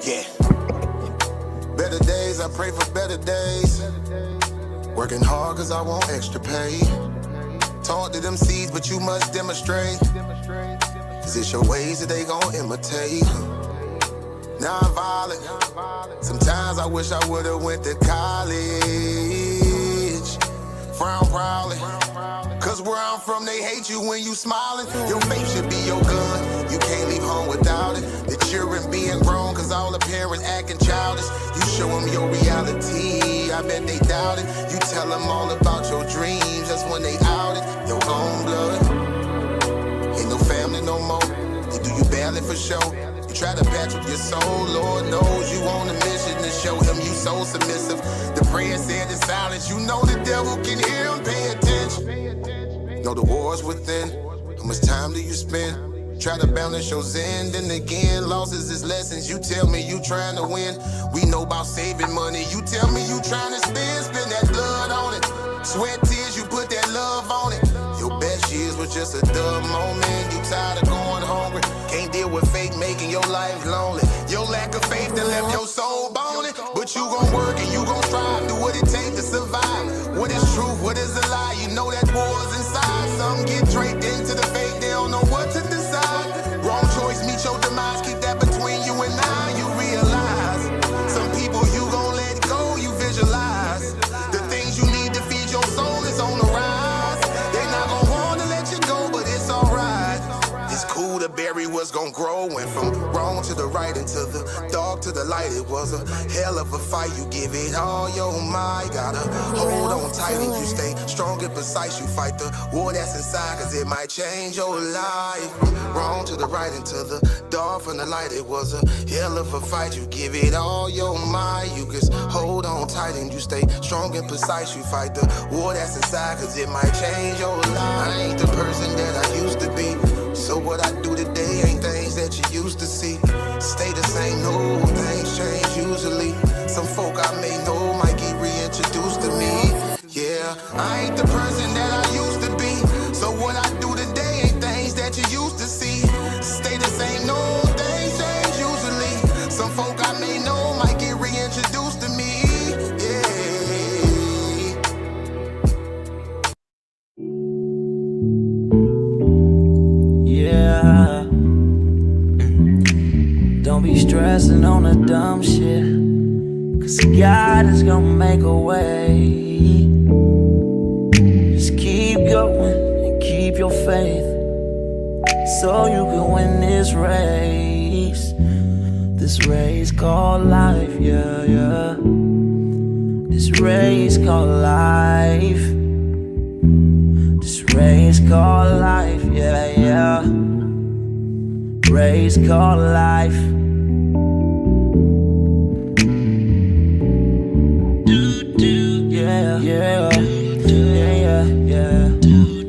Yeah. Better days, I pray for better days. Working hard cause I want extra pay. Talk to them seeds, but you must demonstrate. Cause it's your ways that they gon' imitate. Non-violent. Sometimes I wish I would've went to college. Frown proudly. Cause where I'm from, they hate you when you smiling. Your faith should be your gun. You can't leave home without it. The children being grown, cause all the parents acting childish. You show them your reality, I bet they doubt it. You tell them all about your dreams, that's when they out it. Your own blood, ain't no family no more. They do you badly for show. You try to patch with your soul, Lord knows you on a mission to show him you so submissive. The prayer said in silence, you know the devil can hear him, pay attention. Know the war's within, how much time do you spend? Try to balance your zen, then again, losses is lessons. You tell me you trying to win, we know about saving money. You tell me you trying to spend that blood on it. Sweat, tears, you put that love on it. Your best years was just a dumb moment. You tired of going hungry, can't deal with fake making your life lonely. Your lack of faith that left your soul boning. But you gon' work and you gon' strive, do what it takes to survive. What is truth, what is a lie? You know that war's inside. Some get draped into the fake, they don't know what to decide. Wrong choice, meet your demise, keep that between you and I. You realize, some people you gon' let go, you visualize. The things you need to feed your soul is on the rise. They not gon' wanna let you go, but it's alright. It's cool to bury what's gon' grow. Went from wrong to the right and to the dark to the light. It was a hell of a fight. You give it all your might. Gotta hold on tight and you stay strong and precise. You fight the war that's inside, cause it might change your life. Wrong to the right and to the dark from the light. It was a hell of a fight. You give it all your might. You just hold on tight and you stay strong and precise. You fight the war that's inside, cause it might change your life. I ain't the person that I used to be. So what I do today ain't things that you used to see. Stay the same, no, things change usually. Some folk I may know might get reintroduced to me. Yeah, I ain't the person that I used to be. So what I do today ain't things that you used to see. Stay the same, no, things change usually. Some folk I may know might get reintroduced to me. Yeah. Don't be stressing on the dumb shit, cause God is gonna make a way. Just keep going and keep your faith, so you can win this race. This race called life, yeah, yeah. This race called life. This race called life, yeah, yeah. Race called life. Yeah, yeah, yeah, yeah,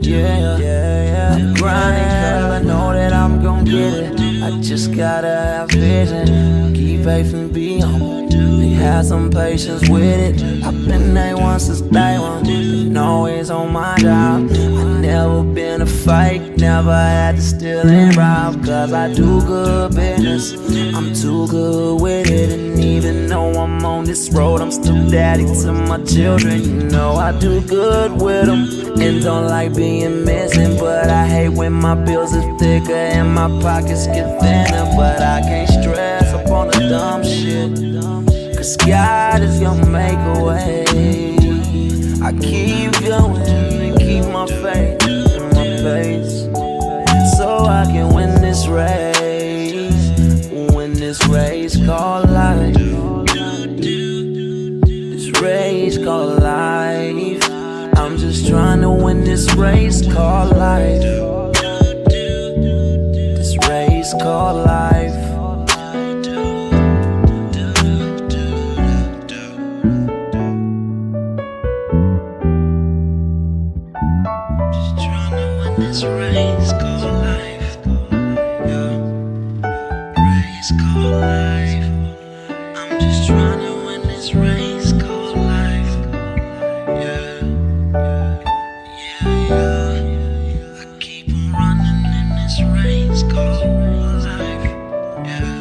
yeah, yeah. I'm grinding 'cause I know that I'm gon' get it. I just gotta have vision, keep faith and be humble. Have some patience with it. I've been A1 since day one, been always on my job. I never been a fake, never had to steal and rob. Cause I do good business, I'm too good with it. And even though I'm on this road, I'm still daddy to my children. You know I do good with them, and don't like being missing. But I hate when my bills are thicker and my pockets get thinner. But I can't stress upon the dumb shit, cause God is gonna make a way. I keep going and keep my faith in my pace, so I can win this race. Win this race called life. This race called life. I'm just trying to win this race called life. This race called life. This race called life, yeah. Race called life. I'm just trying to win this race called life, yeah, yeah, yeah. I keep on running in this race called life, yeah,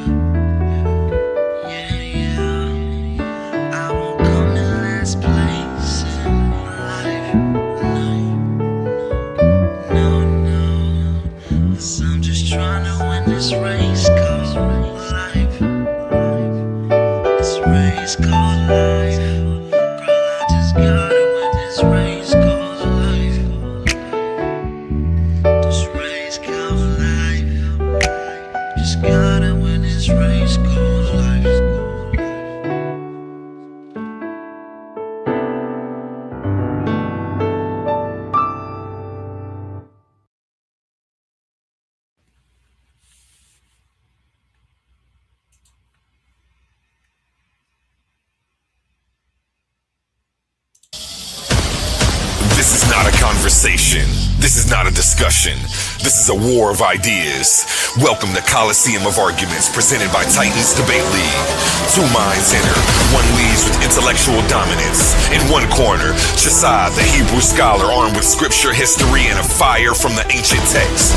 This is not a conversation. This is not a discussion. This is a war of ideas. Welcome to Coliseum of Arguments, presented by Titans Debate League. Two minds enter. One leads with intellectual dominance. In one corner, Shasad, the Hebrew scholar, armed with scripture, history, and a fire from the ancient text.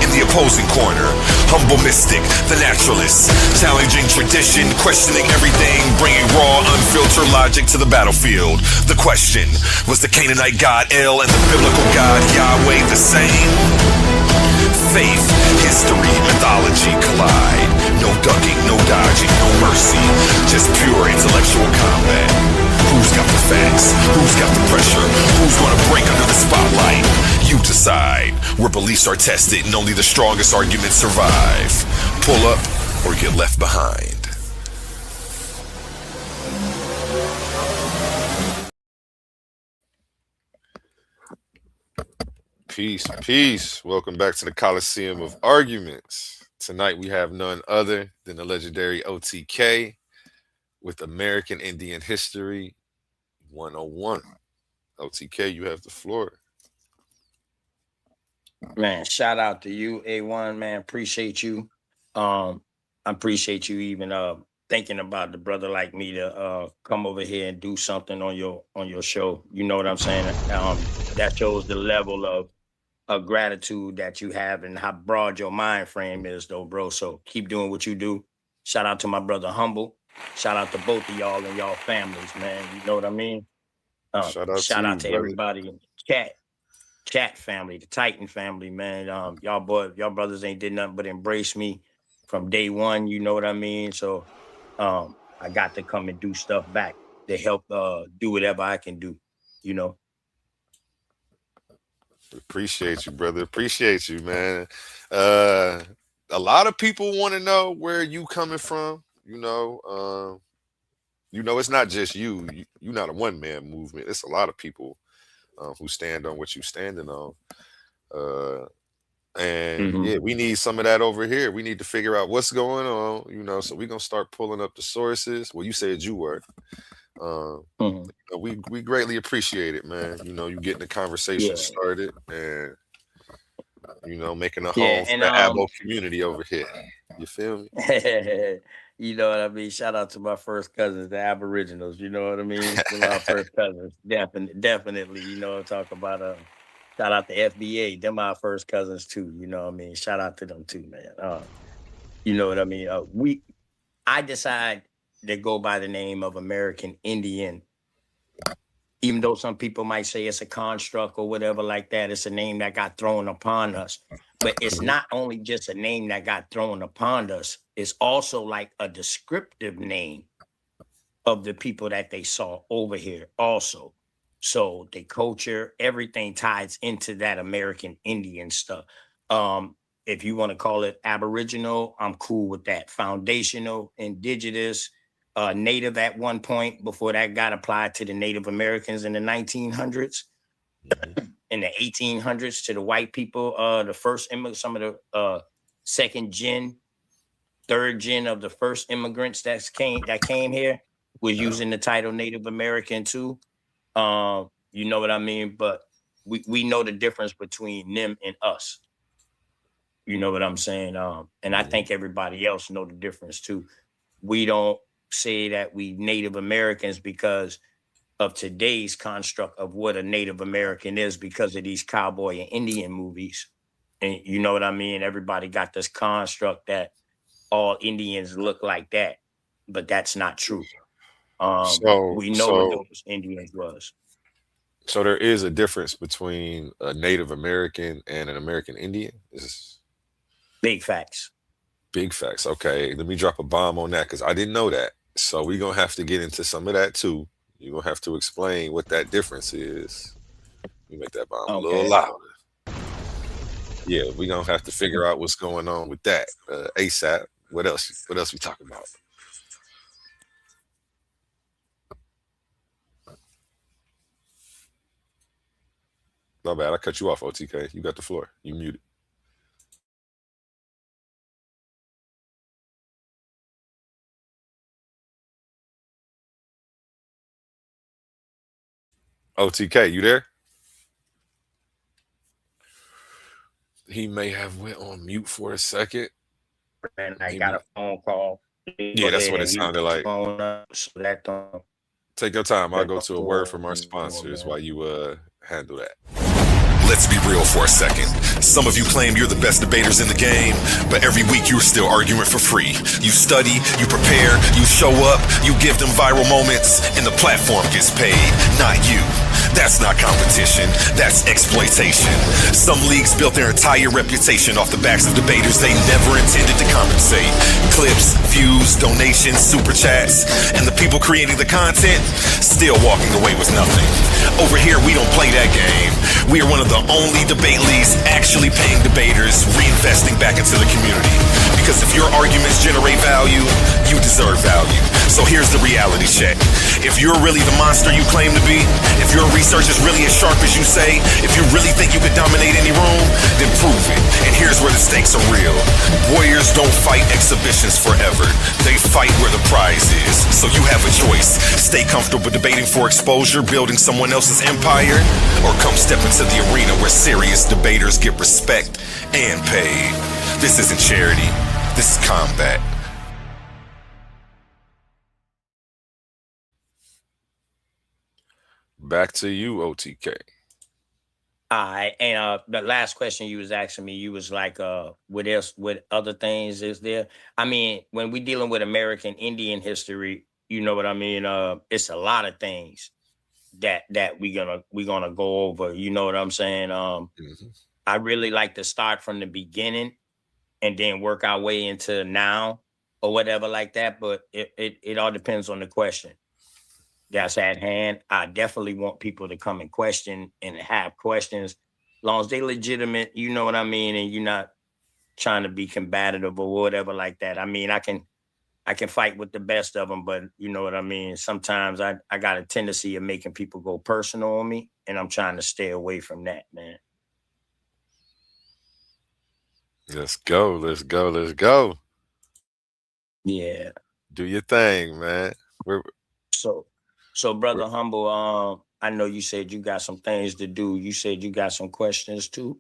In the opposing corner, humble mystic, the naturalist, challenging tradition, questioning everything, bringing raw, unfiltered logic to the battlefield. The question, was the Canaanite God El and the biblical God Yahweh the same? Faith, history, mythology collide. No ducking, no dodging, no mercy. Just pure intellectual combat. Who's got the facts? Who's got the pressure? Who's gonna break under the spotlight? You decide. Where beliefs are tested and only the strongest arguments survive. Pull up or get left behind. Peace, peace. Welcome back to the Coliseum of Arguments. Tonight we have none other than the legendary OTK with American Indian History 101. OTK, you have the floor. Man, shout out to you, A1, man. Appreciate you. I appreciate you even thinking about the brother like me to come over here and do something on your show. You know what I'm saying? That shows the level of gratitude that you have and how broad your mind frame is, though, bro. So keep doing what you do. Shout out to my brother Humble. Shout out to both of y'all and y'all families, man. You know what I mean? Shout out to everybody in the chat family, the Titan family, man. Y'all brothers ain't did nothing but embrace me from day one. You know what I mean? So I got to come and do stuff back to help do whatever I can do, you know. Appreciate you, brother. Appreciate you, man. A lot of people want to know where you coming from. You know, it's not just you. You're not a one-man movement. It's a lot of people who stand on what you standing on. Yeah, we need some of that over here. We need to figure out what's going on, you know, so we're going to start pulling up the sources. Well, you said you were. You know, we greatly appreciate it, man. You know, you getting the conversation started and, you know, making a home for the Abo community over here. You feel me? You know what I mean? Shout out to my first cousins, the Aboriginals. You know what I mean? My first cousins, definitely. You know, talk about shout out to FBA. They're my first cousins too. You know what I mean? Shout out to them too, man. You know what I mean? I decide to go by the name of American Indian, even though some people might say it's a construct or whatever like that. It's a name that got thrown upon us. But it's not only just a name that got thrown upon us, it's also like a descriptive name of the people that they saw over here also. So the culture, everything ties into that American Indian stuff. If you want to call it Aboriginal, I'm cool with that. Foundational, indigenous, Native at one point before that got applied to the Native Americans in the 1900s. In the 1800s to the white people, the first some of the second gen, third gen of the first immigrants that came here was using the title Native American too. You know what I mean? But we know the difference between them and us. You know what I'm saying? And I think everybody else know the difference too. We don't say that we Native Americans because of today's construct of what a Native American is because of these cowboy and Indian movies. And you know what I mean? Everybody got this construct that all Indians look like that, but that's not true. We know what those Indians was. So there is a difference between a Native American and an American Indian? Big facts. Big facts. Okay, let me drop a bomb on that because I didn't know that. So we're going to have to get into some of that too. You're going to have to explain what that difference is. You make that bomb a little louder. Yeah, we're going to have to figure out what's going on with that ASAP. What else? What else we talking about? My bad. I cut you off, OTK. You got the floor. You muted. OTK, you there? He may have went on mute for a second. And I Maybe. got a phone call. Yeah, that's what it sounded like. Take your time. I'll go to a word from our sponsors while you handle that. Let's be real for a second. Some of you claim you're the best debaters in the game, but every week you're still arguing for free. You study, you prepare, you show up, you give them viral moments, and the platform gets paid, not you. That's not competition, that's exploitation. Some leagues built their entire reputation off the backs of debaters they never intended to compensate. Clips, views, donations, super chats, and the people creating the content still walking away with nothing. Over here, we don't play that game. We are one of the only debate leagues actually paying debaters, reinvesting back into the community. Because if your arguments generate value, you deserve value. So here's the reality check. If you're really the monster you claim to be, if your research is really as sharp as you say, if you really think you could dominate any room, then prove it. And here's where the stakes are real. Warriors don't fight exhibitions forever. They fight where the prize is. So you have a choice. Stay comfortable debating for exposure, building someone else's empire, or come step into the arena where serious debaters get respect and paid. This isn't charity. This is combat. Back to you, OTK. All right, and the last question you was asking me, you was like, what else? What other things is there? I mean, when we dealing with American Indian history, you know what I mean. It's a lot of things that we gonna go over. You know what I'm saying? I really like to start from the beginning and then work our way into now or whatever like that. But it all depends on the question that's at hand. I definitely want people to come and question and have questions, as long as they legitimate, you know what I mean, and you're not trying to be combative or whatever like that. I mean, I can fight with the best of them, but you know what I mean? Sometimes I got a tendency of making people go personal on me, and I'm trying to stay away from that, man. Let's go. Let's go. Let's go. Yeah. Do your thing, man. So brother Humble, I know you said you got some things to do. You said you got some questions too.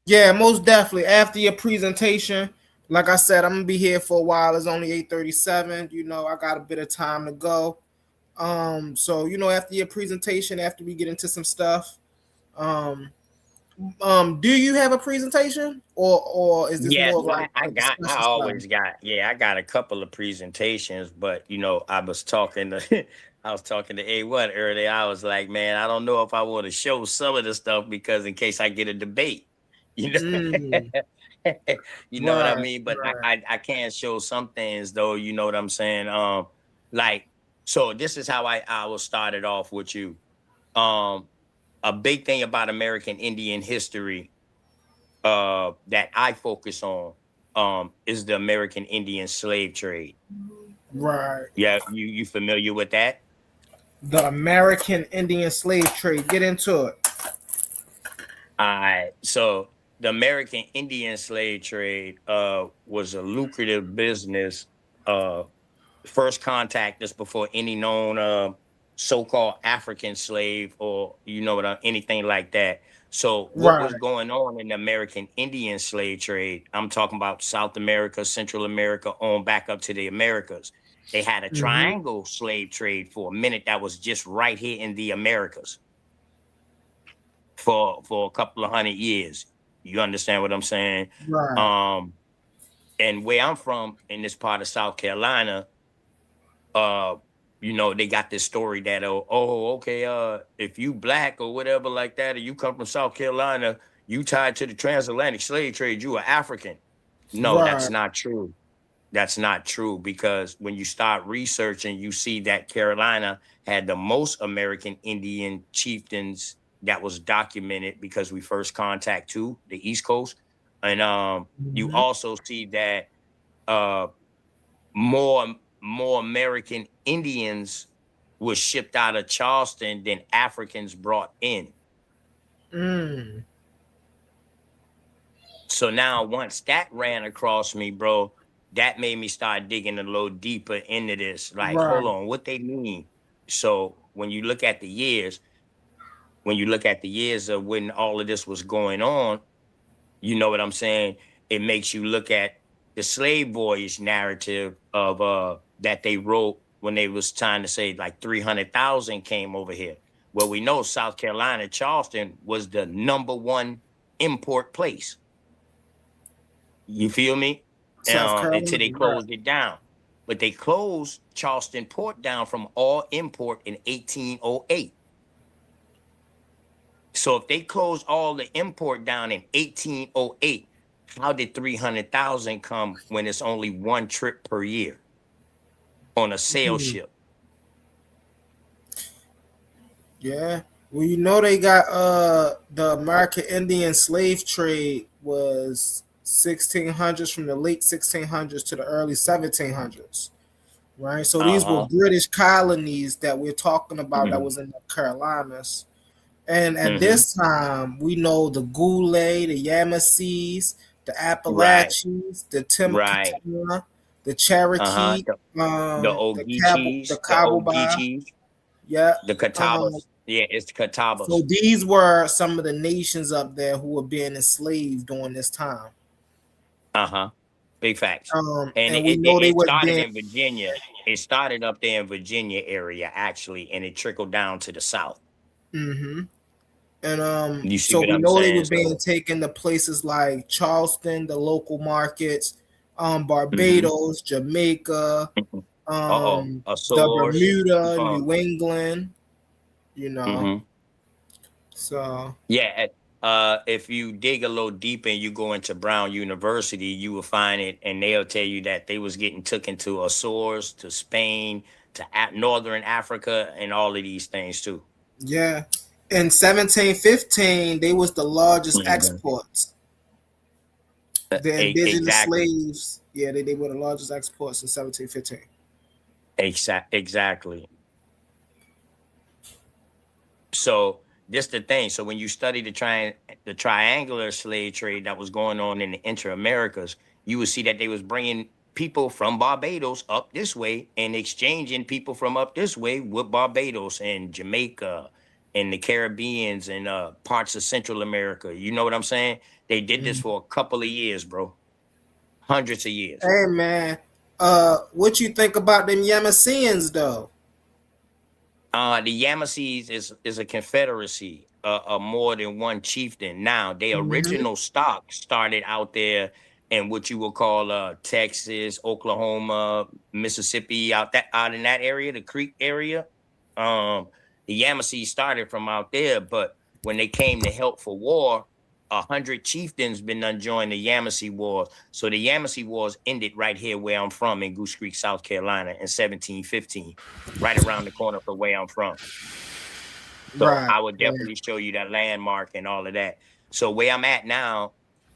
Yeah, most definitely. After your presentation, like I said, I'm gonna be here for a while. It's only 8:37. You know, I got a bit of time to go. So you know, after your presentation, after we get into some stuff, do you have a presentation or is this more like I always got a couple of presentations, but you know, I was talking to A1 earlier. I was like, man, I don't know if I want to show some of the stuff because in case I get a debate, you know. You know what I mean? But right. I can show some things though, you know what I'm saying? Like, so this is how I will start it off with you. A big thing about American Indian history that I focus on is the American Indian slave trade. Right. Yeah, you familiar with that? The American Indian slave trade. Get into it. All right. So the American Indian slave trade was a lucrative business. First contact just before any known so-called African slave or, you know, anything like that. So what was going on in the American Indian slave trade? I'm talking about South America, Central America, on back up to the Americas. They had a triangle slave trade for a minute that was just right here in the Americas for a couple of 100 years. You understand what I'm saying? Right. And where I'm from in this part of South Carolina, you know, they got this story that, okay, if you black or whatever like that, or you come from South Carolina, you tied to the transatlantic slave trade, you are African. No, that's not true. That's not true, because when you start researching, you see that Carolina had the most American Indian chieftains that was documented, because we first contact to the East Coast. And you also see that more American Indians were shipped out of Charleston than Africans brought in. So now once that ran across me, bro, that made me start digging a little deeper into this. Like, hold on, what they mean? So when you look at the years, of when all of this was going on, you know what I'm saying? It makes you look at the slave voyage narrative of that they wrote when they was trying to say like 300,000 came over here. Well, we know South Carolina, Charleston was the #1 import place. You feel me? Until they closed it down. But they closed Charleston Port down from all import in 1808. So if they closed all the import down in 1808, how did 300,000 come when it's only one trip per year on a sail ship? Yeah. Well, you know they got the American Indian slave trade was 1600s, from the late 1600s to the early 1700s, right? So these were British colonies that we're talking about that was in the Carolinas. And at this time, we know the Gule, the Yamasees, the Appalachians, the Timucua, the Cherokee, the Ogeechees, the Kabuba. Yeah. The Catawbas. It's the Catawbas. So these were some of the nations up there who were being enslaved during this time. Big facts. And we know they started in Virginia. It started up there in Virginia area, actually, and it trickled down to the south. And so we know they were being taken to places like Charleston, the local markets, Barbados, Jamaica, the Bermuda, New England, you know. So if you dig a little deeper and you go into Brown University, you will find it, and they'll tell you that they was getting took into Azores, to Spain, to Northern Africa, and all of these things too. Yeah. In 1715, they was the largest exports. The indigenous slaves, they were the largest exports in 1715. Exactly. So this the thing. So when you study the triangular slave trade that was going on in the inter-Americas, you would see that they was bringing people from Barbados up this way and exchanging people from up this way with Barbados and Jamaica and the Caribbeans and parts of Central America. You know what I'm saying? They did this for a couple of years, bro. Hundreds of years. Hey, man. What you think about them Yamaseans, though? The Yamasees is a confederacy, more than one chieftain. Now, their original stock started out there in what you would call Texas, Oklahoma, Mississippi, out in that area, the Creek area. The Yamasees started from out there, but when they came to help for war, 100 chieftains been joined the Yamasee Wars. So the Yamasee Wars ended right here where I'm from in Goose Creek, South Carolina in 1715, right around the corner from where I'm from. So I would definitely show you that landmark and all of that. So where I'm at now,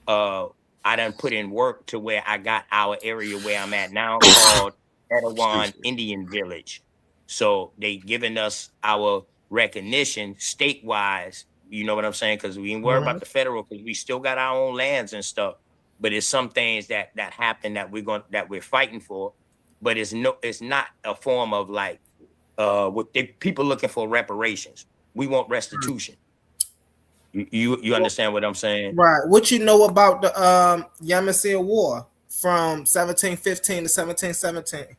I done put in work to where I got our area where I'm at now called Etowah Indian Village. So they giving us our recognition statewide. You know what I'm saying? Because we ain't worried about the federal, because we still got our own lands and stuff. But it's some things that happen that we're fighting for. But it's not a form of like people looking for reparations. We want restitution. You understand what I'm saying? Right. What you know about the Yamasee War from 1715 to 1717?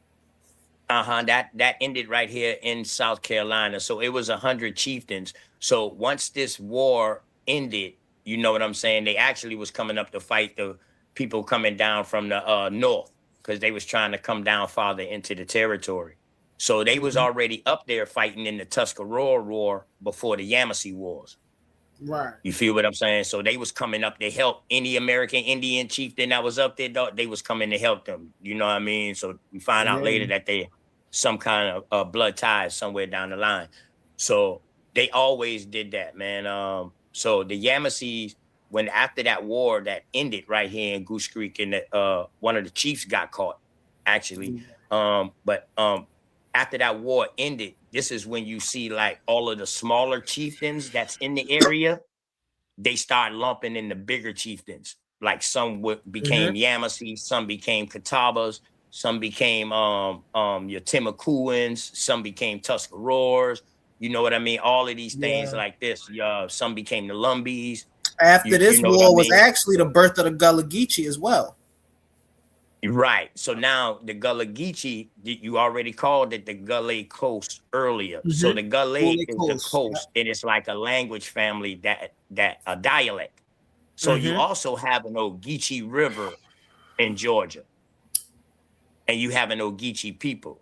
That ended right here in South Carolina. So it was 100 chieftains. So once this war ended, you know what I'm saying, they actually was coming up to fight the people coming down from the north, because they was trying to come down farther into the territory. So they was already up there fighting in the Tuscarora War before the Yamasee Wars. Right. You feel what I'm saying? So they was coming up to help any American Indian chieftain that was up there. They was coming to help them. You know what I mean? So we find out later that they some kind of blood ties somewhere down the line. So they always did that, man. So the Yamasees, when after that war that ended right here in Goose Creek, and one of the chiefs got caught, actually. But after that war ended, this is when you see like all of the smaller chieftains that's in the area, they start lumping in the bigger chieftains. Like some became Yamasee, some became Catawbas, some became your Timacuans, some became Tuscaroras. You know what I mean? All of these things like this. Some became the Lumbees. After You this know what I war was mean? actually the birth of the Gullah Geechee as well. Right. So now the Gullah Geechee, you already called it the Gullah Coast earlier. So the Gullah is the coast, and it's like a language family that a dialect. So you also have an Ogeechee River in Georgia, and you have an Ogeechee people.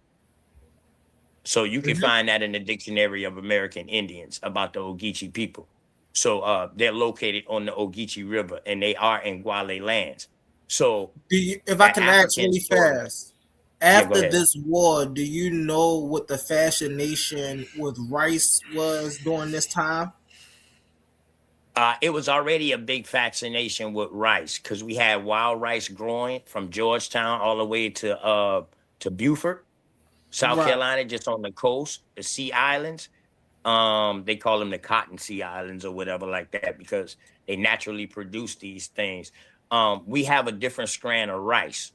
So you can find that in the Dictionary of American Indians about the Ogeechee people. So they're located on the Ogeechee River, and they are in Gwale lands. So if I can ask really fast, go after ahead. this war, do you know what the fascination with rice was during this time? It was already a big fascination with rice because we had wild rice growing from Georgetown all the way to Beaufort, South Carolina, just on the coast, the Sea Islands. They call them the Cotton Sea Islands or whatever like that because they naturally produce these things. We have a different strand of rice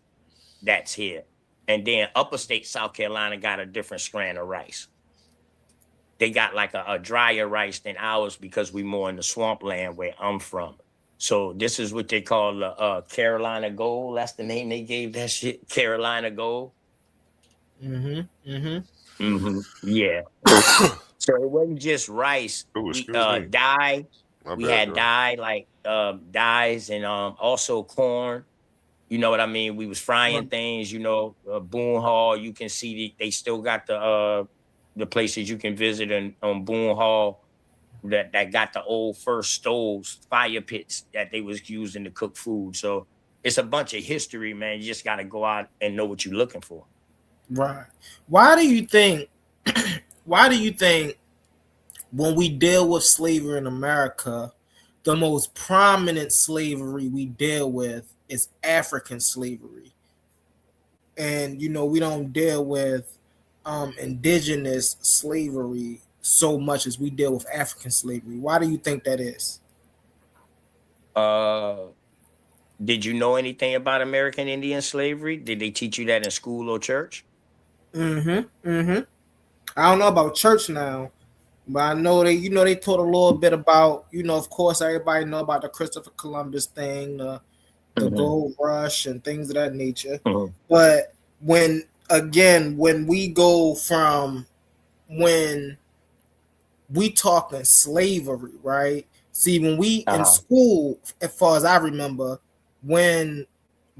that's here. And then upper state South Carolina got a different strand of rice. They got like a drier rice than ours because we more in the swampland where I'm from. So this is what they call Carolina Gold. That's the name they gave that shit, Carolina Gold. Yeah. So it wasn't just rice. Dye. We had dye, like dyes, and also corn. You know what I mean? We was frying things, Boone Hall. You can see they still got the places you can visit on Boone Hall that got the old first stoves, fire pits that they was using to cook food. So it's a bunch of history, man. You just got to go out and know what you're looking for. Right. Why do you think when we deal with slavery in America, the most prominent slavery we deal with is African slavery? And we don't deal with indigenous slavery so much as we deal with African slavery. Why do you think that is? Did you know anything about American Indian slavery? Did they teach you that in school or church? I don't know about church now, but I know they taught a little bit about, of course, everybody know about the Christopher Columbus thing, the gold rush and things of that nature. But when we go from when we talking slavery, right? See, when we in school, as far as I remember, when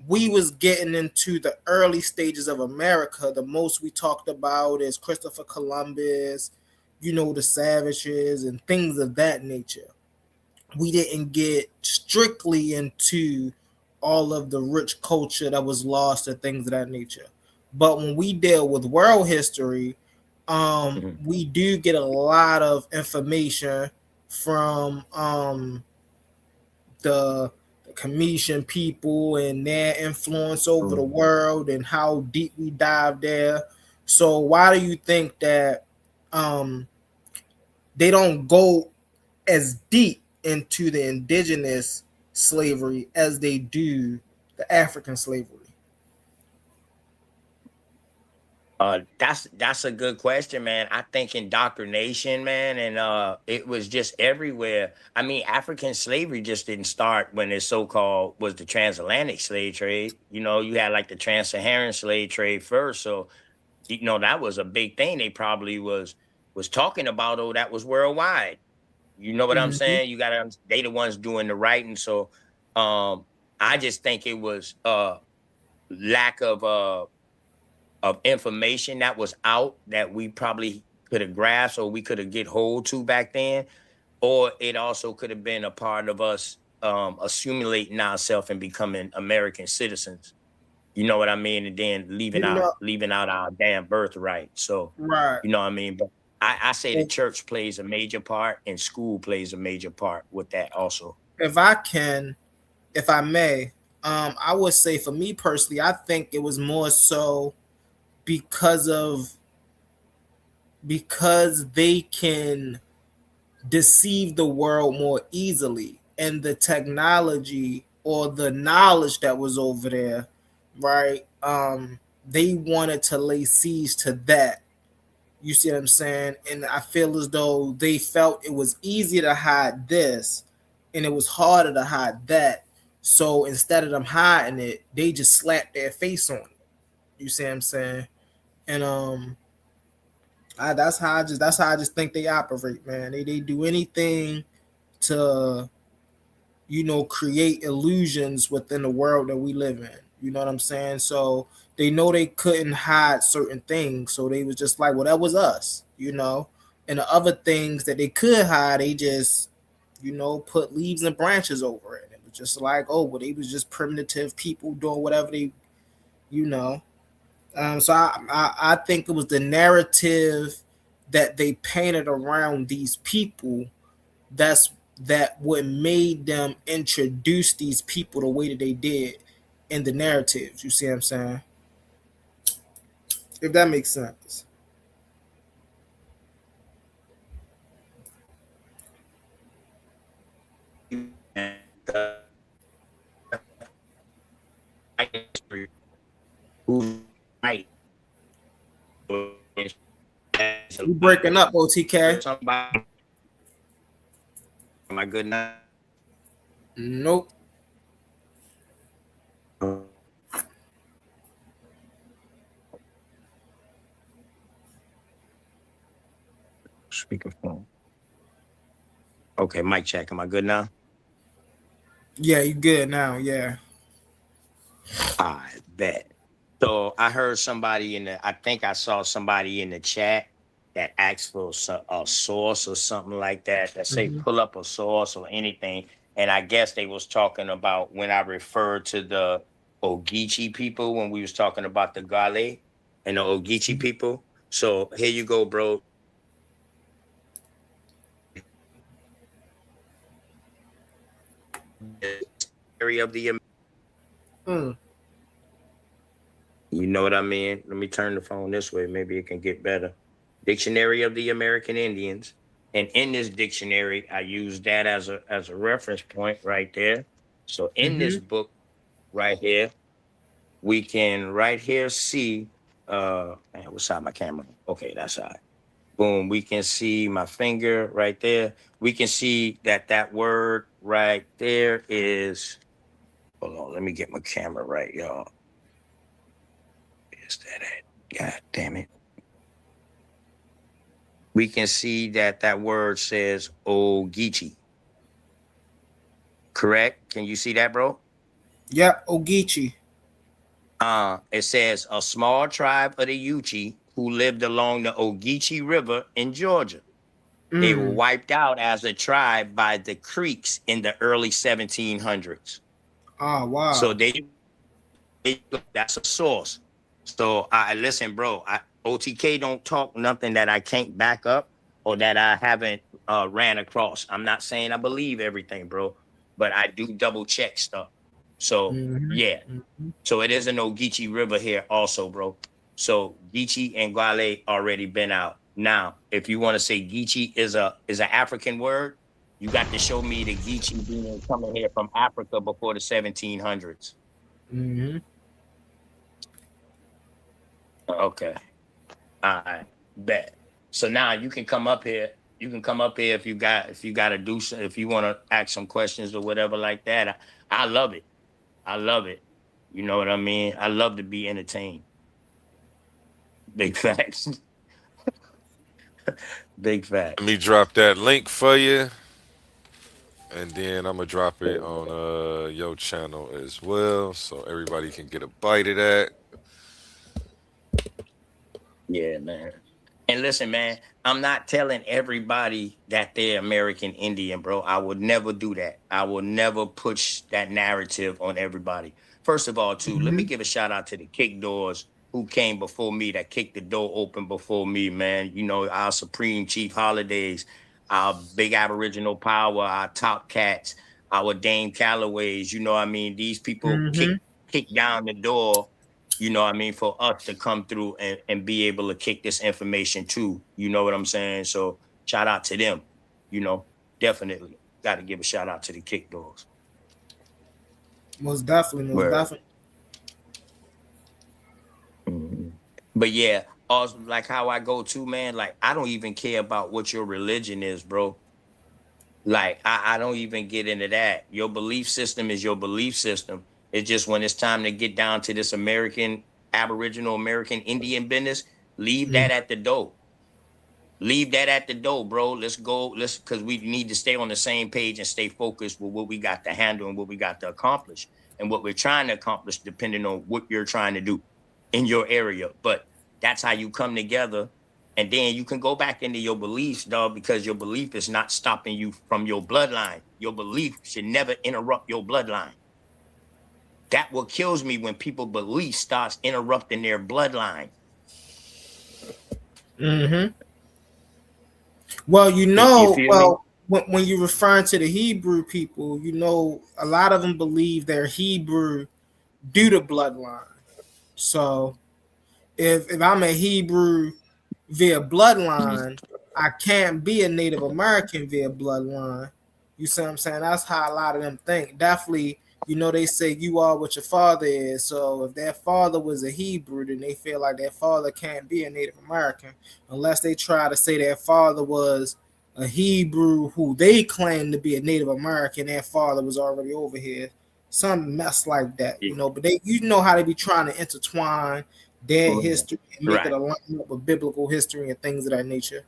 we was getting into the early stages of America, the most we talked about is Christopher Columbus, the savages and things of that nature. We didn't get strictly into all of the rich culture that was lost and things of that nature. But when we deal with world history, we do get a lot of information from the Commission people and their influence over the world and how deep we dive there. So why do you think that they don't go as deep into the indigenous slavery as they do the African slavery? That's a good question, man. I think indoctrination, man, and it was just everywhere. I mean, African slavery just didn't start when it so-called was the transatlantic slave trade. You had like the trans-Saharan slave trade first. So, that was a big thing. They probably was talking about, that was worldwide. You know what I'm saying? You gotta, they the ones doing the writing. So I just think it was lack of information that was out that we probably could have grasped or we could have get hold to back then, or it also could have been a part of us assimilating ourselves and becoming American citizens. You know what I mean? And then leaving out our damn birthright. So you know what I mean? But I say the church plays a major part and school plays a major part with that also. if I can, if I may, I would say for me personally, I think it was more so because of because they can deceive the world more easily, and the technology or the knowledge that was over there, right? They wanted to lay siege to that. You see what I'm saying? And I feel as though they felt it was easier to hide this and it was harder to hide that. So instead of them hiding it, they just slapped their face on it. You see what I'm saying? And that's how I just think they operate, man. They do anything to create illusions within the world that we live in. You know what I'm saying? So they know they couldn't hide certain things, so they was just like, well, that was us. And the other things that they could hide, they just put leaves and branches over it. It was just like, oh, well, they was just primitive people doing whatever they, you know. So I think it was the narrative that they painted around these people that what made them introduce these people the way that they did in the narratives. You see what I'm saying? If that makes sense. Who's right? You breaking up, OTK? Am I good now? Nope. Speakerphone. Okay, mic check. Am I good now? Yeah, you good now. Yeah. I bet. So I heard somebody I think I saw somebody in the chat that asked for a source or something like that, that say pull up a source or anything. And I guess they was talking about when I referred to the Ogeechee people, when we was talking about the Gale and the Ogeechee people. So here you go, bro. Area of the You know what I mean? Let me turn the phone this way. Maybe it can get better. Dictionary of the American Indians. And in this dictionary, I use that as a reference point right there. So in this book right here, we can right here see man, what's side my camera? Okay, that's side. Boom, we can see my finger right there. We can see that word right there is, hold on, let me get my camera right, y'all. Is that it? God damn it. We can see that word says Ogeechee. Correct? Can you see that, bro? Yep, Ogeechee. It says a small tribe of the Yuchi who lived along the Ogeechee River in Georgia. They were wiped out as a tribe by the Creeks in the early 1700s. Oh, wow. So that's a source. So I listen, bro. OTK don't talk nothing that I can't back up or that I haven't ran across. I'm not saying I believe everything, bro, but I do double check stuff. So yeah. So it is an Ogeechee River here also, bro. So Geechee and Gwale already been out. Now, if you want to say Geechee is an African word, you got to show me the Geechee being coming here from Africa before the 1700s. Okay. All right. Bet. So now you can come up here. You can come up here if you got to do some, if you want to ask some questions or whatever like that. I love it. I love it. You know what I mean? I love to be entertained. Big facts. Big facts. Let me drop that link for you. And then I'm gonna drop it on your channel as well, so everybody can get a bite of that. Yeah, man. And listen, man, I'm not telling everybody that they're American Indian, bro. I would never do that. I will never push that narrative on everybody. First of all, too, let me give a shout out to the kick doors who came before me, that kicked the door open before me, man. You know, our Supreme Chief Holidays, our big Aboriginal power, our top cats, our Dame Callaways, you know what I mean? These people Mm-hmm. kick down the door, you know what I mean, for us to come through and be able to kick this information too. You know what I'm saying? So shout out to them, you know, definitely. Got to give a shout out to the kick doors. Most definitely, most definitely. Mm-hmm. But yeah, also like how I go to, man, like I don't even care about what your religion is, bro. Like I don't even get into that. Your belief system is your belief system. It's just when it's time to get down to this American, Aboriginal American Indian business, leave that at the door. Leave that at the door, bro. Let's go. Because we need to stay on the same page and stay focused with what we got to handle and what we got to accomplish and what we're trying to accomplish, depending on what you're trying to do in your area. But that's how you come together. And then you can go back into your beliefs, dog, because your belief is not stopping you from your bloodline. Your belief should never interrupt your bloodline. That what kills me when people belief starts interrupting their bloodline. Mm-hmm. Well, when you're referring to the Hebrew people, you know, a lot of them believe they're Hebrew due to bloodline. So if I'm a Hebrew via bloodline, I can't be a Native American via bloodline. You see what I'm saying? That's how a lot of them think. Definitely, you know, they say you are what your father is. So if their father was a Hebrew, then they feel like their father can't be a Native American unless they try to say their father was a Hebrew who they claim to be a Native American. Their father was already over here. Some mess like that, you know. But they, you know, how they be trying to intertwine their history and make it align up with biblical history and things of that nature.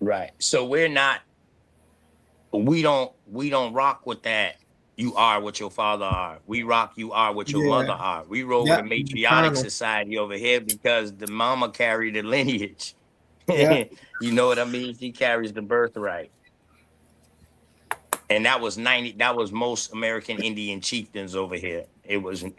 Right. So we don't rock with that. You are what your father are. We rock you are what your mother are. We roll with a matriarchal society over here because the mama carried the lineage. You know what I mean? She carries the birthright. And that was most American Indian chieftains over here.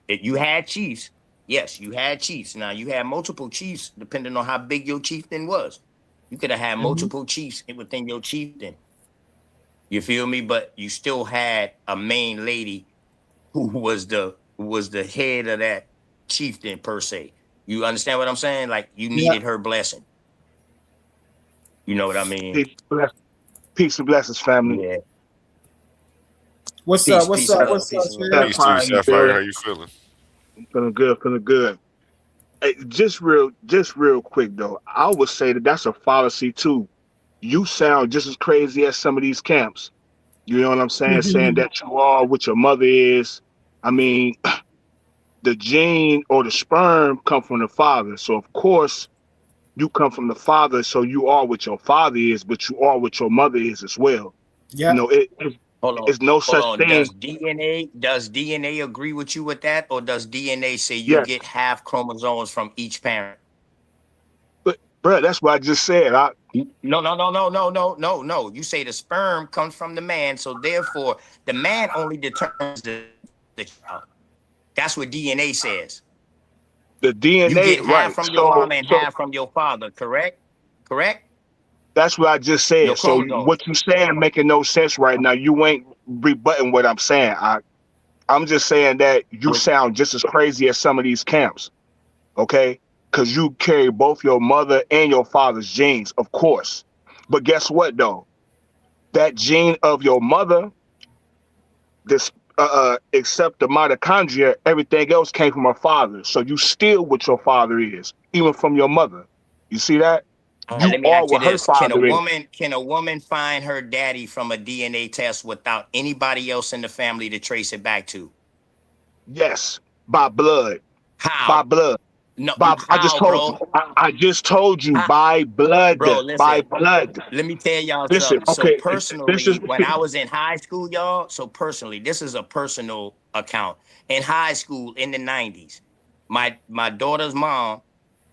You had chiefs. Yes, you had chiefs. Now you had multiple chiefs depending on how big your chieftain was. You could have had multiple chiefs within your chieftain. You feel me? But you still had a main lady who was the head of that chieftain per se. You understand what I'm saying? Like you needed her blessing. You know what I mean? Peace and blessings, family. Yeah. What's up? Sapphire, how you feeling? Feeling good. Hey, just real quick though, I would say that's a fallacy too. You sound just as crazy as some of these camps. You know what I'm saying? Saying that you are what your mother is. I mean, the gene or the sperm come from the father. So of course you come from the father. So you are what your father is, but you are what your mother is as well. Yeah. You know, it's no such thing. Does DNA agree with you with that? Or does DNA say you get half chromosomes from each parent? But bro, that's what I just said. No. You say the sperm comes from the man, so therefore the man only determines the child. That's what DNA says. The DNA, you get half from your mom and half from your father, correct? That's what I just said. So what you saying making no sense right now. You ain't rebutting what I'm saying. I'm just saying that you sound just as crazy as some of these camps, okay? Because you carry both your mother and your father's genes, of course. But guess what, though? That gene of your mother, except the mitochondria, everything else came from her father. So you still what your father is, even from your mother. You see that? Let me ask you this. Can a woman find her daddy from a DNA test without anybody else in the family to trace it back to? Yes, by blood. How? By blood. No, I just told you by blood. Bro, listen, by blood. Let me tell y'all something. Okay, so personally, when I was in high school, y'all, this is a personal account. In high school in the 90s, my daughter's mom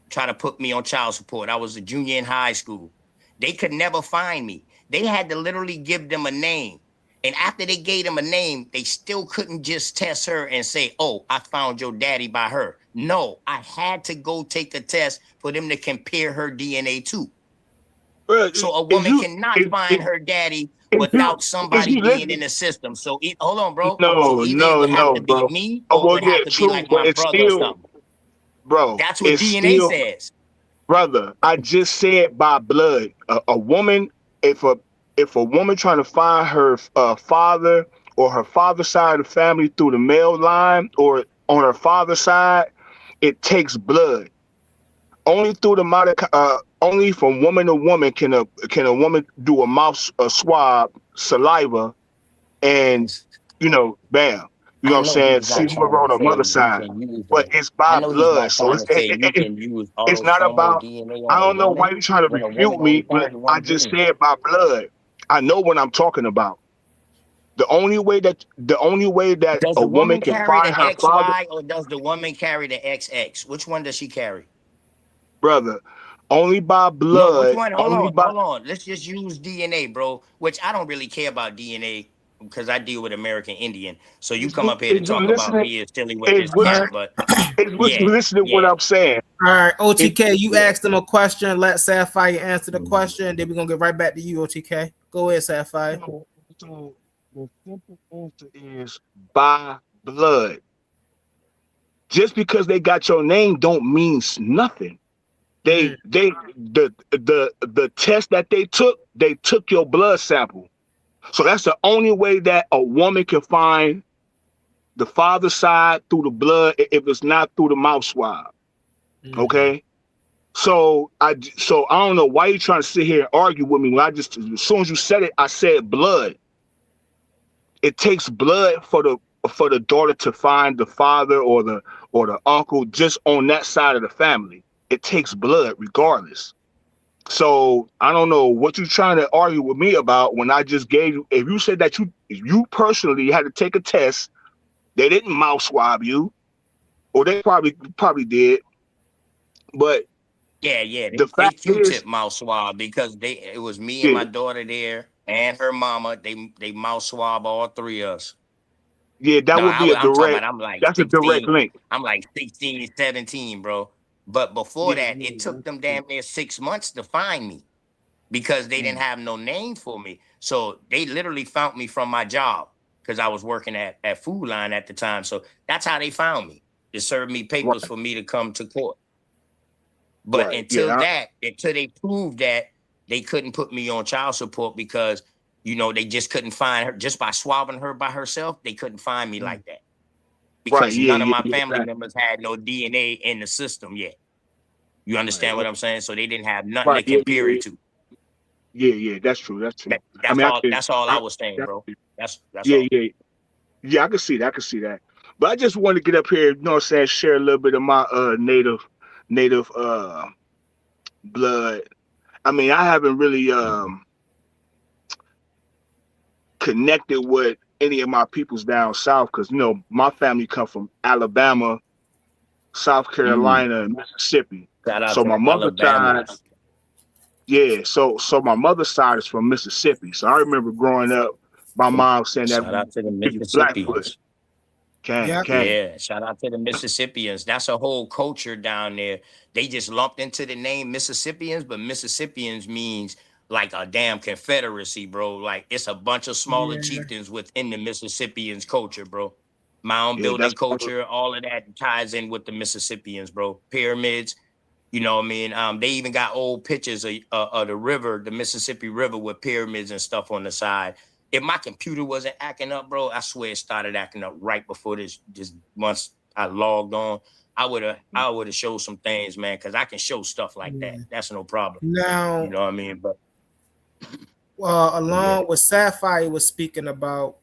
tried to put me on child support. I was a junior in high school. They could never find me. They had to literally give them a name. And after they gave them a name, they still couldn't just test her and say, oh, I found your daddy by her. No, I had to go take a test for them to compare her DNA to. So a woman cannot find her daddy without Is somebody you being listen? in the system. So hold on, bro. So No, either it no, would have no, to be bro. me Oh, or it well, would yeah, have to be true, like but my it's brother or still, something. bro, That's what it's DNA still, says. brother. I just said by blood. A woman, if a woman trying to find her father or her father's side of the family through the male line or on her father's side, it takes blood. Only through the only from woman to woman can a woman do a swab saliva and bam. You know I what I'm know saying? he's See not whoever trying to on the say mother you side. can use But a. it's I by know he's blood. not So trying to say you can use it's not autosomal about DNA I on a don't know why woman you're trying to when a refute woman only me, but carries I one just gene. said by blood. I know what I'm talking about. The only way that Does a the woman woman can carry find the her father, XY or does the woman carry the XX? Which one does she carry? brother, only by No, which blood, one? only by Hold on. Let's just use DNA, bro. Which I don't really care about DNA because I deal with American Indian. So you is come you up here to is you talk about listening? me as silly with Is this what All you cat, right. but is what you yeah, listening to what yeah. I'm saying? All right, It, OTK, you yeah. asked him a question. Let Sapphire answer the Mhm. question. Then we're gonna get right back to you, OTK. Go ahead, Sapphire. So the simple answer is by blood. Just because they got your name don't mean nothing. Mm, The test that they took your blood sample. So that's the only way that a woman can find the father's side through the blood if it's not through the mouth swab. mm, Okay. So I don't know why you trying to sit here and argue with me when I just as soon as you said it, I said blood. It takes blood for the daughter to find the father or the uncle just on that side of the family. It takes blood regardless. So I don't know what you're trying to argue with me about when I just gave you. If you said that you personally had to take a test, they didn't mouth swab you, or they probably did. But Yeah, yeah. the They fact is, Q-tip mouth swab because it was me and yeah, my daughter there and her mama. They mouth swab all three of us. yeah, that No, would be a I'm talking direct. about I'm like That's a direct 16. link. I'm like 16, 17, bro. But before Yeah, that, yeah, it took that's them true. damn near 6 months to find me because they didn't Mm, have no name for me. So they literally found me from my job because I was working at Food Line at the time. So that's how they found me. They served me papers right, for me to come to court. But right, yeah, until they proved that, they couldn't put me on child support because they just couldn't find her just by swabbing her by herself. They couldn't find me mm, like that right, because yeah, none of yeah, my yeah, family that, members had no DNA in the system yet. You right, understand what I'm okay, saying? So they didn't have nothing right, to yeah, compare yeah, it to. yeah, yeah. That's true. That's true. I That's mean, I all. can, That's all I I, was saying, that, bro. That's yeah, all. yeah, yeah. I can see that. I can see that. But I just want to get up here, you know what I'm saying, share a little bit of my native blood. I mean, I haven't really connected with any of my peoples down south because my family come from Alabama, South Mm. Carolina, and Mississippi. Shout out So to my the mother's side, Alabamians. yeah. So my mother's side is from Mississippi. So I remember growing up, my mom saying that Shout out to the we Blackfoot. Mississippians. yeah. Can. Yeah, shout out to the Mississippians. That's a whole culture down there. They just lumped into the name Mississippians, but Mississippians means like a damn confederacy, bro. Like it's a bunch of smaller Yeah. chieftains within the Mississippians culture, bro. Mound Yeah, building that's culture, all of that ties in with the Mississippians, bro. Pyramids, you know what I mean? They even got old pictures of the river, the Mississippi River with pyramids and stuff on the side. If my computer wasn't acting up, bro, I swear it started acting up right before this once I logged on. I would have showed some things, man, because I can show stuff like that. Yeah. That's no problem. You Now, know what I mean? But yeah. along with Sapphire was speaking about,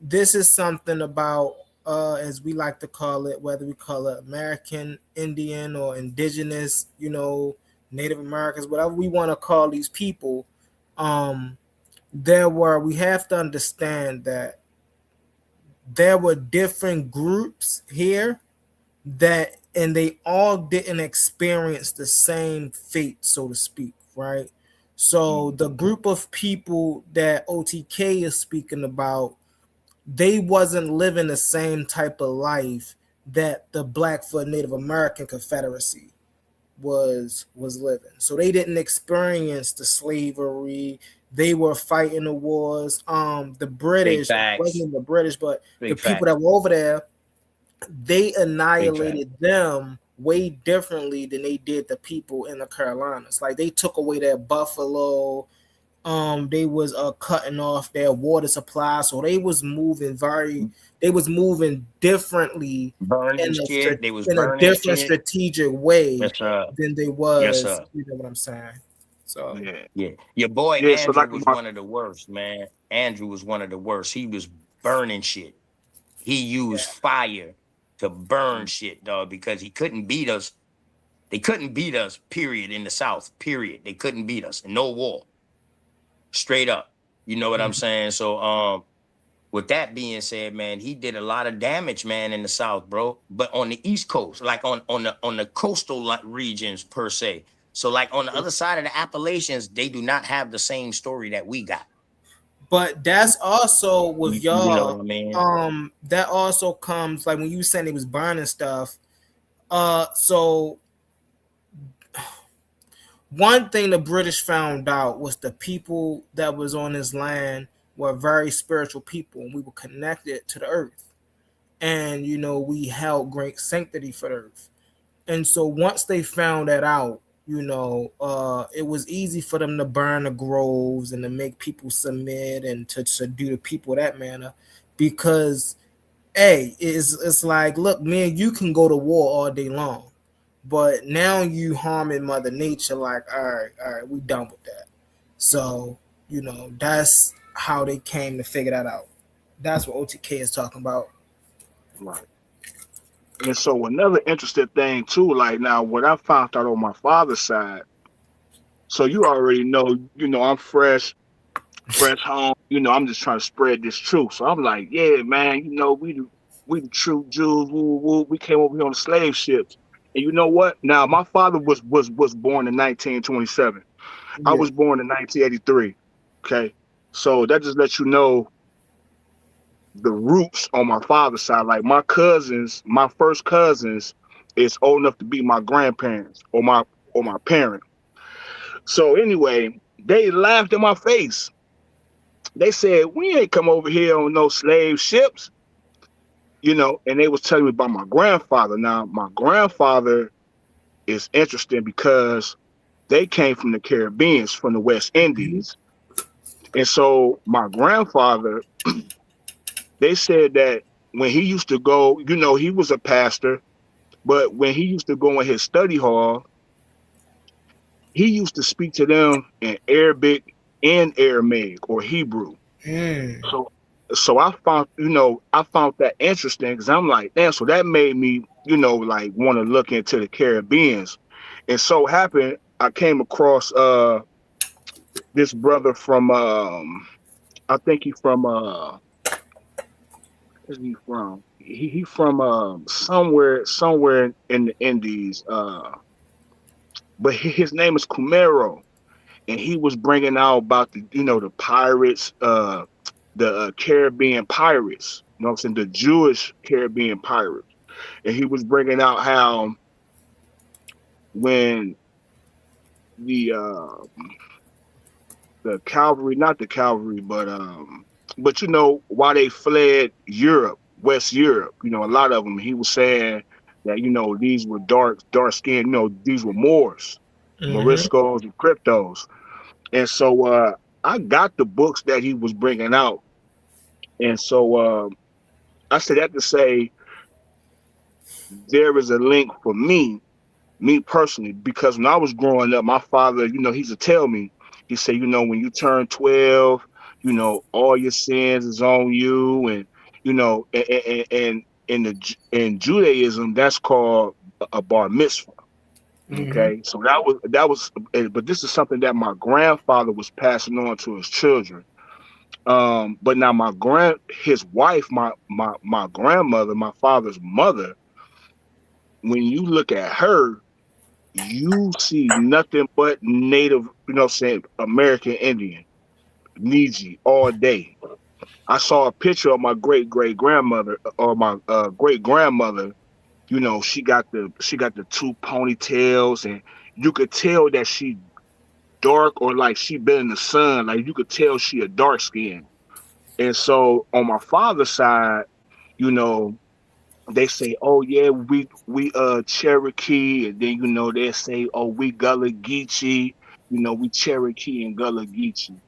this is something about, as we like to call it, whether we call it American Indian or indigenous, Native Americans, whatever we want to call these people. Um, we have to understand that there were different groups here and they all didn't experience the same fate, so to speak, right? So the group of people that OTK is speaking about, they wasn't living the same type of life that the Blackfoot Native American Confederacy was living. So they didn't experience the slavery, They were fighting the wars. The British, wasn't the British, but the people that were over there, they annihilated them way differently than they did the people in the Carolinas. Like they took away their buffalo. They was cutting off their water supply, so they was moving differently burning shit. They was in a burning different shit. strategic way than they was. Yes, you know what I'm saying? So yeah. Your boy Andrew was one of the worst, man. Andrew was one of the worst. He was burning shit. He used fire to burn shit, dog, because he couldn't beat us. They couldn't beat us, period, in the South, period. They couldn't beat us. No war. Straight up. You know what I'm saying? So with that being said, man, he did a lot of damage, man, in the South, bro. But on the East Coast, like on the coastal regions per se. So like on the other side of the Appalachians, they do not have the same story that we got. But that's also with y'all. You know what I mean? That also comes like when you said he was burning stuff. So one thing the British found out was the people that was on this land were very spiritual people, and we were connected to the earth. And you know, we held great sanctity for the earth. And so once they found that out, you know, it was easy for them to burn the groves and to make people submit and to do the people that manner, because it's like, look, man, you can go to war all day long, but now you harming Mother Nature. Like, all right, we done with that. So you know, that's how they came to figure that out. That's what OTK is talking about. Right. And so another interesting thing too, like now what I found out on my father's side, so you already know, you know, I'm fresh home, you know, I'm just trying to spread this truth. So I'm like, yeah, man, you know, we the true Jews, we came over here on the slave ships. And you know what? Now my father was born in 1927. Yeah. I was born in 1983. Okay. So that just lets you know the roots on my father's side. Like my cousins, my first cousins is old enough to be my grandparents or my parent. So anyway, they laughed in my face. They said, we ain't come over here on no slave ships, you know, and they was telling me about my grandfather. Now, my grandfather is interesting because they came from the Caribbean, from the West Indies. And so my grandfather, they said that when he used to go, you know, he was a pastor, but when he used to go in his study hall, he used to speak to them in Arabic and Aramaic or Hebrew. So I found that interesting because I'm like, damn, so that made me, you know, like want to look into the Caribbeans. And so happened, I came across this brother from I think he's from where's he from? He from somewhere in the Indies. But his name is Kumero, and he was bringing out about the, you know, the pirates, the Caribbean pirates, you know what I'm saying, the Jewish Caribbean pirates. And he was bringing out how when the cavalry, not the cavalry, but you know, why they fled Europe, West Europe, you know, a lot of them, he was saying that, you know, these were dark skinned, you know, these were Moors, Moriscos and Cryptos. And so I got the books that he was bringing out. And so I said that to say there is a link for me personally, because when I was growing up, my father, you know, he used to tell me, he said, you know, when you turn 12, you know, all your sins is on you. And, you know, and in Judaism, that's called a bar mitzvah. Okay, so that was, but this is something that my grandfather was passing on to his children. But now his wife, my grandmother, my father's mother, when you look at her, you see nothing but native, you know what I'm saying, American Indian, Niji all day. I saw a picture of my great grandmother or my great grandmother. You know, she got the two ponytails, and you could tell that she dark or like she been in the sun. Like you could tell she a dark skin. And so on my father's side, you know, they say, oh yeah, we Cherokee, and then they say, oh, we Gullah Geechee, we Cherokee and Gullah Geechee.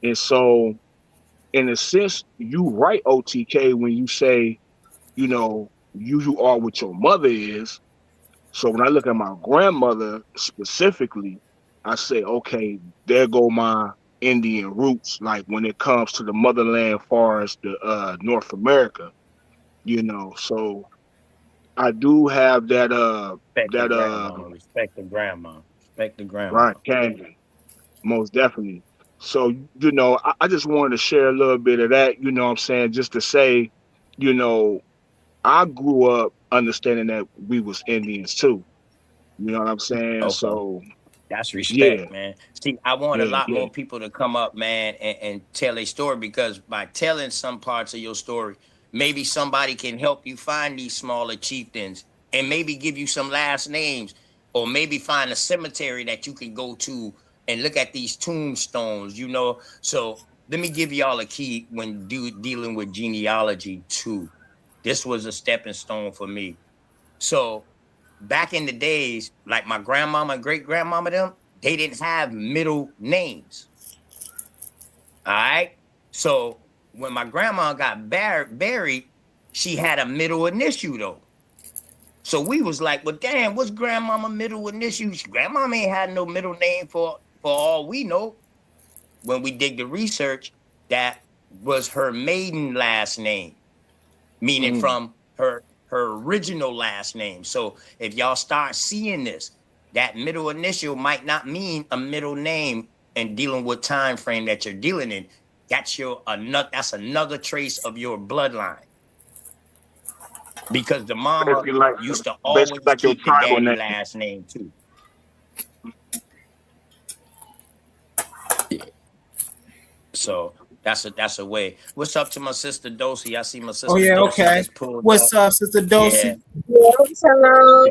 And so in a sense, you right, OTK, when you say, you are what your mother is. So when I look at my grandmother specifically, I say, okay, there go my Indian roots. Like when it comes to the motherland, far as the North America, So I do have that. Respect the grandmama. Respect the grandma. Respect the grandma. Right, can most definitely. So I just wanted to share a little bit of that. You know what I'm saying? Just to say, you know, I grew up understanding that we was Indians too. You know what I'm saying? Okay. So That's yeah, respect, man. See, I want a lot more people to come up, man, and tell a story, because by telling some parts of your story, maybe somebody can help you find these smaller chieftains and maybe give you some last names, or maybe find a cemetery that you can go to and look at these tombstones, So let me give y'all a key when dealing with genealogy too. This was a stepping stone for me. So back in the days, like my grandmama and great grandmama, they didn't have middle names. All right. So when my grandma got buried, she had a middle initial though. So we was like, well, damn, what's grandmama middle initial? Grandmama ain't had no middle name for all we know. When we did the research, that was her maiden last name, meaning from her original last name. So if y'all start seeing this, that middle initial might not mean a middle name, and dealing with time frame that you're dealing in. That's another trace of your bloodline. Because the mama used to always like your keep the tribal daddy name. last name too. Yeah. So that's a way. What's up to my sister Dosey? I see my sister. Oh yeah, Dosey okay. just pulled What's up, Sister Dosey? Yes, hello.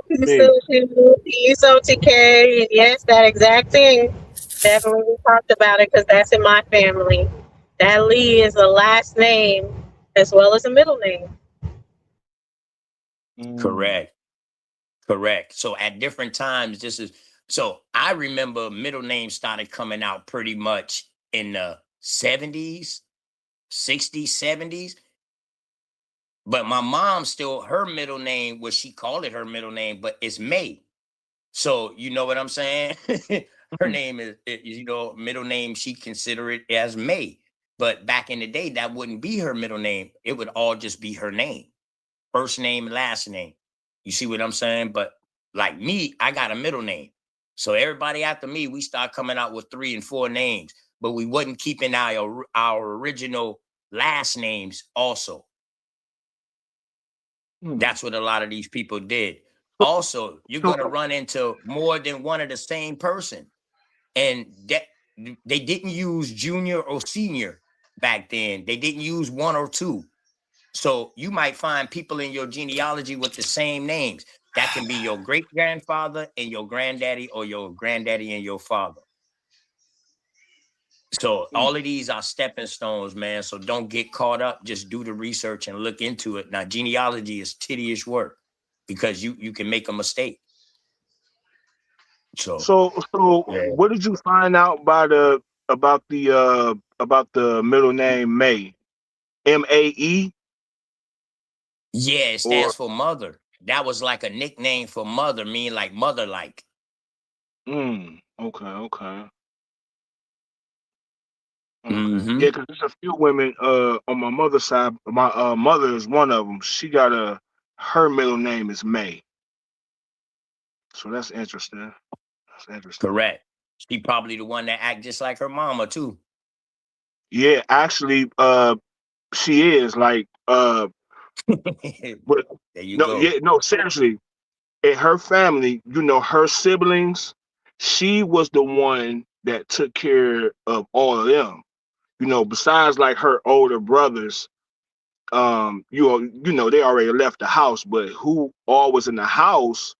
Peace, OTK. And yes, that exact thing. Definitely we talked about it because that's in my family. That Lee is a last name as well as a middle name. Correct. So at different times, so I remember middle names started coming out pretty much in the 70s, 60s, 70s. But my mom still, her middle name, she called it her middle name, but it's May. So you know what I'm saying? Her name is, middle name, she consider it as May. But back in the day, that wouldn't be her middle name. It would all just be her name. First name, last name. You see what I'm saying? But like me, I got a middle name. So everybody after me, we start coming out with 3 and 4 names, but we wasn't keeping our original last names also. That's what a lot of these people did. Also, you're going to run into more than one of the same person. And they didn't use junior or senior back then. They didn't use 1 or 2. So you might find people in your genealogy with the same names. That can be your great grandfather and your granddaddy, or your granddaddy and your father. So all of these are stepping stones, man. So don't get caught up. Just do the research and look into it. Now, genealogy is tedious work because you can make a mistake. So yeah. What did you find out about the middle name May? MAE? Yeah, it stands for mother. That was like a nickname for mother, meaning like mother-like. Okay. Mm-hmm. Yeah, because there's a few women on my mother's side. My mother is one of them. She got her middle name is May. So that's interesting. Correct. She probably the one that act just like her mama too. Yeah, actually, she is like but there you go. No, seriously. In her family, her siblings, she was the one that took care of all of them. Besides like her older brothers, they already left the house, but who all was in the house,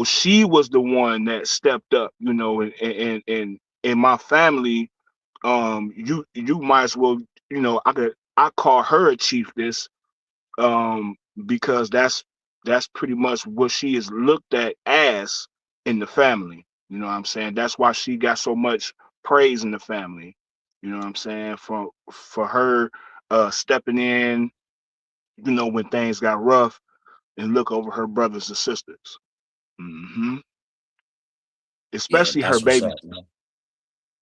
she was the one that stepped up, and in my family, you might as well, I call her a chiefess, because that's pretty much what she is looked at as in the family. You know what I'm saying? That's why she got so much praise in the family. You know what I'm saying? For her stepping in, when things got rough and look over her brothers and sisters. hmm Yeah, Especially her that's what's baby. up, man.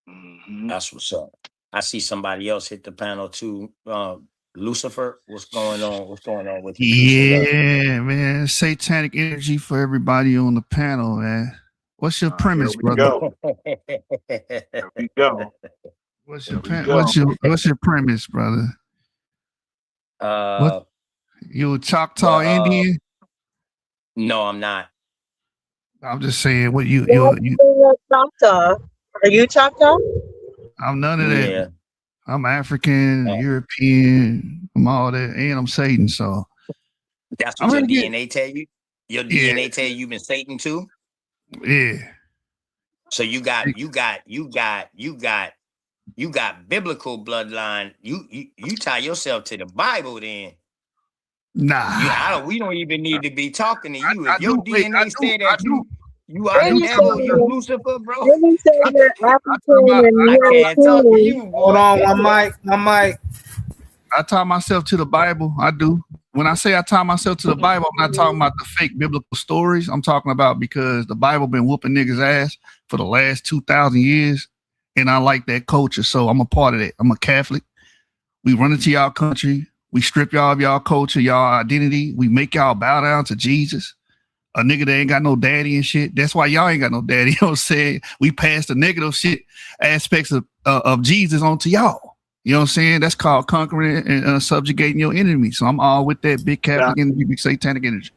hmm That's what's up. I see somebody else hit the panel too. Lucifer, what's going on? What's going on with you? Peace and love. Yeah, man. Satanic energy for everybody on the panel, man. What's your There premise, we brother? go. There we go. What's There your we pen? go. What's your premise, brother? What uh, you a Choctaw well, Indian? no, I'm not. I'm just saying what Well, you're Choctaw. Are you Choctaw? I'm none of that. Yeah, I'm African, European, I'm all that, and I'm Satan. So that's I'm what your gonna get DNA tell you. Your yeah, DNA tell you you've been Satan too. yeah. So you got biblical bloodline. You tie yourself to the Bible then. Nah. We don't even need to be talking to I, you. I If your do wait, DNA say I that do you I are Then the do you say talk devil, about you you're, Lucifer, bro. then you say I, you're I talk African about and I can't talk to European. you, Hold boy. on, my mic. I tie myself to the Bible. I do. When I say I tie myself to the Bible, I'm not talking about the fake biblical stories. I'm talking about because the Bible been whooping niggas' ass for the last 2,000 years, and I like that culture, so I'm a part of that. I'm a Catholic. We run into y'all country. We strip y'all of y'all culture, y'all identity. We make y'all bow down to Jesus, a nigga that ain't got no daddy and shit. That's why y'all ain't got no daddy. You know what I'm saying? We pass the negative shit aspects of Jesus onto y'all. You know what I'm saying? That's called conquering and subjugating your enemy. So I'm all with that big Catholic energy, big satanic energy.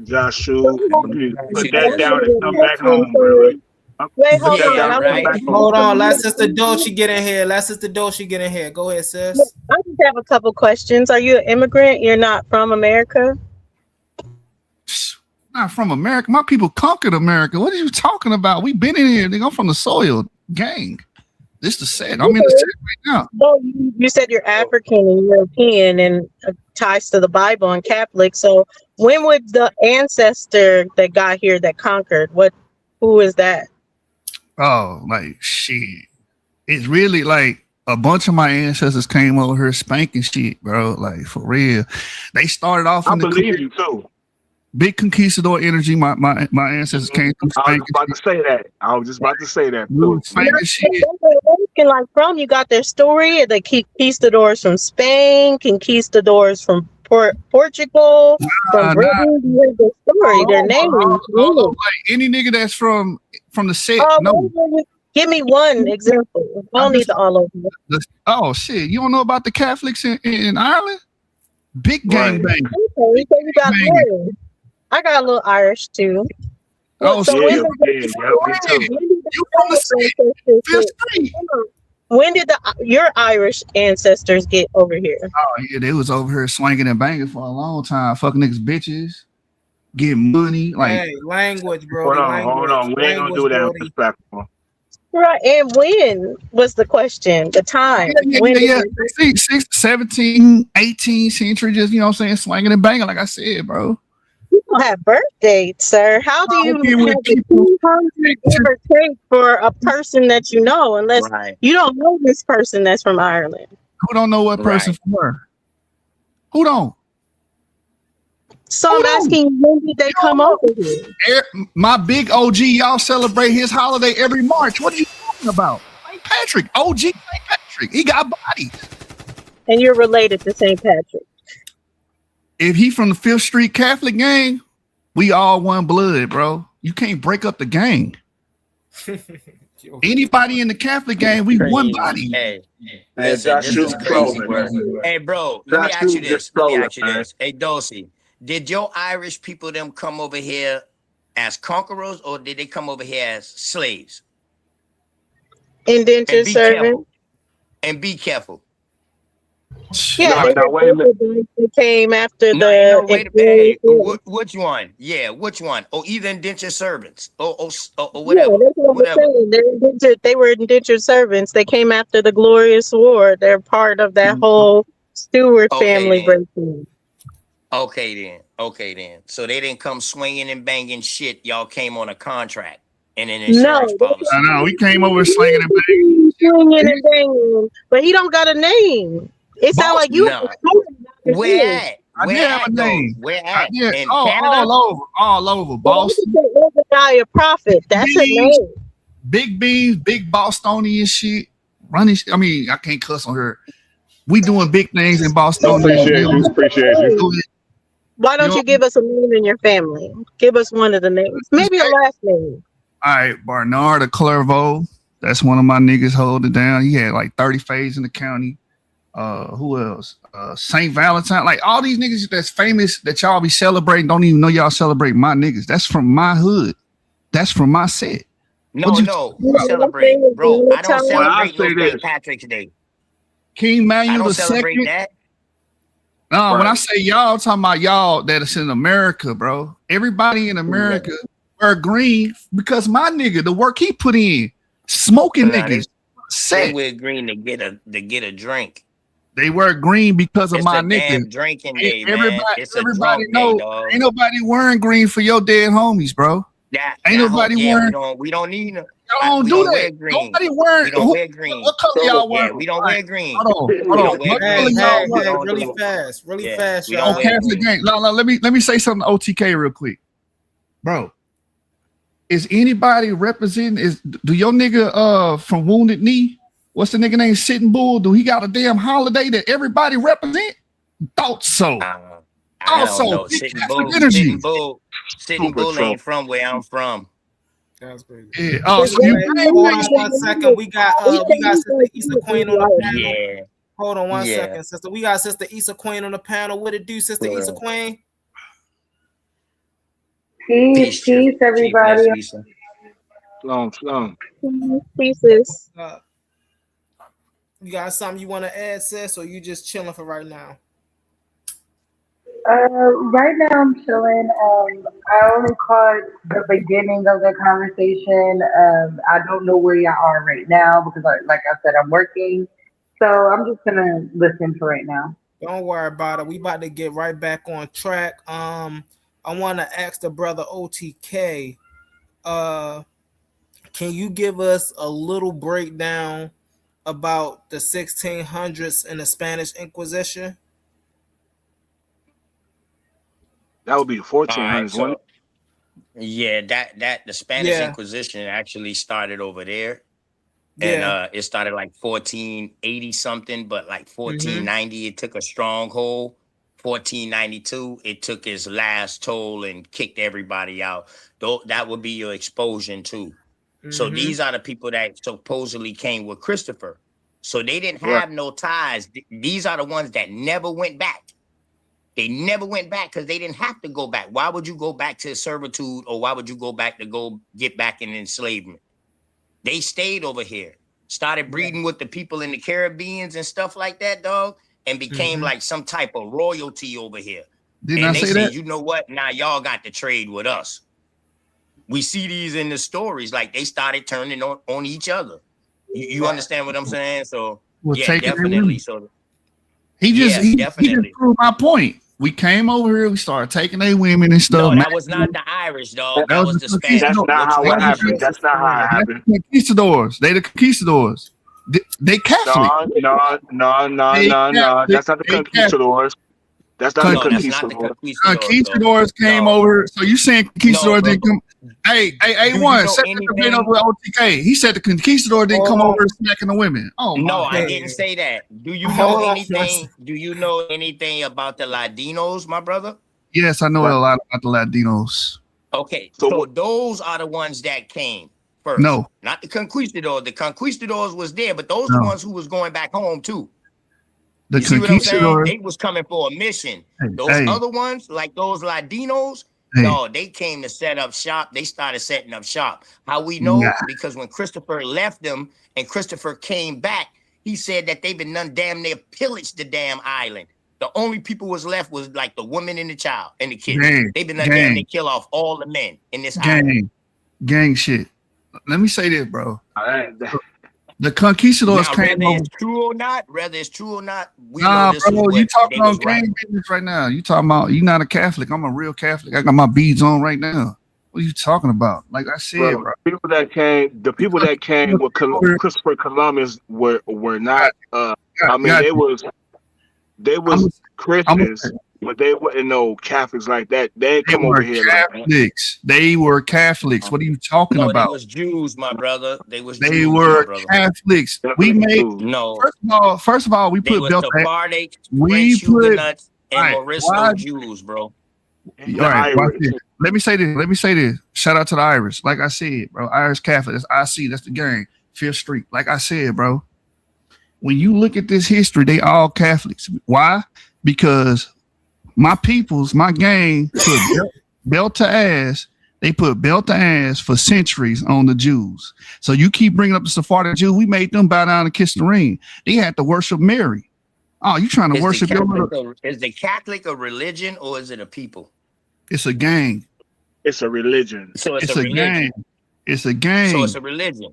Joshua, you Ask put you that this. down and come back home, brother. Wait, Put hold that on. Yeah, down I and come right. back want home. Hold on, let to Sister Dolce get in here. Let Sister Dolce get in here. Go ahead, sis. I just have a couple questions. Are you an immigrant? You're not from America? Not from America. My people conquered America. What are you talking about? We been in here. Nigga, I'm from the soil gang. This the set. I'm in the set right now. Well, you said you're African and European and ties to the Bible and Catholic. So when would the ancestor that got here that conquered? Who is that? Oh, like shit. It's really like a bunch of my ancestors came over here spanking shit, bro. Like for real. They started off I in the believe you too. big conquistador energy. My ancestors came through I was spanking just about to shit. say that. I was just about to say that We were too. spanking shit. Like from you got their story. The conquistadors from Spain, conquistadors from Portugal, from Nah. Britain. You heard their story, their names. Like any nigga that's from the set. No. Give me one example. I don't need the all over. Oh shit. You don't know about the Catholics in Ireland? Big Right. gang bang. Okay, so you got Irish. I got a little Irish too. Oh, So shit. when Yeah, did me too. You from the set? Fifth Street. When did your Irish ancestors get over here? Oh yeah, they was over here swinging and banging for a long time, fucking niggas, bitches, getting money. Like, Hey, language, Hold Brody. on. We ain't gonna do that in Brody. perspective. Right, and when was the question? The time? yeah. 17, 18th century, just, you know what I'm saying, swinging and banging, like I said, bro. You don't have birth dates, sir. How do you have people 200 give or take for a person that you know, unless you don't know this person that's from Ireland? Who don't know what person from where? Who don't? So I'm asking, when did they come over here? My big OG, y'all celebrate his holiday every March. What are you talking about? St. Patrick, OG St. Patrick. He got bodies. And you're related to St. Patrick. If he from the Fifth Street Catholic gang, we all one blood, bro. You can't break up the gang. Anybody in the Catholic gang, we one body. Hey, listen, this is crazy work. Hey, bro, let me ask you this. Hey, Dulcie, did your Irish people them come over here as conquerors, or did they come over here as slaves? Indentured servant. And be careful. Yeah, No, wait a minute. they came after No, ain't no way to pay. the Which one? Yeah, which one? Or either indentured servants, or yeah, whatever, that's what I'm whatever. saying. They were indentured servants. They came after the Glorious War. They're part of that whole Stewart Okay family then. breakdown. Okay then. So they didn't come swinging and banging shit. Y'all came on a contract and an insurance No, policy. No, we came over slinging and banging. swinging and banging, but he don't got a name. It sounds like you. No. Where at? I Where did have a at though? name. Where I at? did In all Canada? over Boston. Obadiah Prophet. That's a Beans, name. Big Beans, big Bostonian shit. Running. I mean, I can't cuss on her. We doing big things in Boston. Appreciate you. Why don't you give us a name in your family? Give us one of the names. Maybe a last name. All right, Barnard of Clervaux. That's one of my niggas holding it down. He had like 30 fades in the county. Who else? St. Valentine. Like all these niggas that's famous that y'all be celebrating don't even know y'all celebrate my niggas. That's from my hood. That's from my set. No. Who celebrate? Bro, I don't celebrate no St. Patrick's Day. King I Manuel don't celebrate II. that. No, when I say y'all, I'm talking about y'all that is in America, bro. Everybody in America wear green because my nigga, the work he put in, smoking niggas. They wear green to get a drink. They wear green because of It's my a damn nigga. drinking day, man. It's a drunk know, day, dog. Ain't nobody wearing green for your dead homies, bro. Ain't nobody wearing. We don't need them. Y'all don't do that. Nobody wearing. We don't wear green. What color y'all wear? Yeah, we don't wear green. Hold on. What color y'all wear? Really fast, we y'all. don't wear The game. No, let me say something to OTK real quick, bro. Is anybody representing? Do your nigga from Wounded Knee? What's the nigga name? Sitting Bull? Do he got a damn holiday that everybody represent? Thought so. I don't know. Sitting Bull ain't from where I'm from. That's crazy. Yeah. Oh, so hold on 1 second. We got Sister Issa Queen on the panel. Yeah. Hold on 1 second, sister. We got Sister Issa Queen on the panel. What it do, Sister Issa Queen? Peace, everybody. Shalom. Pieces. You got something you want to add, sis, or you just chilling for right now? Right now I'm chilling. I only caught the beginning of the conversation. I don't know where y'all are right now because, like I said, I'm working. So I'm just gonna listen for right now. Don't worry about it. We about to get right back on track. I want to ask the brother OTK. Can you give us a little breakdown about the 1600s and the Spanish Inquisition? That would be the 1400s, wouldn't it? Yeah, that the Spanish Inquisition actually started over there. And it started like 1480 something, but like 1490 it took a stronghold. 1492 it took its last toll and kicked everybody out. Though that would be your exposure too. So these are the people that supposedly came with Christopher. So they didn't have no ties. These are the ones that never went back. They never went back because they didn't have to go back. Why would you go back to servitude, or why would you go back to go get back in enslavement? They stayed over here, started breeding with the people in the Caribbeans and stuff like that, dog, and became like some type of royalty over here. Didn't I say that? You know what? Now y'all got to trade with us. We see these in the stories, like they started turning on each other. You understand what I'm saying? So definitely. So he just proved my point. We came over here, we started taking their women and stuff. No, that was not the Irish, dog. That was the Spanish. That's not how it happened. That's not how it happened. The conquistadors. They the conquistadors. They Catholic. No. That's not the conquistadors. That's not the conquistadors. Conquistadors came over. So you saying conquistadors didn't come? Hey, one. Set the debate over OTK. He said the conquistador didn't come over smacking the women. Oh no, I didn't say that. Do you know anything? Do you know anything about the Latinos, my brother? Yes, I know a lot about the Latinos. Okay, so those are the ones that came first. No, not the conquistadors. The conquistadors was there, but those are the ones who was going back home too. The you see what I'm saying? They was coming for a mission. Those other ones, like those Latinos, no, they came to set up shop. They started setting up shop. How we know? Because when Christopher left them and Christopher came back, He said that they've been done damn near pillaged the damn island. The only people was left was like the woman and the child and the kids. They've been done damn near kill off all the men in this island. Gang shit. Let me say this, bro. The conquistadors came whether over. it's true or not, we Nah, know this bro, is you talking on right. gang business right now. You talking about you not a Catholic. I'm a real Catholic. I got my beads on right now. What are you talking about? Like I said, bro. The people that came with Christopher Columbus were not. I mean, they was Christians, but they weren't no Catholics like that. They ain't come over here Catholics. They were Catholics. What are you talking about? They was Jews, my brother. They were Catholics. We made First of all, we put belt. We put and Morisco Jews, bro. All right, let me say this. Shout out to the Irish. Like I said, bro, Irish Catholic. That's IC. That's the gang. Fifth Street. Like I said, bro. When you look at this history, they all Catholics. Why? Because my peoples, my gang, put belt to ass. They put belt to ass for centuries on the Jews. So you keep bringing up the Sephardic Jews. We made them bow down and kiss the ring. They had to worship Mary. Oh, you trying to worship your? Is the Catholic a religion or is it a people? It's a gang. It's a religion. So it's a gang. It's a gang. So it's a religion.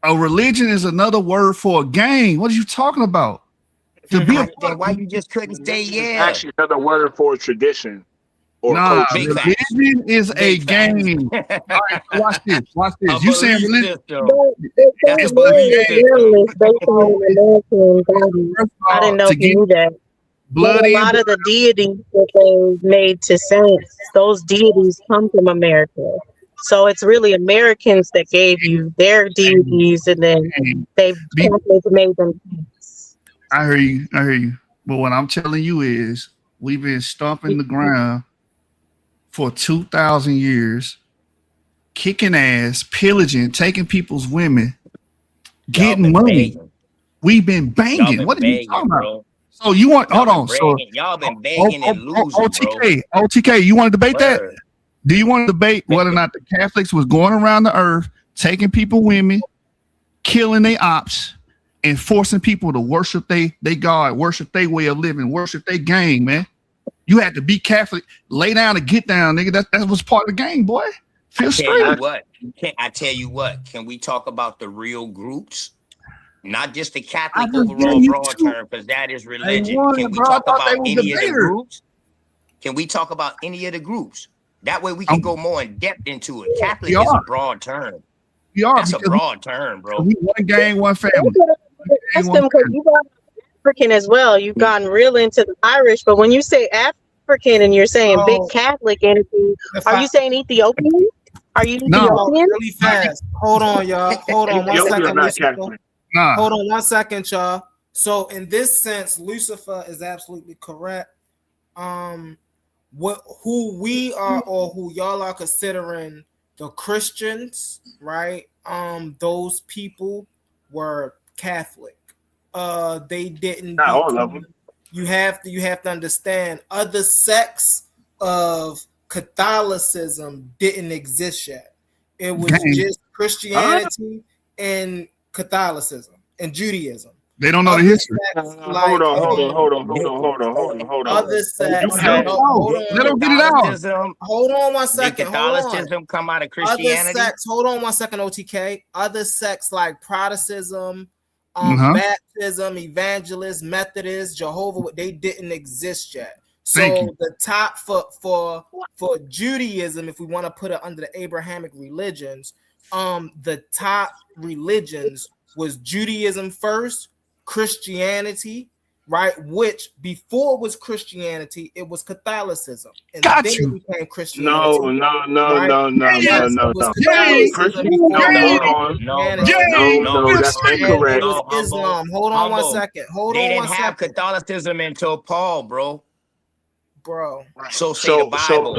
A religion is another word for a gang. What are you talking about? Then why you just couldn't say yeah? Actually, another word for a tradition. Or religion is a gang. All right, watch this. You saying religion? That's a belief system. I didn't know if you knew that. A lot of the deities that they made to saints, those deities come from America. So it's really Americans that gave you their deities, and then they've made them. I hear you. But what I'm telling you is, we've been stomping the ground for 2,000 years, kicking ass, pillaging, taking people's women, getting money. We've been banging. What are you talking about? So you want? Hold on. So y'all been begging and losing, OTK, you want to debate that? Do you want to debate whether or not the Catholics was going around the earth, taking people, women, killing their ops, and forcing people to worship they God, worship their way of living, worship their gang, man? You had to be Catholic, lay down and get down, nigga. That was part of the game, boy. Feel straight. I tell you what. Can we talk about the real groups? Not just the Catholic overall broad term, because that is religion. Can we talk about any of the groups? Can we talk about any of the groups? That way we can go more in depth into it. Catholic is a broad term. That's a broad term, bro. We one gang, one family. Ask them because you got African as well. You've gotten real into the Irish, but when you say African and you're saying big Catholic entity, are you saying Ethiopian? Are you Ethiopian? Really fast. Hold on, y'all. Hold on 1 second. Hold on 1 second, y'all. So in this sense, Lucifer is absolutely correct. Who we are or who y'all are considering the Christians, right? Those people were Catholic. They didn't. Not all of them. You have to understand, other sects of Catholicism didn't exist yet. It was just Christianity and Catholicism and Judaism. They don't know the history. Hold on. Other sects. Let them get it out. Hold on 1 second. Catholicism come out of Christianity. Other sects. Hold on 1 second, OTK. Other sects like Protestantism, Baptism, Evangelists, Methodists, Jehovah, they didn't exist yet. So the top for Judaism, if we want to put it under the Abrahamic religions, the top religions was Judaism first, Christianity, right? Which before it was Christianity, it was Catholicism, and then it became Christianity. No, that's incorrect. Islam. Hold on 1 second. They didn't have Catholicism until Paul, bro. Bro. So say the Bible.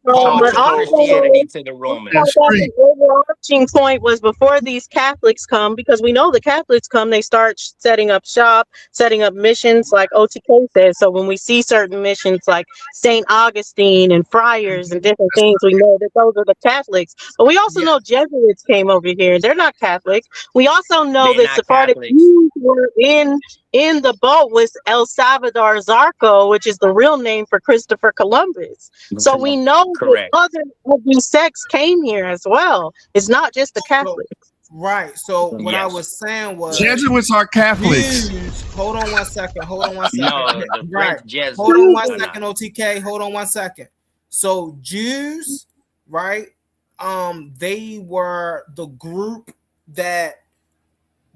But took also, Christianity to the Romans. That's street. the overarching point was before these Catholics come, because we know the Catholics come, they start setting up shop, setting up missions, like OTK says. So when we see certain missions like St. Augustine and friars and different things, we know that those are the Catholics. But we also know Jesuits came over here. They're not Catholics. We also know They're that not Sephardic Catholics. Jews were in the boat with El Salvador Zarco, which is the real name for Christopher Columbus. So we know Correct. that other of these sects came here as well. It's not just the Catholics. Right. So what I Yes. was saying was Jesuits are Catholics. Jews. Hold on one second. No, the Right. French Jesuits. Hold on one are not. second, OTK. Hold on one second. So Jews, right? They were the group that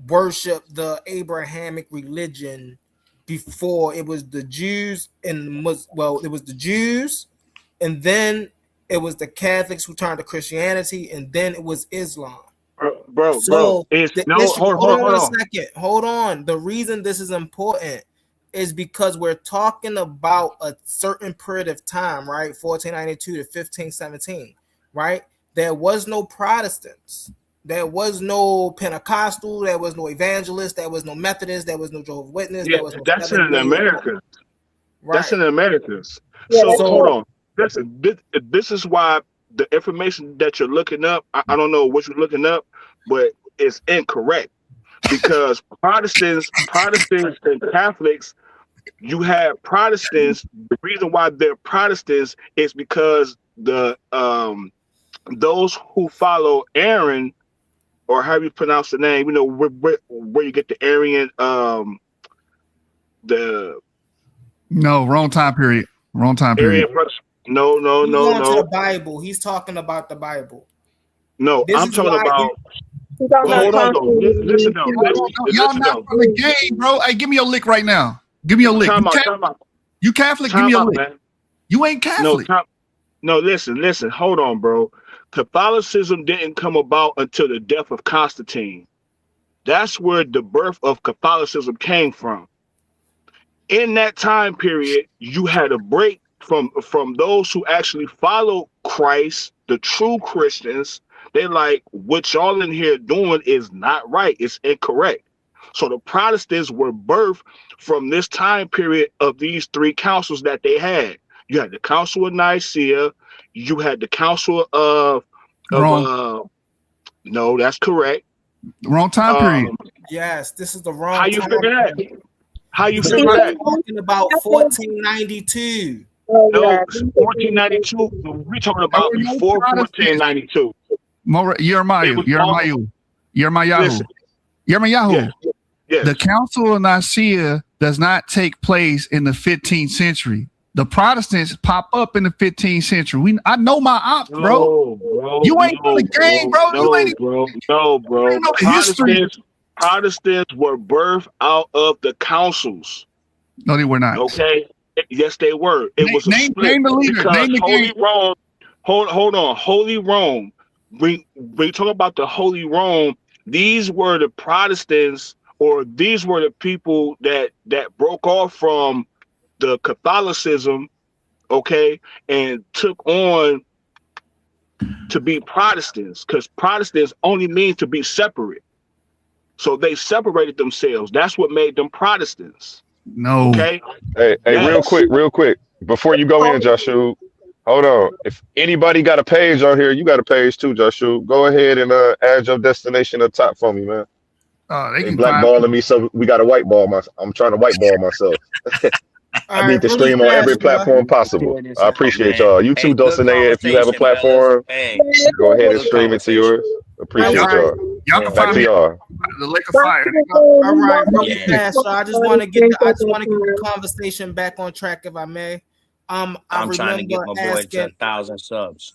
worshiped the Abrahamic religion before. It was the Jews and it was the Jews, and then it was the Catholics who turned to Christianity, and then it was Islam. Bro, it's hold on a second. Hold on. The reason this is important is because we're talking about a certain period of time, right? 1492 to 1517, right? There was no Protestants. There was no Pentecostal. There was no evangelist. There was no Methodist. There was no Jehovah's Witness. Yeah, there was no that's in the Americas. Right. That's in the Americas. Yeah, So hold on. This is why the information that you're looking up, I don't know what you're looking up, but it's incorrect. Because Protestants and Catholics, you have Protestants. The reason why they're Protestants is because the those who follow Aaron, or how you pronounce the name, you know, where you get the Aryan, No, wrong time period. Wrong time period. No. To the Bible. He's talking about the Bible. No, I'm talking about. Hold on, though. Listen, though. Y'all not from the game, bro. Hey, give me your lick right now. Give me your lick. Time out. You Catholic? Give me your lick. Man. You ain't Catholic. No, listen. Hold on, bro. Catholicism didn't come about until the death of Constantine. That's where the birth of Catholicism came from. In that time period, you had a break from those who actually follow Christ, the true Christians. They like, what y'all in here doing is not right. It's incorrect. So the Protestants were birthed from this time period of these three councils that they had. You had the Council of Nicaea. You had the Council of no, that's correct. Wrong time period. Yes, this is the wrong. How you time figure that? period. How you figure that? Talking about 1492. No, 1492. We're talking about before 1492. Yermayahu. Yes. The Council of Nicaea does not take place in the 15th century. The Protestants pop up in the 15th century. I know my ops, bro. You ain't in the game, bro. No, bro. Protestants were birthed out of the councils. No, they were not. Okay. Yes, they were. It was a split. Name the leader. Name the Holy Rome. Hold on. Holy Rome. We talk about the Holy Rome. These were the Protestants, or these were the people that broke off from the Catholicism, okay, and took on to be Protestants, because Protestants only mean to be separate. So they separated themselves. That's what made them Protestants. No. Okay. Hey, yes. real quick, before you go in, Joshua, hold on. If anybody got a page on here, you got a page too, Joshua. Go ahead and add your destination up top for me, man. They blackballing me, so we got to whiteball I'm trying to whiteball myself. I need to stream on every platform possible. I appreciate y'all. You too, Dulcinea. If you have a platform, go ahead and stream it to yours. Appreciate y'all. Y'all can back to y'all. The lake of fire. All right, so I just want to get the conversation back on track, if I may. I'm trying to get my boy to 1,000 subs.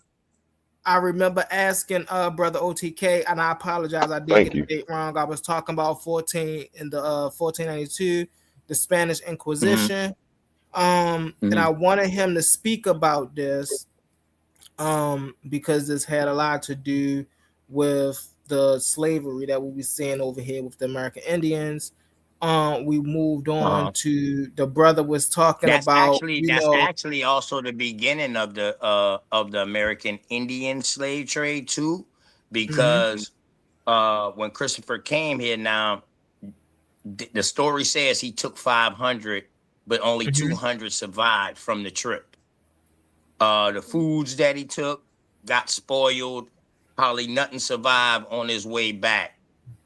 I remember asking brother OTK, and I apologize, I did get the date wrong. I was talking about 1492, the Spanish Inquisition. And I wanted him to speak about this because this had a lot to do with the slavery that we'll be seeing over here with the American Indians. we moved on to the brother was talking about, that's actually also the beginning of the American Indian slave trade too, because when Christopher came here, now the story says he took 500, but only 200 survived from the trip. The foods that he took got spoiled. Probably nothing survived on his way back.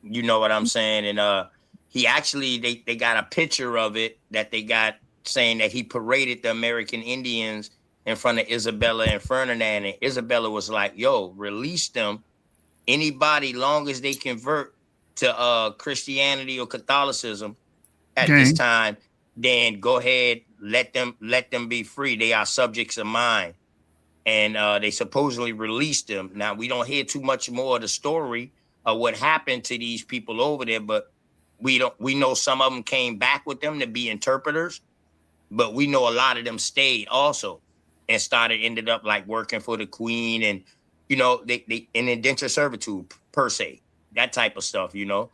You know what I'm saying? And he actually, they got a picture of it that they got saying that he paraded the American Indians in front of Isabella and Ferdinand. And Isabella was like, yo, release them. Anybody, long as they convert to Christianity or Catholicism at this time, then go ahead, let them be free. They are subjects of mine. And they supposedly released them. Now, we don't hear too much more of the story of what happened to these people over there, but we know some of them came back with them to be interpreters, but we know a lot of them stayed also and ended up like working for the queen, and you know, they in indentured servitude per se, that type of stuff, you know.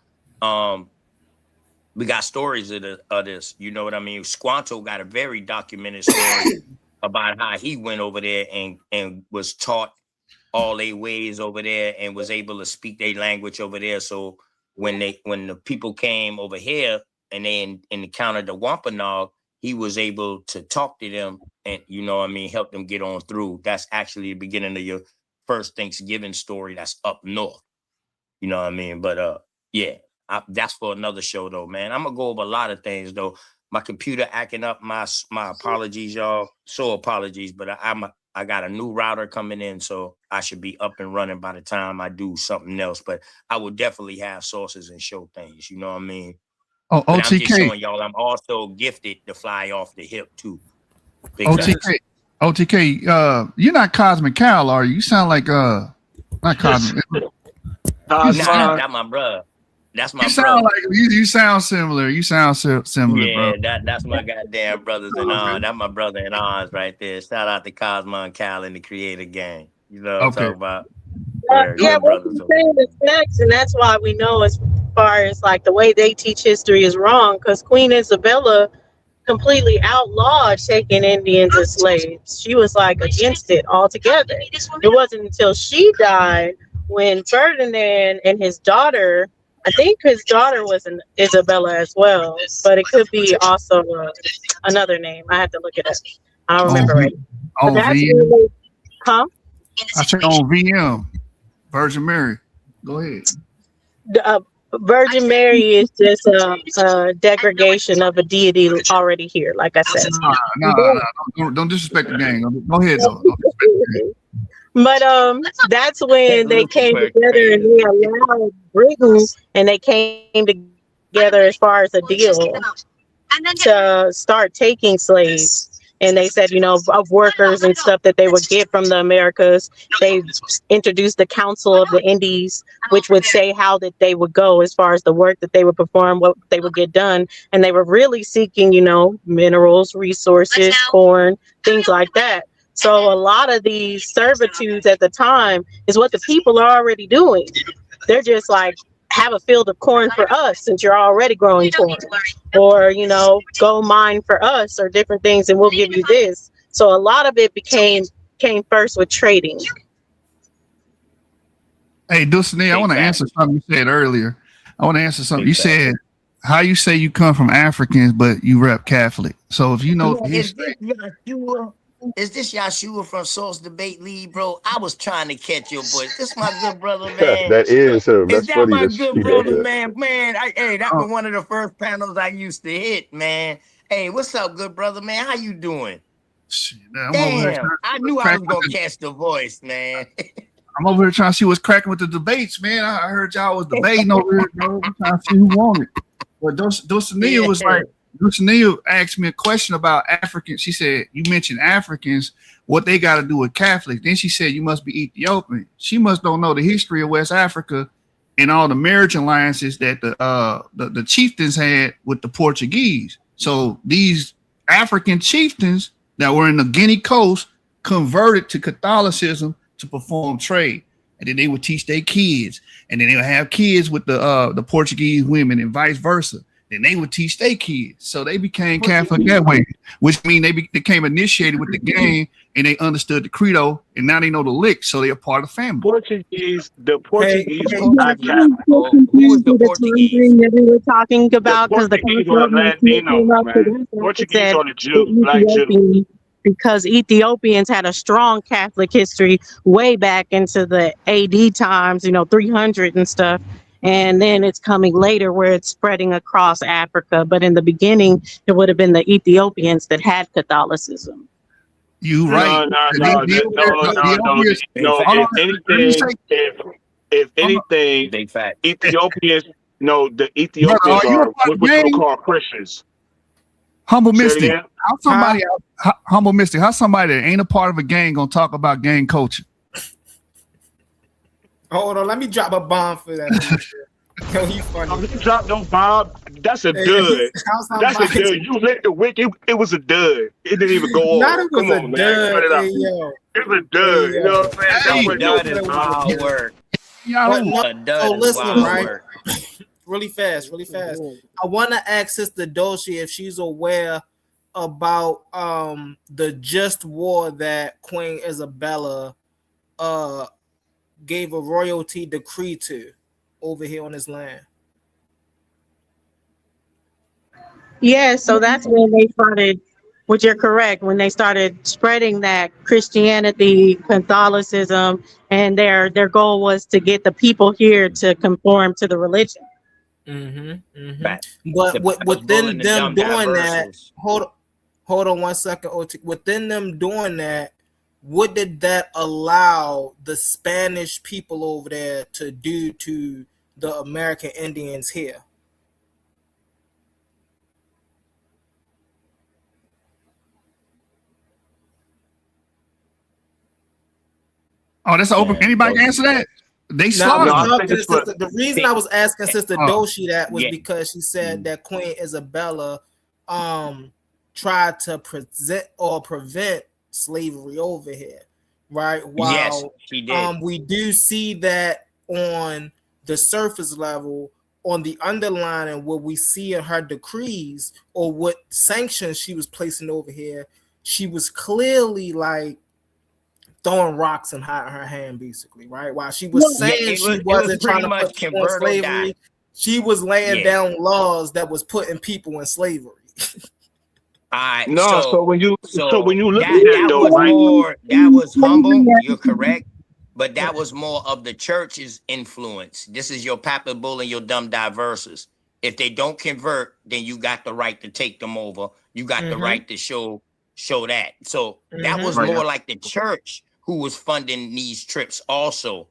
We got stories of this, you know what I mean? Squanto got a very documented story about how he went over there and was taught all their ways over there and was able to speak their language over there. So when the people came over here and they encountered the Wampanoag, he was able to talk to them and, you know what I mean, help them get on through. That's actually the beginning of your first Thanksgiving story that's up north. You know what I mean? But yeah, that's for another show though, man. I'm gonna go over a lot of things though. My computer acting up. My apologies, y'all. So apologies, but I got a new router coming in, so I should be up and running by the time I do something else. But I will definitely have sources and show things. You know what I mean? Oh, but OTK. I'm just showing y'all I'm also gifted to fly off the hip too. OTK. You're not Cosmic Cal, are you? You sound like not Cosmic. That's my brother. That's my brother. You sound similar. You sound similar, yeah, bro. that's my goddamn brothers in arms. That's my brother in arms right there. Shout out to Cosmo and Cal and the Creator Gang. You know what I'm talking about? Yeah, what you're saying is facts, and that's why we know as far as like the way they teach history is wrong, because Queen Isabella completely outlawed taking Indians as slaves. She was like against it altogether. It wasn't until she died when Ferdinand and his daughter, I think his daughter was an Isabella as well, but it could be also another name. I have to look it up. I don't remember right. On VM. Huh? I said on VM. Virgin Mary. Go ahead. Virgin Mary is just a degradation of a deity already here, like I said. No, don't disrespect the gang. Go ahead, though. But that's when they came together and they allowed Britain, and they came together as far as a deal to start taking slaves. And they said, you know, of workers and stuff that they would get from the Americas. They introduced the Council of the Indies, which would say how that they would go as far as the work that they would perform, what they would get done. And they were really seeking, you know, minerals, resources, corn, things like that. So a lot of these servitudes at the time is what the people are already doing. They're just like, have a field of corn for us since you're already growing corn, or, you know, go mine for us or different things and we'll give you this. So a lot of it came first with trading. Hey, Dulcinea, I want to answer something you said earlier. You said how you say you come from Africans, but you rep Catholic. So if you know history. Is this Yahshua from Source Debate League, bro? I was trying to catch your voice. This my good brother, man. That is him. That's that funny. My good brother, man? Man, that was one of the first panels I used to hit, man. Hey, what's up, good brother, man? How you doing? Damn, I knew I was gonna catch the voice, man. I'm over here trying to see what's cracking with the debates, man. I heard y'all was debating over here, bro. I'm trying to see who won it. But Dulcinea was like, Dulcinea asked me a question about Africans. She said, you mentioned Africans, what they got to do with Catholics. Then she said, you must be Ethiopian. She must don't know the history of West Africa and all the marriage alliances that the chieftains had with the Portuguese. So these African chieftains that were in the Guinea coast converted to Catholicism to perform trade. And then they would teach their kids. And then they would have kids with the Portuguese women and vice versa. then they would teach their kids. So they became Catholic that way, which means they became initiated with the game and they understood the credo, and now they know the lick, so they're part of the family. The Portuguese Hey, were not Catholic. Who was the Portuguese? that we were talking about because the Portuguese were Latino, man. Portuguese are the Jews, black Jews. Because Ethiopians had a strong Catholic history way back into the AD times, 300 and stuff. And then it's coming later where it's spreading across Africa. But in the beginning, it would have been the Ethiopians that had Catholicism. You right. No. If anything, big fact. Ethiopians, the Ethiopians are what we call Christians. Humble Mystic. Humble Mystic. How somebody that ain't a part of a gang gonna talk about gang culture? Hold on, let me drop a bomb for that. Yo, you funny. You dropped no bomb. That's a dud. That's a dud. You lit the wick. It was a dud. It didn't even go on. Not it was Come a on, dud. man. Cut it out. Hey, yo. It was a dud. You know what I'm saying? Dud is wild work. A dud is listen, wild right? work. Really fast. I want to ask Sister Doshi if she's aware about the just war that Queen Isabella gave a royalty decree to over here on this land. Yeah, so that's when they started, which you're correct, when they started spreading that Christianity, Catholicism, and their goal was to get the people here to conform to the religion. But within them doing that, hold on 1 second, OT. Within them doing that, what did that allow the Spanish people over there to do to the American Indians here? Oh, that's open. Anybody can answer that? They slaughtered. The reason I was asking Sister Doshi that was because she said that Queen Isabella tried to prevent slavery over here, right? While yes, she did. We do see that on the surface level, on the underlining, what we see in her decrees or what sanctions she was placing over here, she was clearly like throwing rocks and hiding her hand, basically, right? While she was saying she wasn't trying to put people in slavery, she was laying down laws that was putting people in slavery. So when you look at that was more, that was humble. You're correct, but that was more of the church's influence. This is your Papa Bull and your dumb diverses. If they don't convert, then you got the right to take them over. You got the right to show that. So that was more like the church who was funding these trips. Also,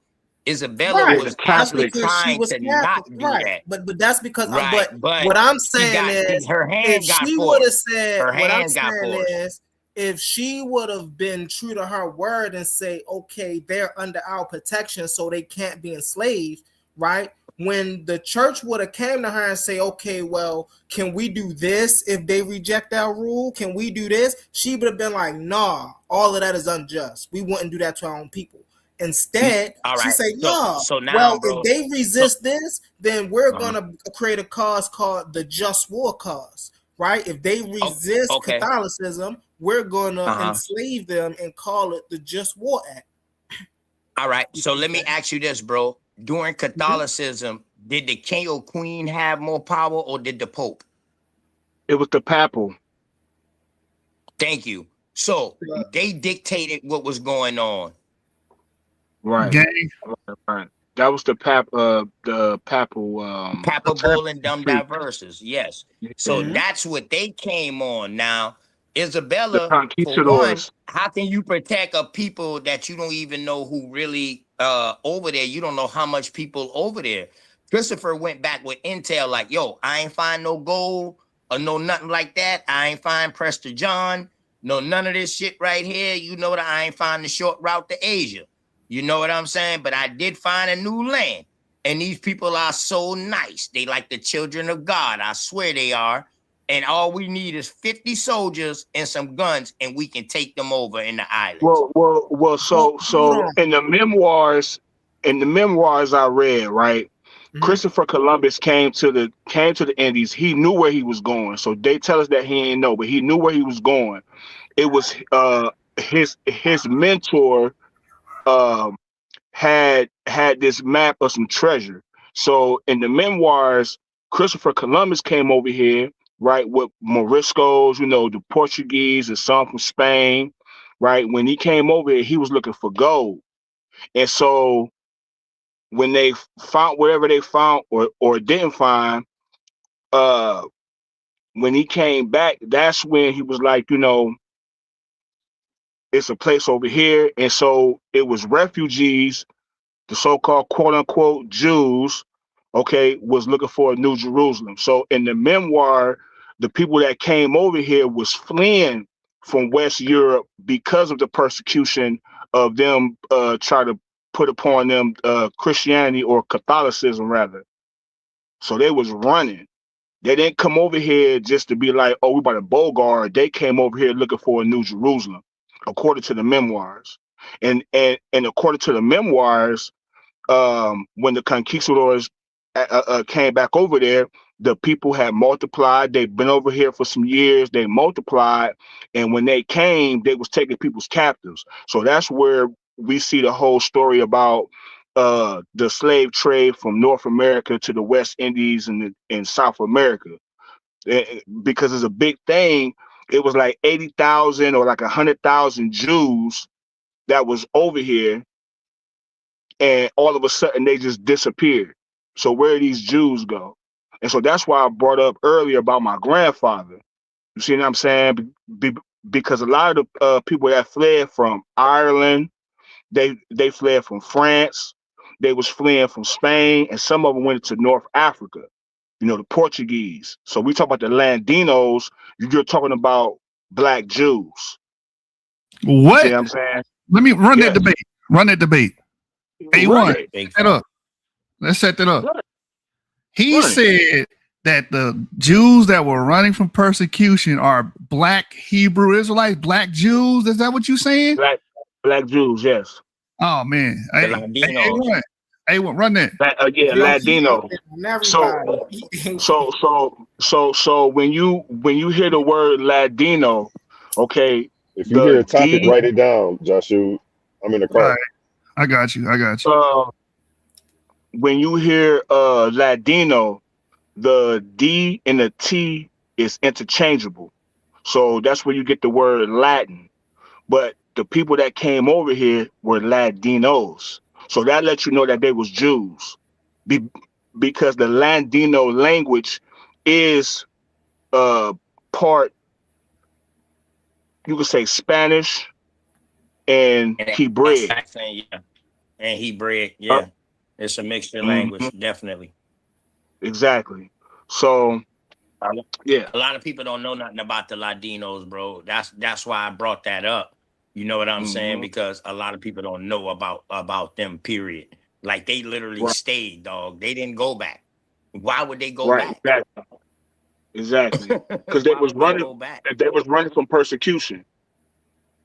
Isabella was Catholic, trying to not do that. But that's because. But what I'm saying is, her hand if she would have said, what I'm saying is, if she would have been true to her word and say, okay, they're under our protection, so they can't be enslaved, right? When the church would have came to her and say, okay, well, can we do this if they reject our rule? Can we do this? She would have been like, nah, all of that is unjust. We wouldn't do that to our own people. Instead, she said, no. So now, if they resist this, then we're going to create a cause called the Just War Cause, right? If they resist Catholicism, we're going to enslave them and call it the Just War Act. All right. So let me ask you this, bro. During Catholicism, did the king or queen have more power or did the Pope? It was the papal. Thank you. So they dictated what was going on. Right. That was the papal Papa Bull and dumb diverses. Yes. So that's what they came on. Now, Isabella, for one, how can you protect a people that you don't even know who really over there? You don't know how much people over there. Christopher went back with intel like, yo, I ain't find no gold or no nothing like that. I ain't find Prester John. No, none of this shit right here. You know that I ain't find the short route to Asia. You know what I'm saying? But I did find a new land. And these people are so nice. They like the children of God. I swear they are. And all we need is 50 soldiers and some guns, and we can take them over in the islands. So in the memoirs I read, right, Christopher Columbus came to the Indies. He knew where he was going. So they tell us that he didn't know, but he knew where he was going. It was his mentor had this map of some treasure. So in the memoirs, Christopher Columbus came over here, right, with Moriscos, the Portuguese and some from Spain, right? When he came over here, he was looking for gold. And so when they found whatever they found or didn't find, when he came back, that's when he was like, it's a place over here. And so it was refugees, the so-called quote unquote Jews, okay, was looking for a New Jerusalem. So in the memoir, the people that came over here was fleeing from West Europe because of the persecution of them try to put upon them Christianity or Catholicism rather. So they was running. They didn't come over here just to be like, oh, we about to Bogart. They came over here looking for a New Jerusalem, according to the memoirs. And according to the memoirs, when the conquistadors came back over there, the people had multiplied. They've been over here for some years. They multiplied. And when they came, they was taking people's captives. So that's where we see the whole story about the slave trade from North America to the West Indies and in South America. Because it's a big thing. It was like 80,000 or like 100,000 Jews that was over here. And all of a sudden they just disappeared. So where did these Jews go? And so that's why I brought up earlier about my grandfather. You see what I'm saying? Because a lot of the people that fled from Ireland, they fled from France, they was fleeing from Spain, and some of them went to North Africa, the Portuguese. So we talk about the Landinos, you're talking about Black Jews. What? You see what I'm saying? Let me run that debate. Run that debate. A1, set that up. Let's set that up. He said that the Jews that were running from persecution are Black Hebrew Israelites, Black Jews. Is that what you're saying? Black Jews, yes. Oh man, A1, run that. Yeah, Ladino. So when you hear the word Ladino, okay. If you hear a topic, write it down, Joshua. I'm in the car. Right. I got you. When you hear Ladino, the D and the T is interchangeable. So that's where you get the word Latin. But the people that came over here were Ladinos. So that lets you know that they was Jews. Because the Ladino language is part, you could say Spanish and Hebrew. And Hebrew, yeah. It's a mixture language, definitely. Exactly. So, yeah. A lot of people don't know nothing about the Ladinos, bro. That's why I brought that up. You know what I'm saying? Because a lot of people don't know about them, period. Like, they literally stayed, dog. They didn't go back. Why would they go back? Exactly. Because they was running from persecution.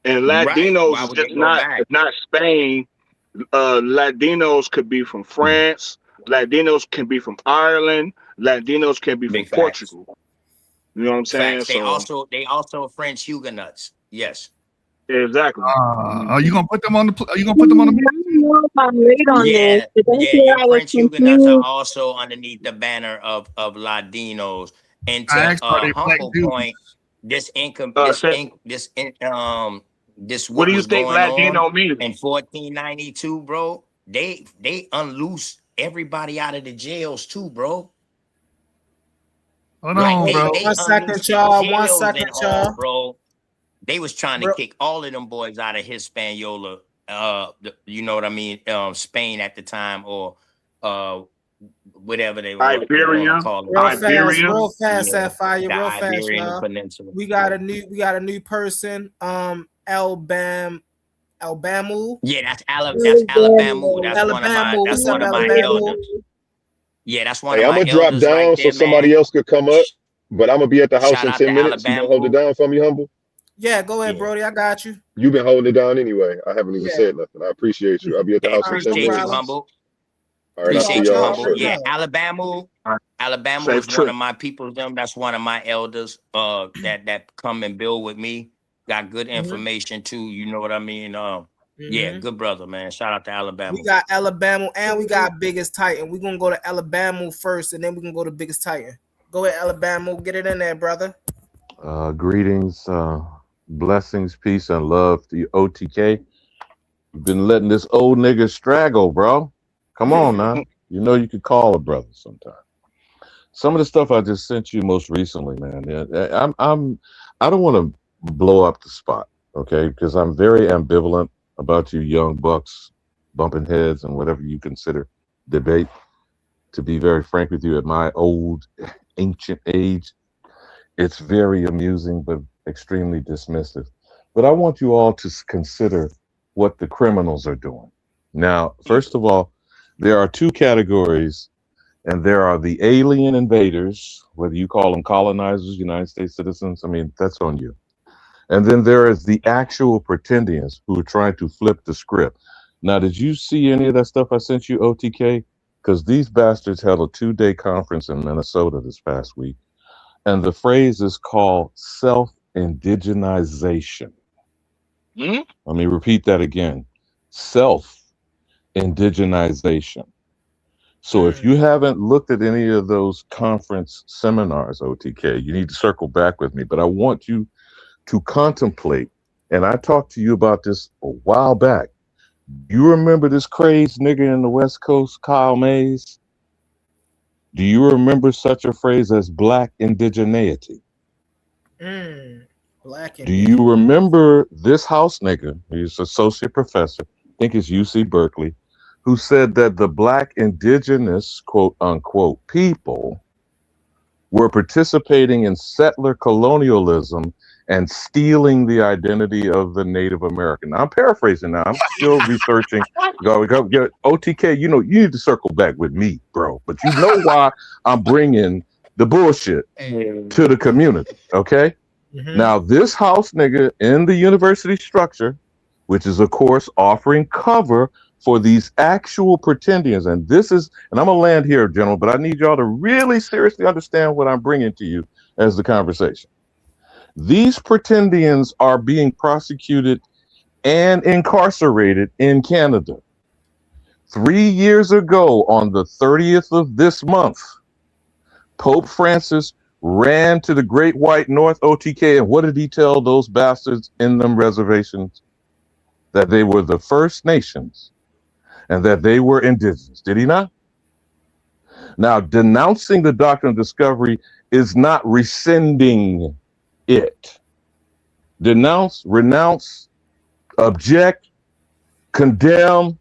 And Ladinos is just not Spain. Ladinos could be from France. Ladinos can be from Ireland. Ladinos can be from Portugal. You know what I'm saying? They also French Huguenots. Yes. Exactly. Are you gonna put them on the? Are you gonna put them on the? Yeah. French Huguenots are also underneath the banner of Ladinos. And to humble point, this what do you think Ladino means? In 1492, bro, they unloosed everybody out of the jails too, bro. Hold on, bro. One second, y'all. Bro. They was trying to kick all of them boys out of Hispaniola, you know what I mean, Spain at the time, or whatever they were called. Real fast, Sapphire, real fast, y'all. We got a new person, Alabama. Yeah, that's Alabama. That's one of my elders. Yeah, that's one of my elders. I'm gonna drop down so somebody else could come up, but I'm gonna be at the house in 10 minutes. You gonna hold it down for me, Humble? Yeah, go ahead, Brody. I got you. You've been holding it down anyway. I haven't even said nothing. I appreciate you. I'll be at the house in 10 minutes. Humble. All right, I'll see Appreciate you, y'all humble. shortly. Yeah, Alabama Safe is one trip. of my people. That's one of my elders. That come and build with me. Got good information too. You know what I mean? Yeah, good brother, man. Shout out to Alabama. We got Alabama and we got Biggest Titan. We're gonna go to Alabama first, and then we can go to Biggest Titan. Go ahead, Alabama. Get it in there, brother. Greetings, blessings, peace, and love to you, OTK. You've been letting this old nigga straggle, bro. Come on now. You know you could call a brother sometime. Some of the stuff I just sent you most recently, man. Yeah, I don't want to blow up the spot, okay? Because I'm very ambivalent about you young bucks bumping heads and whatever you consider debate. To be very frank with you, at my old ancient age, it's very amusing but extremely dismissive. But I want you all to consider what the criminals are doing. Now, first of all, there are two categories, and there are the alien invaders, whether you call them colonizers, United States citizens, I mean, that's on you. And then there is the actual pretendians who are trying to flip the script. Now, did you see any of that stuff I sent you, OTK? Because these bastards held a 2-day conference in Minnesota this past week. And the phrase is called self-indigenization. Let me repeat that again. Self-indigenization. So if you haven't looked at any of those conference seminars, OTK, you need to circle back with me. But I want you to contemplate, and I talked to you about this a while back. You remember this crazed nigga in the West Coast, Kyle Mays? Do you remember such a phrase as black indigeneity? Black. Do you remember this house nigga? He's associate professor, I think it's UC Berkeley, who said that the black indigenous, quote unquote, people were participating in settler colonialism and stealing the identity of the Native American. Now, I'm paraphrasing now. I'm still researching. Go, OTK, you know, you need to circle back with me, bro. But you know why I'm bringing the bullshit to the community, okay? Now, this house nigga in the university structure, which is, of course, offering cover for these actual pretendians. And this is, and I'm going to land here, gentlemen, but I need y'all to really seriously understand what I'm bringing to you as the conversation. These pretendians are being prosecuted and incarcerated in Canada. 3 years ago, on the 30th of this month, Pope Francis ran to the Great White North, OTK, and what did he tell those bastards in them reservations? That they were the First Nations and that they were indigenous. Did he not? Now, denouncing the doctrine of discovery is not rescinding it. Denounce, renounce, object, condemn,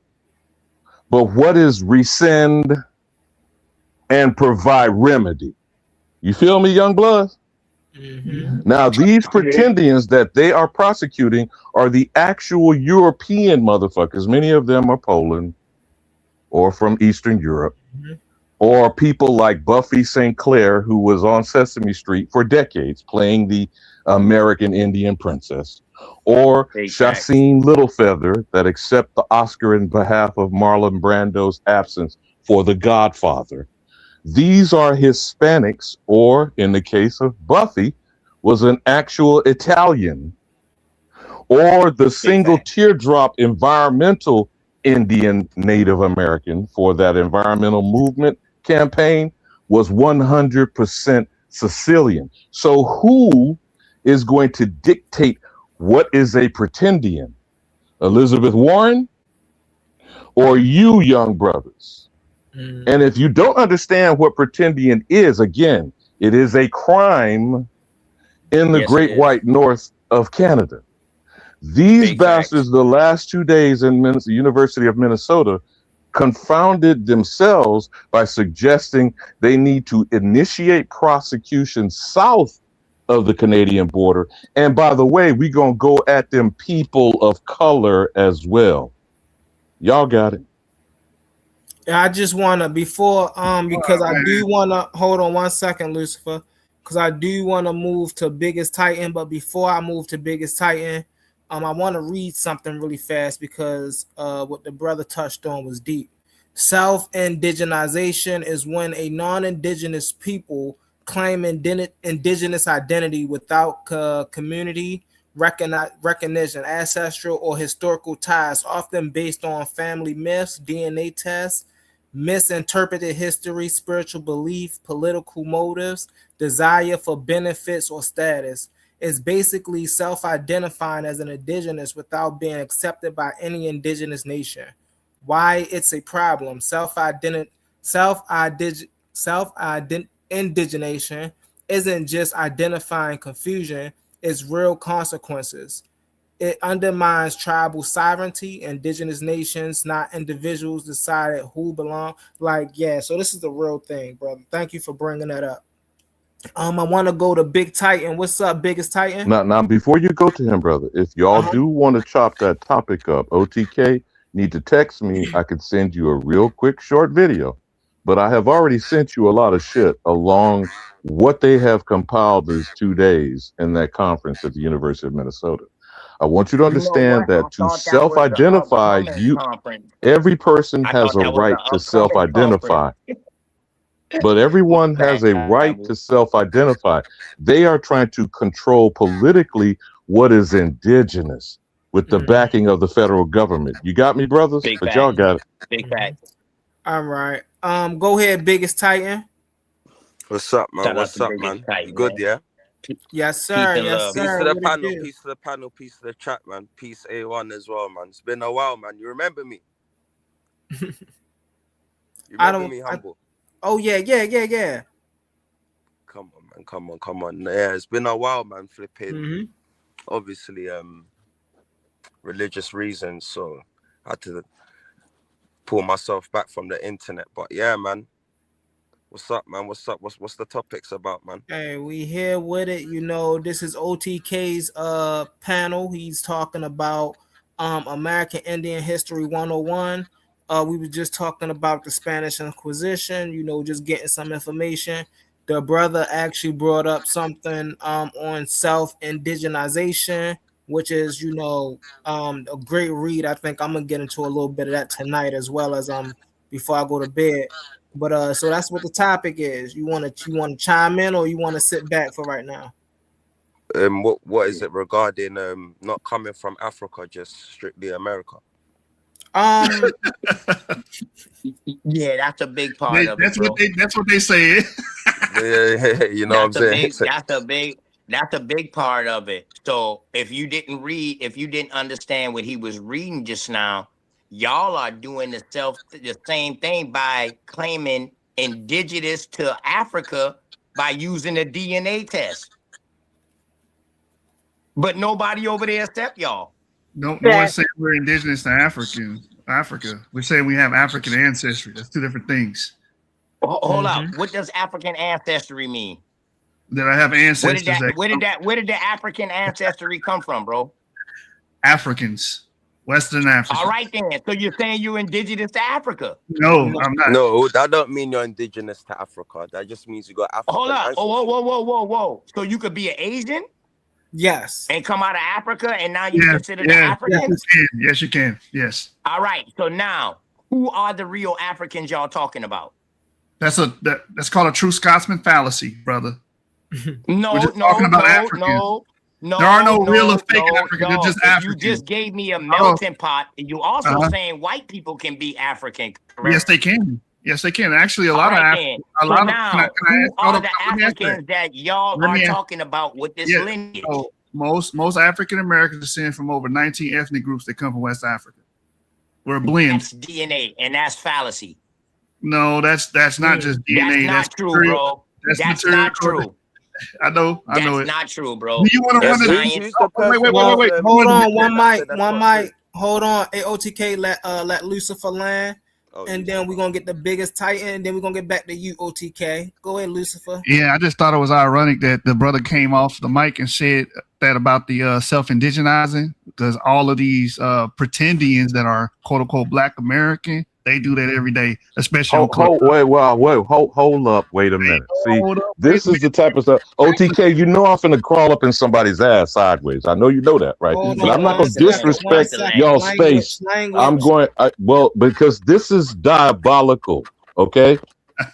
but what is rescind and provide remedy? You feel me, young blood? Now, these pretendians that they are prosecuting are the actual European motherfuckers. Many of them are Poland or from Eastern Europe, or people like Buffy St. Clair, who was on Sesame Street for decades playing the American Indian princess, or Shaseen Littlefeather that accept the Oscar in behalf of Marlon Brando's absence for The Godfather. These are Hispanics, or in the case of Buffy, was an actual Italian, or the single teardrop environmental Indian Native American for that environmental movement campaign was 100% Sicilian. So who is going to dictate what is a pretendian? Elizabeth Warren or you, young brothers? And if you don't understand what pretendian is, again, it is a crime in the Great White North of Canada. These bastards, the last 2 days in the University of Minnesota, confounded themselves by suggesting they need to initiate prosecution south of the Canadian border. And by the way, we're going to go at them people of color as well. Y'all got it. I just want to, before, because I do want to, hold on 1 second, Lucifer, because I do want to move to Biggest Titan. But before I move to Biggest Titan, I want to read something really fast because what the brother touched on was deep. Self-indigenization is when a non-indigenous people claim indigenous identity without community recognition, ancestral or historical ties, often based on family myths, DNA tests, misinterpreted history, spiritual belief, political motives, desire for benefits or status. It's basically self-identifying as an indigenous without being accepted by any indigenous nation. Why it's a problem? Indigenation isn't just identifying confusion, it's real consequences. It undermines tribal sovereignty. Indigenous nations, not individuals, decided who belong. Like, yeah, so this is the real thing, brother. Thank you for bringing that up. I want to go to Big Titan. What's up, Biggest Titan? Now, before you go to him, brother, if y'all do want to chop that topic up, OTK, need to text me. I could send you a real quick short video. But I have already sent you a lot of shit along what they have compiled these 2 days in that conference at the University of Minnesota. I want you to understand that to self-identify, every person has a right to self-identify. But everyone has a right to self-identify. They are trying to control politically what is indigenous with the backing of the federal government. You got me, brothers? But y'all got it. Big facts. All right. Go ahead, Biggest Titan. What's up, man? What's up, man? You good, yeah? Yes, sir. Yes, sir. Peace to the panel, peace to the panel, peace to the chat, man. Peace A1 as well, man. It's been a while, man. You remember me? You remember me, Humble? Oh, yeah. Come on, man. Come on. Yeah, it's been a while, man. Flipping. Obviously, religious reasons, so I had to pull myself back from the internet. But yeah, man. What's up, man? What's up? What's the topics about, man? Hey, we here with it. You know, this is OTK's panel. He's talking about American Indian History 101. We were just talking about the Spanish Inquisition, you know, just getting some information. The brother actually brought up something on self-indigenization, which is, you know, a great read. I think I'm gonna get into a little bit of that tonight as well as before I go to bed. But so that's what the topic is. You want to chime in or you want to sit back for right now? What is it regarding not coming from Africa, just strictly America? Yeah, that's a big part of it. That's what they say. Yeah, you know what I'm saying? That's a big part of it. So if you didn't understand what he was reading just now, y'all are doing the same thing by claiming indigenous to Africa by using a DNA test. But nobody over there except y'all. No one saying we're indigenous to Africa. We're saying we have African ancestry. That's two different things. Hold up. What does African ancestry mean? That I have ancestors. Where did the African ancestry come from, bro? Africans. Western Africa. All right then. So you're saying you're indigenous to Africa? No, I'm not. No, that don't mean you're indigenous to Africa. That just means you got African. Hold up. Whoa. So you could be an Asian? Yes. And come out of Africa and now you consider the Africans? Yes, you can. Yes. All right. So now, who are the real Africans y'all talking about? That's called a true Scotsman fallacy, brother. No. There are no real or fake Africans. They're just African. You just gave me a melting pot. You also saying white people can be African, correct? Yes, they can. Yes, they can. Actually, a lot of Africans. Who are the Africans that y'all are talking about with this lineage? So most African Americans descend from over 19 ethnic groups that come from West Africa. We're a blend. That's DNA, and that's fallacy. No, that's not just DNA. That's not true, bro. That's not true. I know That's it. not true, bro. Do you want to run the wait. Hold on, one mic. Hold on. AOTK, let Lucifer land. And then we're gonna get the biggest Titan, and then we're gonna get back to you, OTK. Go ahead, Lucifer. Yeah, I just thought it was ironic that the brother came off the mic and said that about the self-indigenizing, because all of these pretendians that are quote unquote Black American They do that every day, especially on Club. Hold up, wait a minute. See, this is the type of stuff. OTK, you know I'm finna crawl up in somebody's ass sideways. I know you know that, right? Hold But on I'm not one gonna disrespect y'all's space. I'm going, because this is diabolical, okay?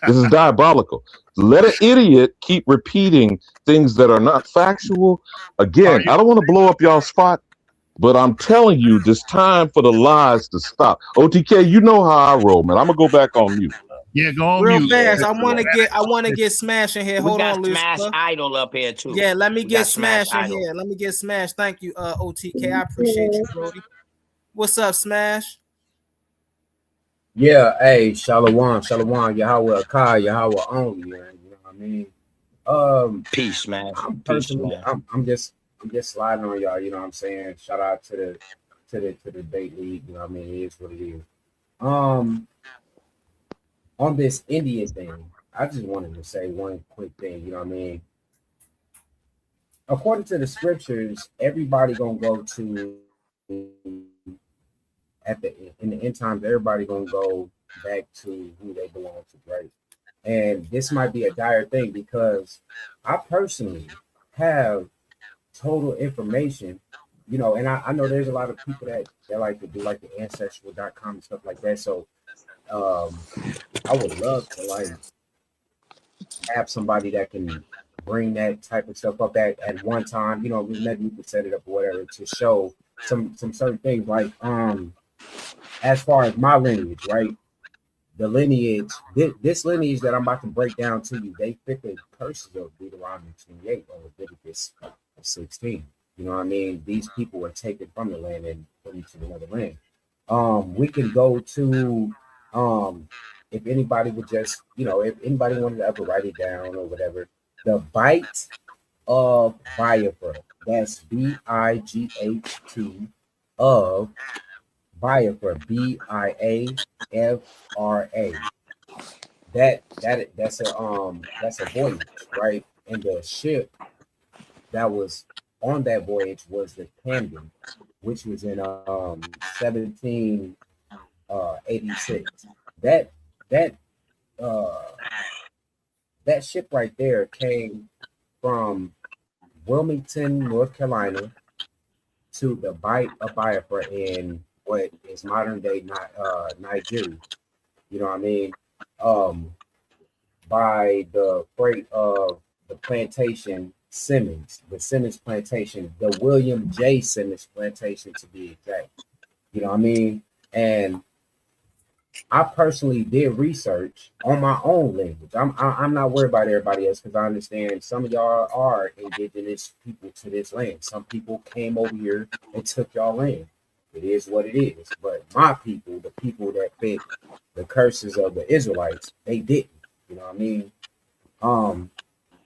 This is diabolical. Let an idiot keep repeating things that are not factual. Again, I don't want to blow up y'all spot, but I'm telling you, it's time for the lies to stop. OTK, you know how I roll, man. I'm gonna go back on mute. Yeah, go on real mute. fast. I want to get Smash in here. Hold on, Smash Lucifer. Idol up here too. Yeah, let me We get got Smash in Idol. here. Let me get Smash. Thank you, OTK. I appreciate you, Brody. What's up, Smash? Yeah, hey, Shalom, Yahweh Akai, Yahweh only, man. You know what I mean? Peace, man. I'm just sliding on y'all, you know what I'm saying? Shout out to the debate league, you know what I mean? It is what it is. On this Indian thing, I just wanted to say one quick thing, you know what I mean? According to the scriptures, everybody gonna go to in the end times, everybody gonna go back to who they belong to, right? And this might be a dire thing because I personally have total information, you know, and I know there's a lot of people that like to do like the ancestral.com and stuff like that. So I would love to like have somebody that can bring that type of stuff up at one time, you know, maybe we could set it up or whatever to show some certain things like as far as my lineage, right? The lineage, this lineage that I'm about to break down to you, they fit the curses of Deuteronomy 28 or Leviticus 16. You know what I mean? These people were taken from the land and put into another land. We can go to if anybody would just, you know, if anybody wanted to ever write it down or whatever, the bite of Biafra. That's BIGHT of Biafra, BIAFRA. That's a voyage, right? And the ship that was on that voyage was the Camden, which was in 1786. That ship right there came from Wilmington, North Carolina, to the Bight of Biafra in what is modern day Nigeria. You know what I mean? By the freight of the plantation Simmons, the Simmons plantation, the William J. Simmons plantation to be exact. You know what I mean? And I personally did research on my own language. I'm not worried about everybody else because I understand some of y'all are indigenous people to this land. Some people came over here and took y'all land. It is what it is. But my people, the people that fit the curses of the Israelites, they didn't. You know what I mean?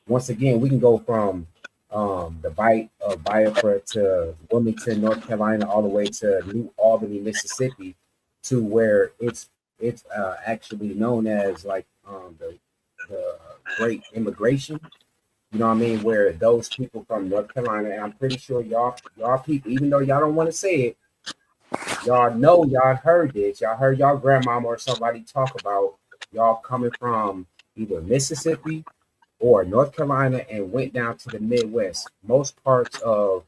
Once again, we can go from the Bight of Biafra to Wilmington, North Carolina, all the way to New Albany, Mississippi, to where it's actually known as like the Great Immigration. You know what I mean? Where those people from North Carolina, and I'm pretty sure y'all people, even though y'all don't want to say it, y'all know y'all heard this. Y'all heard y'all grandmama or somebody talk about y'all coming from either Mississippi or North Carolina and went down to the Midwest, most parts of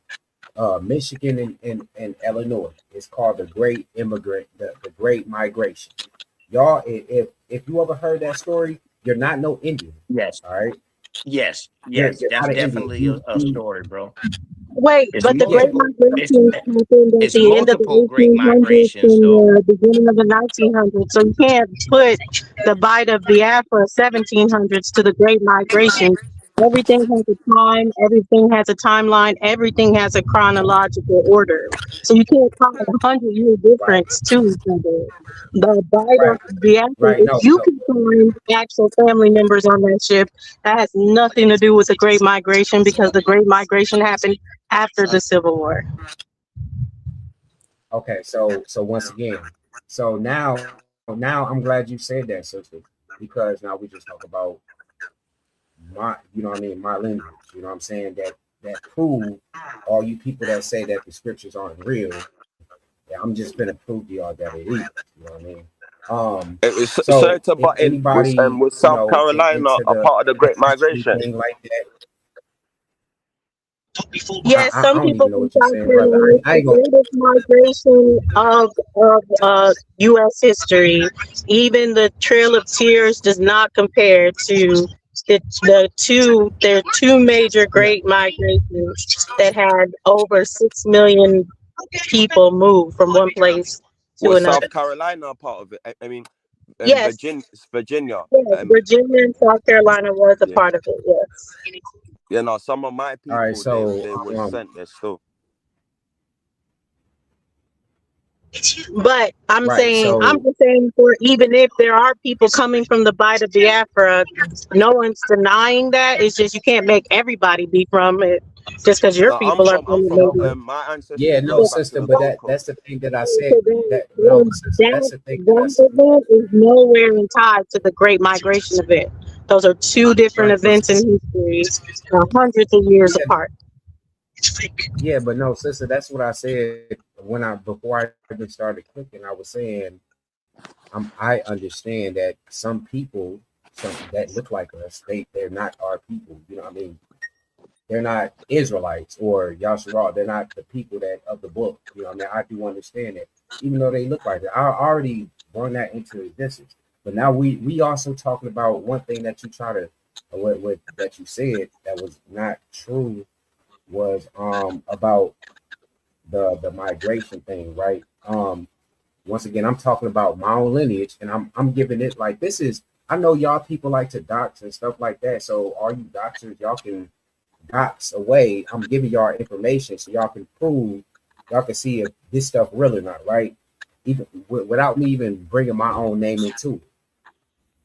Michigan and Illinois. It's called the Great Immigrant, the Great Migration. Y'all, if you ever heard that story, you're not no Indian. Yes. All right. Yes. You're That's definitely a story, bro. Wait, but the Great Migration happened at the end of the 1800s and the beginning of the 1900s. So you can't put the Bight of Biafra 1700s to the Great Migration. Everything has a time, everything has a timeline, everything has a chronological order. So you can't call it 100-year difference to each other. The Bight of Biafra, if you can find actual family members on that ship, that has nothing to do with the Great Migration because the Great Migration happened after the Civil War. Okay, so once again, so now I'm glad you said that, sister, because now we just talk about my, you know what I mean, my lineage. You know what I'm saying? That prove all you people that say that the scriptures aren't real. Yeah, I'm just gonna prove to y'all that it is. You know what I mean? Sorry So to if butt in. anybody, Was you South know, Carolina into a the part of the Great ancestry Migration? thing like that, Yes, I some don't people even know from what you're South saying, brother. Carolina, I the ain't gonna. greatest migration of U.S. history. Even the Trail of Tears does not compare to there are two major Yeah. great migrations that had over 6 million people move from one place to Was another. South Carolina a part of it? I mean, Yes, Virginia. yes, Virginia and South Carolina was a Yeah. part of it. Yes. You know, some of my All right. people, So they was sent there still. But I'm right. So just saying, for even if there are people coming from the Bight of Biafra, no one's denying that. It's just you can't make everybody be from it just because your No, people are I'm from from it. my yeah, ancestry no, goes back to sister, the but Gold Coast. that's the thing that I said. So then, That no, but sister, that's the thing that I said. event is nowhere in tied to the Great Migration event. Those are two different Right. events in history, hundreds of years Yeah, apart. yeah, but no, sister, that's what I said before I even started cooking. I was saying I understand that some people that look like us, they're not our people. You know what I mean? They're not Israelites or Yasharal. They're not the people that of the book. You know what I mean? I do understand that, even though they look like it. I already brought that into existence. But now we also talking about one thing that you try to what that you said that was not true was about the migration thing, right? Once again, I'm talking about my own lineage, and I'm giving it like this is. I know y'all people like to dox and stuff like that. So all you doxers, y'all can dox away. I'm giving y'all information so y'all can prove, y'all can see if this stuff real or not, right? Even without me even bringing my own name into it.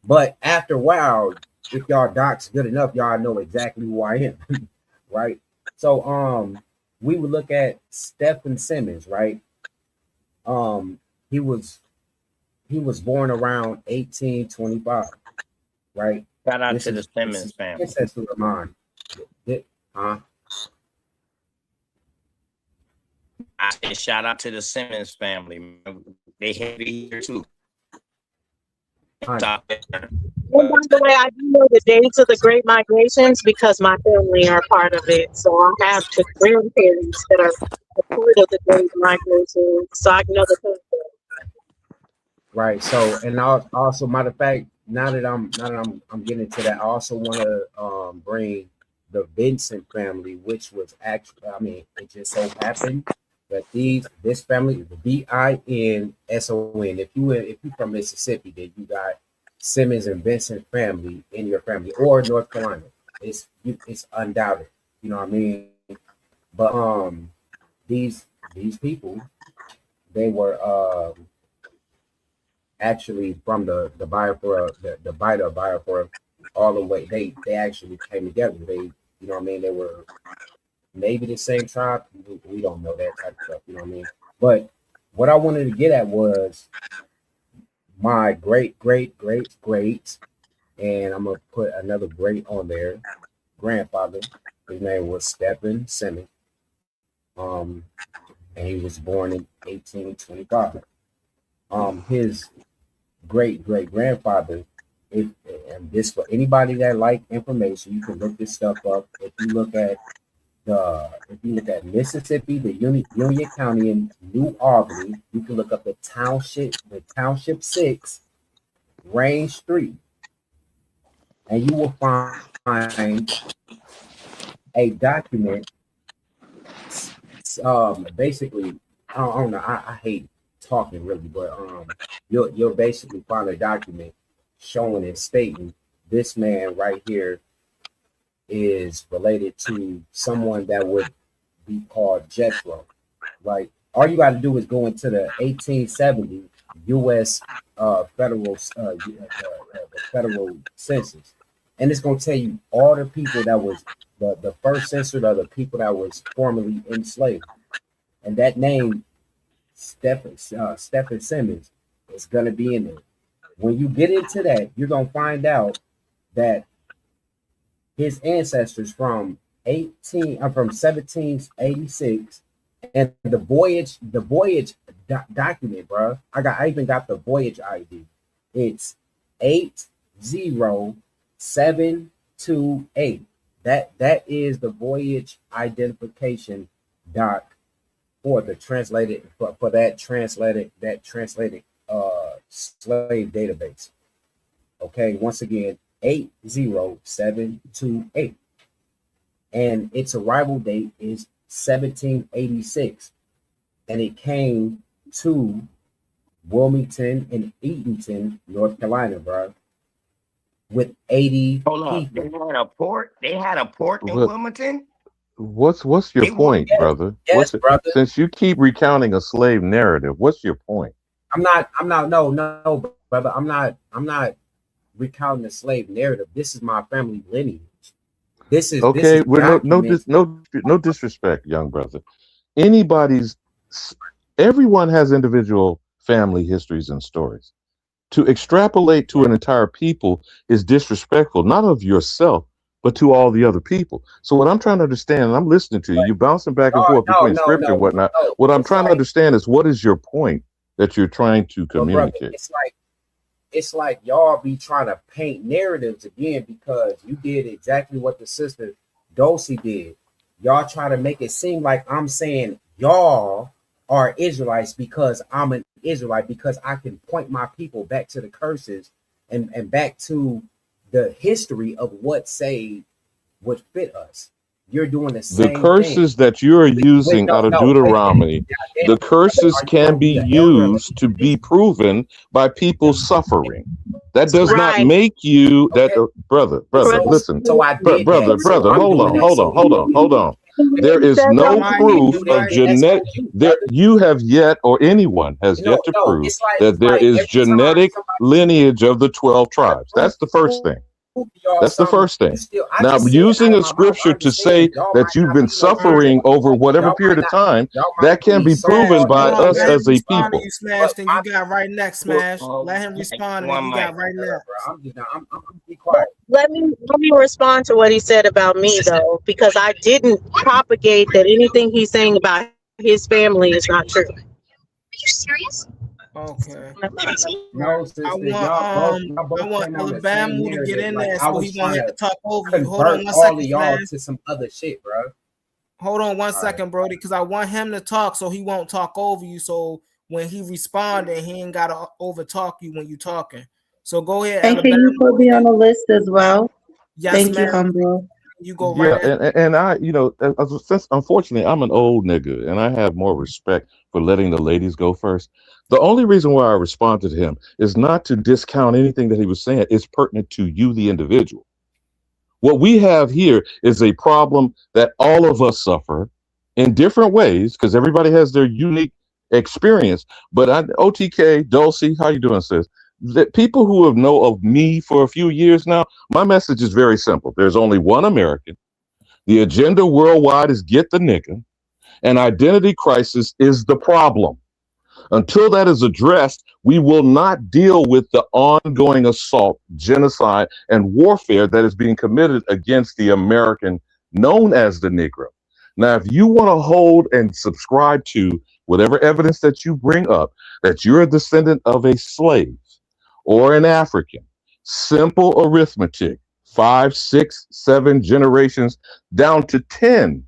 But after a while, if y'all dox good enough, y'all know exactly who I am, right? So we would look at Stephen Simmons, right? Um, he was born around 1825, right? Shout out This to the is Simmons family. ancestor of mine. Huh? I said shout out to the Simmons family. Man. They heavy here too. Top there. And by the way, I do know the dates of the Great Migrations because my family are part of it. So I have the grandparents that are a part of the Great Migration, so I know the concept. Right. So, and also, matter of fact, now that I'm getting to that, I also want to bring the Vincent family, which was actually, I mean, it just so happened that this family, the Vinson. If you from Mississippi, then you got Simmons and Vincent family in your family, or North Carolina. It's undoubted. You know what I mean? But these people, they were actually from the Biafra, the Bida of Biafra, all the way. They actually came together. They, you know what I mean? They were maybe the same tribe. We don't know that type of stuff. You know what I mean? But what I wanted to get at was my great great great great, and I'm gonna put another great on there. Grandfather. His name was Stephen Simmons. Um, and he was born in 1825. His great great grandfather. And this for anybody that like information, you can look this stuff up. If you look at Mississippi, the Union County in New Albany, you can look up the Township 6, Range Street, and you will find a document. Basically, I don't know. I hate talking really, but you'll basically find a document showing and stating this man right here is related to someone that would be called Jethro, right? All you got to do is go into the 1870 U.S. Federal census, and it's going to tell you all the people that was the first censored are the people that was formerly enslaved, and that name Stephen Simmons is going to be in there. When you get into that, you're going to find out that his ancestors from 1786, and the voyage document, bro. I even got the voyage ID. It's 80728. That is the voyage identification doc for the translated for that translated slave database. Okay, once again, 80728. And its arrival date is 1786. And it came to Wilmington and Eatonton, North Carolina, bro, with 80 Hold on. people. They had a port in What Wilmington. what's your They were point, brother? Yes, brother. Since you keep recounting a slave narrative, what's your point? I'm not, no, brother. I'm not recounting the slave narrative. This is my family lineage. This is Okay, well, documents. no disrespect, young brother. Everyone has individual family histories and stories. To extrapolate to an entire people is disrespectful, not of yourself, but to all the other people. So what I'm trying to understand, and I'm listening to you, you're bouncing back and forth between scripture and whatnot. What I'm trying to understand is, what is your point that you're trying to communicate? Brother, it's like y'all be trying to paint narratives again, because you did exactly what the sister Dulcie did. Y'all try to make it seem like I'm saying y'all are Israelites because I'm an Israelite, because I can point my people back to the curses and back to the history of what saved would fit us. You're doing the same The curses thing. that you're using out of Deuteronomy, the curses can be used to be proven by people suffering. That does not make you that brother. Listen, So I did brother. Hold on. There is no proof of genetic. You have yet, or anyone has yet to prove that there is genetic lineage of the 12 tribes. That's the first thing. That's the first thing. Now, using a scripture to say that you've been suffering over whatever period of time, that can be proven by us as a people. You smashed, and you got right next, Smash. Let him respond, and you got right next. I'm be quiet. Let me respond to what he said about me, though, because I didn't propagate that anything he's saying about his family is not true. Are you serious? Okay. No, sister, I want Alabama to get in there, so he won't have to talk over you. Hold on 1 second, all y'all to some other shit, bro. Hold on 1 second, Brody, because I want him to talk so he won't talk over you. So when he responded, he ain't gotta over talk you when you talking. So go ahead. And can you put me on the list as well? Yes, thank ma'am. you, humble. You go right. And I, since unfortunately I'm an old nigga and I have more respect for letting the ladies go first. The only reason why I responded to him is not to discount anything that he was saying. It's pertinent to you, the individual. What we have here is a problem that all of us suffer in different ways because everybody has their unique experience. But OTK, Dulcie, how you doing, sis? That people who have know of me for a few years now, my message is very simple. There's only one American. The agenda worldwide is get the nigga, and identity crisis is the problem. Until that is addressed, we will not deal with the ongoing assault, genocide, and warfare that is being committed against the American known as the Negro. Now, if you want to hold and subscribe to whatever evidence that you bring up, that you're a descendant of a slave or an African, simple arithmetic, 5, 6, 7 generations down to 10.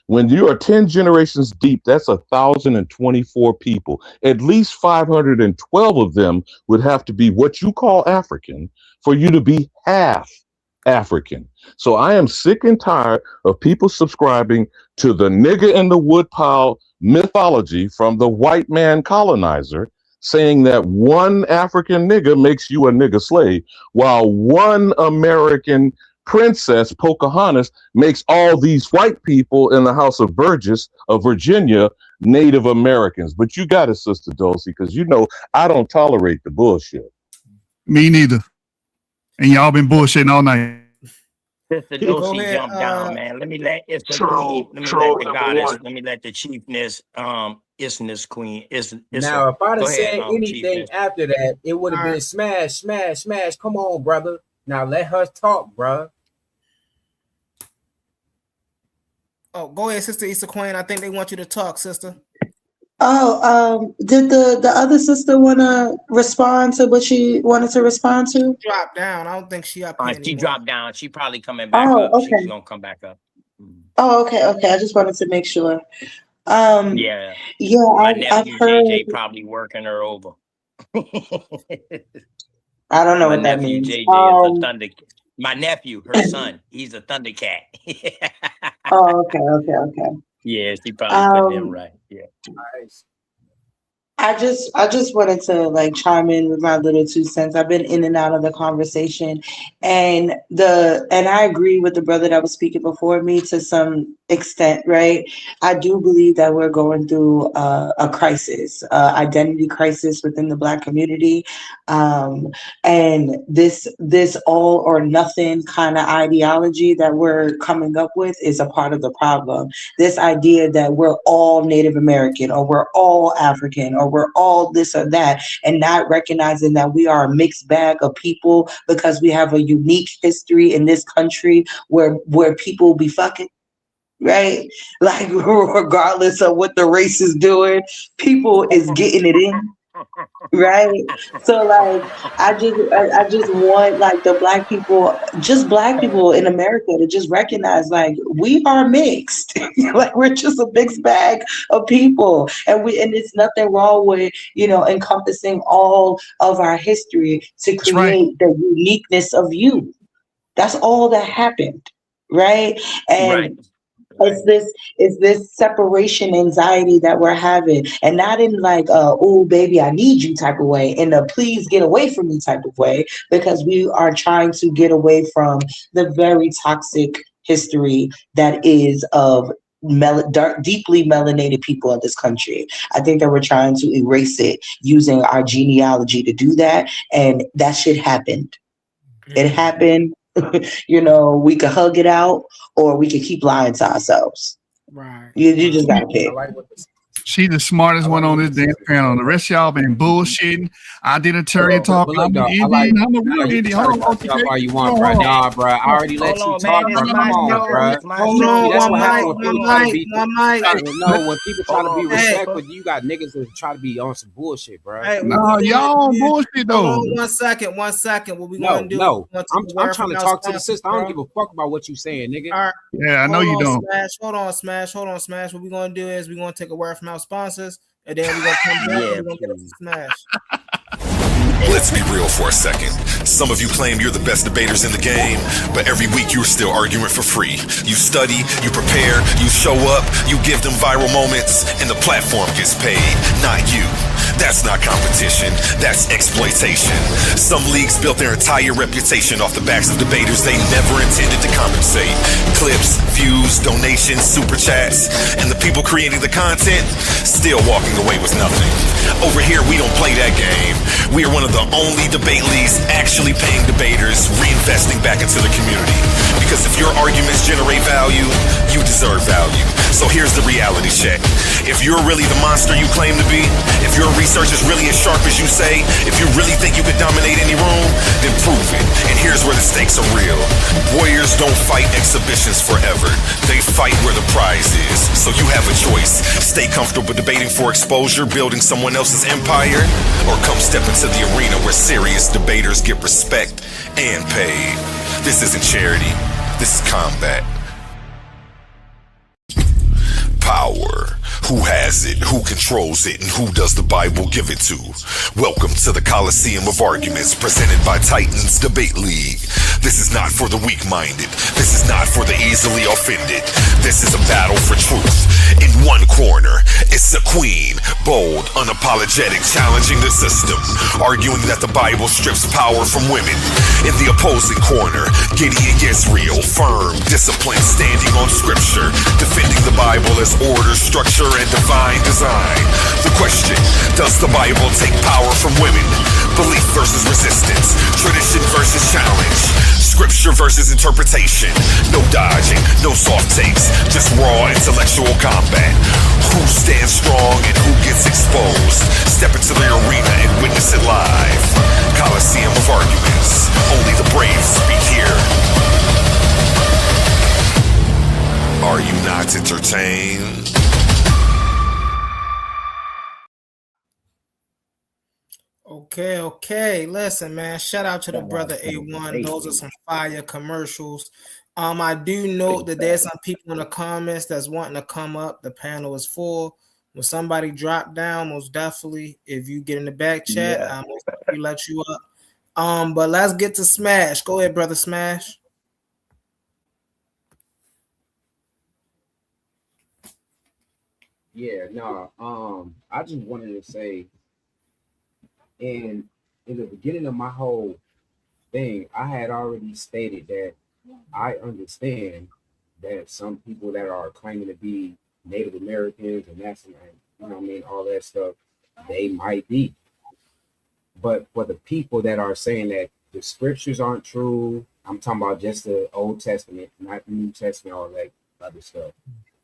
When you are 10 generations deep, that's 1,024 people. At least 512 of them would have to be what you call African for you to be half African. So I am sick and tired of people subscribing to the nigger in the woodpile mythology from the white man colonizer, saying that one African nigger makes you a nigger slave, while one American princess, Pocahontas, makes all these white people in the House of Burgess of Virginia Native Americans. But you got it, Sister Dulcie, because you know I don't tolerate the bullshit. Me neither. And y'all been bullshitting all night. Sister Dulcie jumped down, man. Let me let the goddess, let me let the chiefness, isness queen. Now, if I'd have said anything after that, it would have been smash, smash, smash. Come on, brother. Now let her talk, bro. Oh, go ahead, Sister Issa Queen. I think they want you to talk, sister. Oh, did the other sister want to respond to what she wanted to respond to? Drop down. I don't think she up here She anymore. dropped down. She probably coming back Oh, up. okay. She's gonna come back up. Oh, okay. I just wanted to make sure. Yeah. My I've nephew heard. JJ probably working her over. I don't know My what that nephew means. JJ is a thunder. My nephew, her son, he's a thundercat. Oh, okay. Yeah, she probably putting him right. Yeah. I just wanted to like chime in with my little 2 cents. I've been in and out of the conversation, and I agree with the brother that was speaking before me to some extent, right? I do believe that we're going through a crisis, identity crisis within the Black community, and this all or nothing kind of ideology that we're coming up with is a part of the problem. This idea that we're all Native American or we're all African or we're all this or that, and not recognizing that we are a mixed bag of people because we have a unique history in this country where people be fucking, right? Like regardless of what the race is doing, people is getting it in. Right. So like I just want like the Black people, just Black people in America to just recognize like we are mixed. Like we're just a mixed bag of people. And it's nothing wrong with, encompassing all of our history to create the uniqueness of you. That's all that happened. Right. And it's this separation anxiety that we're having, and not in like oh baby I need you type of way, in a please get away from me type of way, because we are trying to get away from the very toxic history that is of deeply melanated people in this country. I think that we're trying to erase it using our genealogy to do that, and that shit happened. It happened. We could hug it out, or we could keep lying to ourselves. Right. You just gotta pick. She's the smartest one on this damn panel. The rest of y'all been bullshitting. Identitarian talking. I'm an Indian. I'm a real Indian. Hold on. Talk all you want, bro. Nah, bro. I already let you talk, bro. Come on, bro. Hold on, That's one what happens mic. when people try to be respectful. You got niggas that try to be on some bullshit, bro. Hey, no, y'all on bullshit though. Hold on, 1 second. What we gonna do? No, I'm trying to talk to the sister. I don't give a fuck about what you saying, nigga. All right. Yeah, I know you don't. Hold on, Smash. What we gonna do is we gonna take a word from our sponsors, and then we're gonna come back and we're gonna get to Smash. Let's be real for a second. Some of you claim you're the best debaters in the game, but every week you're still arguing for free. You study, you prepare, you show up, you give them viral moments, and the platform gets paid, not you. That's not competition, that's exploitation. Some leagues built their entire reputation off the backs of debaters they never intended to compensate. Clips, views, donations, super chats, and the people creating the content still walking away with nothing. Over here, we don't play that game. We are one of the only debate leagues actually paying debaters, reinvesting back into the community. Because if your arguments generate value, you deserve value. So here's the reality check. If you're really the monster you claim to be, if your research is really as sharp as you say, if you really think you could dominate any room, then prove it. And here's where the stakes are real. Warriors don't fight exhibitions forever. They fight where the prize is. So you have a choice. Stay comfortable debating for exposure, building someone else's empire, or come step into the arena where serious debaters get respect and paid. This isn't charity. This is combat. Power. Who has it? Who controls it? And who does the Bible give it to? Welcome to the Coliseum of Arguments presented by Titans Debate League. This is not for the weak-minded. This is not for the easily offended. This is a battle for truth. In one corner, it's a queen, bold, unapologetic, challenging the system, arguing that the Bible strips power from women. In the opposing corner, Gideon gets real, firm, disciplined, standing on scripture, defending the Bible as order, structure, and divine design. The question, does the Bible take power from women? Belief versus resistance, tradition versus challenge, scripture versus interpretation. No dodging, no soft takes, just raw intellectual combat. Who stands strong and who gets exposed? Step into the arena and witness it live. Coliseum of Arguments. Only the brave speak here. Are you not entertained? Okay. Listen, man. Shout out to the brother A1. Those are some fire commercials. I do note that there's some people in the comments that's wanting to come up. The panel is full. When somebody drop down, most definitely, if you get in the back chat, I'll most definitely let you up. But let's get to Smash. Go ahead, brother Smash. Yeah, no. I just wanted to say, in the beginning of my whole thing, I had already stated that I understand that some people that are claiming to be Native Americans and that's, you know what I mean, all that stuff, they might be. But for the people that are saying that the scriptures aren't true, I'm talking about just the Old Testament, not the New Testament, all that other stuff.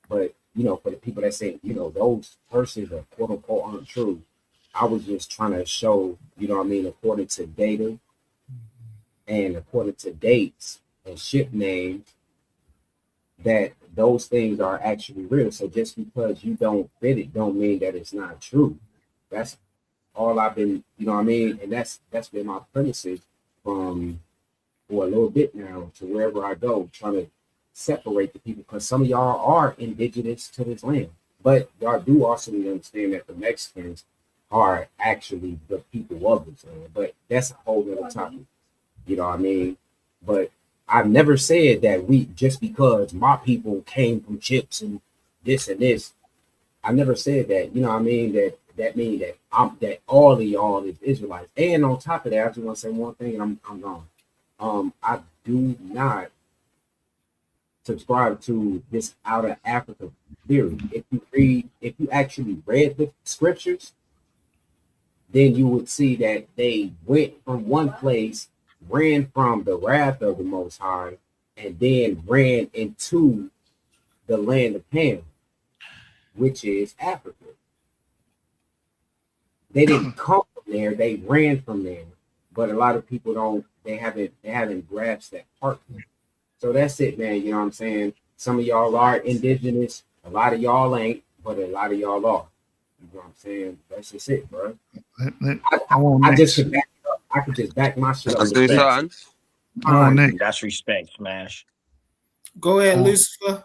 But, you know, for the people that say, you know, those verses are quote unquote aren't true, I was just trying to show, you know what I mean, according to data and according to dates and ship names, that those things are actually real. So just because you don't fit it don't mean that it's not true. That's all I've been, you know what I mean? And that's been my premises from for a little bit now to wherever I go, trying to separate the people, because some of y'all are indigenous to this land. But y'all do also need to understand that the Mexicans are actually the people of this land. But that's a whole other topic. You know what I mean? But I've never said that we, just because my people came from chips and this, I never said that. You know what I mean? That means that that all of y'all is Israelites. And on top of that, I just want to say one thing, and I'm gone. I do not subscribe to this out of Africa theory. If you actually read the scriptures, then you would see that they went from one place, ran from the wrath of the Most High, and then ran into the land of Ham, which is Africa. They didn't come from there, they ran from there. But a lot of people they haven't grasped that part. So that's it, man. You know what I'm saying? Some of y'all are indigenous, a lot of y'all ain't, but a lot of y'all are. You know what I'm saying? That's just it, bro. I could just back my shit up. That's respect, Smash. Go ahead, Lucifer.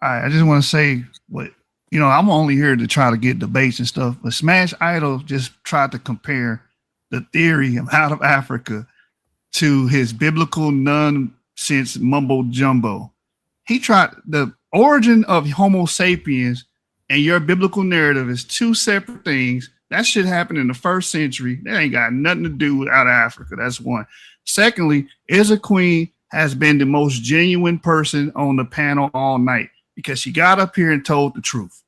I just want to say what, you know, I'm only here to try to get debates and stuff, but Smash Idol just tried to compare the theory of out of Africa to his biblical nonsense mumbo jumbo. He tried the origin of Homo sapiens and your biblical narrative is two separate things. That shit happened in the 1st century. That ain't got nothing to do with out of Africa. That's one. Secondly, Isa Queen has been the most genuine person on the panel all night because she got up here and told the truth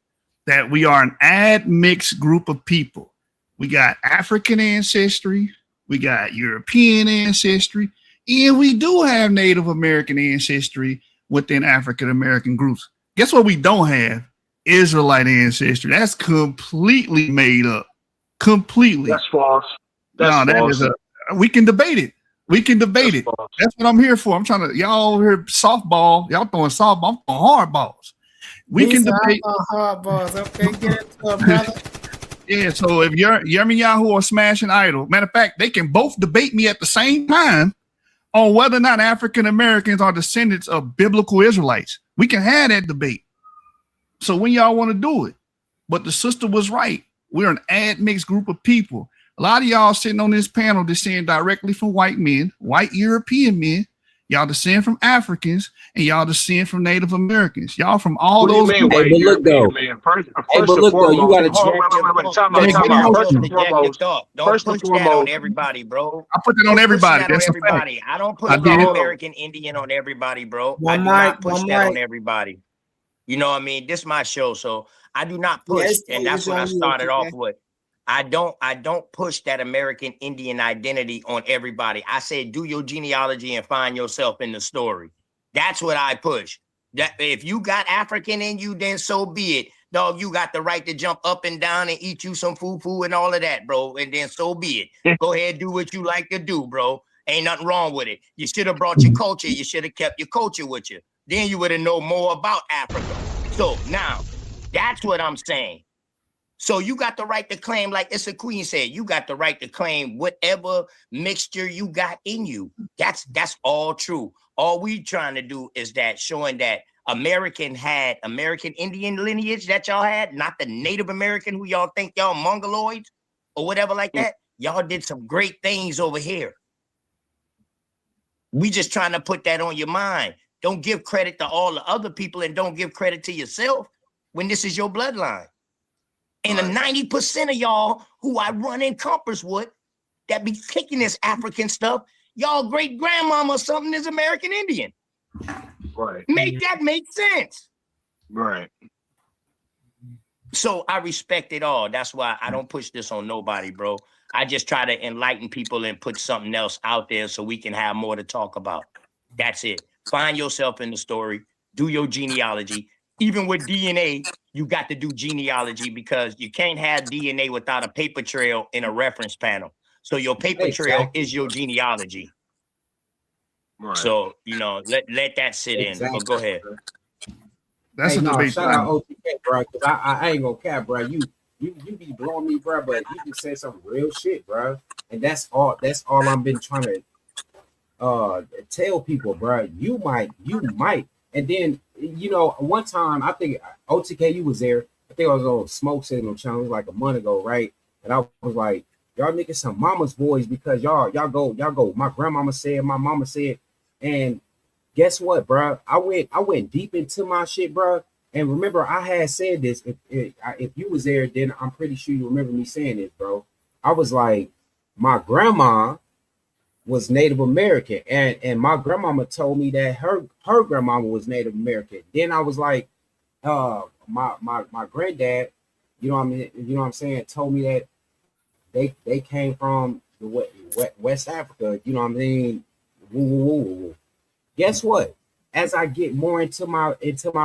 that we are an admixed group of people. We got African ancestry, we got European ancestry, and we do have Native American ancestry within African American groups. Guess what we don't have? Israelite ancestry. That's completely made up. Completely. That's false. We can debate it. False. That's what I'm here for. I'm trying to, y'all over here softball. Y'all throwing softball. I'm throwing hard balls. We can debate hard balls. Okay, get into it, brother. Yeah, so if Yirmiyahu or Smashing Idol, matter of fact, they can both debate me at the same time on whether or not African Americans are descendants of biblical Israelites. We can have that debate. So when y'all want to do it, but the sister was right. We're an admixed group of people. A lot of y'all sitting on this panel descend directly from white men, white European men. Y'all descend from Africans, and y'all descend from Native Americans. Y'all from all those. Hey, but look though. First and foremost, you gotta Don't push that on everybody, bro. I put it on everybody. That's everybody. I don't put the American Indian on everybody, bro. I do not push that on everybody. You know what I mean? This is my show, so I do not push, and that's what I started off with. I don't push that American Indian identity on everybody. I said, do your genealogy and find yourself in the story. That's what I push. That if you got African in you, then so be it. Dog, you got the right to jump up and down and eat you some foo-foo and all of that, bro. And then so be it. Go ahead, do what you like to do, bro. Ain't nothing wrong with it. You should have brought your culture. You should have kept your culture with you. Then you would have known more about Africa. So now, that's what I'm saying. So you got the right to claim, like it's a queen said, you got the right to claim whatever mixture you got in you. That's all true. All we trying to do is that showing that American Indian lineage that y'all had, not the Native American who y'all think y'all mongoloids or whatever like that. Y'all did some great things over here. We just trying to put that on your mind. Don't give credit to all the other people and don't give credit to yourself when this is your bloodline. And the 90% of y'all who I run in Compass with that be kicking this African stuff, y'all great grandmama or something is American Indian. Right. Make that make sense. Right. So I respect it all. That's why I don't push this on nobody, bro. I just try to enlighten people and put something else out there so we can have more to talk about. That's it. Find yourself in the story. Do your genealogy. Even with DNA, you got to do genealogy because you can't have DNA without a paper trail in a reference panel. So your paper trail is your genealogy. Right. So, let that sit in. But go ahead. That's a debate. Shout out OTK, bro, because I ain't gonna cap, bro. You be blowing me, bro, but you can say some real shit, bro. And that's all I've been trying to tell people, bro. You might. And then, one time, I think OTK, you was there. I think I was on Smoke Signal channel, it was like a month ago, right? And I was like, y'all niggas some mama's boys because y'all go. My grandmama said, my mama said, and guess what, bro? I went deep into my shit, bro. And remember, I had said this. If you was there, then I'm pretty sure you remember me saying this, bro. I was like, my grandma was Native American, and my grandmama told me that her grandmama was Native American. Then I was like, my granddad, you know what I'm saying, told me that they came from the West Africa, you know what I mean? Woo, woo, woo, woo. Guess what? As I get more into my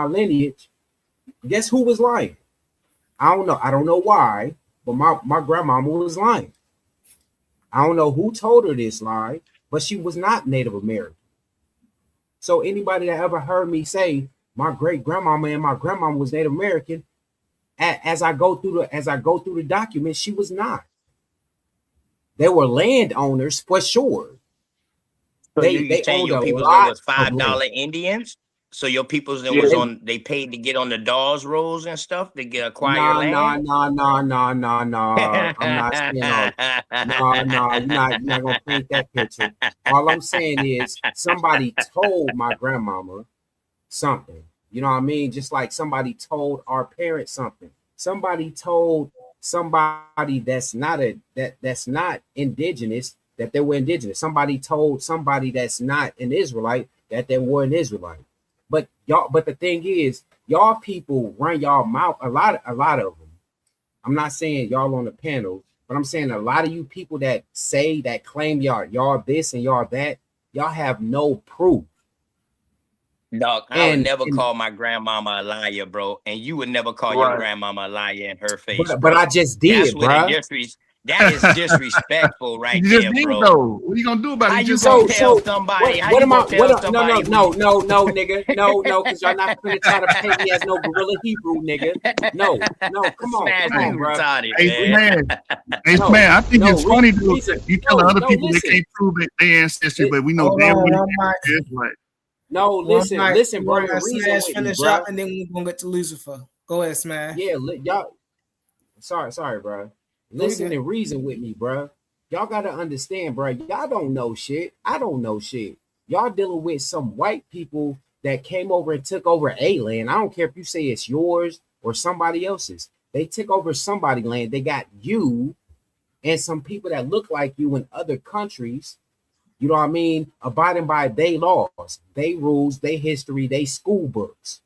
lineage, guess who was lying? I don't know why, but my grandmama was lying. I don't know who told her this lie, but she was not Native American. So anybody that ever heard me say my great grandmama and my grandmama was Native American, as I go through the documents, she was not. They were landowners for sure. So They saying owned your a peoples lot was $5 Indians? So your peoples that they paid to get on the Dawes rolls and stuff to acquire land? Nah. I'm not saying all that. Nah, you're not gonna paint that picture. All I'm saying is somebody told my grandmama something. You know what I mean? Just like somebody told our parents something. Somebody told somebody that's not indigenous that they were indigenous. Somebody told somebody that's not an Israelite that they were an Israelite. But the thing is, y'all people run y'all mouth, a lot of them. I'm not saying y'all on the panel, but I'm saying a lot of you people that claim y'all this and y'all that, y'all have no proof. Dog, I would never call my grandmama a liar, bro, and you would never call your grandmama a liar in her face. But I just did, bro. That is disrespectful, right there, bro. Though. What are you gonna do about it? How you gonna tell somebody? No, nigga, no, because y'all not gonna try to paint me as no gorilla Hebrew, nigga. No, come on, bro. Man, I think it's funny that you tell other people they can't prove their ancestry, but we know damn well it's like. No, listen, bro. The reason finish up, and then we're gonna get to Lucifer. Go ahead, Smash. Yeah, y'all. Sorry, bro. Listen and reason with me, bro. Y'all gotta understand, bro. Y'all don't know shit. I don't know shit. Y'all dealing with some white people that came over and took over a land. I don't care if you say it's yours or somebody else's. They took over somebody's land. They got you and some people that look like you in other countries. You know what I mean? Abiding by their laws, they rules, they history, they school books.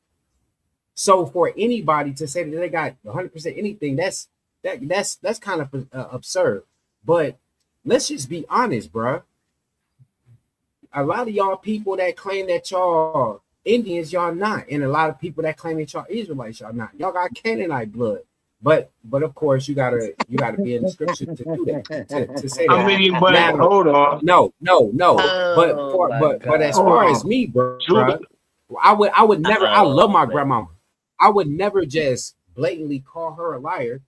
So for anybody to say that they got 100% anything, that's kind of absurd. But let's just be honest, bro. A lot of y'all people that claim that y'all Indians, y'all not, and a lot of people that claim that y'all Israelites, y'all not. Y'all got Canaanite blood. But of course you gotta be in the scripture to do that to say that. I mean, but now, hold on. No. But as far as me, bro, I would never. I love my grandmama. I would never just blatantly call her a liar.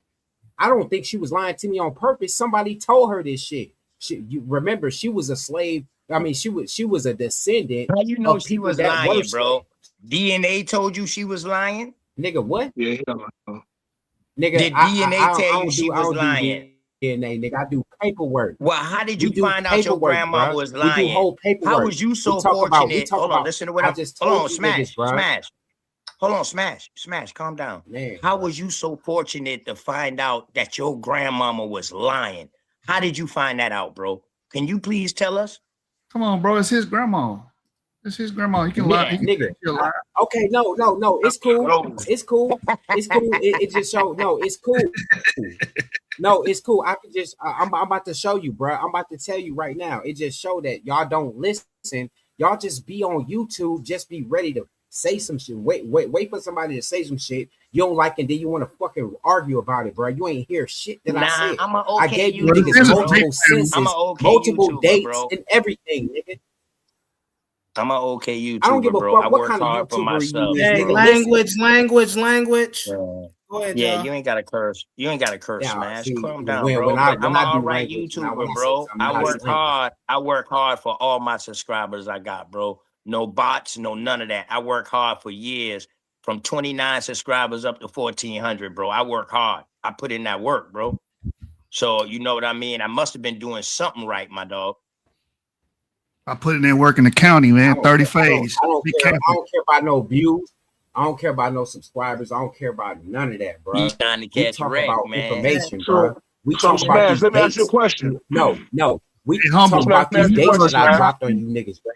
I don't think she was lying to me on purpose. Somebody told her this shit. You remember, she was a slave. I mean, she was a descendant. How you know of she people was that were lying, bro? slaves. DNA told you she was lying? Nigga, what? Yeah, he don't know. Nigga, Did DNA tell you she I was don't lying? do DNA, nigga. I do paperwork. Well, how did We you do find out your paperwork, grandma bro. was We do lying? whole paperwork. How was you so fortunate? Hold on, listen to what I just hold told on, you Smash, niggas, bro. Smash. Hold on, Smash, calm down. Man, how bro. was you so fortunate to find out that your grandmama was lying? How did you find that out, bro? Can you please tell us? Come on, bro. It's his grandma. It's his grandma. He can lie. He can Nigga. lie. Okay, no. It's cool. It's cool. It's cool. It just showed. No, it's cool. No, it's cool. I can just. I'm about to show you, bro. I'm about to tell you right now. It just showed that y'all don't listen. Y'all just be on YouTube. Just be ready to say some shit. Wait for somebody to say some shit you don't like, and then you want to fucking argue about it, bro. You ain't hear shit that I said. I gave you niggas multiple senses, multiple dates, bro. And everything, nigga. I'm an okay YouTuber, I don't give a bro. fuck what kind of YouTuber you is. Hey, language. Go ahead, yeah, y'all. you ain't gotta curse. You ain't gotta curse, Yeah, Smash. see, Calm down, when bro. I I'm an all do right language, YouTuber, bro. I work hard. I work hard for all my subscribers I got, bro. No bots, no none of that. I work hard for years, from 29 subscribers up to 1,400, bro. I work hard. I put in that work, bro. So you know what I mean? I must have been doing something right, my dog. I put it in work in the county, man. 30 phase. I don't care about no views. I don't care about no subscribers. I don't care about none of that, bro. He's trying to We catch talk wreck, about man. information, bro. We talk about Smash, these let me ask you a dates. question. No. We Hey, talk humble. about these Smash, dates that I Smash. dropped on you niggas, bro.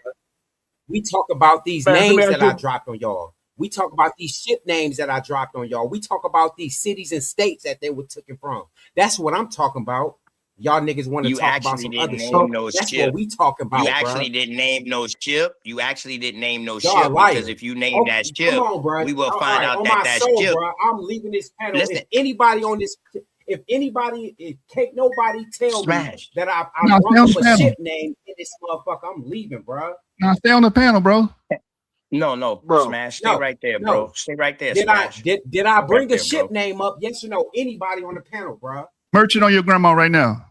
We talk about these Smash, let me names ask that I you- dropped on y'all. We talk about these ship names that I dropped on y'all. We talk about these cities and states that they were taken from. That's what I'm talking about. Y'all niggas want to You talk about actually some didn't other name shit. no That's ship. what we talk about, You bro. actually didn't name no ship. You actually didn't name no Y'all ship liars. because if you name that ship, Come on, bro. we will All find right, out on that my that soul, ship. bro. I'm leaving this panel. Listen. If anybody on this, can't nobody tell Smash. me that I No, brought stay on up the a panel. ship name in this motherfucker. I'm leaving, bro. Now stay on the panel, bro. No, Bro. Smash. Stay right there, bro. Stay right there, Did Smash. did I bring Right the there, ship bro. name up? Yes or no? Anybody on the panel, bro? Merchant on your grandma right now.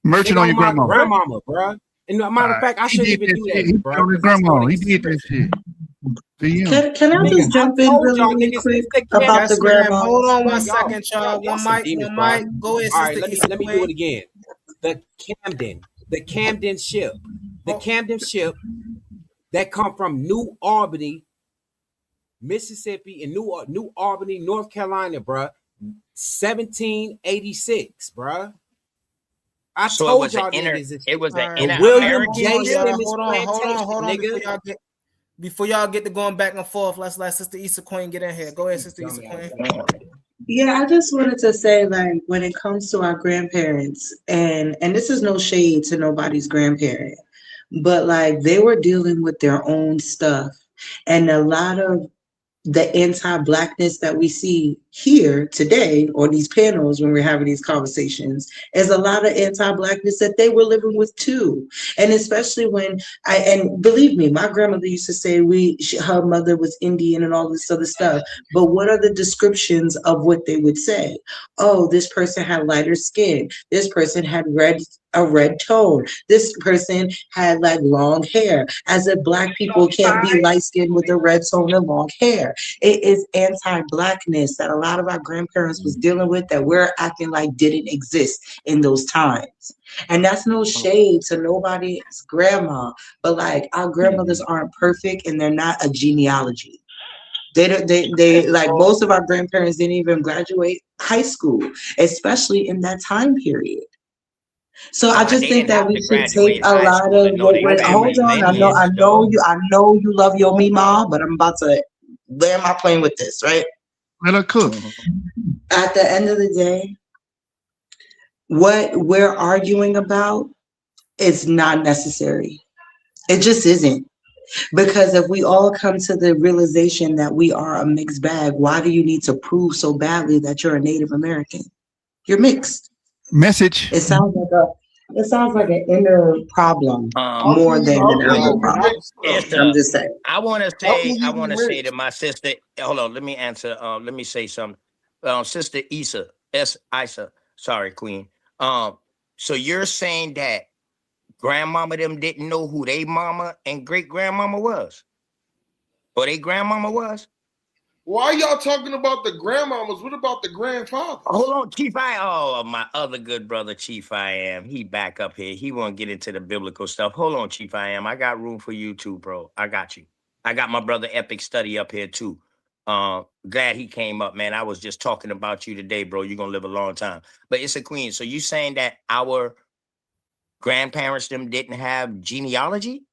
Merchant Nigga, on your my grandma. grandmama, bro. And a matter of fact, I shouldn't even do He that, did bro. on his grandma. He did that shit. To you. Can I just jump in really quick about the grandma? Hold on one Y'all- second, y'all. y'all One some mic, demons, one bro. mic. Go ahead, All right, sister. let me do it again. The Camden ship, that come from New Albany, Mississippi, and New Albany, North Carolina, bro. 1786, bro. I So told it was y'all an inner. niggas. It was an Alright. inner William American J. ship. Simmons Hold on, nigga. Before y'all get to going back and forth, let's let Sister Issa Queen get in here. Go ahead, Sister Issa Queen. Yeah, I just wanted to say, like, when it comes to our grandparents, and this is no shade to nobody's grandparent, but like they were dealing with their own stuff, and a lot of the anti-Blackness that we see here today on these panels when we're having these conversations is a lot of anti-Blackness that they were living with too. And especially when and believe me, my grandmother used to say her mother was Indian and all this other stuff. But what are the descriptions of what they would say? Oh, this person had lighter skin. This person had a red tone. This person had like long hair, as if Black people can't be light skinned with a red tone and long hair. It is anti-Blackness that a lot of our grandparents was dealing with that we're acting like didn't exist in those times. And that's no shade to nobody's grandma, but like our grandmothers aren't perfect and they're not a genealogy. They like most of our grandparents didn't even graduate high school, especially in that time period. So I just think that we should take a lot of what we're. Hold on, I know you love your Mima, but I'm about to land my plane with this, right? Let her cook. At the end of the day, what we're arguing about is not necessary. It just isn't. Because if we all come to the realization that we are a mixed bag, why do you need to prove so badly that you're a Native American? You're mixed. Message. It sounds like an inner problem more than an outer problem. I'm just saying. I want to say to my sister. Hold on, let me answer. Let me say something. Sister Issa, Isa, sorry, Queen. So you're saying that grandmama them didn't know who they mama and great grandmama was, or they grandmama was? Why y'all talking about the grandmamas? What about the grandfathers? Hold on, Chief I. Oh, my other good brother, Chief I Am. He back up here. He won't get into the biblical stuff. Hold on, Chief I Am. I got room for you too, bro. I got you. I got my brother Epic Study up here too. Glad he came up, man. I was just talking about you today, bro. You're gonna live a long time. But it's a queen. So you saying that our grandparents them didn't have genealogy?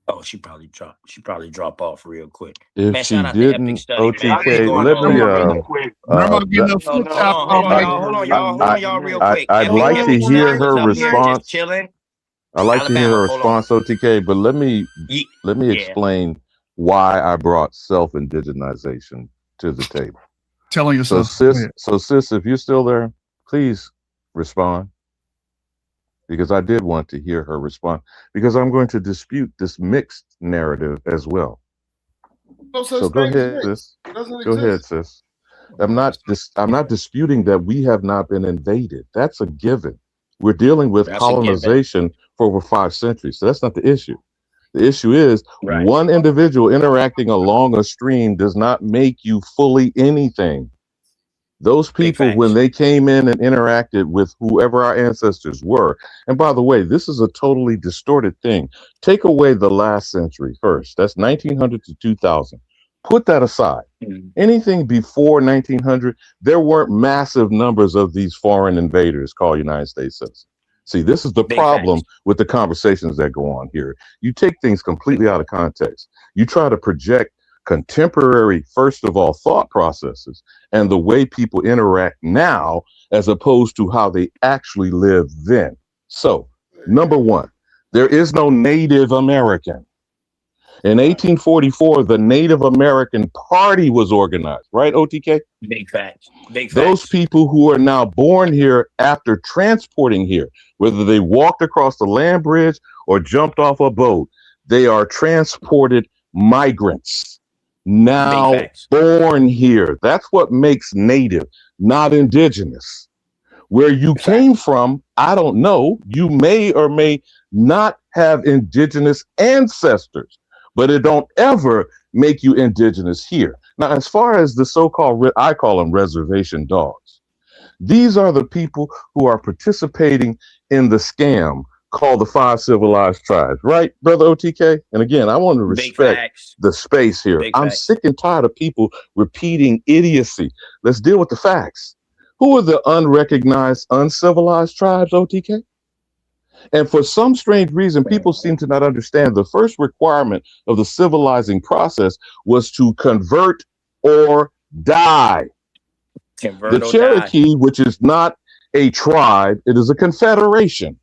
Oh, she probably drop off real quick. If Man, she shout out to Epic didn't, Study, man. OTK, Going let on, me real quick. Hold on, y'all, real quick. I'd like to hear her up here just response. chilling. I'd like to hear her Alabama, hold on. response, OTK, but let me Yeah. explain why I brought self-indigenization to the table. Tell on yourself. So sis, if you're still there, please respond. Because I did want to hear her respond. Because I'm going to dispute this mixed narrative as well. So go ahead, sis. Go ahead, sis. I'm not disputing that we have not been invaded. That's a given. We're dealing with colonization for over 5 centuries. So that's not the issue. The issue is one individual interacting along a stream does not make you fully anything. Those people, when they came in and interacted with whoever our ancestors were, and by the way, this is a totally distorted thing. Take away the last century first. That's 1900 to 2000. Put that aside. Anything before 1900, there weren't massive numbers of these foreign invaders called United States citizens. See, this is the problem with the conversations that go on here. You take things completely out of context. You try to project contemporary, first of all, thought processes and the way people interact now as opposed to how they actually lived then. So, number one, there is no Native American. In 1844, the Native American Party was organized, right, OTK? Big facts. Big facts. Those people who are now born here after transporting here, whether they walked across the land bridge or jumped off a boat, they are transported migrants. Now born here. That's what makes native, not indigenous. Where you came from, I don't know. You may or may not have indigenous ancestors, but it don't ever make you indigenous here. Now, as far as the so-called, I call them reservation dogs. These are the people who are participating in the scam called the 5 civilized tribes, right, Brother OTK? And again, I want to respect the space here. I'm sick and tired of people repeating idiocy. Let's deal with the facts. Who are the unrecognized, uncivilized tribes, OTK? And for some strange reason, people seem to not understand the first requirement of the civilizing process was to convert or die. The Cherokee, which is not a tribe, it is a confederation.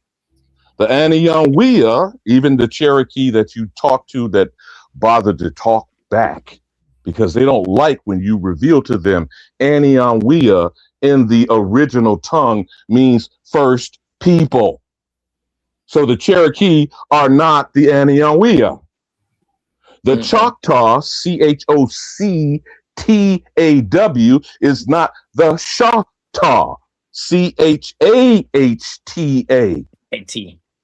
The Anayawiya, even the Cherokee that you talk to that bother to talk back because they don't like when you reveal to them Anayawiya in the original tongue means first people. So the Cherokee are not the Anayawiya. The Choctaw, Choctaw, is not the Choctaw, Chahta.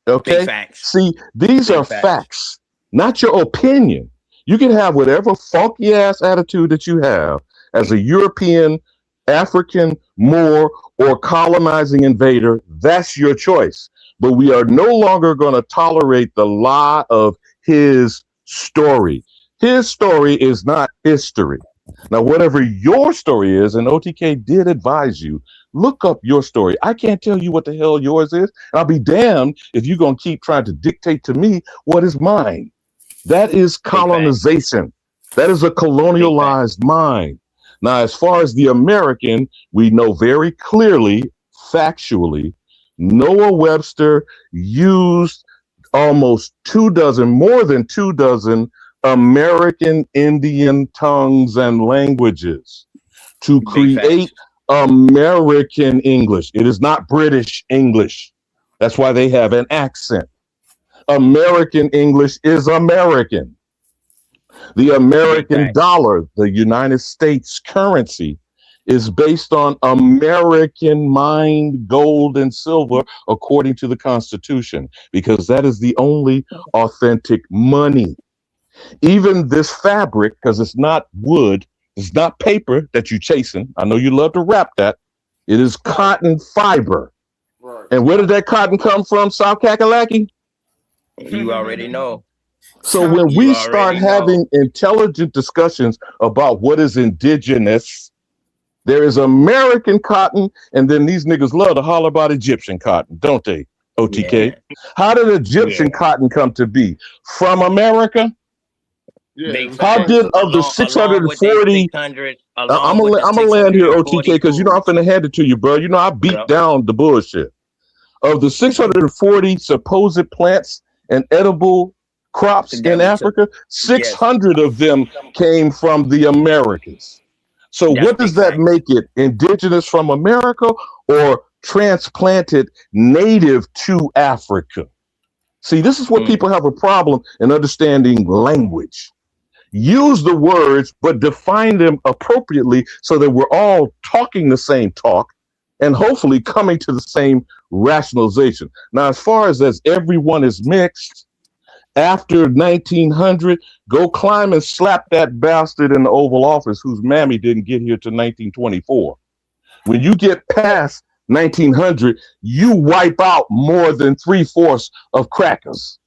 Okay. See, these are facts, not your opinion. You can have whatever funky ass attitude that you have as a European, African, Moor, or colonizing invader. That's your choice. But we are no longer going to tolerate the lie of his story. His story is not history. Now, whatever your story is, and OTK did advise you, look up your story. I can't tell you what the hell yours is. I'll be damned if you're going to keep trying to dictate to me what is mine. That is colonization. That is a colonialized mind. Now, as far as the American, we know very clearly, factually, Noah Webster used almost 24, more than 24 American Indian tongues and languages to create American English. It is not British English. That's why they have an accent. American English is American. The American dollar, the United States currency, is based on American mined gold and silver according to the Constitution, because that is the only authentic money. Even this fabric, because it's not wood, it's not paper that you're chasing. I know you love to wrap that. It is cotton fiber. Right. And where did that cotton come from, South Kakalaki? You already know. So when we start having intelligent discussions about what is indigenous, there is American cotton, and then these niggas love to holler about Egyptian cotton, don't they, OTK? Yeah. How did Egyptian cotton come to be? From America? Yeah. How did of the 640? I'm gonna land here, OTK, because you know I'm finna hand it to you, bro. You know I beat down the bullshit. Of the 640 supposed plants and edible crops in Africa, 600 of them came from the Americas. So what does that make it? Indigenous from America or transplanted native to Africa? See, this is what people have a problem in understanding language. Use the words, but define them appropriately so that we're all talking the same talk and hopefully coming to the same rationalization. Now, as far as everyone is mixed, after 1900, go climb and slap that bastard in the Oval Office whose mammy didn't get here till 1924. When you get past 1900, you wipe out more than 3/4 of crackers.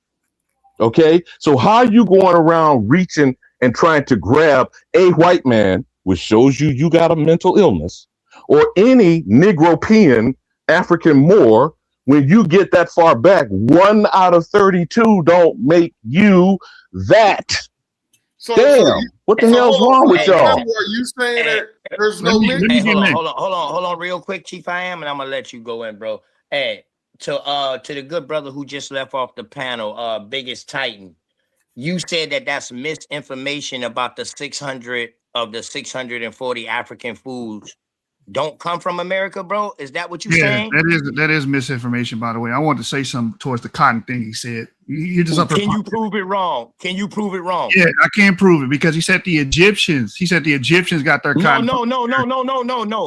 Okay? So how are you going around reaching and trying to grab a white man, which shows you got a mental illness, or any Negropean, African Moor, when you get that far back? 1 out of 32 don't make you that. So, damn, what the hell's wrong with y'all? Are you saying that there's no limit? Hold on, real quick, Chief. I am, and I'm gonna let you go in, bro. Hey, to the good brother who just left off the panel, Biggest Titan. You said that that's misinformation about the 600 of the 640 African foods don't come from America, bro. Is that what you're saying? That is misinformation, by the way. I wanted to say something towards the cotton thing he said. You just Can you prove it wrong? Can you prove it wrong? Yeah, I can't prove it because he said the Egyptians. He said the Egyptians got their cotton. No.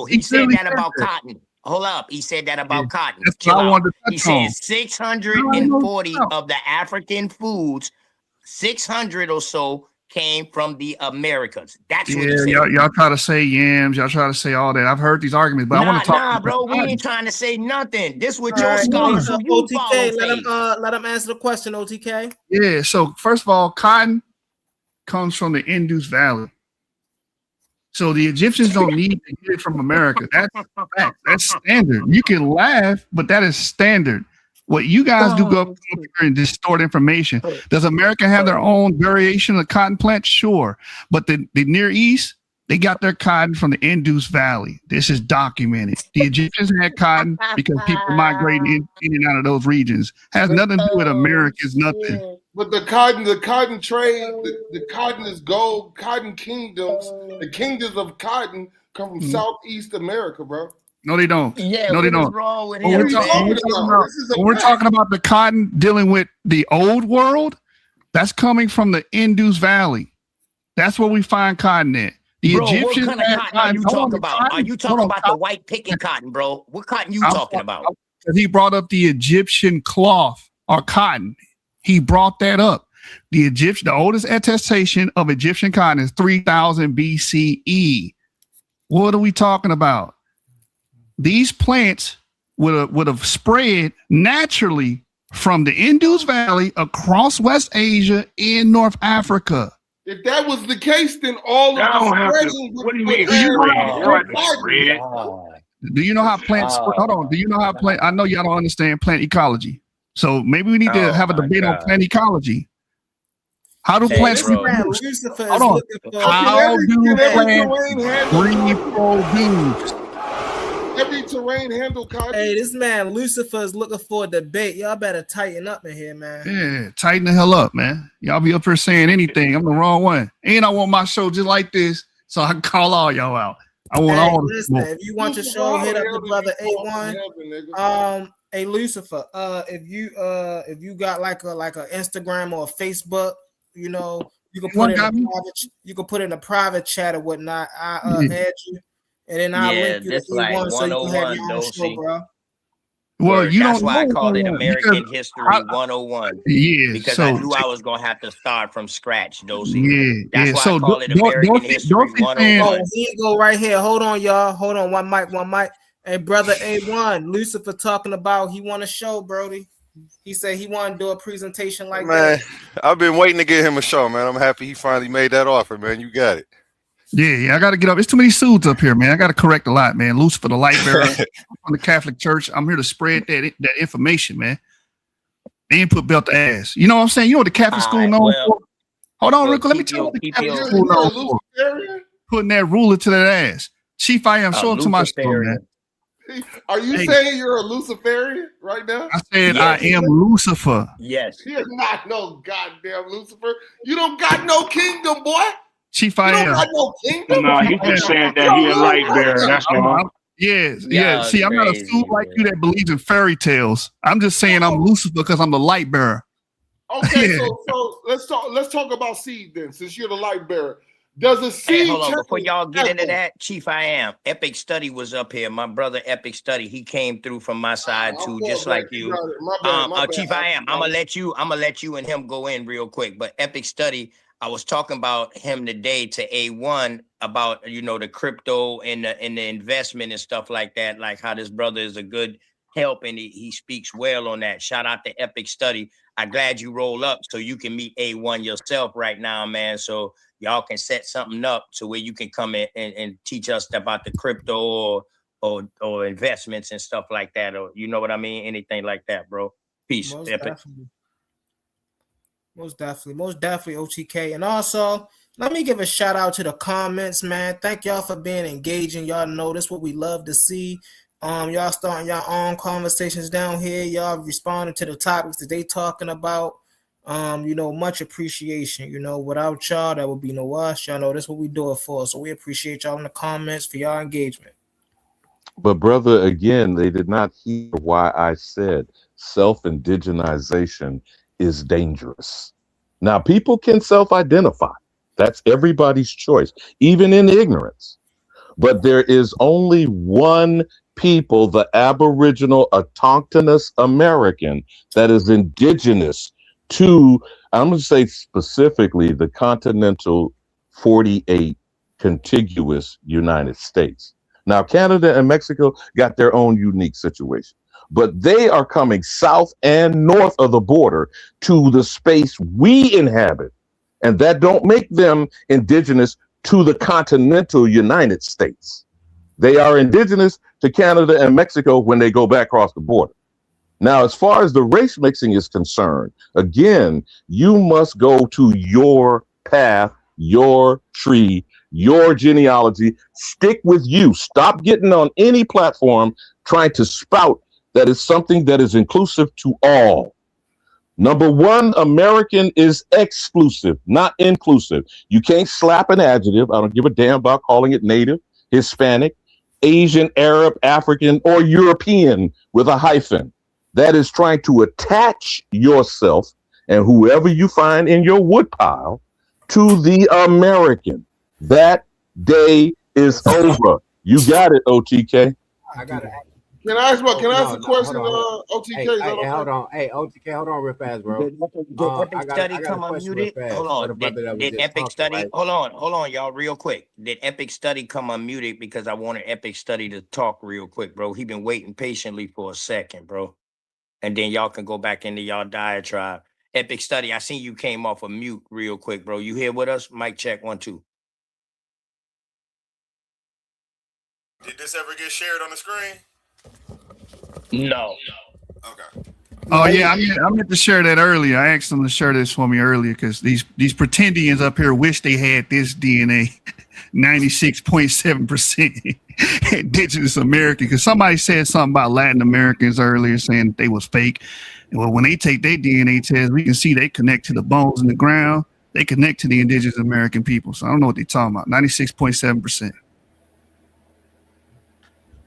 He said that about cotton. Hold up. He said that about cotton. That's what I wanted to touch He said 640 of the African foods, 600 or so came from the Americas. That's what he said. Y'all try to say yams. Y'all try to say all that. I've heard these arguments, but I want to talk. Nah, bro. We ain't trying to say nothing. This what your scholars who you OTK, let him answer the question, OTK. Yeah. So first of all, cotton comes from the Indus Valley. So the Egyptians don't need to get it from America. That's fact. That's standard. You can laugh, but that is standard. What you guys do go up here and distort information. Does America have their own variation of cotton plants? Sure. But the Near East, they got their cotton from the Indus Valley. This is documented. The Egyptians had cotton because people migrating in and out of those regions. Has nothing to do with Americans, nothing. But the cotton trade, the cotton is gold, cotton kingdoms, the kingdoms of cotton come from Southeast America, bro. No, they don't. Yeah, no, they don't. Wrong with when him, we're talking about the cotton dealing with the old world, that's coming from the Indus Valley. That's where we find cotton at. The Egyptians. What kind of cotton are you talking about? Are you talking about the white picking cotton, bro? What cotton you talking about? He brought up the Egyptian cloth or cotton. He brought that up. The oldest attestation of Egyptian cotton is 3000 BCE. What are we talking about? These plants would have spread naturally from the Indus Valley across West Asia and North Africa. If that was the case, then all of the what do you mean spread? Do you know how plants spread? Hold on. Do you know how plant? I know y'all don't understand plant ecology. So maybe we need to have a debate on plant ecology. How do plants reproduce? Hold on. How do plants reproduce? Every terrain handle cotton. Hey, this man Lucifer is looking for a debate. Y'all better tighten up in here, man. Yeah, tighten the hell up, man. Y'all be up here saying anything. I'm the wrong one. And I want my show just like this, so I can call all y'all out. I want all the listen, if you want your show, hit up the brother A1. Hey Lucifer, if you got like a Instagram or a Facebook, you You can put it in a private. You can put it in a private chat or whatnot. I add you, and then I'll link you to this like E1 so you can have 101, your own show, bro. Well, you That's don't why I know called it American because History 101. yeah, Because so I knew I was gonna have to start from scratch, Dosey. yeah, That's yeah. why So I call it American History Dorothy saying, 101. Oh, here you go right here. Hold on, y'all. Hold on. One mic. Hey, brother A1, Lucifer talking about he want a show, Brody. He said he want to do a presentation like Man, that. I've been waiting to get him a show, man. I'm happy he finally made that offer, man. You got it. Yeah, I got to get up. It's too many suits up here, man. I got to correct a lot, man. Lucifer, the light bearer from the Catholic Church. I'm here to spread that information, man. They ain't put belt to ass. You know what I'm saying? You know what the Catholic school known for? Hold on, real quick. Let me tell you what the Catholic school known for. Putting that ruler to that ass. Chief, I am. Show up to my show, man. Are you saying you're a Luciferian right now? I said I am Lucifer. Yes. You're not no goddamn Lucifer. You don't got no kingdom, boy. Chief, I am. You don't got no kingdom. No, he just said that he a light bearer. That's all. Yeah. See, I'm not a fool like you that believes in fairy tales. I'm just saying I'm Lucifer because I'm the light bearer. Okay, so let's talk about seed then, since you're the light bearer. Does a seed? Hey, hold on, before y'all get into that, Chief, I am. Epic Study was up here. My brother Epic Study, he came through from my side too, just like you. My bad. Chief, I am. I'm gonna let you and him go in real quick. But Epic Study, I was talking about him today to A1 about the crypto and the investment and stuff like that, like how this brother is a good help and he speaks well on that. Shout out to Epic Study. I'm glad you roll up so you can meet A1 yourself right now, man. So y'all can set something up to where you can come in and teach us about the crypto or investments and stuff like that, or you know what I mean? Anything like that, bro. Peace. Most definitely, OTK. And also, let me give a shout out to the comments, man. Thank y'all for being engaging. Y'all know this what we love to see. Y'all starting your own conversations down here. Y'all responding to the topics that they talking about. Much appreciation. Without y'all, that would be no us. Y'all know that's what we do it for. So we appreciate y'all in the comments for y'all engagement. But brother, again, they did not hear why I said self-indigenization is dangerous. Now, people can self-identify. That's everybody's choice, even in ignorance. But there is only one people, the Aboriginal autochthonous American, that is indigenous to, I'm going to say specifically, the continental 48 contiguous United States. Now, Canada and Mexico got their own unique situation, but they are coming south and north of the border to the space we inhabit. And that don't make them indigenous to the continental United States. They are indigenous to Canada and Mexico when they go back across the border. Now, as far as the race mixing is concerned, again, you must go to your path, your tree, your genealogy. Stick with you. Stop getting on any platform trying to spout that is something that is inclusive to all. Number one, American is exclusive, not inclusive. You can't slap an adjective. I don't give a damn about calling it Native, Hispanic, Asian, Arab, African, or European with a hyphen. That is trying to attach yourself and whoever you find in your woodpile to the American. That day is over. You got it, OTK. I got it. Can I ask a question, OTK? Hey, hold on. Hey, OTK, hold on real fast, bro. Did Epic Study come unmuted? Hold on. Did Epic Study? Right? Hold on, y'all, real quick. Did Epic Study come unmuted? Because I wanted Epic Study to talk real quick, bro. He been waiting patiently for a second, bro. And then y'all can go back into y'all diatribe. Epic Study, I seen you came off of mute real quick, bro. You here with us? Mic check 1 2. Did this ever get shared on the screen? No. Okay. Oh yeah, I meant to share that earlier. I asked them to share this for me earlier because these pretendians up here wish they had this DNA, 96.7% indigenous American. Because somebody said something about Latin Americans earlier, saying that they was fake. And well, when they take their DNA test, we can see they connect to the bones in the ground. They connect to the indigenous American people. So I don't know what they're talking about. 96.7%.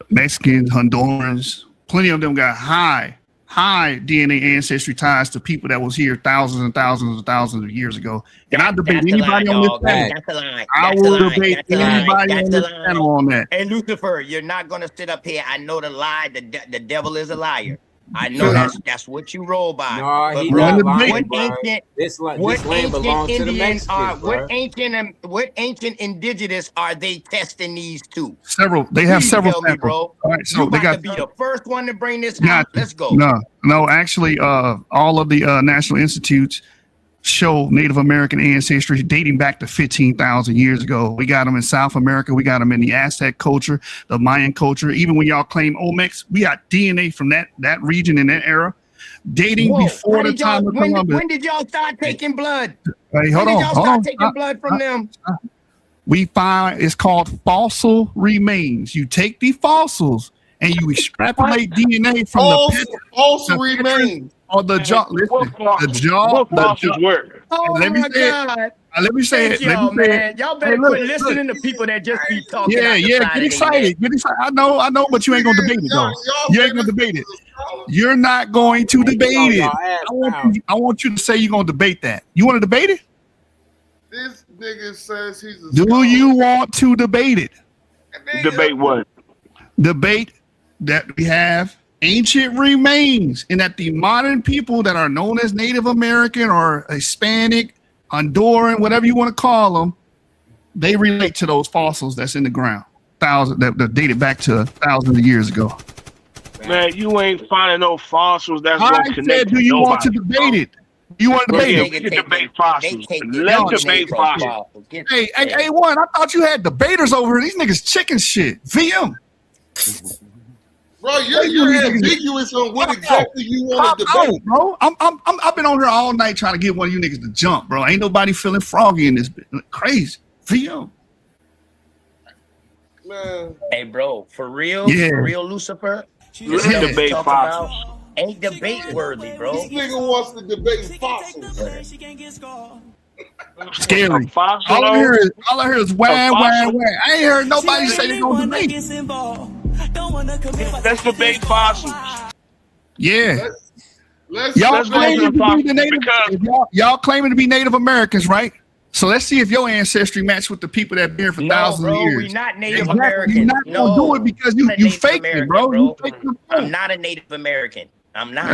Mexicans, Hondurans, plenty of them got high high DNA ancestry ties to people that was here thousands and thousands and thousands of years ago. And I debate anybody on this panel. That's a lie. I will debate anybody on this panel on that. Hey, Lucifer, you're not gonna sit up here. I know the lie. The devil is a liar. I know that's what you roll by. No, but he bro, not lying, what bro. ancient, This land what belongs to the Indians are? Mexicans, What ancient indigenous are they testing these to? Several. They have Please several tell me, samples. bro. All right, so You they about got to be the first one to bring this Got out. Let's go. No, actually, all of the national institutes show Native American ancestry dating back to 15,000 years ago. We got them in South America. We got them in the Aztec culture, the Mayan culture. Even when y'all claim Olmecs, we got DNA from that region in that era, dating before the time of Columbus. When did y'all start taking blood? Hey, hold when on, did y'all hold start on. taking blood from them? We find it's called fossil remains. You take the fossils and you extrapolate DNA from fossil remains. Or the jaw. Listen, the jaw. Work. Oh let me my say God. it. Let me say Thank it. Let y'all, me say man. it. Y'all better quit listening to people that just be talking. Yeah, get excited. Get excited. I know, but you ain't gonna debate it though. You ain't gonna debate it. You're not going to debate it. I want you to say you're gonna debate that. You want to debate it? This nigga says he's a Do you want to debate it? Debate what? Debate that we have ancient remains and that the modern people that are known as Native American or Hispanic, Honduran, whatever you want to call them, they relate to those fossils that's in the ground, that dated back to thousands of years ago. Man, you ain't finding no fossils that's going to connect. Said, do you want to debate it? You want to debate it? We can debate fossils. Let's debate fossils. Hey, one, I thought you had debaters over here. These niggas chicken shit. VM. Bro, you're ambiguous on what exactly you want to debate, bro. I've been on here all night trying to get one of you niggas to jump, bro. Ain't nobody feeling froggy in this bit. Crazy. VM. Man. Hey, bro, for real, Lucifer. Let's debate fossils. Ain't debate worthy, bro. This nigga wants to debate fossils. Scary. All I hear is wham. I ain't heard nobody say they gonna debate. Let's debate fossils. Yeah. Let's y'all claiming to be y'all claiming to be Native Americans, right? So let's see if your ancestry match with the people that been here for thousands of years. We're not Native Americans. You're not gonna do it because you fake it, bro. I'm not a Native American. I'm not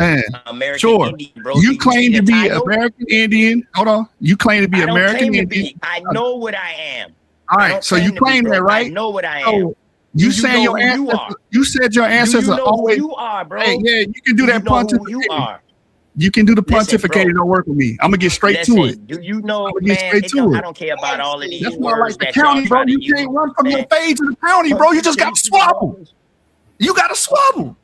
American sure. Indian, bro. You claim to be American Indian. Hold on. You claim to be American Indian. I know what I am. All right. So you claim that, right? I know what I am. You saying your ancestors? You said your ancestors always. You are, bro. Hey, yeah, you can do that pontificate. You are. You can do the pontificate. Don't work with me. I'm gonna get straight to it. Do you know, man? I don't care about all of these. That's why I like the county, bro. You can't run from your fade to the county, bro. You just got to swabble. You got to swabble.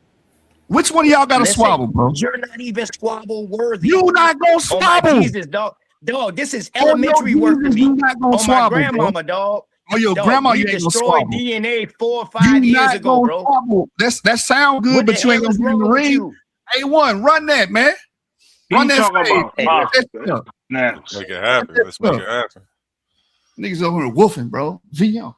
Which one of y'all got to swabble, bro? You're not even swabble worthy. You not gonna swabble. Oh my Jesus, dog. This is elementary work to me. Oh my grandmama, dog. Oh, your grandma, you ain't gonna swabble. DNA 4 or 5 years ago, bro. Swabble. That sound good, but you ain't gonna be in the ring. A1, run that, man. Run that about? Let's make it happen. Let's make it happen. Niggas over here wolfing, bro. VM.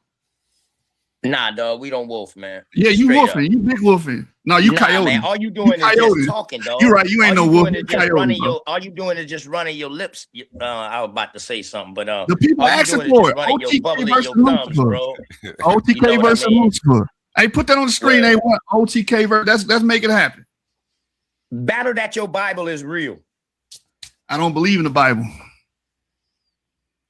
Nah, dog, we don't wolf, man. Yeah, you Straight wolfing. Up. You big wolfing. No, you coyote. Man, all you doing is just talking, dog. You're right. You ain't no wolf. All you doing is just running your lips. I was about to say something, but the people asking for it. OTK versus Lucifer. OTK versus Lucifer. Hey, put that on the screen. They want OTK versus. Let's make it happen. Battle that your Bible is real. I don't believe in the Bible.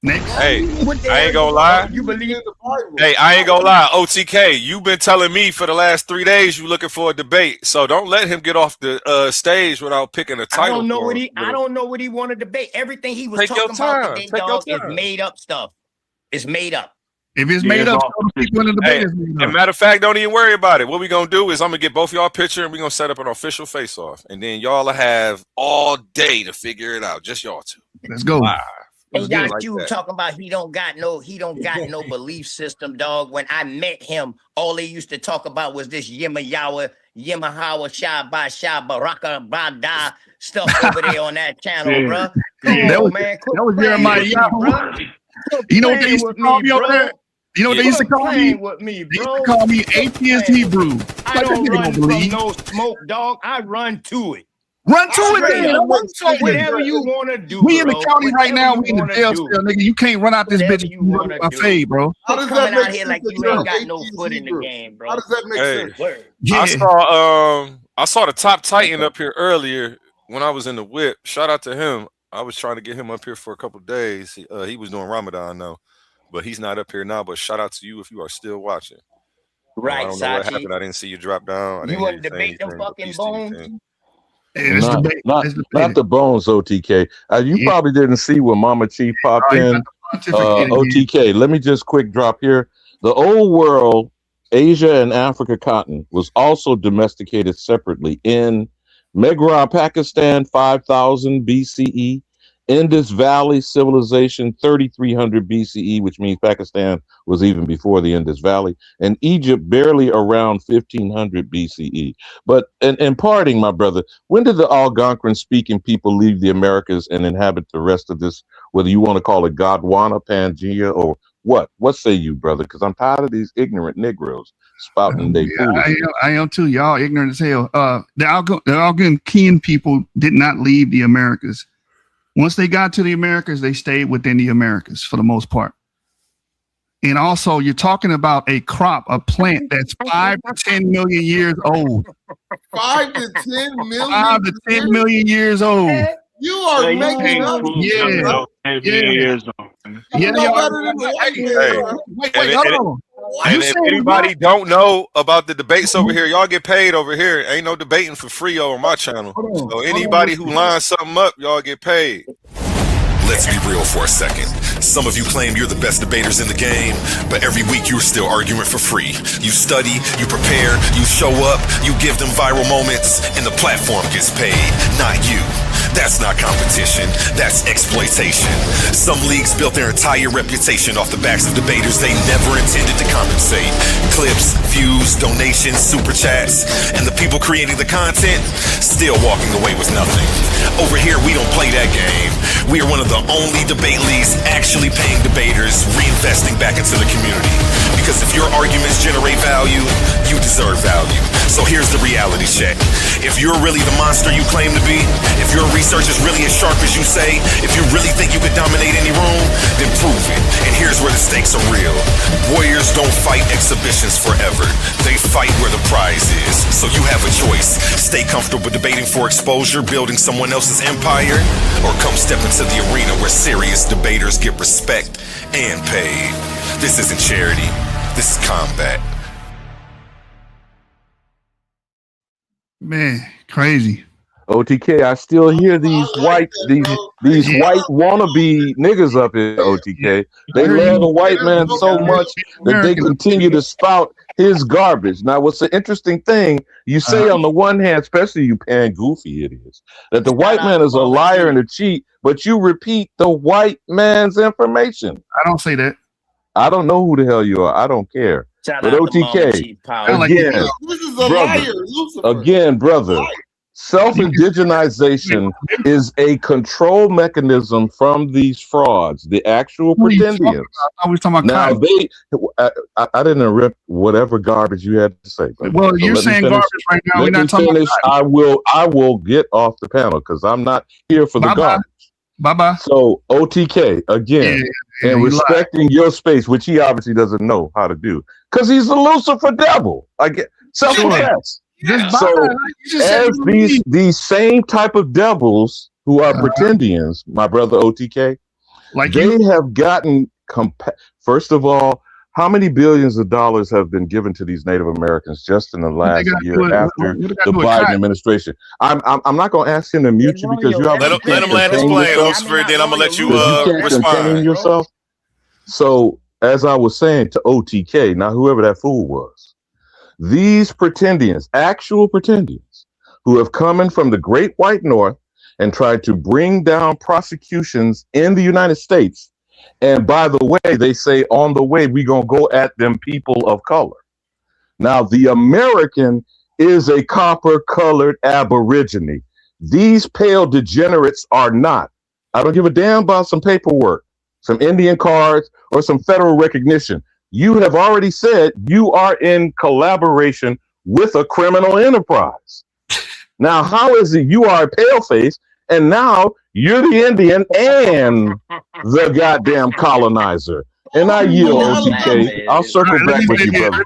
Next. Hey, I ain't gonna lie. You believe in the Bible? Hey, I ain't gonna lie. OTK, you've been telling me for the last 3 days you looking for a debate. So don't let him get off the stage without picking a title. I don't know what he wanted to debate. Everything he was talking about today, dog, is made up stuff. It's made up. If it's made up, people in the debate is made up. As a matter of fact, don't even worry about it. What we gonna do is I'm gonna get both y'all picture and we're gonna set up an official face-off, and then y'all will have all day to figure it out. Just y'all two. Let's go. And y'all talking about he don't got no belief system, dog. When I met him, all they used to talk about was this Yemahawa, Shabba, Raka, Bada stuff over there on that channel, bro. That was Jeremiah. You know what they used to call me over there? You know what they used to call me? With me, bro. They used to call me atheist Hebrew. I don't run from no smoke, dog. I run to it. Run to it, then. Whatever you want to do. We in the county bro. right now. Whatever We in the you jail wanna cell, nigga. You can't run out this Whatever bitch you and run wanna my do. fade, bro. How does Coming that make out here sense like that you you're ain't an got no atheist foot in the Hebrew? game, bro. How does that make sense? Word. I saw the top Titan up here earlier when I was in the whip. Shout out to him. I was trying to get him up here for a couple of days. He was doing Ramadan though, but he's not up here now. But shout out to you if you are still watching. Right, I don't know what Sachi. happened. I didn't see you drop down. I You didn't hear want you to say debate them anything. But fucking peace to you, bones? King. Not the bones, OTK. You probably didn't see when Mama Chief popped in. OTK, let me just quick drop here. The old world, Asia and Africa cotton was also domesticated separately in Megra, Pakistan, 5000 BCE. Indus Valley civilization, 3300 BCE, which means Pakistan was even before the Indus Valley, and Egypt barely around 1500 BCE. But in parting, my brother, when did the Algonquin-speaking people leave the Americas and inhabit the rest of this, whether you want to call it Gondwana, Pangea, or what? What say you, brother? Because I'm tired of these ignorant Negroes spouting their foolishness. I am too. Y'all ignorant as hell. The Algonquin people did not leave the Americas. Once they got to the Americas, they stayed within the Americas for the most part. And also, you're talking about a crop, a plant that's 5 to 10 million years old. 5 to 10 million. 5 to 10 million years old. You are making up. Yeah. You know better than the white man. Wait, hold on. And if anybody don't know about the debates over here, y'all get paid over here. Ain't no debating for free over my channel. So anybody who lines something up, y'all get paid. Let's be real for a second. Some of you claim you're the best debaters in the game, but every week you're still arguing for free. You study, you prepare, you show up, you give them viral moments, and the platform gets paid, not you. That's not competition, that's exploitation. Some leagues built their entire reputation off the backs of debaters they never intended to compensate. Clips, views, donations, super chats, and the people creating the content still walking away with nothing. Over here, we don't play that game. We are one of the only debate leagues actually paying debaters, reinvesting back into the community. Because if your arguments generate value, you deserve value. So here's the reality check. If you're really the monster you claim to be, if your research is really as sharp as you say, if you really think you could dominate any room, then prove it. And here's where the stakes are real. Warriors don't fight exhibitions forever. They fight where the prize is. So you have a choice. Stay comfortable debating for exposure, building someone else's empire, or come step into the arena where serious debaters get respect and paid. This isn't charity. This is combat. Man, crazy. OTK, I still hear these white wannabe niggas up here, OTK. They love the white man so much that they continue to spout his garbage. Now, what's the interesting thing, you say on the one hand, especially you pan goofy idiots, that the white man is a liar and a cheat, but you repeat the white man's information. I don't say that. I don't know who the hell you are. I don't care. Shout but out to Mama OTK, Chief Power. again, This is a brother, liar, Lucifer. again, brother. Self-indigenization is a control mechanism from these frauds, the actual pretendians. Now I didn't interrupt whatever garbage you had to say. Brother. Well, you're saying garbage right now. We're not talking about I will get off the panel because I'm not here for the garbage. Bye-bye. So OTK again, and respecting your space, which he obviously doesn't know how to do, because he's the Lucifer devil. I get self-defense. So as these same type of devils who are pretendians, my brother OTK, they have gotten first of all, how many billions of dollars have been given to these Native Americans just in the last year after the Biden administration? I'm not going to ask him to mute you because you let him land his plane, Lucifer. Then I'm gonna let you respond. Yourself. So as I was saying to OTK, now whoever that fool was. These pretendians, actual pretendians, who have come in from the Great White North and tried to bring down prosecutions in the United States. And by the way, they say on the way, we're going to go at them people of color. Now, the American is a copper-colored aborigine. These pale degenerates are not. I don't give a damn about some paperwork, some Indian cards, or some federal recognition. You have already said you are in collaboration with a criminal enterprise. Now, how is it you are a paleface and now you're the Indian and the goddamn colonizer? And I yield, OTK. I'll circle back with you, brother.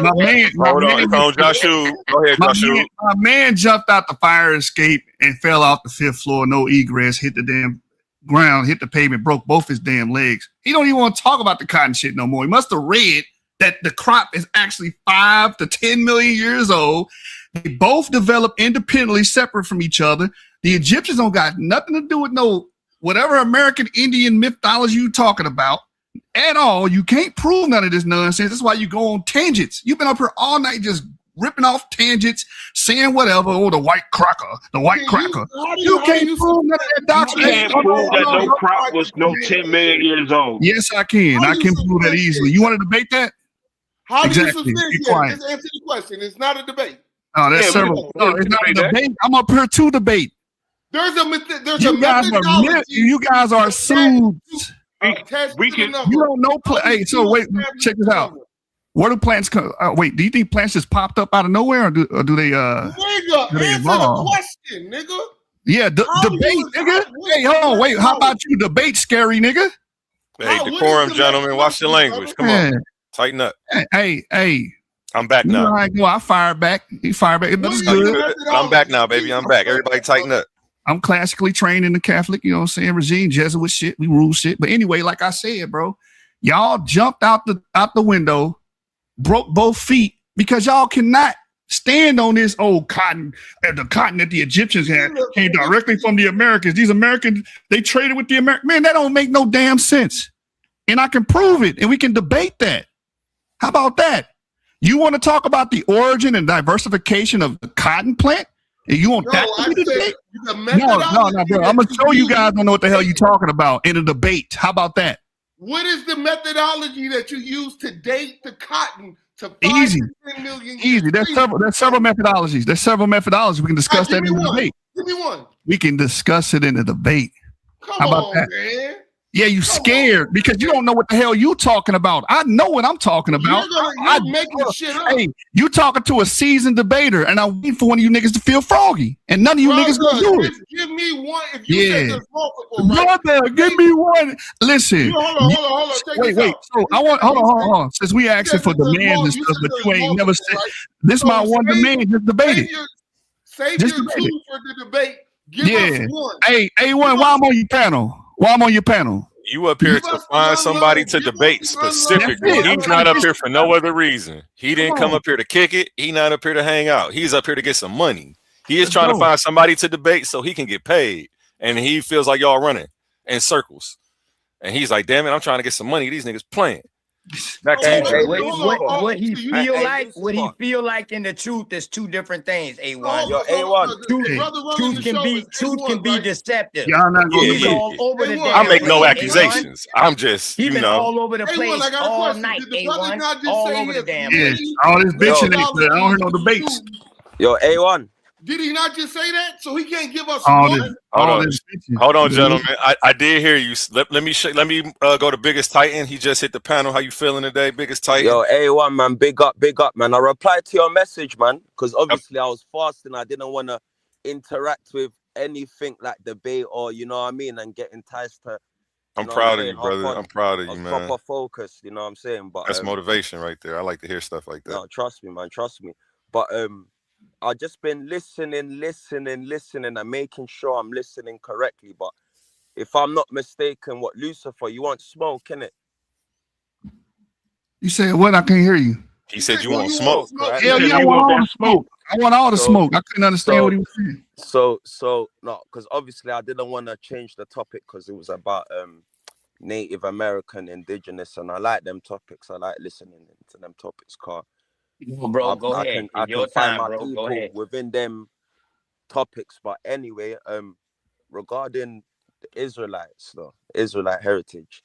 My man, Hold on, Joshua. Go ahead, Joshua. My man jumped out the fire escape and fell off the 5th floor, no egress, hit the damn ground, hit the pavement, broke both his damn legs. He don't even want to talk about the cotton shit no more. He must have read that the crop is actually 5 to 10 million years old. They both developed independently, separate from each other. The Egyptians don't got nothing to do with no whatever American Indian mythology you talking about at all. You can't prove none of this nonsense. That's why you go on tangents. You've been up here all night just ripping off tangents, saying whatever. Oh, the white cracker, the white cracker. You can't prove none of that doctrine. You can't prove that no crop was no 10 million years old. Yes, I can. I can prove that easily. You want to debate that? How Exactly. do you Be substantiate? quiet. Just answer the question. It's not a debate. Oh, that's several. No, it's not a debate. I'm up here to debate. There's a You guys are you guys are sued. We can. You don't know. Hey, so wait, check this out. Where do plants come? Wait, do you think plants just popped up out of nowhere, or do they? Nigga, do they answer evolve? the question, nigga. Yeah, debate, nigga. Hey, hold on, wait. How about you debate, scary nigga? Hey, decorum, gentlemen. Watch your language. Come on, tighten up. Hey. I'm back You know now. how I go. I fire back. He fire back. That's No, you good. good. I'm back now, baby. I'm back. Everybody tighten up. I'm classically trained in the Catholic, you know what I'm saying, regime, Jesuit shit. We rule shit. But anyway, like I said, bro, y'all jumped out the window, broke both feet because y'all cannot stand on this old cotton. The cotton that the Egyptians had came directly from the Americans. These Americans, they traded with the Americans. Man, that don't make no damn sense. And I can prove it, and we can debate that. How about that? You want to talk about the origin and diversification of the cotton plant? And you want that to be the debate? No, bro. I'm gonna show you guys don't know what the hell you're talking about in a debate. How about that? What is the methodology that you use to date the cotton to 5 Easy. to 10 million? Easy. There's several methodologies. We can discuss that in the debate. Give me one. We can discuss it in the debate. How about that? Man. Yeah, you scared because you don't know what the hell you talking about. I know what I'm talking about. You're making shit up. Hey, you talking to a seasoned debater, and I wait for one of you niggas to feel froggy, and none of you niggas gonna do it. Give me one. If you say there's multiple, brother, give me one. Listen. Hold on. Wait. So I want hold on. Since we asking for demands and stuff, but you ain't never said this. My one demand. Just debate it. Save your two for the debate. Give us one. Hey, A1, why I'm on your panel? You up here to find somebody to debate specifically. He's not up here for no other reason. He didn't come up here to kick it. He not up here to hang out. He's up here to get some money. He is trying to find somebody to debate so he can get paid. And he feels like y'all running in circles. And he's like, damn it, I'm trying to get some money. These niggas playing. Back to What he feel like in the truth is two different things. A1. Yo, A1. Truth can be deceptive. Y'all not gonna He's all over the I make no place, accusations. I'm just, He's you been know. all over the place all night, A1. All over the damn Yeah, place. all this bitching ain't good. I don't hear no debates. Yo, A1. Did he not just say that? So he can't give us All one? this, Hold on, gentlemen. I did hear you. Let me go to Biggest Titan. He just hit the panel. How you feeling today, Biggest Titan? Yo, A1, man, big up, man. I replied to your message, man, because obviously I was fasting. I didn't want to interact with anything like debate or, you know what I mean, and get enticed to. I'm proud of you, brother. I'm proud of you, man. Proper focus, you know what I'm saying? But that's motivation right there. I like to hear stuff like that. No, trust me, man. Trust me. But I've just been listening and making sure I'm listening correctly. But if I'm not mistaken, what Lucifer, you want smoke, innit? You said what? I can't hear you. He said you want smoke. Right? Hell yeah, I want all the smoke. I want all the smoke. I couldn't understand what he was saying. So no, because obviously I didn't want to change the topic because it was about Native American, indigenous, and I like them topics. I like listening to them topics, car. Bro, go ahead. I Your can find time, my bro. people Go ahead. within them topics. But anyway, regarding the Israelites, though, Israelite heritage.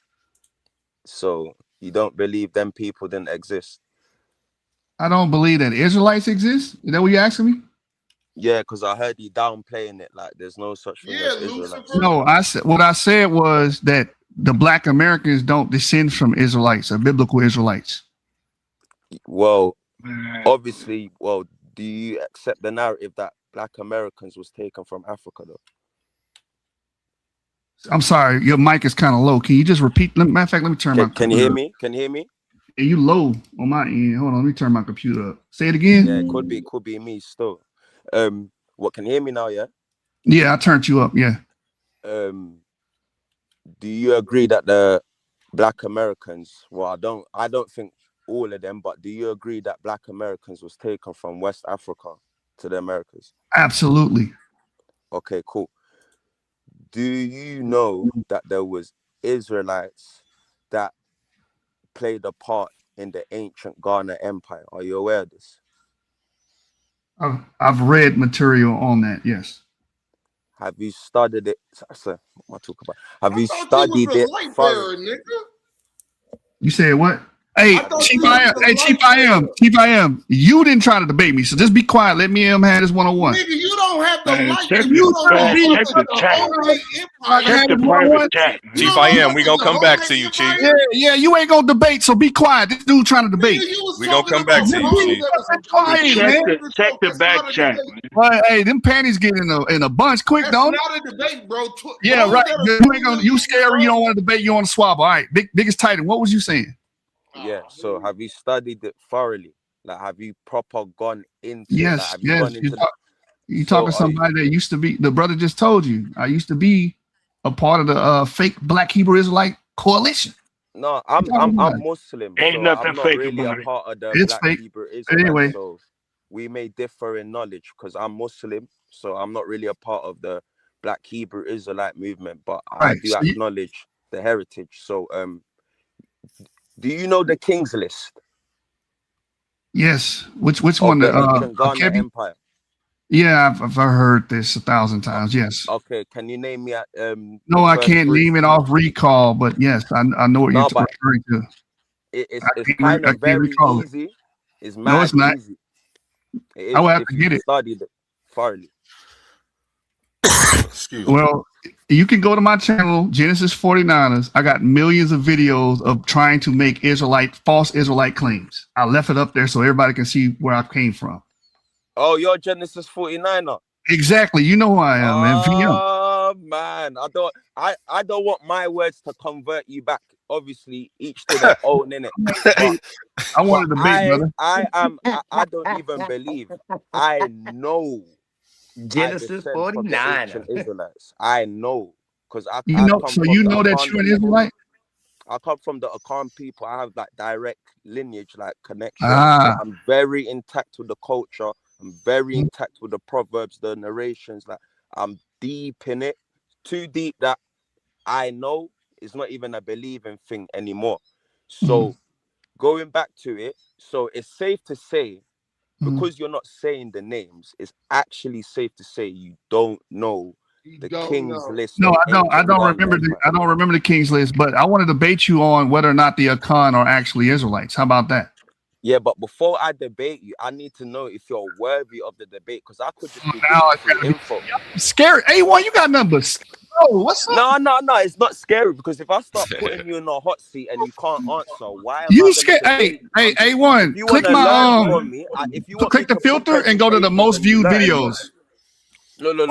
So you don't believe them people didn't exist? I don't believe that Israelites exist. Is that what you asking me? Yeah, because I heard you downplaying it like there's no such thing as Israelites. No, what I said was that the Black Americans don't descend from Israelites or biblical Israelites. Well, obviously, do you accept the narrative that Black Americans was taken from Africa, though? I'm sorry, your mic is kind of low. Can you just repeat? Matter of fact, let me turn my. Can you hear me? Can you hear me? Yeah, you low on my end. Hold on, let me turn my computer up. Say it again. Yeah, it could be me still. What, can you hear me now? Yeah. Yeah, I turned you up. Yeah. Do you agree that the Black Americans? Well, I don't think all of them, but do you agree that Black Americans was taken from West Africa to the Americas? Absolutely. Okay, cool. Do you know that there was Israelites that played a part in the ancient Ghana Empire? Are you aware of this? I've read material on that. Yes. Have you studied it? Sir, what am I talking about? Have you studied it thoroughly? You said what? Hey, Chief I am. You didn't try to debate me, so just be quiet. Let me have this 101. Nigga, you don't have the light. Check the private chat. Chief I am. We gonna come back to you, Chief. Yeah, you ain't gonna debate, so be quiet. This dude trying to debate. We gonna come back to you, Chief. Check the back chat. Well, hey, them panties get in a bunch quick, don't it? Not a debate, bro. Yeah, right. You ain't gonna. You scary. You don't want to debate. You want to swab. All right, biggest titan. What was you saying? Yeah. So have you studied it thoroughly? Like, have you proper gone into? Yes. Like, Yes. You talking to somebody that used to be. The brother just told you. I used to be a part of the fake Black Hebrew Israelite coalition. No, I'm Muslim. Ain't so nothing I'm not fake really about a it. part of the It's Black fake. Hebrew Israelites. Anyway. So we may differ in knowledge because I'm Muslim, so I'm not really a part of the Black Hebrew Israelite movement, but I do acknowledge the heritage. So do you know the King's List? Yes. Which one? The ancient Ghana Empire. Yeah, I've heard this 1,000 times. Yes. Okay. Can you name me? No, I can't name it off recall, but yes, I know what you're referring to. It's kind of very easy. It's mad it's not. easy. I will have to get it. Studied it thoroughly. Excuse me. Well, you can go to my channel, Genesis 49ers. I got millions of videos of trying to make false Israelite claims. I left it up there so everybody can see where I came from. Oh, you're Genesis 49er. Exactly. You know who I am, man. Oh man, I don't want my words to convert you back. Obviously, each to their own, innit? I want to debate, brother. I don't even believe. I know Genesis 49. Israelites. I know because I you know that you're an Israelite. I come from the Akan people. I have like direct lineage, like connection. Ah. I'm very intact with the culture. I'm very intact with the proverbs, the narrations. Like I'm deep in it, too deep that I know it's not even a believing thing anymore. So going back to it, so it's safe to say, because you're not saying the names, it's actually safe to say you don't know the King's List. No, I don't remember the King's List, but I want to debate you on whether or not the Akan are actually Israelites. How about that? Yeah, but before I debate you, I need to know if you're worthy of the debate, because I could just be info. Scary. A1, you got numbers. Oh, what's up? No, it's not scary, because if I start putting you in a hot seat and you can't answer, why am you I scared? Hey, A1, you click my click the filter and go to the most viewed videos. Look.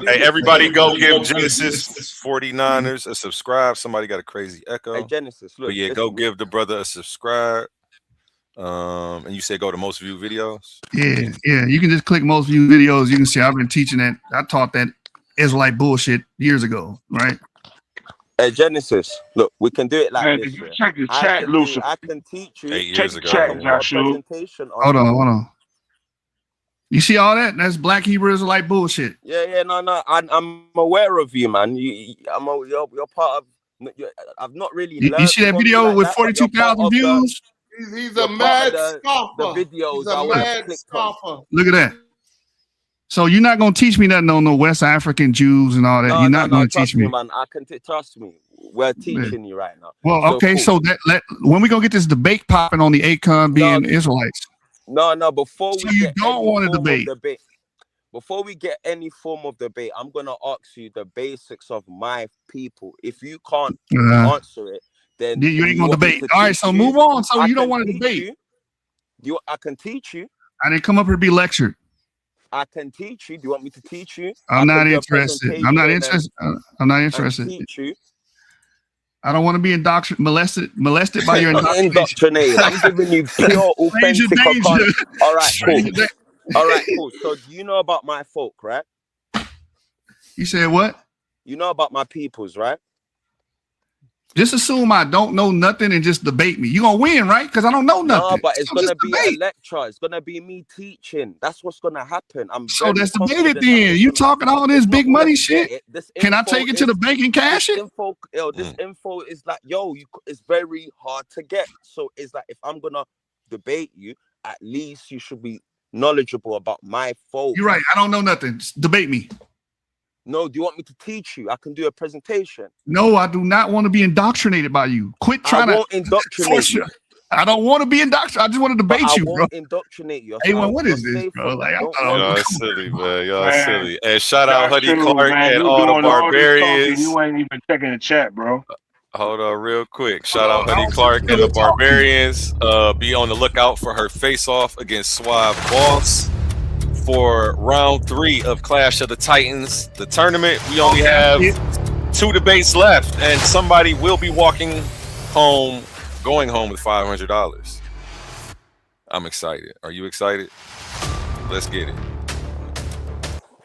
Hey, everybody go give Genesis 49ers a subscribe. Somebody got a crazy echo. Hey, Genesis, look. But yeah, go give the brother a subscribe. And you say go to most viewed videos. Yeah. You can just click most viewed videos. You can see I've been teaching that. I taught that Israelite bullshit years ago, right? Hey, Genesis, look, we can do it like this. Check the chat, Lucifer. I can teach you. 8 years ago. Check, Joshua. Hold on. You see all that? That's Black Hebrew Israelite bullshit. Yeah, no. I'm aware of you, man. You're part of. I've not really. You see that video with 42,000 views? He's a mad scoffer. The videos. He's a mad scoffer. Look at that. So you're not gonna teach me nothing on no West African Jews and all that. You're not gonna teach me, man. I can trust me. We're teaching you right now. Well, okay. So when we gonna get this debate popping on the Akon being Israelites? No. Before we you don't want to debate. Before we get any form of debate, I'm gonna ask you the basics of my people. If you can't answer it, then you ain't gonna debate. All right, so move on. So you don't want to debate. I can teach you. I didn't come up here to be lectured. I can teach you. Do you want me to teach you? I'm not interested. I'm not interested. I'm not interested. Teach you. I don't want to be molested by your indoctrinated. I'm giving you pure, authentic. All right, cool. All right, cool. So you know about my folk, right? You said what? You know about my peoples, right? Just assume I don't know nothing and just debate me. You're going to win, right? Because I don't know nothing. No, but it's going to be a lecture. It's going to be me teaching. That's what's going to happen. So let's debate it then. You talking all this big money shit? Can I take it to the bank and cash it? This info is like, it's very hard to get. So it's like, if I'm going to debate you, at least you should be knowledgeable about my folk. You're right. I don't know nothing. Just debate me. No, do you want me to teach you? I can do a presentation. No, I do not want to be indoctrinated by you. Quit trying to indoctrinate you. I don't want to be indoctrinated. I just want to debate you, bro. Indoctrinate you. Hey, what is this, bro? Like, y'all silly, man. Y'all silly. And shout out Honey Clark and all the barbarians. You ain't even checking the chat, bro. Hold on real quick. Shout out Honey Clark and the barbarians. Be on the lookout for her face-off against Suave Boss for round 3 of Clash of the Titans, the tournament. We only have 2 debates left, and somebody will be going home with $500. I'm excited. Are you excited? Let's get it.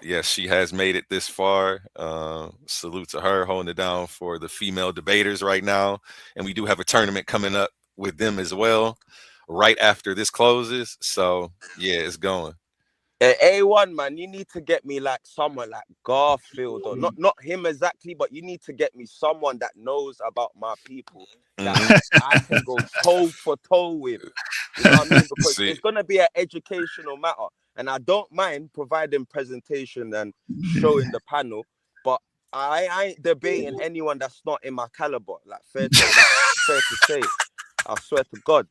Yes, she has made it this far. Salute to her, holding it down for the female debaters right now. And we do have a tournament coming up with them as well, right after this closes. So yeah, it's going. A1, man, you need to get me like someone like Garfield, or not him exactly, but you need to get me someone that knows about my people that I can go toe for toe with. You know what I mean? Because it's gonna be an educational matter, and I don't mind providing presentation and showing the panel, but I ain't debating anyone that's not in my caliber. Like fair to say. I swear to God.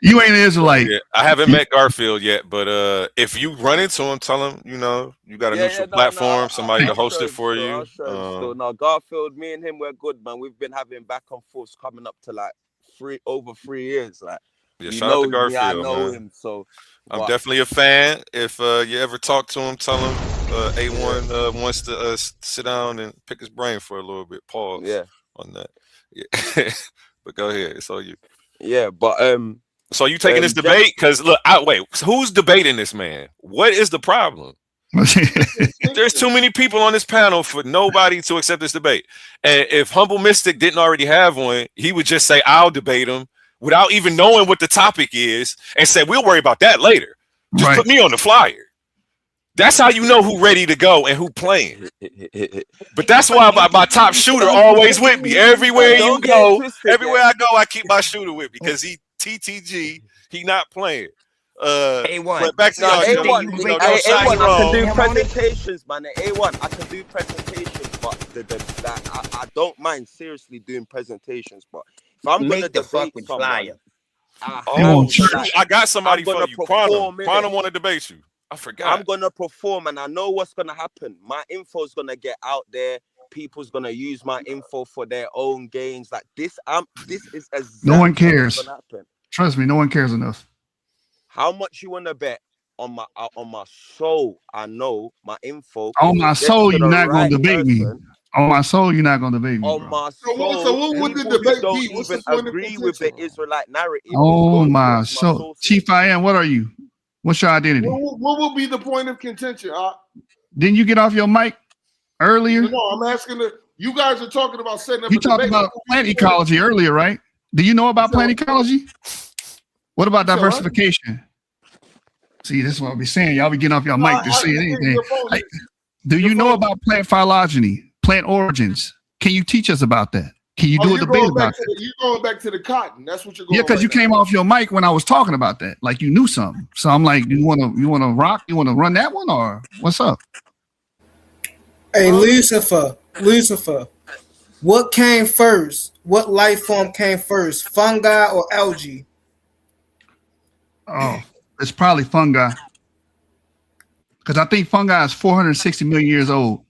You ain't an Israelite. Yeah, I haven't met Garfield yet, but if you run into him, tell him, you got a neutral platform, somebody to host it for you. No, Garfield, me and him, we're good, man. We've been having back and forth coming up to like over 3 years. Like, yeah, shout out to Garfield. I know him, so I'm definitely a fan. If you ever talk to him, tell him A1 wants to sit down and pick his brain for a little bit. Pause on that. Yeah. But go ahead, it's all you. Yeah, but so you taking this debate? Because look, wait, who's debating this man? What is the problem? There's too many people on this panel for nobody to accept this debate. And if Humble Mystic didn't already have one, he would just say, "I'll debate him," without even knowing what the topic is, and say, "We'll worry about that later. Just put me on the flyer." That's how you know who ready to go and who playing. But that's why my top shooter always with me. Everywhere you go, everywhere I go, I keep my shooter with me because he TTG, he not playing. A1. But back to y'all. A1, I can do presentations, man. A1, I can do presentations, but I don't mind seriously doing presentations. But if I'm gonna debate someone, I got somebody for you. Quantum want to debate you. I forgot. I'm gonna perform, and I know what's gonna happen. My info's gonna get out there. People's gonna use my info for their own gains. Like this, this is exactly no one cares. What's gonna happen. Trust me, no one cares enough. How much you wanna bet on my soul? I know my info. On my soul, you're not gonna debate me. On my soul, you're not gonna debate me. On my soul, so what would the debate don't be? even agree with the Israelite narrative. Oh my soul, Chief I Am. What are you? What's your identity? What will be the point of contention? Didn't you get off your mic earlier? No, I'm asking you guys are talking about setting up. You talked about plant ecology earlier, right? Do you know about plant ecology? What about diversification? See, this is what I'll be saying. Y'all be getting off your mic to say anything. Do you know about plant phylogeny, plant origins? Can you teach us about that? Can you do a debate about that? You're going back to the cotton. That's what you're going. Yeah, because you came off your mic when I was talking about that, like you knew something. So I'm like, you want to rock? You want to run that one, or what's up? Hey, Lucifer, what came first? What life form came first, fungi or algae? Oh, it's probably fungi, because I think fungi is 460 million years old.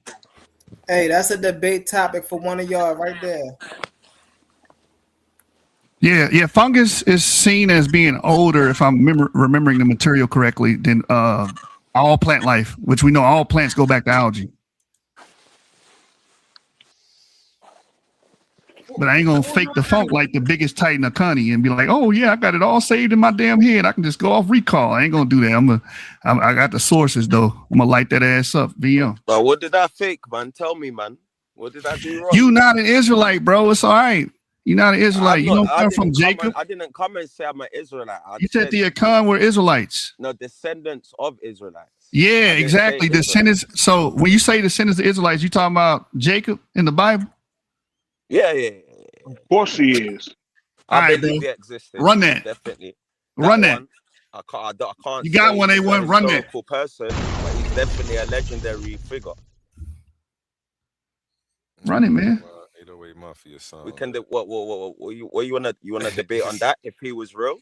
Hey, that's a debate topic for one of y'all right there. Yeah. Fungus is seen as being older, if I'm remembering the material correctly, than all plant life, which we know all plants go back to algae. But I ain't gonna fake the funk like the biggest titan of Cunny and be like, oh yeah, I got it all saved in my damn head. I can just go off recall. I ain't gonna do that. I got the sources though. I'm gonna light that ass up. VM. But what did I fake, man? Tell me, man. What did I do wrong? You not an Israelite, bro. It's all right. You're not an Israelite. You don't come from Jacob. I didn't come and say I'm an Israelite. You said the Akan were Israelites. No, descendants of Israelites. Yeah, exactly. Descendants. So when you say descendants of Israelites, you talking about Jacob in the Bible? Yeah. Of course he is. I believe he existed. Run that. Definitely. Run that. I can't. You got one, A1. Run that. Person, but he's definitely a legendary figure. Run it, man. 808 Mafia song. We can. What you wanna debate on that? If he was real?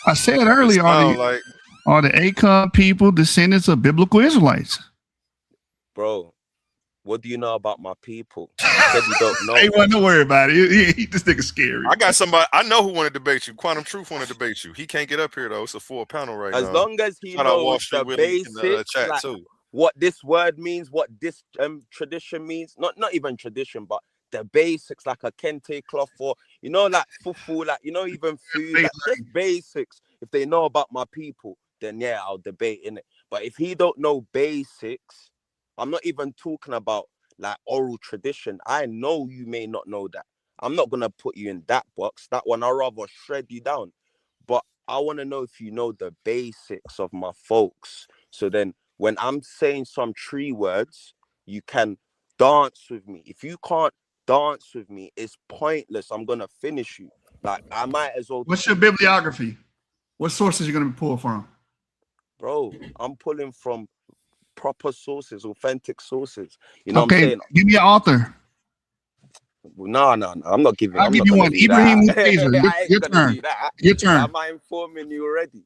I said earlier, are the Akan people descendants of biblical Israelites? Bro, what do you know about my people? You said you don't know. Hey, don't worry about it. This nigga scary. I got somebody I know who want to debate you. Quantum Truth want to debate you. He can't get up here though. It's a full panel right now. As long as he knows the basics, chat like too. What this word means, what this tradition means. Not even tradition, but the basics, like a kente cloth, or like fufu, like even food, like just basics. If they know about my people, then yeah, I'll debate in it. But if he don't know basics, I'm not even talking about like oral tradition. I know you may not know that. I'm not gonna put you in that box. That one, I'd rather shred you down. But I want to know if you know the basics of my folks. So then when I'm saying some tree words, you can dance with me. If you can't dance with me, it's pointless. I'm gonna finish you. Like I might as well. What's your bibliography? What sources are you gonna pull from? Bro, I'm pulling from proper sources, authentic sources. You know okay, what I'm saying? Give me an author. No, I'm not giving. I'll give you one. Ibrahim Your turn. Your turn. Am I informing you already?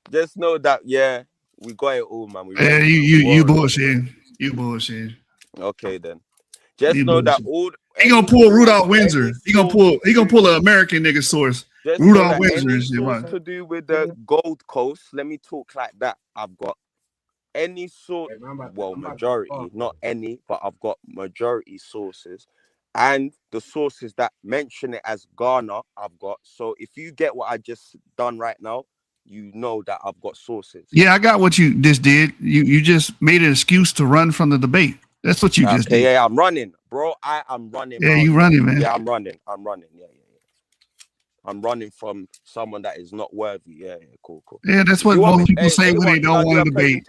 Just know that, yeah, we got it all, man. You bullshit. You bullshit. Okay, then. Just know that all. He gonna pull Rudolph Windsor. He gonna pull an American nigga source. Just Rudolph Windsor any is source to do with the Gold Coast. Let me talk like that. I've got any sort, majority, not any, but I've got majority sources, and the sources that mention it as Ghana, I've got. So if you get what I just done right now, you know that I've got sources. Yeah, I got what you just did. You just made an excuse to run from the debate. That's what you just did. Yeah, I'm running, bro. I am running. Yeah, you running, man. Yeah, I'm running. Yeah. I'm running from someone that is not worthy. Yeah, cool. Yeah, that's what most people say when they don't want to debate.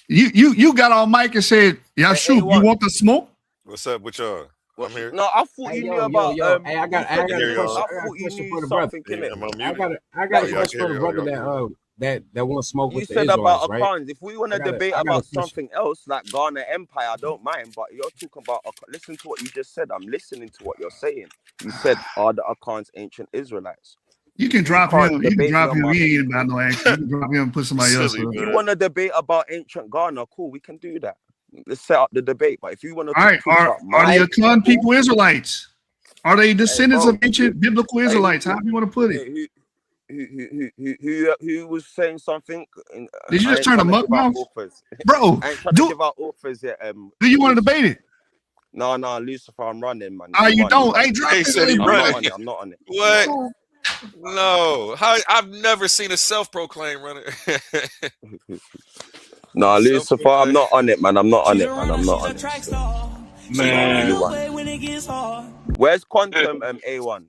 You got on mic and said, "Yeah, shoot, you want the smoke?" What's up with y'all? I'm here. No, I thought you knew about. Hey, I got a question for the brother. I got a question for the brother that want to smoke with the Israelites, about right? Akans. If we want to debate about something else like Ghana Empire, I don't mind. But you're talking about. Listen to what you just said. I'm listening to what you're saying. You said, "Are the Akans ancient Israelites?" You can drop him. You can drop him. We ain't about no action. You can drop him and put somebody else. If you want to debate about ancient Ghana, cool. We can do that. Let's set up the debate. But if you want to, all right, are the Akan people Israelites? Are they descendants of ancient biblical Israelites? How do you want to put it? Who was saying something? Did you just turn a muck mouth, bro? I ain't trying to give out authors yet. Do you want to debate it? No, Lucifer, I'm running, man. You don't. Hey, drop it. I'm not on it. What? No, I've never seen a self-proclaimed runner. No, Lucifer, I'm not on it, man. I'm not on it. Man. Where's Quantum A1?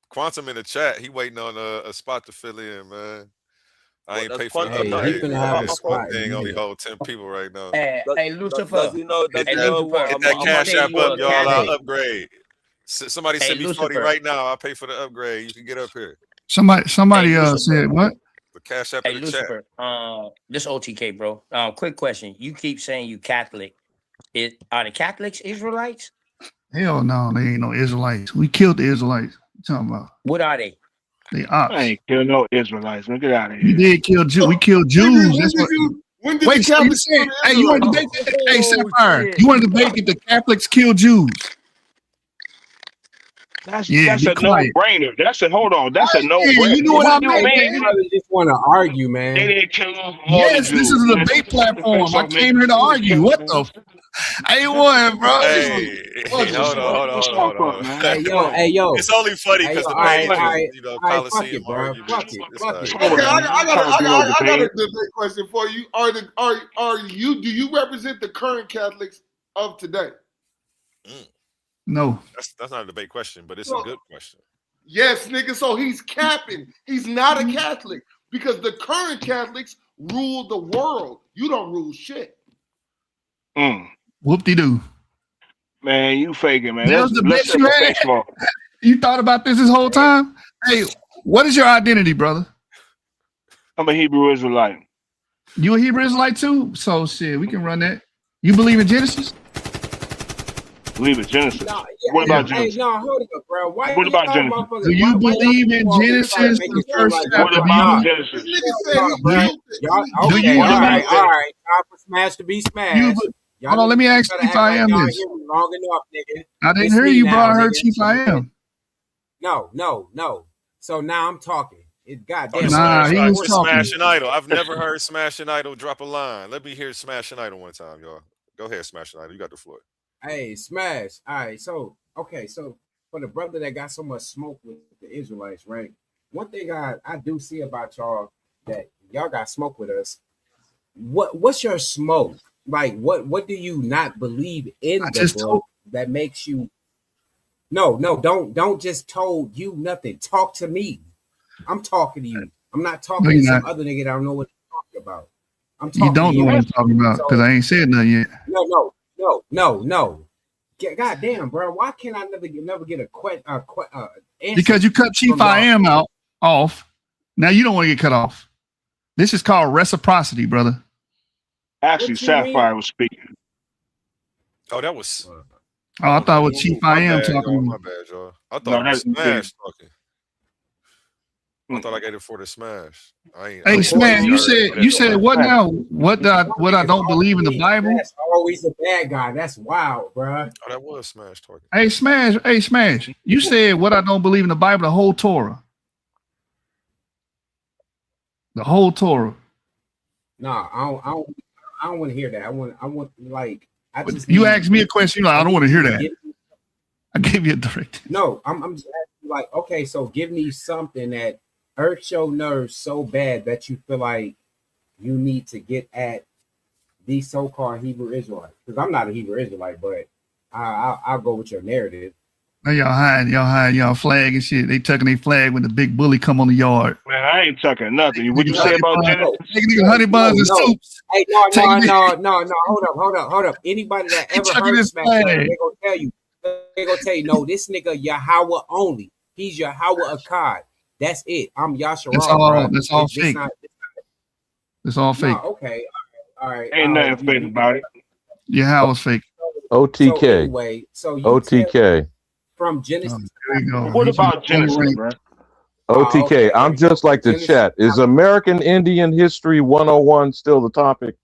Quantum in the chat. He waiting on a spot to fill in, man. I ain't pay for the He finna have a spot. Only hold 10 people right now. Hey, Lucifer. Does he know? Get that cash app up, y'all. I'll upgrade. Somebody send me 40 right now. I'll pay for the upgrade. You can get up here. Somebody said what? The cash app in the Lucifer, chat. This OTK, bro. Quick question. You keep saying you Catholic. Are the Catholics Israelites? Hell no, they ain't no Israelites. We killed the Israelites. What you talking about? What are they? They ops. I ain't kill no Israelites, man. Get out of here. We did kill Jews. We killed Jews. That's what. Wait, so you said, hey, you want to debate? Hey, Sapphire, you want to debate if the Catholics kill Jews? That's Yeah, be a quiet. no-brainer. That's a no-brainer. You know what I do you meant, mean? man? Brothers just want to argue, They man. didn't kill all the Yes, this Jews. is a Let's debate get the platform. face I off, man. came here to argue. What the? I ain't one, bro. Hey, hold on. Hey yo. It's only funny Hey yo, because the all right, major, all right, you know, all right. Fuck Coliseum it, bro. arguments. Fuck it, It's fuck all it. right. Okay, I got a debate. debate question for you. Do you represent the current Catholics of today? No. That's not a debate question, but it's a good question. Yes, nigga. So he's capping. He's not a Catholic because the current Catholics rule the world. You don't rule shit. Whoop-de-doo. Man, you faking, man. That was the Let's best set you the had. face off. You thought about this whole time? Hey, what is your identity, brother? I'm a Hebrew Israelite. You a Hebrew Israelite too? So shit, we can run that. You believe in Genesis? Believe in Genesis. No, What about Genesis? Hey, no, hold it up, bro. Why What about Genesis? Do you believe in Genesis, the first chapter? What about Genesis? This nigga said he killed it. Do you all right, believe? all right. Time for Smash to be smashed. Hold on, let me ask Chief I am this. Long enough, nigga. I didn't It's hear me you, bro. now, I heard nigga. Chief I am. No. So now I'm talking. It goddamn. Nah, he was talking. Smash an Idol. I've never heard Smash an Idol drop a line. Let me hear Smash an Idol one time, y'all. Go ahead, Smash an Idol. You got the floor. Hey, Smash. All right. So for the brother that got so much smoke with the Israelites, right? One thing I do see about y'all that y'all got smoke with us. What's your smoke? Like what do you not believe in the book that makes you? No, don't just told you nothing. Talk to me. I'm talking to you. I'm not talking to some other nigga that I don't know what to talk about. I'm talking You don't to know you. what I'm talking about because I ain't said nothing yet. No. God damn, bro. Why can't I never get a answer? Because you cut Chief I am off. Now you don't want to get cut off. This is called reciprocity, brother. Actually, Sapphire was speaking. Oh, that was. Oh, I thought it was Chief I am talking. Y'all, my bad, y'all. I thought it was Smash talking. I thought I got it for the Smash. Hey, Smash, you said what now? What I don't believe in the Bible? That's always a bad guy. That's wild, bro. Oh, that was Smash talking. Hey, Smash. You said what I don't believe in the Bible, the whole Torah. The whole Torah. No, I don't want to hear that. I want like you asked me a question. You're like, I don't want to hear that. I gave you a direct. No, I'm just asking like, okay, so give me something that irks your nerves so bad that you feel like you need to get at these so-called Hebrew Israelites. Because I'm not a Hebrew Israelite, but I'll go with your narrative. Now y'all hiding y'all flag and shit. They tucking their flag when the big bully come on the yard. Man, I ain't tucking nothing. What you say about Genesis? Nigga, honey buns and soups. Hey, no. Hold up. Anybody that ever heard Smash, they gonna tell you, no, this nigga Yahweh only. He's Yahweh Akkad. That's it. I'm Yasharal. That's all fake. It's all fake. Okay. All right. Ain't nothing fake about it. Yahweh's fake. OTK. So OTK. From Genesis. What about Genesis, bro? OTK. Okay. I'm just like the chat. Is American Indian History 101 still the topic?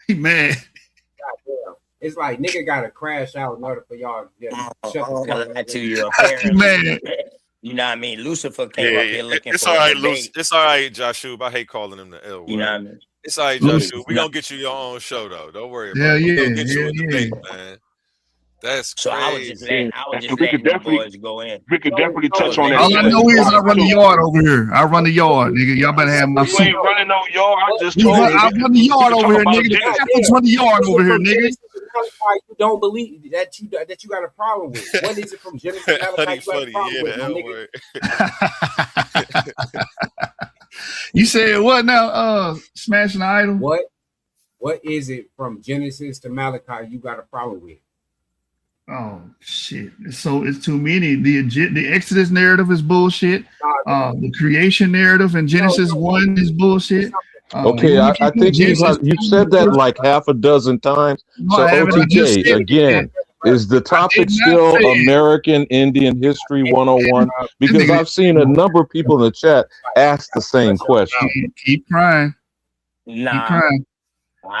Man. Goddamn. It's like nigga gotta crash out in order for y'all to get shut the fuck up. To you, apparently. Man. You know what I mean? Lucifer came up here looking it's for all right, debate. It's all right, Joshua. I hate calling him the L word. You know what I mean? It's all right, Joshua. We're gonna get you your own show though. Don't worry about it. We're gonna get you a debate, man. That's so crazy. I was just letting the boys go in. We could definitely touch on that. All I know is I run the yard over here. I run the yard, nigga. Y'all better have my You ain't running no yard. I just told you. I run the yard over here, nigga. The Catholics run the yard over here, nigga. You don't believe that you got a problem with. What is it from Genesis to Malachi you got a problem with, my nigga? You said what now? Smashing the idol. What is it from Genesis to Malachi you got a problem with? Oh shit! So it's too many. The Exodus narrative is bullshit. The creation narrative in Genesis 1 is bullshit. Okay, I think you said that like half a dozen times. So OTK again, is the topic still American Indian History 101? Because I've seen a number of people in the chat ask the same question. Keep crying. Nah. Keep crying.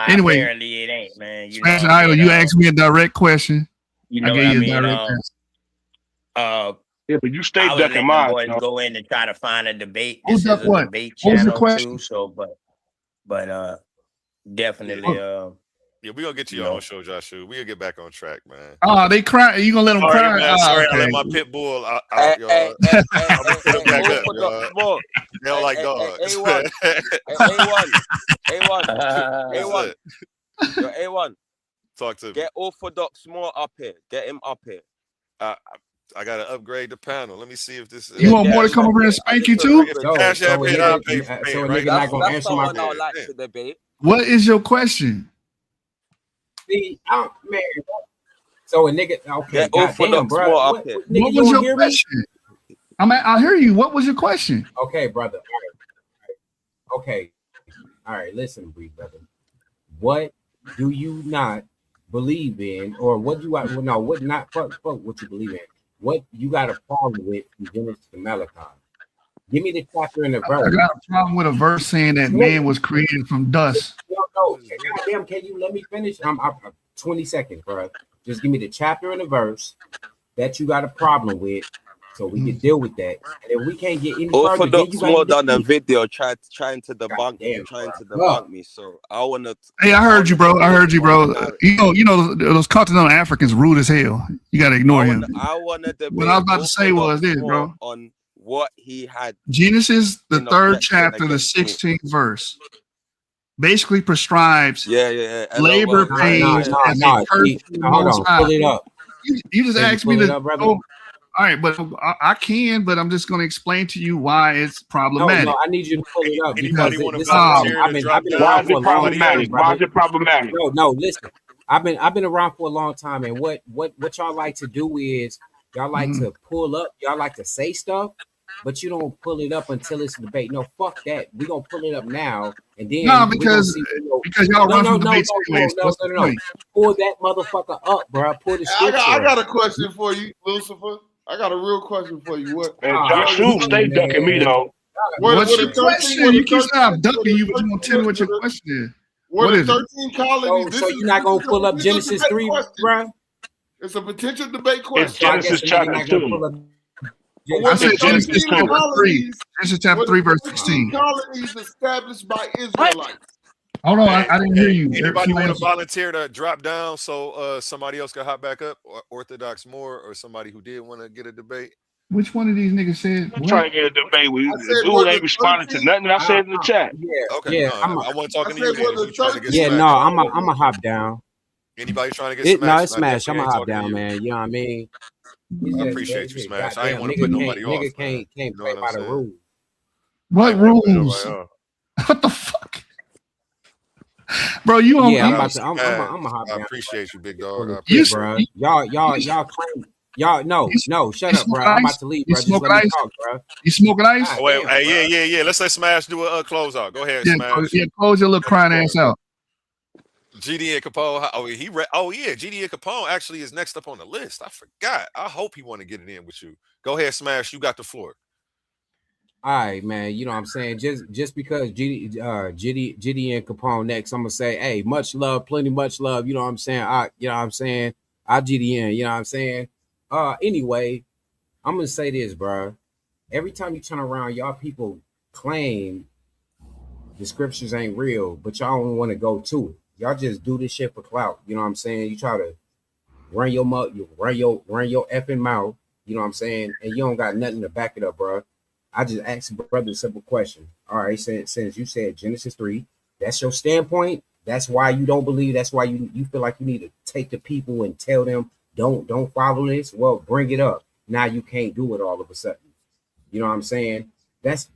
Anyway, apparently it ain't, man. Smash an idol. You asked me a direct question. You know I what I gave you mean? a direct answer. Yeah, but you stay I was ducking letting them mine, boys though. go in and try to find a debate. Who's This up is a what? debate What was your channel question? too. So, but definitely, Yeah, we gonna get to you your own know, show, Joshua. We gonna get back on track, man. Oh, they cry. You gonna let them Sorry, cry? man. Oh, Sorry, I let okay. my pit bull out, Hey, y'all. hey, I'm hey, gonna put him back up, Orthodox y'all. more. They don't like dogs. A1, A1, A1, What's A1. it? Yo, A1. Talk to me. Get Orthodox more up here. Get him up here. I gotta upgrade the panel. Let me see if this. You want more to him come up over here here. and I spank need you to too? If upgrade. Cash App hit, I'll pay for so a it right nigga now. not gonna That's answer my someone I would like to debate. What is your question? See, man. So a nigga, okay, Get goddamn, Orthodox bro. more up What, here. nigga, What you was don't your hear question? me? I hear you. What was your question? Okay, brother. All right. Okay. All right. Listen, Bree, brother. What do you not believe in, or what do I? Well, no, what not? Fuck what you believe in. What you got a problem with from Genesis to Malachi? Give me the chapter and the I verse. got a problem with a verse saying that man was created from dust. No. Goddamn, can you let me finish? I'm 20 seconds, bro. Just give me the chapter and the verse that you got a problem with, so we can deal with that. And if we can't get any further, then Orthodox you more got done a video trying to debunk bro. me. So I wanna. Hey, I heard you, bro. I heard you, bro. narrative. You know those continental Africans rude as hell. You got to ignore him. I wanna debate What I was about to say was this, more bro. on what he had. Genesis, the in third objection chapter, the against me. 16th verse, basically prescribes Yeah. labor LOL. pains as a curse from the Hold Most on, High. pull it up. You just Can you asked me pull it to up, brother? go. All right, but I can, but I'm just going to explain to you why it's problematic. No, I need you to pull it up because Anybody want to this is a problem. volunteer I've to been drop down? Why around is for a it long problematic? time, Why brother. is it problematic? No, listen. I've been around for a long time, and what y'all like to do is y'all like to pull up, y'all like to say stuff, but you don't pull it up until it's a debate. No, fuck that. We gonna pull it up now, and then No, we gonna because see. y'all run from debates anyway. So what's the No. point? Pull that motherfucker up, bro. Pull the I scripture. got a question for you, Lucifer. I got a real question for you. What? And Joshua stay ducking me, though. What's your question? You keep saying I'm ducking you, but you won't tell me what your question is. What What the is it? 13 colonies? So you're not gonna pull up Genesis 3, bro? It's a potential debate It's question. Genesis chapter 2. I said Genesis 13 chapter 3. colonies Genesis chapter 3, verse 16. colonies established by Israelites. Hold on, I didn't hear you. Anybody want to Answer. volunteer to drop down so somebody else can hop back up, or Orthodox more, or somebody who did want to get a debate? Which one of these niggas said I'm what? trying to get a debate with you. I The said, dude what ain't the responding to 13 nothing I said in the chat. Okay, Yeah, no, I wasn't talking to I you said, then. what If the you trying to get 13 Yeah, smashed, no, I'm a hop down. anybody trying to get No, smashed? it's I smash. I'm definitely a ain't hop talking to down, you. man. You know what I mean? I appreciate you, Smash. I ain't Goddamn, want to put nobody off, nigga man. can't You know play what I'm by the saying? rules. What rules? What the fuck? Bro, you on Yeah, I'm you, about to. I'm a hop I down. appreciate you, big dog. I You, appreciate bro. you. Y'all claim. Y'all no. Shut you up, bro. smoking I'm ice? about to leave, You bro. Just smoking let me ice? talk, bro. You smoking ice? God Oh, wait, damn, hey, yeah. Let's let Smash do a close out. Go ahead, Yeah, Smash. close your little crying ass out. GD and Capone. Oh, yeah. GD and Capone actually is next up on the list. I forgot. I hope he want to get it in with you. Go ahead, Smash. You got the floor. All right, man. You know what I'm saying? Just because GD and Capone next, I'm gonna say, hey, much love, plenty much love. You know what I'm saying? You know what I'm saying? I GDN, you know what I'm saying? Anyway, I'm gonna say this, bro. Every time you turn around, y'all people claim the scriptures ain't real, but y'all don't want to go to it. Y'all just do this shit for clout. You know what I'm saying? You try to run your mouth, run your effing mouth. You know what I'm saying? And you don't got nothing to back it up, bro. I just asked brother a simple question. All right, since you said Genesis 3, that's your standpoint. That's why you don't believe. That's why you feel like you need to take the people and tell them don't follow this. Well, bring it up. Now you can't do it all of a sudden. You know what I'm saying? That's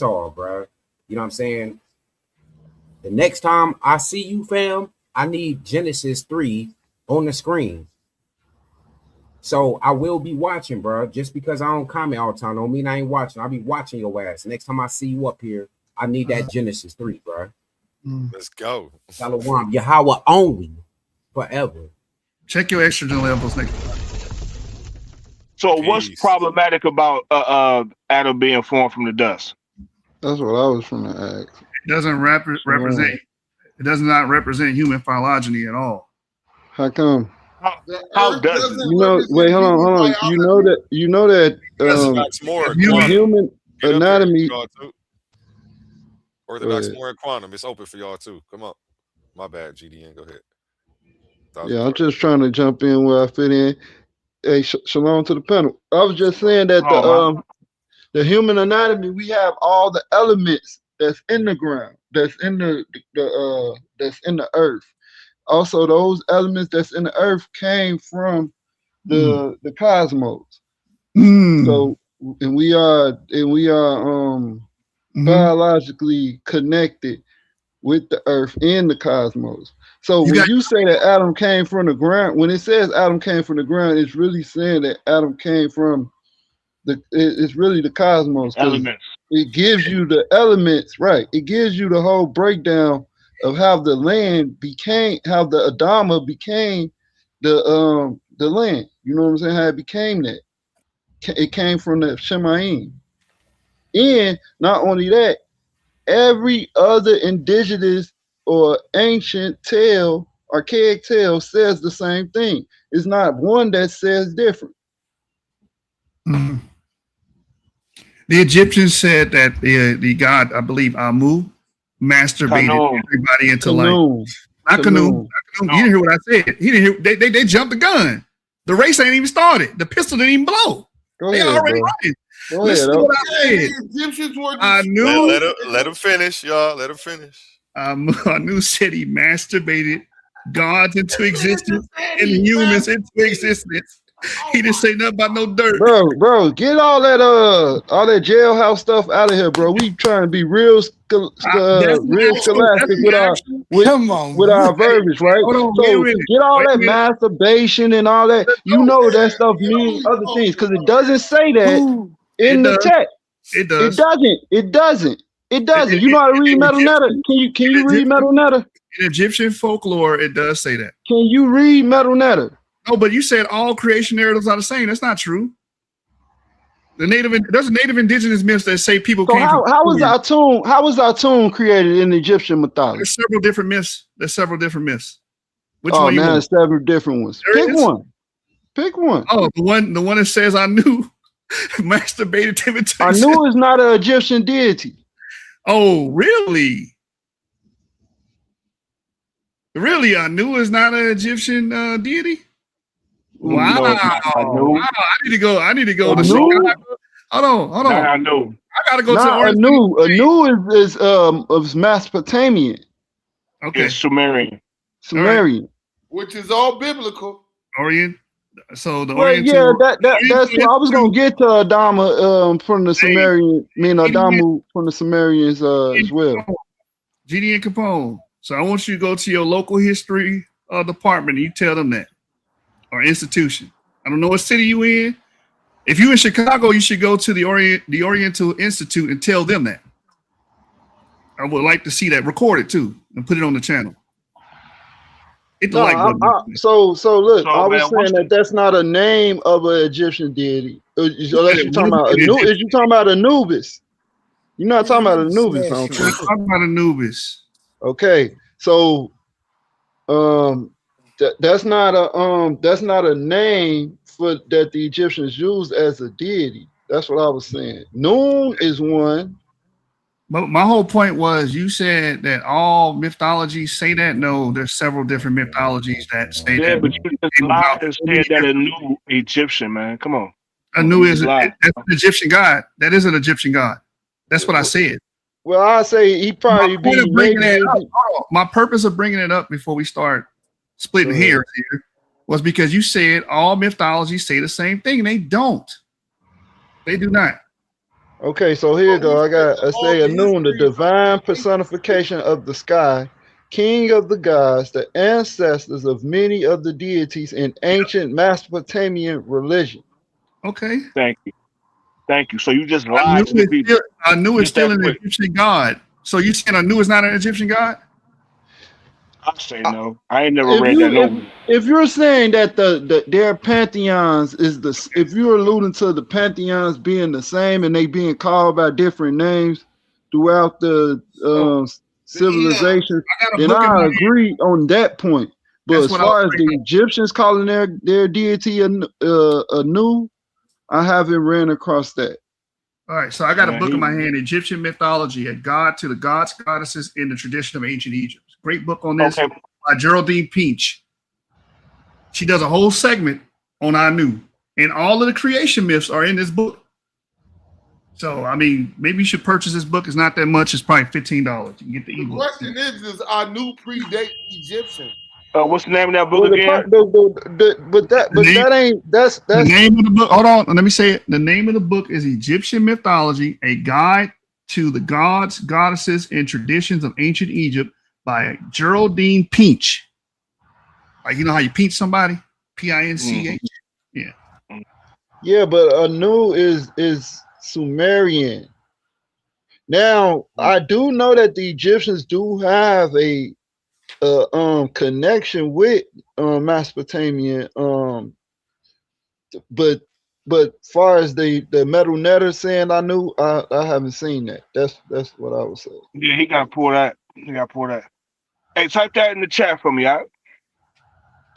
all, bro. You know what I'm saying? The next time I see you, fam, I need Genesis 3 on the screen. So I will be watching, bro. Just because I don't comment all the time don't mean I ain't watching. I'll be watching your ass. Next time I see you up here, I need that Genesis 3, bro. Let's go. Shalom, Yahweh only, forever. Check your estrogen levels next time. So what's problematic about Adam being formed from the dust? That's what I was trying to ask. It doesn't represent. It does not represent human phylogeny at all. How come? How Earth does it? doesn't You know, represent wait, hold on, human hold on. biology. You know that Orthodox more in the quantum. human Get up here, anatomy. y'all too. Orthodox more in quantum. It's open for y'all too. Come on. My bad, GDN. Go ahead. Yeah, I'm just trying to jump in where I fit in. Hey, shalom to the panel. I was just saying that the human anatomy, we have all the elements that's in the ground, that's in that's in the earth. Also, those elements that's in the earth came from the cosmos. So, and we are biologically connected with the earth and the cosmos. So when you say that Adam came from the ground, when it says Adam came from the ground, it's really saying that Adam came from it's really the cosmos, because it gives you the elements, right? It gives you the whole breakdown of how the land became, how the Adama became the land. You know what I'm saying? How it became that. It came from the Shemaim. And not only that, every other indigenous or ancient tale, archaic tale, says the same thing. It's not one that says different. The Egyptians said that the god, I believe, Amu, masturbated everybody into life. Not Canoe. You didn't hear what I said. He didn't hear. They jumped the gun. The race ain't even started. The pistol didn't even blow. They already running. Listen to what I said. Egyptians were I knew. Let him finish, y'all. Let him finish. I knew said he masturbated gods into existence and humans into existence. He didn't say nothing about no dirt. Bro, get all that jailhouse stuff out of here, bro. We trying to be real scholastic with our verbiage, right? So get all that masturbation and all that. You know that stuff means other things, because it doesn't say that in the text. It does. It doesn't. You know how to read Metal Netter? Can you read Metal Netter? In Egyptian folklore, it does say that. Can you read Metal Netter? No, but you said all creation narratives are the same. That's not true. There's native indigenous myths that say people came from. How was Atum created in Egyptian mythology? There's several different myths. Which one? Now there's several different ones. Pick one. Oh, the one that says I knew masturbated him into Anu is not an Egyptian deity. Oh, really? Really, Anu is not an Egyptian deity? Wow. Wow. I need to go to Chicago. Hold on. I know. I gotta go to Anu. Anu is Mesopotamian. Okay. It's Sumerian. Sumerian. Which is all biblical. Orient. So the Orient. Yeah, that's I was gonna get to Adama from the Sumerian, Adamu from the Sumerians as well. GD and Capone. So I want you to go to your local history department and you tell them that. Or institution. I don't know what city you in. If you're in Chicago, you should go to the Oriental Institute and tell them that. I would like to see that recorded too and put it on the channel. So look, I was saying that's not a name of an Egyptian deity. Unless you're talking about is you talking about Anubis? You're not talking about Anubis, I'm talking about Anubis. Okay, so that's not a name for that the Egyptians used as a deity. That's what I was saying. Noon is one. But my whole point was you said that all mythologies say that. No, there's several different mythologies that say that. Yeah, but you just lied and said that Anu Egyptian, man. Come on. Anu is that's an Egyptian god. That is an Egyptian god. That's what I said. Well, I say he probably my purpose of bringing it up before we start splitting hairs here was because you said all mythologies say the same thing. They don't. They do not. Okay, so here you go. I got say Anu, the divine personification of the sky, king of the gods, the ancestors of many of the deities in ancient Mesopotamian religion. Okay. Thank you. So you just lied to the people. Anu is still an Egyptian god. So you saying Anu is not an Egyptian god? I say no. I ain't never read that. If you're saying that their pantheons if you're alluding to the pantheons being the same and they being called by different names throughout the civilization, then I agree on that point. But as far as the Egyptians calling their deity Anu, I haven't ran across that. All right, so I got a book in my hand, Egyptian Mythology, a guide to the gods, goddesses in the tradition of ancient Egypt. Great book on this by Geraldine Pinch. She does a whole segment on Anu, and all of the creation myths are in this book. So, I mean, maybe you should purchase this book. It's not that much. It's probably $15. You can get the ebook. The question is Anu predate Egyptian? What's the name of that book again? That's the name of the book. Hold on, let me say it. The name of the book is Egyptian Mythology: A Guide to the Gods, Goddesses, and Traditions of Ancient Egypt by Geraldine Pinch. Like, you know how you pinch somebody? Pinch. Yeah. Yeah, but Anu is Sumerian. Now, I do know that the Egyptians do have a connection with Mesopotamian, but far as the metal netter saying I haven't seen that. That's what I would say. Yeah, he gotta pull that. Hey, type that in the chat for me, all right?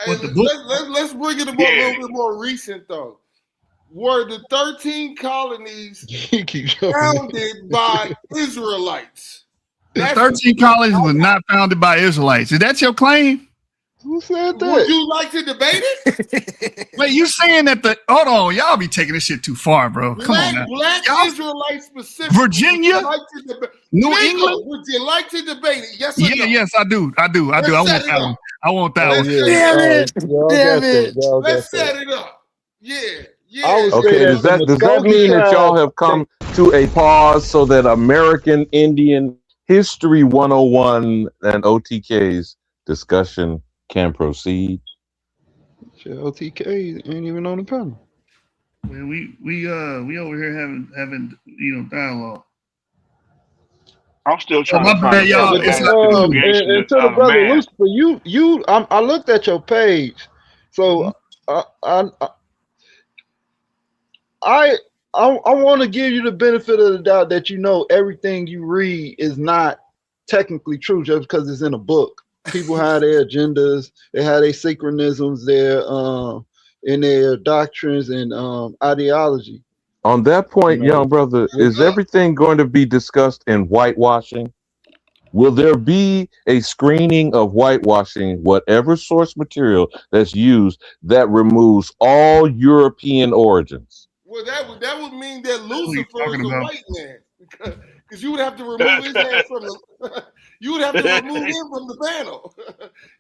Hey, let's bring it a little bit more recent though. Were the 13 colonies founded by Israelites? The 13 colonies were not founded by Israelites. Is that your claim? Who said that? Would you like to debate it? Wait, you saying that hold on, y'all be taking this shit too far, bro. Come on now. Black Israelites specific. Virginia? New England? Would you like to debate it? Yes or no? Yes, I do. I want that one. I want that one. Damn it. Let's set it up. Yeah. Okay, does that mean that y'all have come to a pause so that American Indian History 101 and OTK's discussion can proceed? OTK ain't even on the panel. Man, we over here having dialogue. I'm still trying to find y'all. And to the brother Lucifer, I looked at your page, so I want to give you the benefit of the doubt that everything you read is not technically true just because it's in a book. People have their agendas, they have their synchronisms, in their doctrines and ideology. On that point, young brother, is everything going to be discussed in whitewashing? Will there be a screening of whitewashing, whatever source material that's used, that removes all European origins? Well, that would mean that Lucifer is a white man, because you would have to remove his name from the. You would have to remove him from the panel.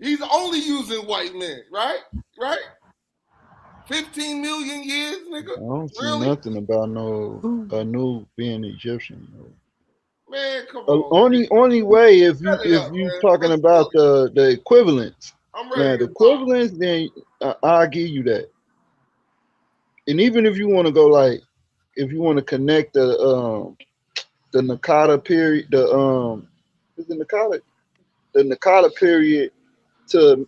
He's only using white men, right? Right? 15 million years, nigga. I don't see nothing about Anu being Egyptian. Man, come on. Only way if you talking about the equivalents. Now the equivalents, then I'll give you that. And even if you want to go if you want to connect the Nakata period, the Nakata period to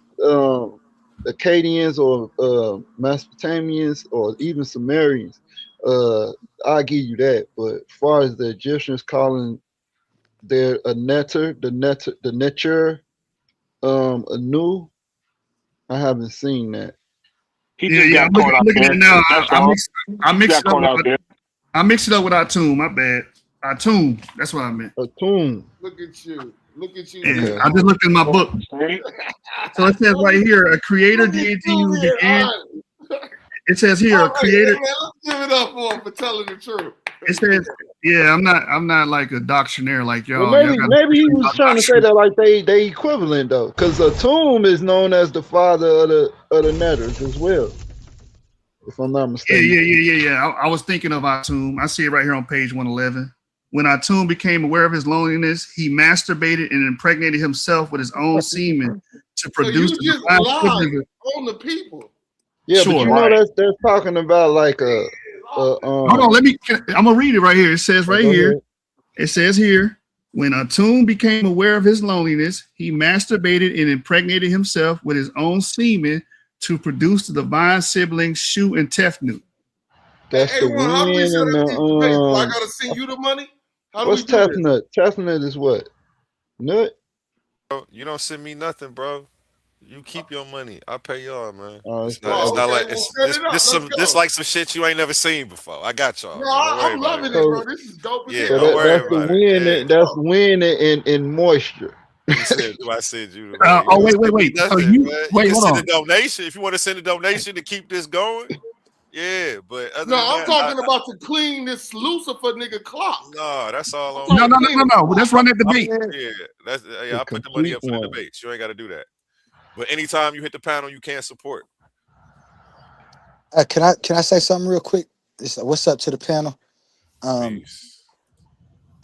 Akkadians or Mesopotamians or even Sumerians, I'll give you that. But as far as the Egyptians calling their the Neter, Anu, I haven't seen that. I mixed it up with Atum. My bad. Atum. That's what I meant. Atum. Look at you. Yeah, I just looked in my book. So it says right here, a creator deity who began. It says here, a creator. Man, let's give it up for him for telling the truth. It says, yeah, I'm not like a doctrinaire like y'all. Well, maybe he was trying to say that like they equivalent though, because Atum is known as the father of the Netters as well, if I'm not mistaken. Yeah. I was thinking of Atum. I see it right here on page 111. When Atum became aware of his loneliness, he masturbated and impregnated himself with his own semen to produce you just lied on the people. Yeah, sure, but they're talking about like a. Hold on, I'm gonna read it right here. It says right here. It says here, when Atum became aware of his loneliness, he masturbated and impregnated himself with his own semen to produce the divine siblings Shu and Tefnut. That's the wind and the. I gotta send you the money. What's Tefnut? Tefnut is what? Nut. You don't send me nothing, bro. You keep your money. I pay y'all, man. It's It's not okay, like well, set it up. Let's this go. like some shit you ain't never seen before. I got y'all, No, man. Don't worry I'm about loving it. it, bro. so This is dope as Yeah, hell. don't worry that's the about it. wind. Yeah. That's wind in moisture. He said, "Do I send you the money?" Oh, You don't wait. send So me nothing, you man. You wait, can hold send a on. donation if you want to send a donation to keep this going. Yeah, but other No, than I'm that, talking about to clean this Lucifer nigga clock. no, that's all I'm on No, talking me. no. Let's run that debate. Yeah, I put the money up for the debates. You ain't got to do that. But anytime you hit the panel, you can't support. Can I say something real quick? What's up to the panel? Peace.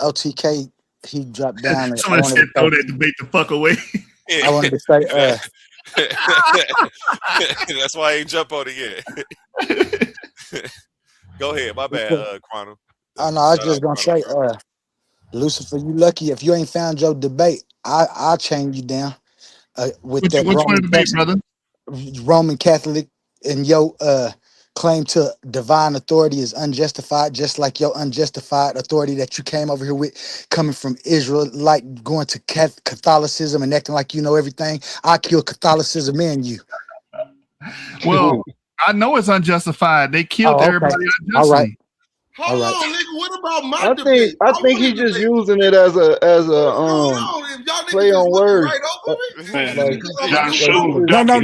LTK, he dropped down. And I Someone wanted said to throw say, that debate the fuck away. I wanted to say, That's why I ain't jump on it yet. Go ahead, my bad, Quantum. I know. I was Shout just out gonna say, Quantum. Lucifer, you lucky if you ain't found your debate. I'll chain you down with Which that one debate, brother? Roman Catholic, and your claim to divine authority is unjustified, just like your unjustified authority that you came over here with, coming from Israel, like going to Catholicism and acting like you know everything. I kill Catholicism and you. Well, I know it's unjustified. They killed Oh, okay. everybody All right. unjustly. Hold on, nigga. What about my I debate? think he's just using it as a What's going on? If y'all play niggas is on looking words. right over me, Like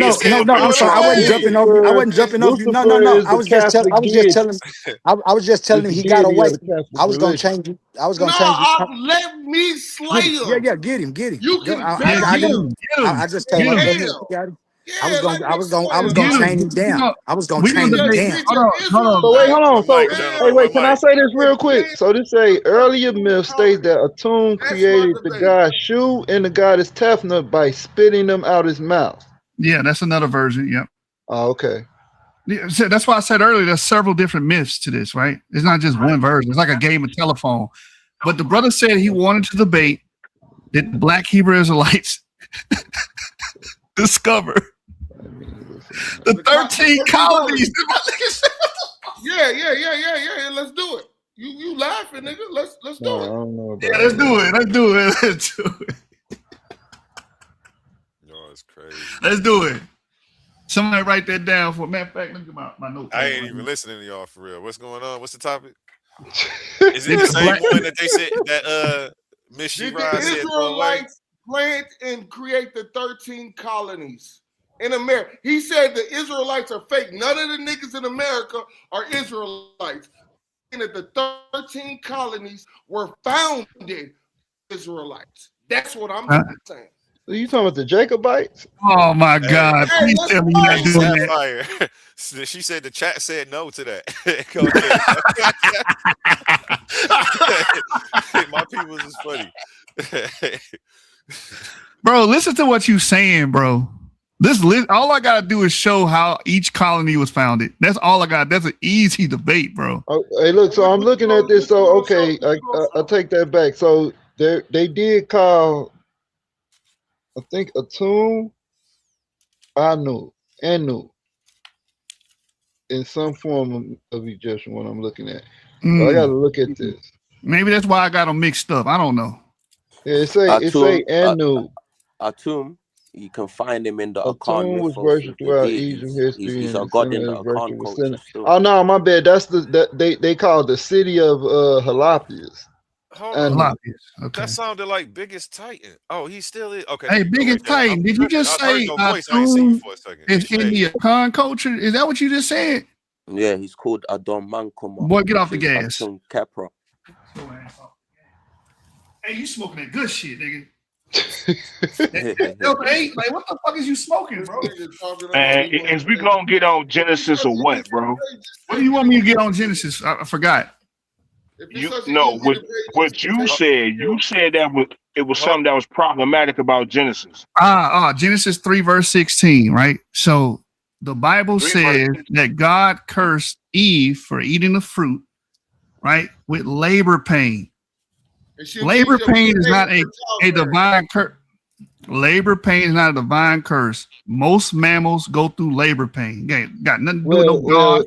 No. I'm sorry. I wasn't jumping over you. I wasn't jumping over you. No. Lucifer is I the was just Catholic telling. deity. I was just telling It's him the he got deity away. of the Catholic I was gonna religion. change you. I was no, gonna change you. let me slay him. Yeah. Get him. You Go, can I bury didn't. him I just told him. in Go ahead. hell. You got him. Yeah, let me I slay was him. gonna Get him. chain him down. I was gonna We gonna chain him debate. down. Hold So on. wait, hold on. So gentlemen, wait, can I say this real quick? So this say earlier myth states that Atum created the god Shu and the goddess Tefnut by spitting them out his mouth. Yeah, that's another version. Yep. Oh, okay. Yeah, so that's why I said earlier there's several different myths to this, right? It's not just one version. It's like a game of telephone. But the brother said he wanted to debate that the Black Hebrew Israelites discover the 13 colonies. Yeah. Let's do it. You laughing, nigga? Let's do it. I don't know about Let's do it. Yo, it's crazy. Let's do it. Somebody write that down for matter of fact. Look at my notes. I ain't even listening to y'all for real. What's going on? What's the topic? Is it the same one that they said that Miss Did Shirah the said throw away? Israelites plant and create the 13 colonies in America? He said the Israelites are fake. None of the niggas in America are Israelites. And that the 13 colonies were founded Israelites. That's what I'm saying. Are you talking about the Jacobites? Oh my God! Hey, Please tell me you're not doing that. Sapphire. She said the chat said no to that. Go ahead. My people is funny. Bro, listen to what you saying, bro. All I gotta do is show how each colony was founded. That's all I got. That's an easy debate, bro. Oh, hey, look. So I'm looking at this. So okay, I take that back. So they did call, I think, Atum Anu in some form of Egyptian. What I'm looking at. So I got to look at this. Maybe that's why I got them mixed up. I don't know. Yeah, it say Anu. Atum, you can find him in the Akan Atum was mythos worshipped of the throughout deities. Egypt history, He's and a god in the similar Akan virtue was culture sent. still. Oh no, my bad. That's they call it the city of Halapius. Hold Anu. on. Okay. That sounded like Biggest Titan. Oh, he still is. Okay. Hey, Biggest Titan, did you just say Atum is in the Akan culture? Is that what you just said? Yeah, he's called Adon Mankoma. Boy, get off the gas. Atum Kepra. Hey, you smoking that good shit, nigga. Like, what the fuck is you smoking, bro? And is we gonna get on Genesis or what, bro? What do you want me to get on Genesis? I forgot. What you said. You said that it was something that was problematic about Genesis. Genesis 3 verse 16, right? So the Bible says that God cursed Eve for eating the fruit, right? With labor pain. Labor pain is not a divine curse. Labor pain is not a divine curse. Most mammals go through labor pain. Got nothing to do with no God.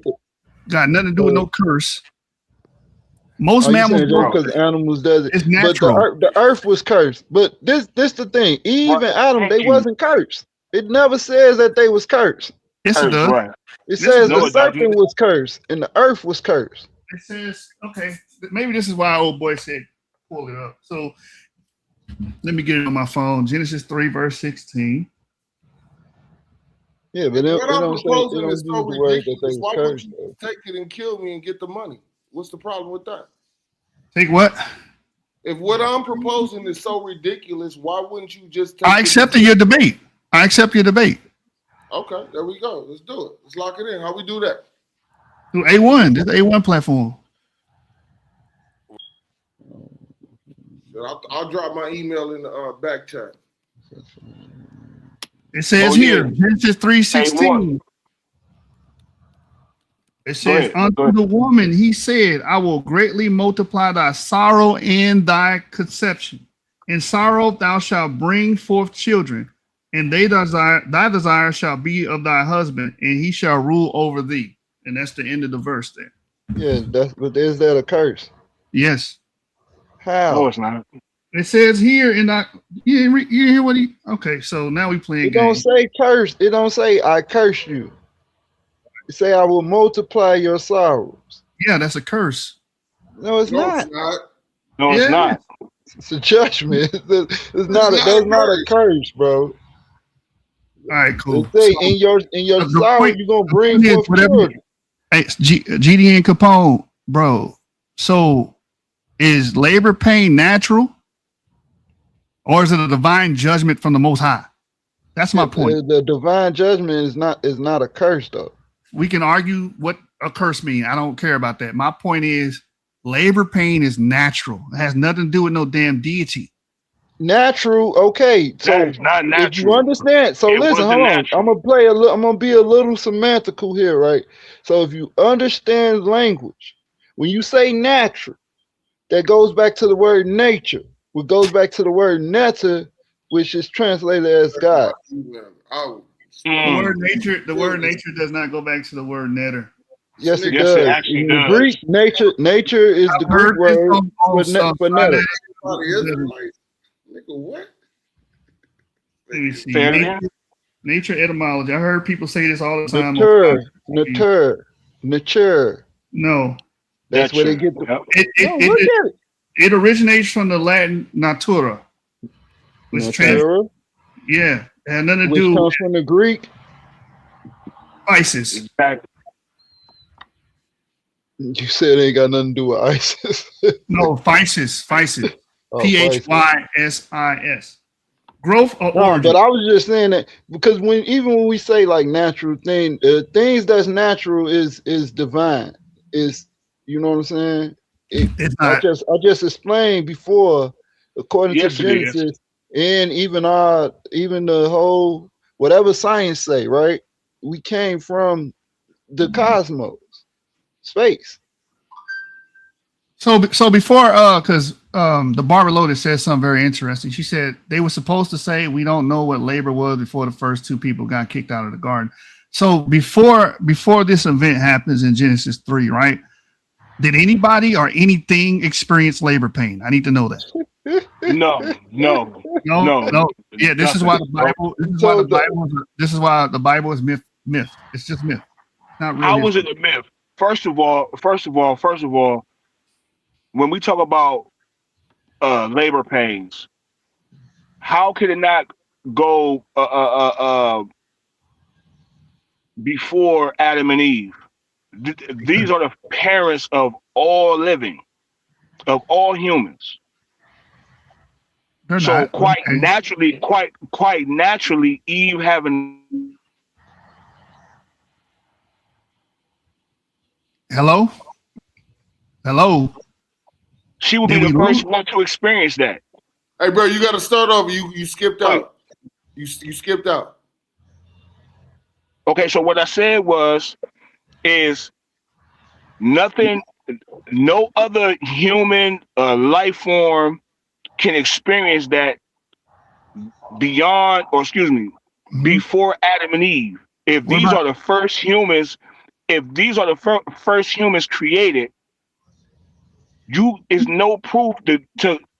Got nothing to do with no curse. Most mammals because animals does it. It's natural. But the earth was cursed. But this the thing. Eve and Adam, they wasn't cursed. It never says that they was cursed. Yes, it does. Right. It says No, the it doesn't. serpent was cursed and the earth was cursed. It says, okay, maybe this is why old boy said pull it up. So let me get it on my phone. Genesis 3, verse 16. Yeah, but What I'm don't proposing is use so the word that they ridiculous. was Why would cursed. you take it and kill me and get the money? What's the problem with that? Take what? If what I'm proposing is so ridiculous, why wouldn't you just take I accepted your debate. I accept your debate. Okay, there we go. Let's do it. Let's lock it in. How we do that? Through A1. This is the A1 platform. I'll drop my email in the back chat. It says here, Genesis 3:16. It says, unto the woman, he said, I will greatly multiply thy sorrow and thy conception. In sorrow thou shalt bring forth children, and thy desire shall be of thy husband, and he shall rule over thee. And that's the end of the verse there. Yeah, but is that a curse? Yes. How? No, it's not. It says here in that you hear what he okay, so now we playing It don't games. say curse. It don't say I curse you. It say I will multiply your sorrows. Yeah, that's a curse. No, it's not. It's not. No, it's not. It's a judgment. That's not a curse, bro. All right, cool. It say in your sorrow you're gonna bring forth children. Hey, GD and Capone, bro. So is labor pain natural? Or is it a divine judgment from the Most High? That's my point. The divine judgment is not a curse, though. We can argue what a curse means. I don't care about that. My point is labor pain is natural. It has nothing to do with no damn deity. Natural, okay. So it's not natural. If you understand, so listen, hold on. I'm gonna be a little semantical here, right? So if you understand language, when you say natural, that goes back to the word nature. Which goes back to the word neta, which is translated as God. Oh. The word nature does not go back to the word netter. Yes, it does. It actually In does. Greek, nature is the Greek word for netter. Nigga, what? Let me see. Nature etymology. I heard people say this all the time. Nature. No. That's where they get the. Look at it. It originates from the Latin natura, which natura. Yeah, it had nothing to which do. Comes from the Greek. ISIS. Exactly. You said it ain't got nothing to do with ISIS. No, physis. Oh, PHYSIS. Growth or origin. But I was just saying that because when we say like natural things that's natural is divine. Is you know what I'm saying? I just explained before, according to Genesis, and even the whole whatever science say, right? We came from the cosmos, space. So before because the Barbara Loaded said something very interesting. She said they were supposed to say we don't know what labor was before the first two people got kicked out of the garden. So before this event happens in Genesis 3, right? Did anybody or anything experience labor pain? I need to know that. No. Yeah, this is why the Bible. This is why the Bible is myth. It's just myth. Not real. How was it a myth? First of all, when we talk about labor pains, how could it not go before Adam and Eve? These are the parents of all living, of all humans. So quite naturally, Eve having. Hello. She would be the first one to experience that. Hey, bro, you got to start over. You skipped out. You skipped out. Okay, so what I said is nothing, no other human life form can experience that before Adam and Eve. If these are the first humans created, is no proof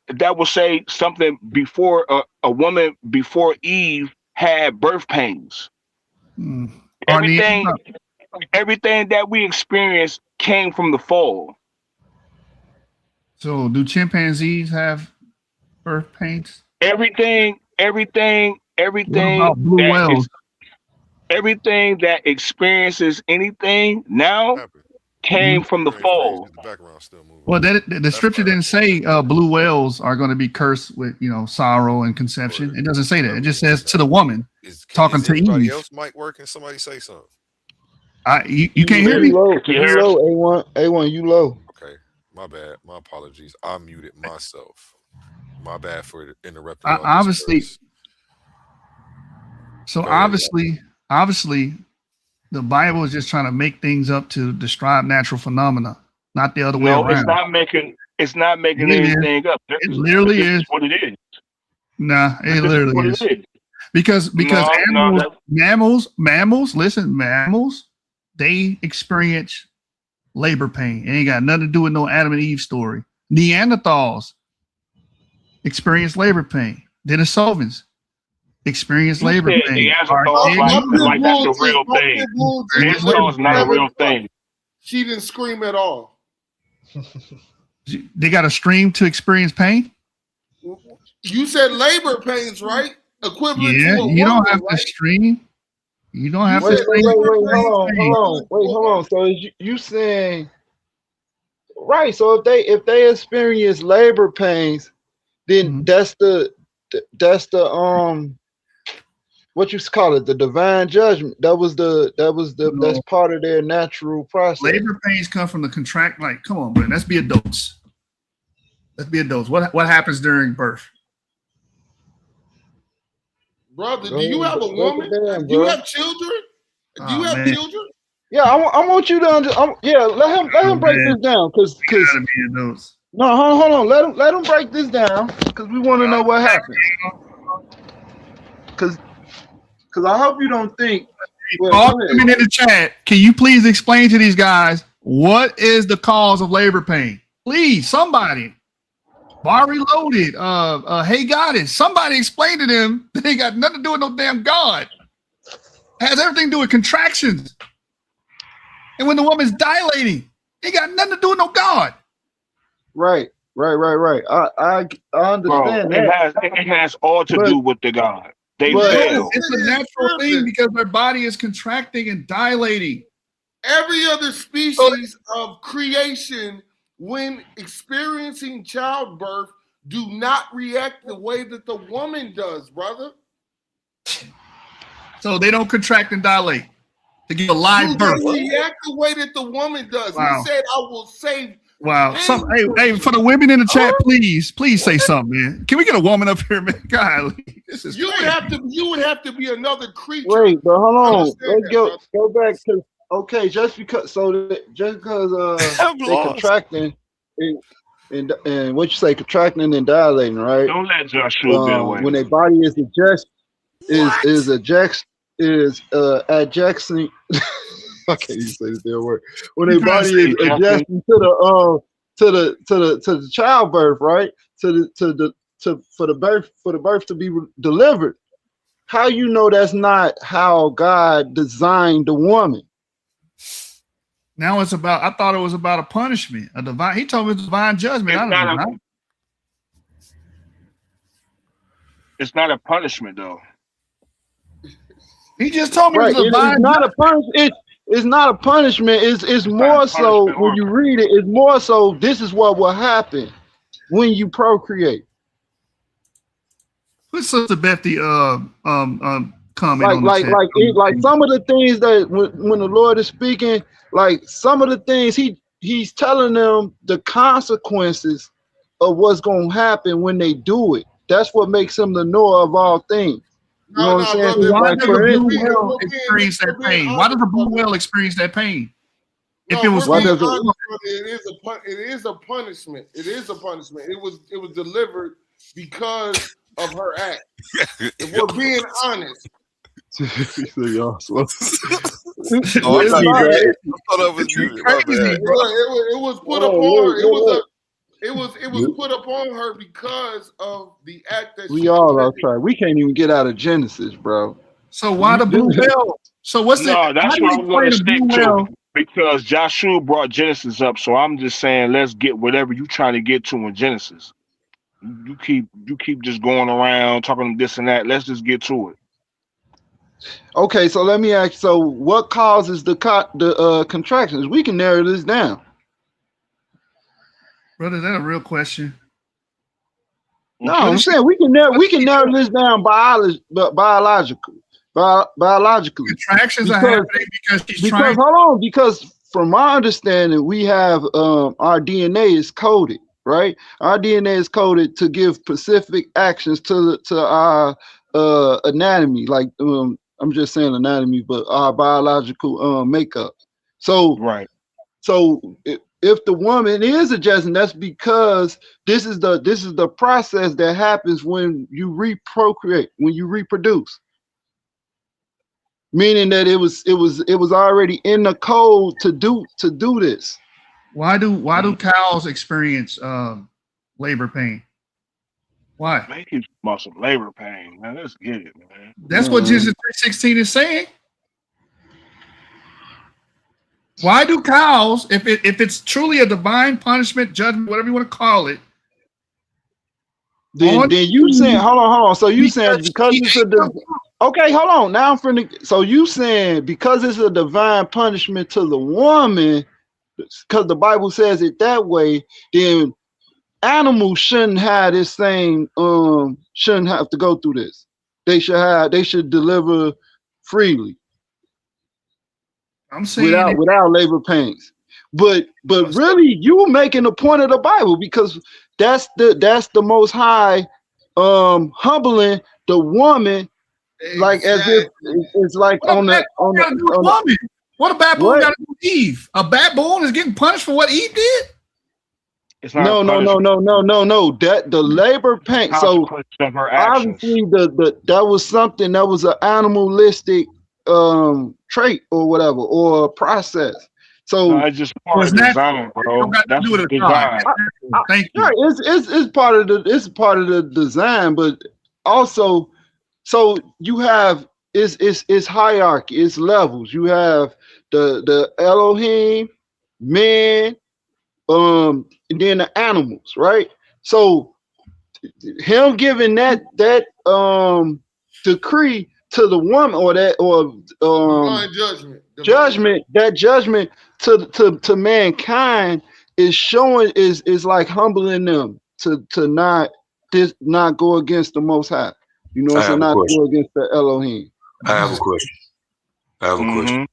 that will say something before a woman before Eve had birth pains. Mm. Everything that we experience came from the fall. So do chimpanzees have birth pains? Everything What about blue whales? Everything that experiences anything now came from the fall. Well, the scripture didn't say blue whales are going to be cursed with, sorrow and conception. It doesn't say that. It just says to the woman talking to Everybody Eve. else mic working? Somebody say something. You can't hear me? Low. You low, A1, you low. Okay, my bad. My apologies. I muted myself. My bad for interrupting. Obviously, the Bible is just trying to make things up to describe natural phenomena, not the other way around. It's not making anything up. It literally is what it is. Nah, it literally is. Because mammals, they experience labor pain. It ain't got nothing to do with no Adam and Eve story. Neanderthals experience labor pain. Denisovans experience labor pain. Like that's a real thing. It's not a real thing. She didn't scream at all. They got to scream to experience pain? You said labor pains, right? Equivalent to a you don't woman, have right? to scream. You don't have to Wait, scream. hold on. So you saying right? So if they experience labor pains, then that's the what you call it, the divine judgment. That's part of their natural process. Labor pains come from the contract. Like, come on, man. Let's be adults. What happens during birth? Brother, do you have a woman? Do you have children? Do you have children? Yeah, I want you to let him break this down because no, hold on, let him break this down because we want to know what happened. Because I hope you don't think. All women in the chat, can you please explain to these guys what is the cause of labor pain? Please, somebody. Bar Reloaded, Hey Goddess, somebody explain to them that they got nothing to do with no damn God. It has everything to do with contractions. And when the woman's dilating, it got nothing to do with no God. Right. I understand that. It has all to do with the God. It's a natural thing because their body is contracting and dilating. Every other species of creation, when experiencing childbirth, do not react the way that the woman does, brother. So they don't contract and dilate to give a live birth. They react the way that the woman does. Wow. He said, "I will save." Wow. Hey, for the women in the chat, please say something, man. Can we get a woman up here, man? God, this is you would have to be another creature. Wait, but hold on. Let's go back to just because they're contracting and what you say, contracting and dilating, right? Don't let Joshua get away. When their body is adjacent. I can't even say the damn word. When their body is adjusting to the childbirth, right? For the birth to be delivered. How you know that's not how God designed the woman? Now I thought it was about a punishment, a divine. He told me it's divine judgment. It's not a punishment, though. He just told me it's not a punishment. It's not a punishment. It's more so when you read it. It's more so this is what will happen when you procreate. Put Sister Bethy comment like some of the things that when the Lord is speaking, like some of the things he's telling them the consequences of what's going to happen when they do it. That's what makes him the knower of all things. You know what I'm saying? Why does a blue whale experience that pain? Why does a blue whale experience that pain? It is a punishment. It is a punishment. It was delivered because of her act. If we're being honest. It was put upon her. It was put upon her because of the act that We she all are committed. trying. We can't even get out of Genesis, bro. So why the blue whale? So what's the? No, How that's do you what I'm going explain to a blue stick to whale? because Joshua brought Genesis up. So I'm just saying, let's get whatever you trying to get to in Genesis. You keep just going around talking this and that. Let's just get to it. Okay, so let me ask. So, what causes the contractions? We can narrow this down. Brother, is that a real question? No, I'm saying we can narrow this down biologically. Contractions are happening because she's trying. Hold on, because from my understanding, we have our DNA is coded, right? Our DNA is coded to give specific actions to our anatomy, like I'm just saying anatomy, but our biological makeup. So right. So if the woman is adjusting, that's because this is the process that happens when you reprocreate, when you reproduce. Meaning that it was already in the code to do this. Why do cows experience labor pain? Why? Man, he keeps about some labor pain, man. Let's get it, man. That's what Genesis 3:16 is saying. Why do cows, if it's truly a divine punishment, judgment, whatever you want to call it, then you saying, hold on. So you saying because it's okay, hold on. Now I'm finna. So you saying because it's a divine punishment to the woman, because the Bible says it that way, then animals shouldn't have this same shouldn't have to go through this. They should deliver freely. I'm saying without labor pains. But really you making a point of the Bible, because that's the Most High humbling the woman, like as if it's like on the woman. What a baboon got to do with Eve? A baboon is getting punished for what Eve did? No. That the labor pain. So obviously that was something that was an animalistic trait or whatever, or process. So no, it's just part of the design, bro. That's the design. Thank you. Right, it's part of the design, but also, so you have it's hierarchy, it's levels. You have the Elohim, men, and then the animals, right? So him giving that decree to the woman, or that judgment to mankind is showing is like humbling them to not go against the Most High, so not go against the Elohim. I have a question.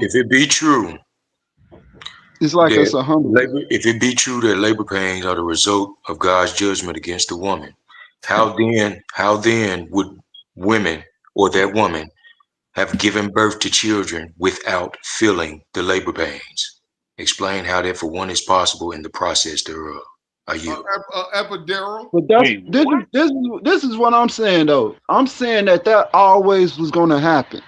If it be true, it's like it's a humble. If it be true that labor pains are the result of God's judgment against the woman, how then would women or that woman have given birth to children without feeling the labor pains? Explain how that for one is possible in the process thereof. Are you epidural? But this is what I'm saying though. I'm saying that always was going to happen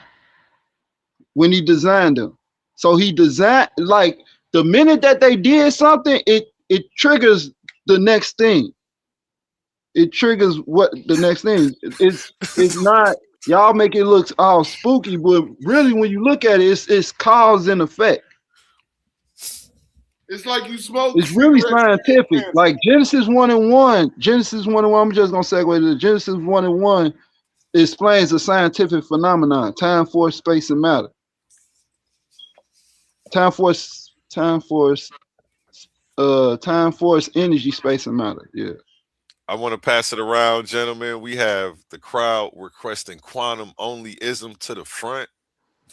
when he designed them. So he designed, like, the minute that they did something, it triggers the next thing. It triggers what the next thing. It's not, y'all make it look all spooky, but really when you look at it, it's cause and effect. It's like you smoke. It's really scientific. Like Genesis 1:1. I'm just gonna segue to Genesis 1:1. Explains a scientific phenomenon: time, force, space, and matter. Time, force, energy, space, and matter. Yeah. I want to pass it around, gentlemen. We have the crowd requesting quantum onlyism to the front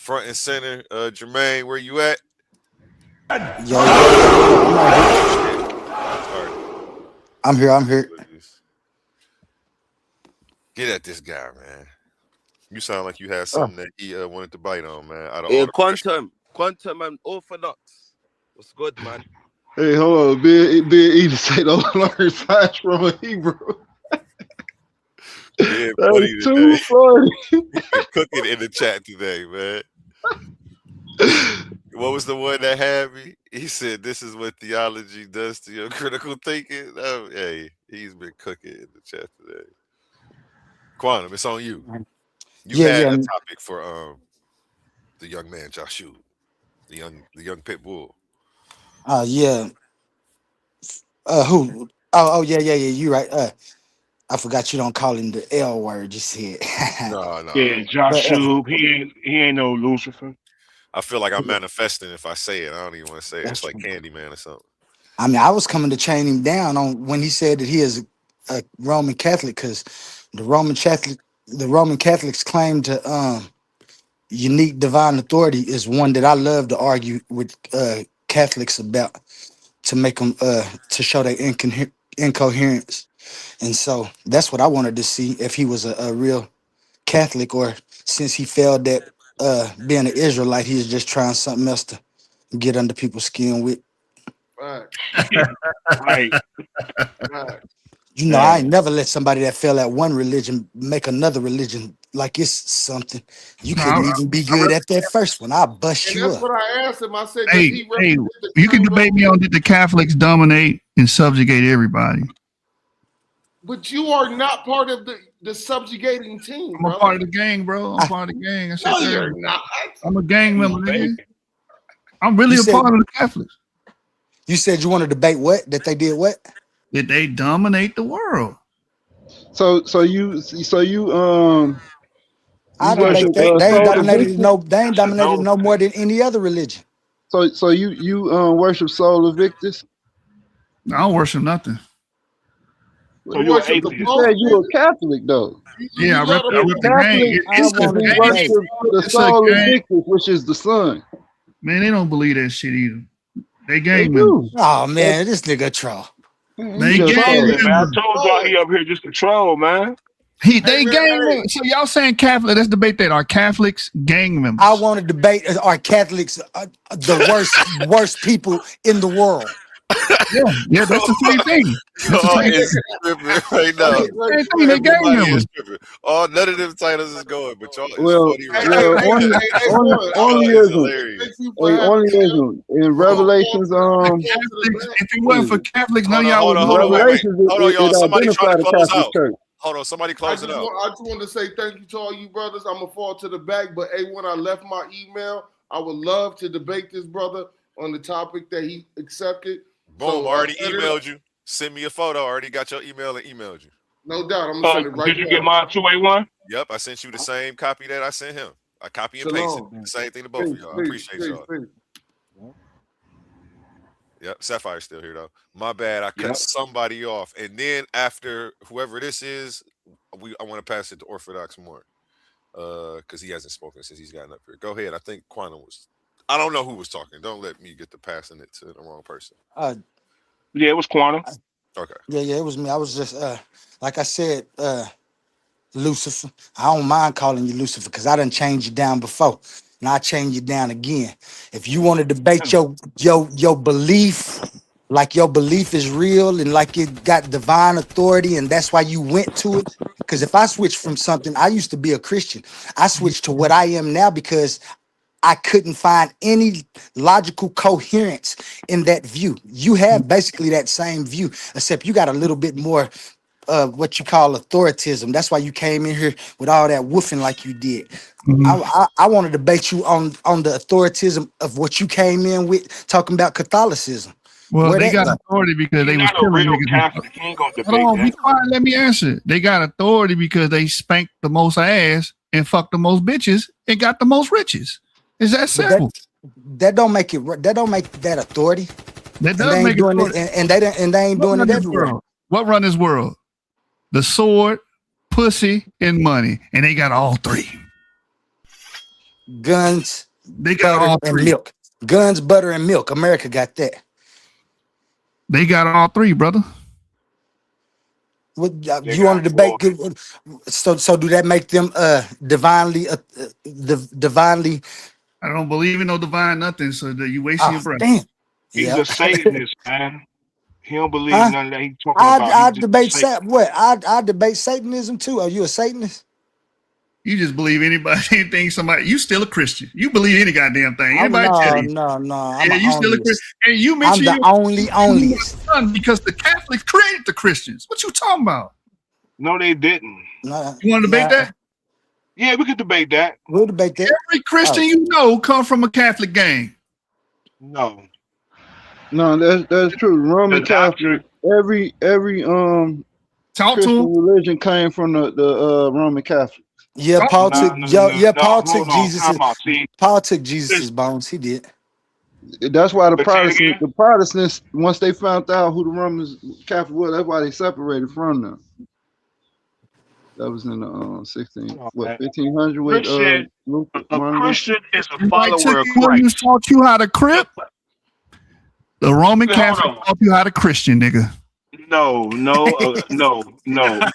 and center. Jermaine, where you at? I'm here. Get at this guy, man. You sound like you had something that he wanted to bite on, man. Yeah, quantum and orthodox. What's good, man? Hey, hold on, Big Edith say don't learn science from a Hebrew. Yeah, That's too funny. Cooking in the chat today, man. What was the one that had me? He said, "This is what theology does to your critical thinking." Oh, hey, he's been cooking in the chat today. Quantum, it's on you. You Yeah, had yeah. a topic for the young man Joshua, the young pit bull. Yeah. Who? Yeah, yeah, yeah. You right. I forgot you don't call him the L word. You said. No, Yeah, no. But Joshua, he ain't no Lucifer. I feel like I'm manifesting if I say it. I don't even want to say it. that's It's like true. Candyman or something. I mean, I was coming to chain him down on when he said that he is a Roman Catholic, because the Roman Catholics claim to unique divine authority is one that I love to argue with Catholics about, to make them to show their incoherence. And so that's what I wanted to see, if he was a real Catholic, or since he failed that being an Israelite, he is just trying something else to get under people's skin with. Right. Right. Right. You know, I ain't never let somebody that fell at one religion make another religion like it's something. You No, couldn't even be good at that first one. I'll bust And you that's up. what I asked him. I said, does hey, he hey, represent the you can true debate me Roman? on did the Catholics dominate and subjugate everybody. But you are not part of the subjugating team, I'm a brother. part of the gang, bro. I'm part of the gang. I said No, that. you're not. I'm a gang member, nigga. Baby. I'm really You a said part of the Catholics. you said you want to debate what? That they did what? That they dominate the world. So you I worship debate that. They ain't Solar dominated it Victus. no. They ain't That's a dominated no. no more than any other religion. So you worship Solar Victus. I don't worship nothing. So You you an worship the You atheist. said you bullshit. a Catholic though. Yeah, I You rep love I the rep the gang. Catholic I It's a want to gang. debate. worship the It's a Solar gang. Victus, which is the sun. Man, they don't believe that shit either. They They gang members. do. Oh That's, man, this nigga troll. he They He just gang trolling. trolling, man. I members. told y'all he up here just to troll, man. Hey They man, gang hey, members. So y'all saying Catholic? Let's debate that. Are Catholics gang I members? want to debate, are Catholics the worst people in the world? Yeah, yeah, that's the same thing. That's the Y'all same is thing. tripping right let now. me let Same me thing. They gang Everybody members. is tripping. All none of them titles is going, but y'all is Well, funny hey right hey well, now. hey only, hey hey only, one. I only Y'all want is to isn't. thank hilarious. you for Hey, having only me up. isn't. In I'm gonna fall Revelations, to the I'm The gonna fall to the Catholics. back. If it what wasn't is for it? Catholics, none of y'all would Hold know on, about. wait. Revelations, Hold on, y'all. it Somebody trying identify to the close Catholic out. Church. Hold on, somebody I close it out. just want to say thank you to all you brothers. I'm gonna fall to the back, but hey, when I left my email, I would love to debate this brother on the topic that he accepted. Boom, So already set it up. emailed you. Send me a photo. Already got your email and emailed you. No doubt, I'm gonna send it right Did you get now. mine 281? Yep, I sent you the same copy that I sent him. I copy and pasted Shalom. the same thing to both of Peace, y'all. I peace, appreciate peace, y'all. peace. Yep, Sapphire's still here though. My bad. I cut Yep. somebody off, and then after whoever this is, I want to pass it to Orthodox more, because he hasn't spoken since he's gotten up here. Go ahead. I think Quantum was. I don't know who was talking. Don't let me get to passing it to the wrong person. Yeah, it was Quantum. Okay. Yeah, it was me. I was just like I said, Lucifer. I don't mind calling you Lucifer because I done changed you down before. And I change you down again. If you want to debate your belief, like your belief is real and like it got divine authority, and that's why you went to it. Because if I switch from something, I used to be a Christian. I switched to what I am now because I couldn't find any logical coherence in that view. You have basically that same view, except you got a little bit more what you call authoritism. That's why you came in here with all that woofing like you did. I want to debate you on the authoritism of what you came in with, talking about Catholicism. Well, Where they that got go? authority because He they was not a killing real niggas. Catholic. He ain't gonna Hold debate on, be that. quiet. Let me answer. They got authority because they spanked the most ass and fucked the most bitches and got the most riches. It's that But simple. that don't make it. That don't make that authority. That And does they ain't make doing it. authority. And they ain't What doing run it this everywhere. world? What run this world? The sword, pussy, and money, and they got all three. Guns, They got butter, all and three. milk. Guns, butter, and milk. America got that. They got all three, brother. What They you want got to two debate? of them. So do that make them divinely? I don't believe in no divine nothing, so that you wasting Oh your breath. damn! He's Yeah, a Satanist, man. He don't believe huh? none of that he's talking about. He's I just debate Satan. what? I debate Satanism too. Are you a Satanist? You just believe anybody, anything, somebody. You still a Christian. You believe any goddamn thing. Anybody tell you? No. I'm Yeah, an you still a Christian. onlyist. And you I'm mentioned the you onlyest. son because the Catholics created the Christians. What you talking about? No, they didn't. Nah, You want to debate that? Yeah, we could debate that. We'll debate that. Every Christian you know come from a Catholic gang. No. No, that's true. Roman Catholic. Every Talk Christian to him. religion came from the Roman Catholic. Yeah, Paul took Paul took Jesus. See, Paul took Jesus' bones. He did. That's why the But say it again. Protestants, once they found out who the Roman Catholic was, that's why they separated from them. That was in the 1500 with Christian, Luther. a Christian is a Everybody follower of took you, Christ. taught you how to crip. The Roman Catholic taught you how to Christian, nigga. No.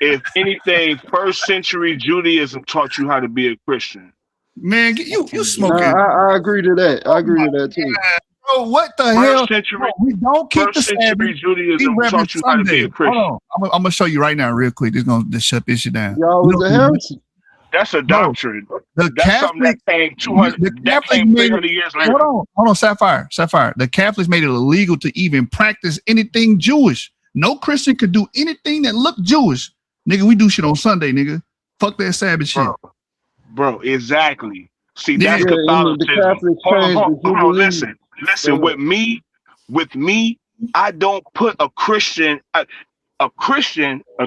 If anything, first century Judaism taught you how to be a Christian. Man, you smoking. I agree to that. I agree to that too. Bro, what the First hell? century, Bro, we don't keep the first century Sabbath. Judaism We taught you how to be a Christian. Hold on. I'm gonna show you right now, real quick. This is gonna just shut this shit down. Y'all was a heresy. That's a doctrine. The That's something that came 200. That came 300 years later. Hold on, Sapphire. The Catholics made it illegal to even practice anything Jewish. No Christian could do anything that looked Jewish. Nigga, we do shit on Sunday, nigga. Fuck that Sabbath shit. Bro, exactly. See, Yeah, that's Catholicism. Hold on, listen. Yeah. With me, I don't put a Christian, a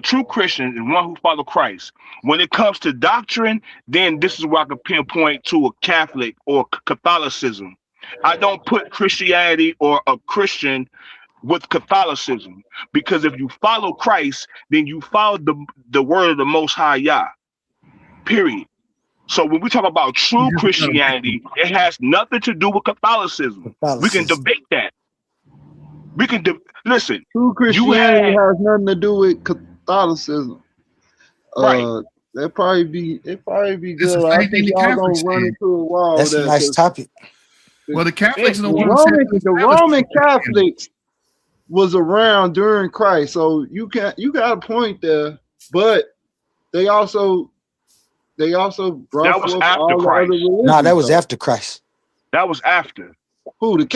true Christian is one who follows Christ. When it comes to doctrine, then this is where I can pinpoint to a Catholic or Catholicism. I don't put Christianity or a Christian with Catholicism, because if you follow Christ, then you follow the word of the Most High Yah. Period. So when we talk about true Christianity, it has nothing to do with Catholicism. We can debate that. We can listen. True Christianity has nothing to do with Catholicism. Right. It'd probably be good. I think y'all gonna run into a wall. That's a nice topic. Well, the Catholics are the Roman Catholics was around during Christ, so you got a point there. But they also brought that was after Christ. No, that was after Christ. That was after. Who the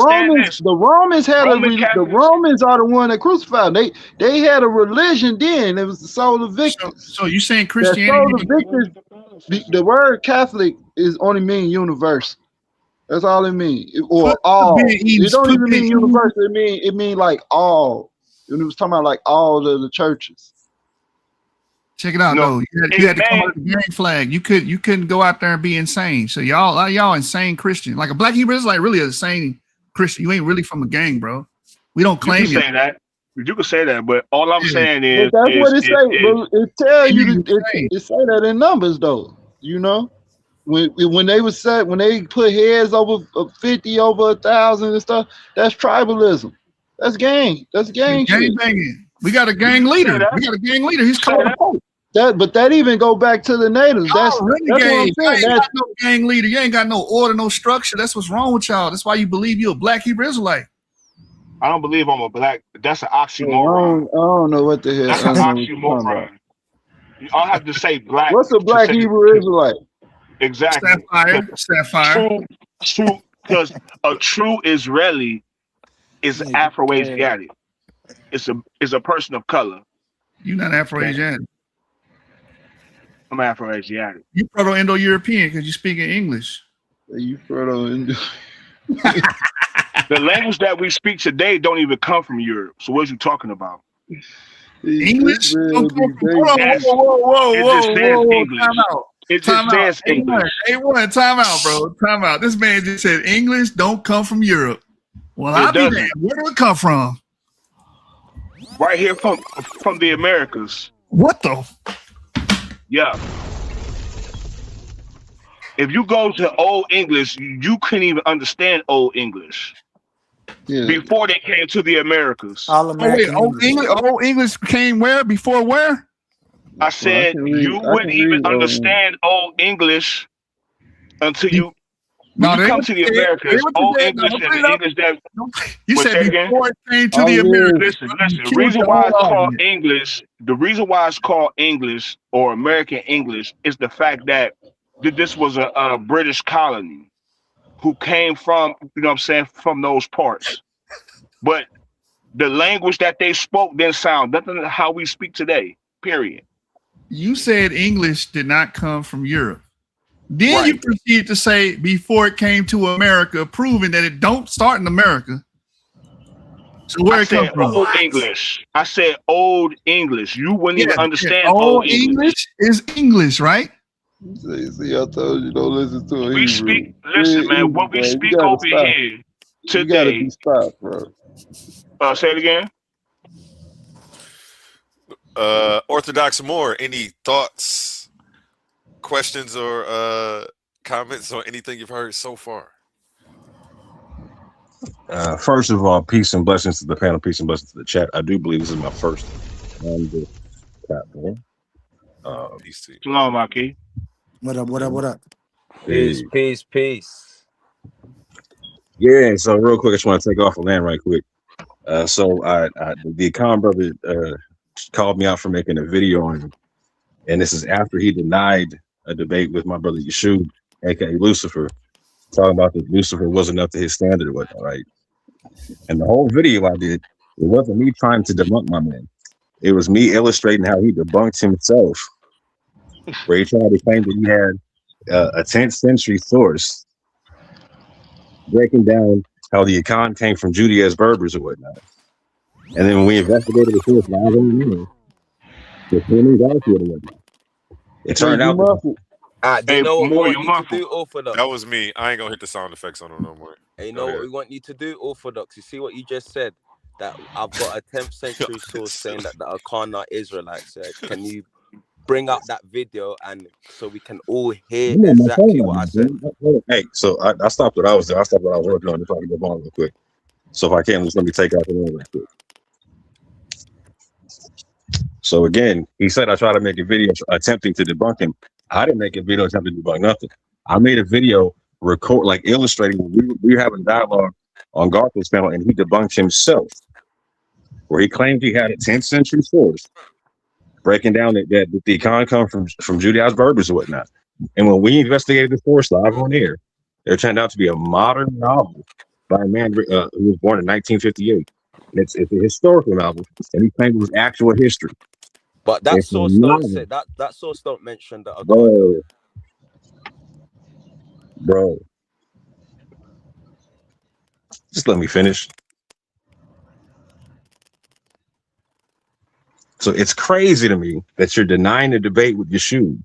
Romans? The Romans had the Romans are the one that crucified. They had a religion then. It was the soul of victors. So you saying Christianity? The word Catholic is only mean universal. That's all it means. Or all. It don't even mean universal. It mean like all. And it was talking about like all of the churches. Check it out, though. You had to come out with the gang flag. You couldn't go out there and be insane. So y'all insane Christian. Like a black Hebrew is like really a insane Christian. You ain't really from a gang, bro. We don't claim you. Can say that. You can say that, but all I'm saying is that's what it say. It tell you it say that in numbers though. You know, when they was set, when they put heads over 50, over 1,000 and stuff, that's tribalism. That's gang. That's gang shit. Banging. We got a gang leader. He's called the Pope. But that even go back to the natives. That's what I'm saying. You ain't got no gang leader. You ain't got no order, no structure. That's what's wrong with y'all. That's why you believe you're a black Hebrew Israelite. I don't believe I'm a black. That's an oxymoron. I don't know what the hell. That's an oxymoron. I'll have to say black. What's a black Hebrew Israelite? Exactly. Sapphire. True. Because a true Israeli is Afro-Asiatic. It's a person of color. You're not Afro-Asiatic. I'm Afro-Asiatic. You Proto-Indo-European because you speak in English. You Proto-Indo. The language that we speak today don't even come from Europe. So what are you talking about? English? Whoa. It just says English. Time out, bro. Time out. This man just said English don't come from Europe. Well, I'll be damned. Where do it come from? Right here from the Americas. What the? Yeah. If you go to Old English, you couldn't even understand Old English. Yeah. Before they came to the Americas. Old English came where? Before where? I said you wouldn't even understand Old English until you When you come to the Americas, Old English and the English that you said before it came to the Americas. Listen. The reason why it's called English, the reason why it's called English or American English is the fact that this was a British colony who came from, you know what I'm saying, from those parts. But the language that they spoke didn't sound nothing like how we speak today, period. You said English did not come from Europe. Then you proceed to say before it came to America, proving that it don't start in America. So where it come from? Old English. I said Old English. You wouldn't even understand Old English is English, right? See, I told you don't listen to it. We speak. Listen, man. What we speak over here today. You gotta be stopped, bro. Say it again. Orthodox Moore, any thoughts, questions, or comments on anything you've heard so far? First of all, peace and blessings to the panel, peace and blessings to the chat. I do believe this is my first on this platform. Peace to you. Shalom, Maki. What up, what up, what up? Peace, peace, peace. Yeah, so real quick, I just want to take off and land right quick. So the Khan brother called me out for making a video on him, and this is after he denied a debate with my brother Yeshua, aka Lucifer, talking about that Lucifer wasn't up to his standard or whatnot, right? And the whole video I did, it wasn't me trying to debunk my man. It was me illustrating how he debunked himself, where he tried to claim that he had a 10th century source, breaking down how the Akan came from Judaized Berbers or whatnot. And then when we investigated the source live on the it turned out do you know what we want you to do, Orthodox? That was me. I ain't gonna hit the sound effects on it no more. And you know what we want you to do, Orthodox? You see what you just said? That I've got a 10th century source saying that the Akan are Israelites. Can you bring up that video and so we can all hear exactly what I said? Hey, so I stopped what I was doing. I stopped what I was working on to try to go on real quick. So if I can, just let me take out the one real quick. So again, he said I tried to make a video attempting to debunk him. I didn't make a video attempting to debunk nothing. I made a video illustrating we were having dialogue on Garfield's panel, and he debunked himself, where he claimed he had a 10th century source, breaking down that the Khan come from Judaized Berbers and whatnot. And when we investigated the source live on air, it turned out to be a modern novel by a man who was born in 1958. It's a historical novel, and he claimed it was actual history. But that source don't say that source don't mention the Akan. Bro, just let me finish. So it's crazy to me that you're denying a debate with Yeshua,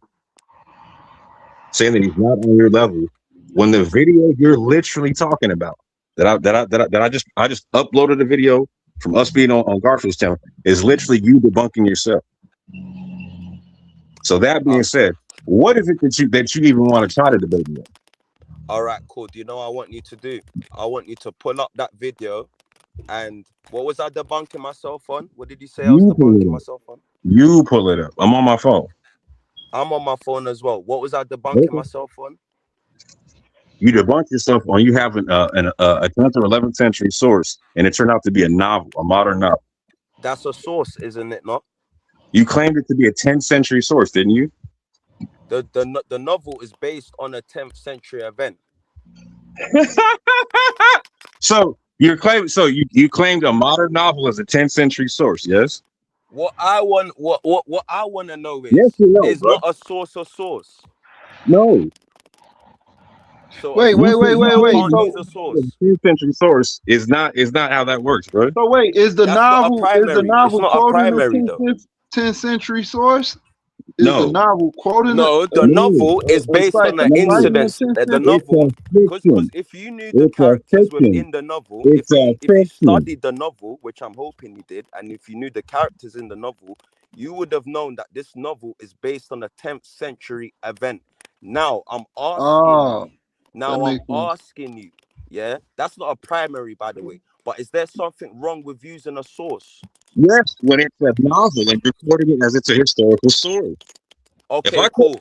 saying that he's not on your level, when the video you're literally talking about that I just uploaded a video from us being on Garfield's channel is literally you debunking yourself. So that being said, what is it that you even want to try to debate me on? All right, cool. Do you know what I want you to do? I want you to pull up that video. And what was I debunking myself on? What did you say I was debunking myself on? You pull it up. I'm on my phone. I'm on my phone as well. What was I debunking myself on? You debunked yourself on you having a 10th or 11th century source, and it turned out to be a novel, a modern novel. That's a source, isn't it not? You claimed it to be a 10th century source, didn't you? The novel is based on a 10th century event. So you claimed a modern novel as a 10th century source, yes? What I want to know is, yes, is not a source. No. So wait. So, the 10th century source is not how that works, bro. So wait, is the novel quoting the 10th century source? Is no. the novel quoting the novel is based on the incidents. The novel, because if you knew the characters within the novel, if you studied the novel, which I'm hoping you did, and if you knew the characters in the novel, you would have known that this novel is based on a 10th century event. Now I'm asking you, yeah, that's not a primary, by the way, but is there something wrong with using a source? Yes, when it's a novel and recording it as it's a historical story. Okay, cool.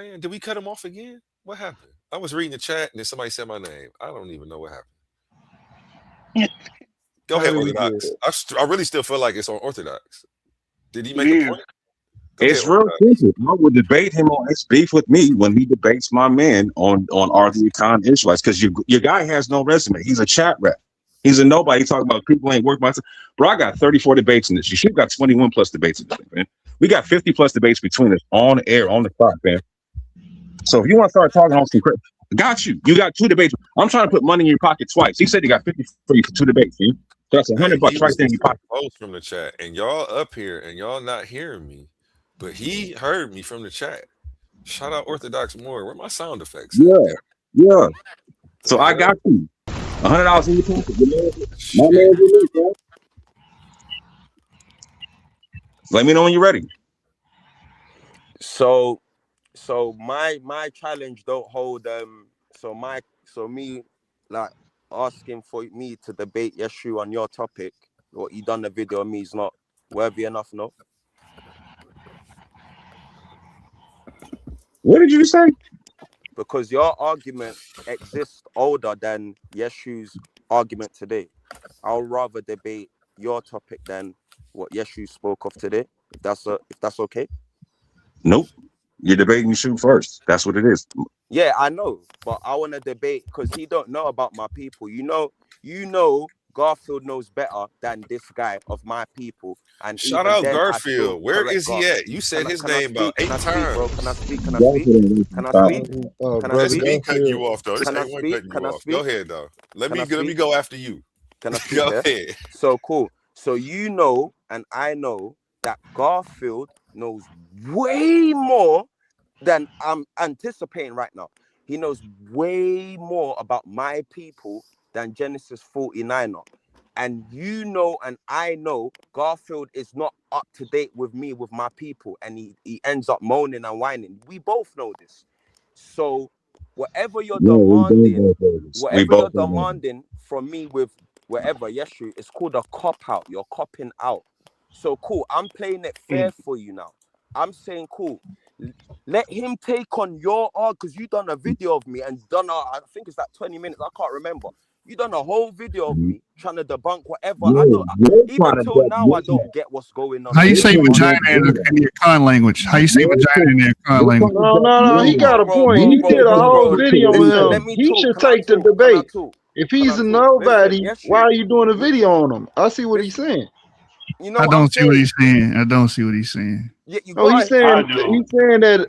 saying? Did we cut him off again? What happened? I was reading the chat and then somebody said my name. I don't even know what happened. Go ahead, Really Orthodox. I really still feel like it's on Orthodox. Did he It make a is. point? Go It's ahead, real Orthodox. simple. I would debate him on his beef with me when he debates my man on Are the Econ Israelites, because your guy has no resume. He's a chat rep. He's a nobody. He's talking about people ain't work by. Bro, I got 34 debates in this. You should got 21 plus debates in this, man. We got 50 plus debates between us on air, on the clock, man. So if you want to start talking on some credit, got you. You got 2 debates. I'm trying to put money in your pocket twice. He said he got 50 for you for 2 debates, man. So that's $100 He right was there in your pocket. post from the chat, and y'all up here, and y'all not hearing me, but he heard me from the chat. Shout out Orthodox Moore. Where my sound effects at? Yeah. So I got you. $100 in your pocket. My man's released, bro. Let me know when you're ready. So my challenge don't hold so me like asking for me to debate Yeshu on your topic, what you done the video on me is not worthy enough, no? What did you say? Because your argument exists older than Yeshu's argument today. I'll rather debate your topic than what Yeshu spoke of today, if that's okay. Nope. You're debating shoot first. That's what it is. Yeah, I know, but I want to debate because he don't know about my people. You know, Garfield knows better than this guy of my people. And Shout even out then, Garfield. Where is he at? You said his name about 8 times. Bro? Can I speak? Can I speak? Can I speak? Can I That's speak? me cutting you off, though. This Can I ain't one speak? cutting Can you I off. speak? Go ahead, though. Let me speak? go after you. Can I speak? Go Yeah? ahead. So cool. So you know, and I know that Garfield knows way more than I'm anticipating right now. He knows way more about my people than Genesis 49 are. And you know, and I know Garfield is not up to date with me, with my people, and he ends up moaning and whining. We both know this. So whatever you're demanding from me with whatever, Yeshu, it's called a cop-out. You're copping out. So cool, I'm playing it fair for you now. I'm saying cool. Let him take on your art, because you done a video of me and I think it's like 20 minutes. I can't remember. You done a whole video of me trying to debunk whatever. Even till now, I don't get what's going on. How you say vagina in the Econ language? How you say vagina in the Econ language? No, he got a point. He did a whole video on him. He should take the debate. If he's a nobody, why are you doing a video on him? I see what he's saying. You know I don't see what he's saying. I don't see what he's saying. Yeah, he's saying that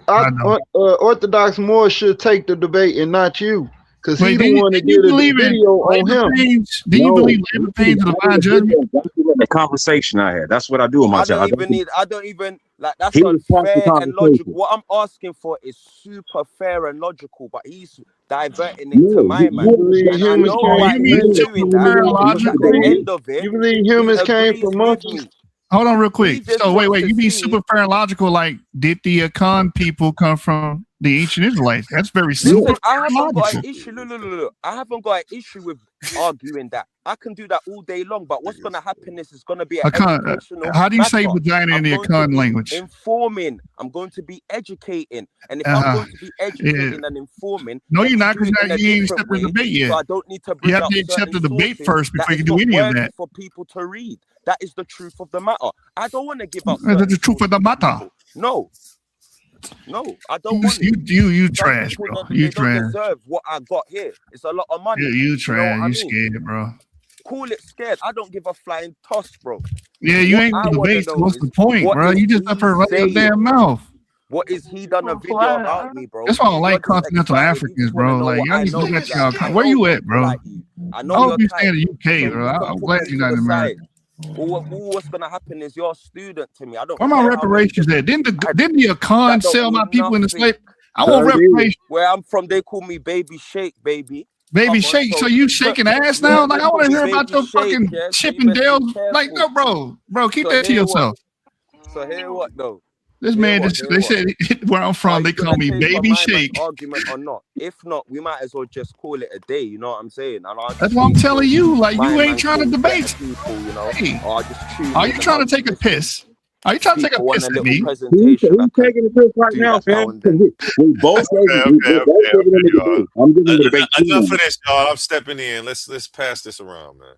Orthodox Moore should take the debate and not you, because he's the one that did a video on him. Do you believe labor pains of divine judgment? The conversation I had. That's what I do on my channel. I don't even like that's unfair and logical. What I'm asking for is super fair and logical, but he's diverting it to my man. And I know why he's doing that, because at the end of it, you believe humans came from monkeys? Hold on real quick. So wait, you mean super fair and logical, like did the Akan people come from the ancient Israelites? That's very super. I haven't got an issue. Look. I haven't got an issue with arguing that. I can do that all day long, but what's going to happen is it's going to be an educational how do you say matter. vagina in the Akan language? Informing. I'm going to be educating. And if I'm going to be educating and informing, no, you're not, because you ain't accepted the debate yet. So I don't need to bring up to accept the debate first before you can do any of that. For people to read. That is the truth of the matter. I don't want to give up. That's the truth of the matter. No, I don't want it. You trash, bro. You trash. Don't deserve what I got here. It's a lot of money. Yeah, you trash. You scared, bro. Call it scared. I don't give a flying toss, bro. Yeah, you ain't in the debate. So what's the point, bro? You just up here running your damn mouth. What is he done a video about me, bro? That's why I don't like continental Africans, bro. Like, y'all need to look at y'all. Where you at, bro? I know hope you stay in the UK, bro. I'm glad you're not in America. What's gonna happen is you're a student to me. I don't. Where my reparations at? Didn't the Akan sell my people in the slave? I want reparations. Where I'm from, they call me Baby Shake, baby. Baby Shake. So you shaking ass now? Like, I want to hear about your fucking Chippendales. Like, no, bro, keep that to yourself. So hear what though? This man just, they said where I'm from, they call me Baby Shake. Argument or not? If not, we might as well just call it a day. You know what I'm saying? That's what I'm telling you. Like, you ain't trying to debate. People, you know? Hey, are you trying to take a piss? Are you trying to take a piss at me? He's taking a piss right now, fam. We both I'm giving the debate. Enough of this, y'all. I'm stepping in. Let's pass this around, man.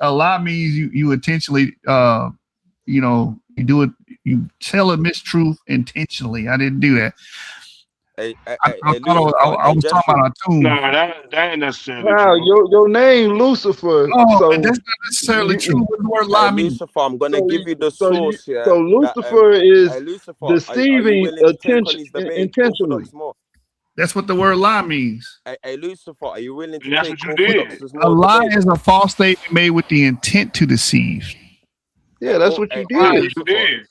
a lie means you intentionally you do it, you tell a mistruth intentionally. I didn't do that. I was talking about a tomb. No, that ain't necessarily Wow, true. your name Lucifer. Oh, So that's not necessarily true. What the word lie means? Lucifer, I'm gonna give you the source here. So Lucifer is Lucifer, are you deceiving willing to take on his debate? intentionally. Orthodox more. That's what the word lie means. Hey, Lucifer, are you willing to that's take what you Orthodox's did. A more lie debate? is a false statement made with the intent to deceive. Yeah, that's what you That's did. what you did.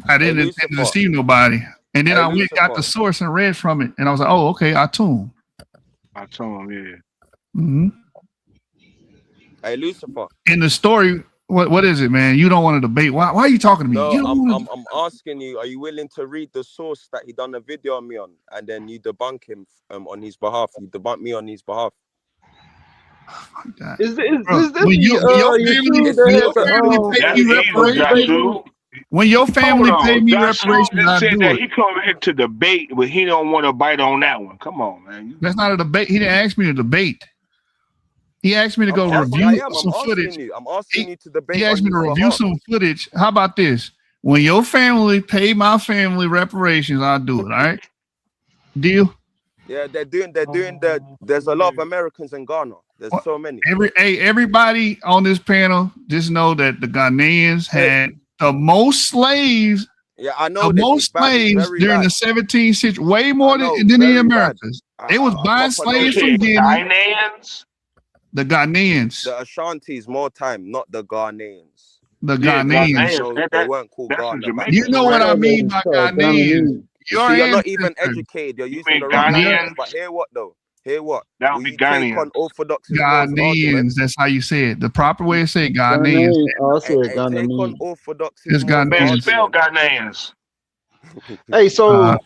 I didn't intend to deceive nobody. And then Hey, I went got the Lucifer. source and read from it, and I was like, oh, okay, Atum. Yeah. Mm-hmm. Hey, Lucifer. In the story, what is it, man? You don't want to debate. Why are you talking to me? No, You don't want I'm asking you, are you willing to read the source that he done a video on me on, and then you debunk him on his behalf? You debunk me on his behalf. Is this when your YouTube that had the pay me reparations, when your family pay me reparations, I said do that it. he come here to debate, but he don't want to bite on that one. Come on, man. That's not a debate. He didn't ask me to debate. He asked me to go review some footage. I'm asking you to debate. He asked on me to his review behalf. some footage. How about this? When your family pay my family reparations, I'll do it. All right? Deal? Yeah, they're doing there's a lot of Americans in Ghana. There's so many. Everybody on this panel, just know that the Ghanaians had the most slaves. Yeah, I know the most slaves during the 17th century, way more than the Americas. They was buying slaves from Guinea. Ghanaians? The Ghanaians. The Ashantis more time, not the Ghanaians. The Ghanaians. They weren't called Ghana. You know what I mean by Ghanaians. You're not even educated. You're using the wrong language. But hear what though? Hear what? That would be Take on orthodoxy. Ghanaians. That's how you say it. The proper way to say it, Ghanaians. Take on orthodoxy. It's Ghanaians. Spell Ghanaians. Hey, so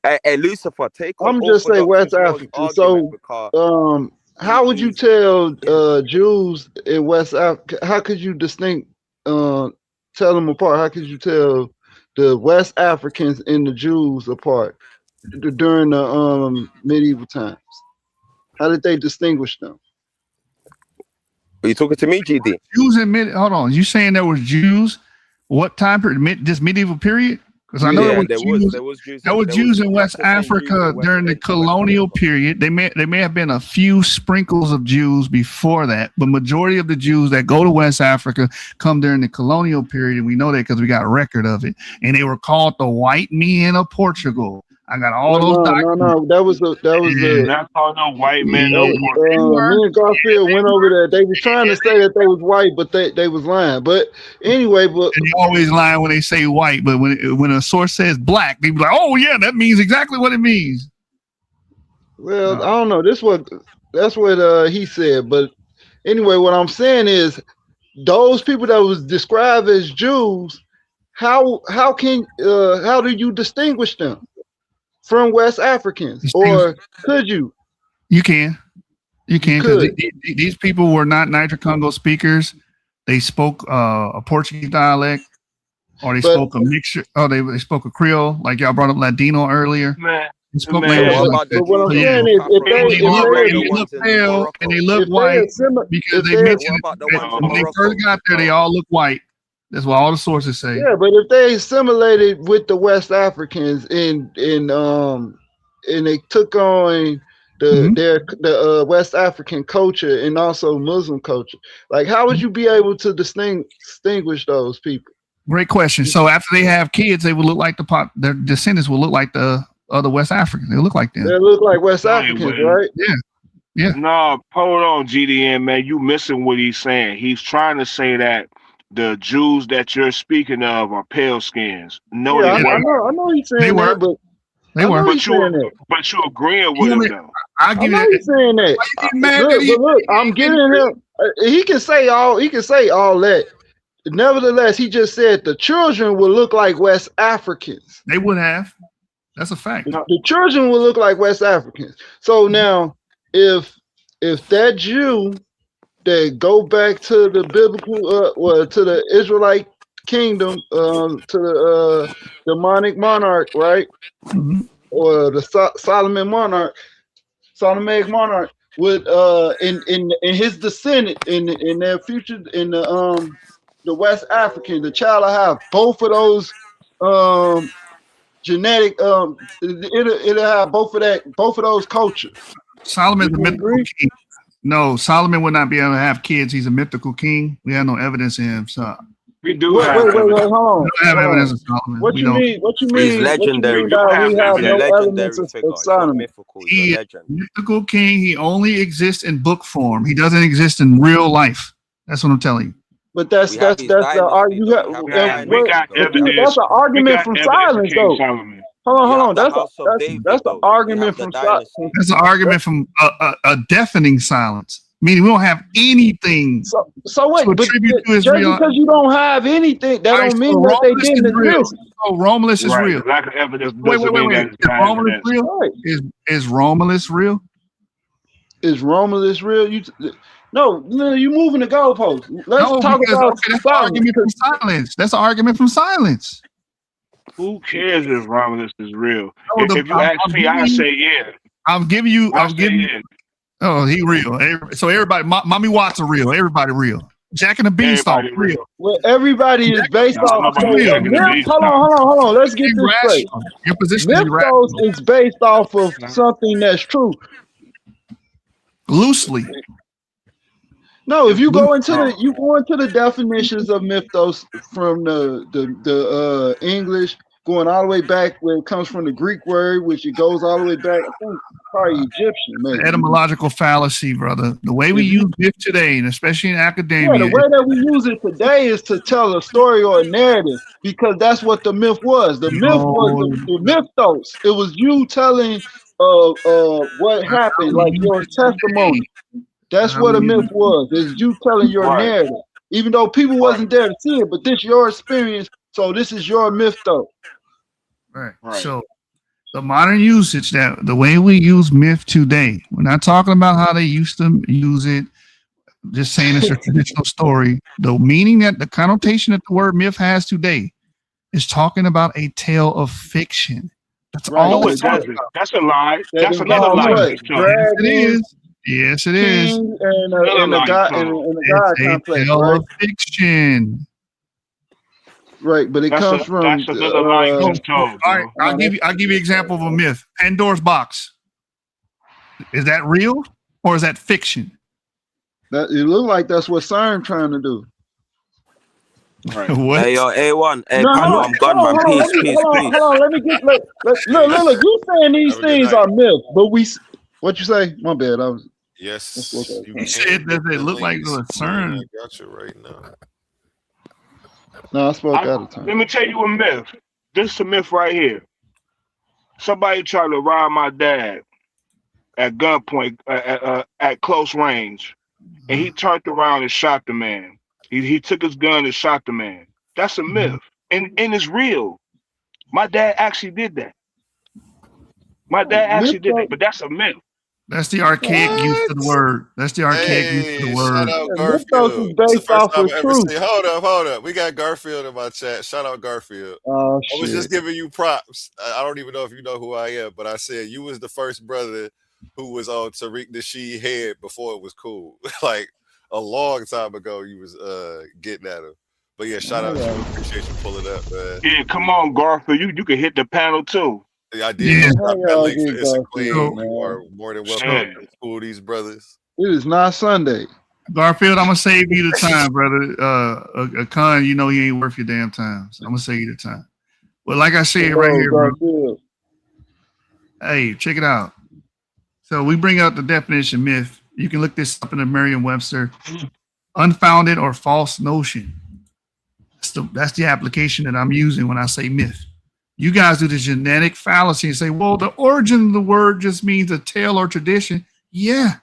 hey, Lucifer, take on. I'm just saying West Africa. So, how would you tell Jews in West Africa? How could you tell them apart? How could you tell the West Africans and the Jews apart during the medieval times? How did they distinguish them? Are you talking to me, GD? Jews in hold on. You saying there was Jews? What time period? This medieval period? Because I know there was Jews in West Africa during the colonial period. They may have been a few sprinkles of Jews before that, but majority of the Jews that go to West Africa come during the colonial period, and we know that because we got a record of it. And they were called the white men of Portugal. I got all those documents. No, that was not called no white men. No, me and Garfield went over there. They were trying to say that they was white, but they was lying. But anyway, and they always lie when they say white, but when a source says black, they be like, "Oh yeah, that means exactly what it means." Well, I don't know. That's what he said. But anyway, what I'm saying is, those people that was described as Jews, how do you distinguish them from West Africans, or could you? You can, because these people were not Niger-Congo speakers. They spoke a Portuguese dialect, or they spoke a mixture. Oh, they spoke a Creole, like y'all brought up Ladino earlier. They spoke languages like that. But what I'm saying is, they look pale and they look white because they mentioned when they first got there, they all look white. That's what all the sources say. Yeah, but if they assimilated with the West Africans and they took on the West African culture and also Muslim culture, like how would you be able to distinguish those people? Great question. So after they have kids, they will look like their descendants will look like the other West Africans. They look like them. They look like West Africans, right? Yeah. No, hold on, GDN, man. You missing what he's saying. He's trying to say that the Jews that you're speaking of are pale skins. No, yeah, they weren't. I know he's saying that, but they were. But you agreeing with him though. I know he's saying that. Look, I'm giving him. He can say all that. Nevertheless, he just said the children will look like West Africans. They would have. That's a fact. The children will look like West Africans. So now, if that Jew that go back to the biblical, to the Israelite kingdom, to the demonic monarch, right, or the Solomonic monarch, would in his descendant in their future in the West African, the child will have both of those genetic. It'll have both of those cultures. Solomon's a mythical king. No, Solomon would not be able to have kids. He's a mythical king. We have no evidence of him. So we do have hold on. We don't have evidence of Solomon. What you mean? He's legendary. We have no evidence of Solomon. He's a mythical king. He only exists in book form. He doesn't exist in real life. That's what I'm telling you. But that's We have his dynasty, though. We have his We dynasty, got though. We have evidence. that's an We argument got from evidence of silence, King though. Solomon. We Hold have on. the house of That's David, an though. We argument have the from dynasty. That's an argument from a deafening silence, meaning we don't have anything So what? to But attribute to just Israel. because you don't have anything, that All right, don't so mean that they Romulus didn't is real. exist. So Romulus is Right. real. The lack of evidence Wait. doesn't mean that it's Is not Romulus evidence. real? Right. Is Romulus real? Is Romulus real? No, you moving the goalposts. Let's No, talk because about that's an silence. argument from silence. That's an argument from silence. Who cares if Romulus is real? No, If you ask me, I say yeah. I'm giving you. Yeah. Oh, he real. So everybody, Mommy Watts are real. Everybody real. Jack and the Beanstalk Everybody real. real. Well, everybody is based off. nobody So Jack and the myth. Beanstalk. Hold on. Let's get this straight. Irrational. Your position is Mythos irrational. is based off of something that's true. Loosely. No, if you go into the definitions of mythos from the English, going all the way back where it comes from the Greek word, which it goes all the way back, I think probably Egyptian, maybe. Etymological fallacy, brother. The way we use myth today, and especially in academia. Yeah, the way that we use it today is to tell a story or a narrative, because that's what the myth was. The myth was the mythos. It was you telling what happened, like your testimony. That's what a myth was. It's you telling your narrative. Even though people wasn't there to see it, but this your experience, so this is your mythos. Right. So the modern usage, that the way we use myth today, we're not talking about how they used to use it, just saying it's a traditional story. The meaning, that the connotation that the word myth has today is talking about a tale of fiction. That's all it's talking about. That's a lie. That That's another involves lie. what? Yes, it is. Yes, it is. King and the God It's complex, a tale right? of fiction. Right, but it comes from. That's another lie you just told. All right, I'll give you an example of a myth. Pandora's box. Is that real or is that fiction? That it looked like that's what CERN trying to do. Right. What? Hey, yo, A1. Hey, No, Pando, I'm gone, man. Peace. Hold on. Let me get. Look. You saying these things are myths, but what you say? My bad. I was. Yes. You said that they look like the CERN. I got you right now. No, I spoke out of time. Let me tell you a myth. This is a myth right here. Somebody tried to rob my dad at gunpoint, at close range, and he turned around and shot the man. He took his gun and shot the man. That's a myth, and it's real. My dad actually did that. But that's a myth. That's the archaic use of the word. That's the archaic use of the word. Shout out Garfield. This is the first time I ever seen. Hold up. We got Garfield in my chat. Shout out Garfield. Oh, I was just giving you props. I don't even know if you know who I am, but I said you was the first brother who was on Tariq Nasheed head before it was cool. Like a long time ago, you was getting at him. But yeah, shout out to you. Appreciate you pulling up, man. Yeah, come on, Garfield. You can hit the panel too. Yeah, I did. Yeah. Drop that link for It's a Queen. Garfield, You are more than welcome to school these brothers. It is not Sunday. Garfield, I'm gonna save you the time, brother. Con, you know he ain't worth your damn time. So I'm gonna save you the time. But like I said right here, bro. Hey, check it out. So we bring out the definition myth. You can look this up in the Merriam-Webster. Unfounded or false notion. That's the application that I'm using when I say myth. You guys do the genetic fallacy and say, well, the origin of the word just means a tale or tradition. Yeah.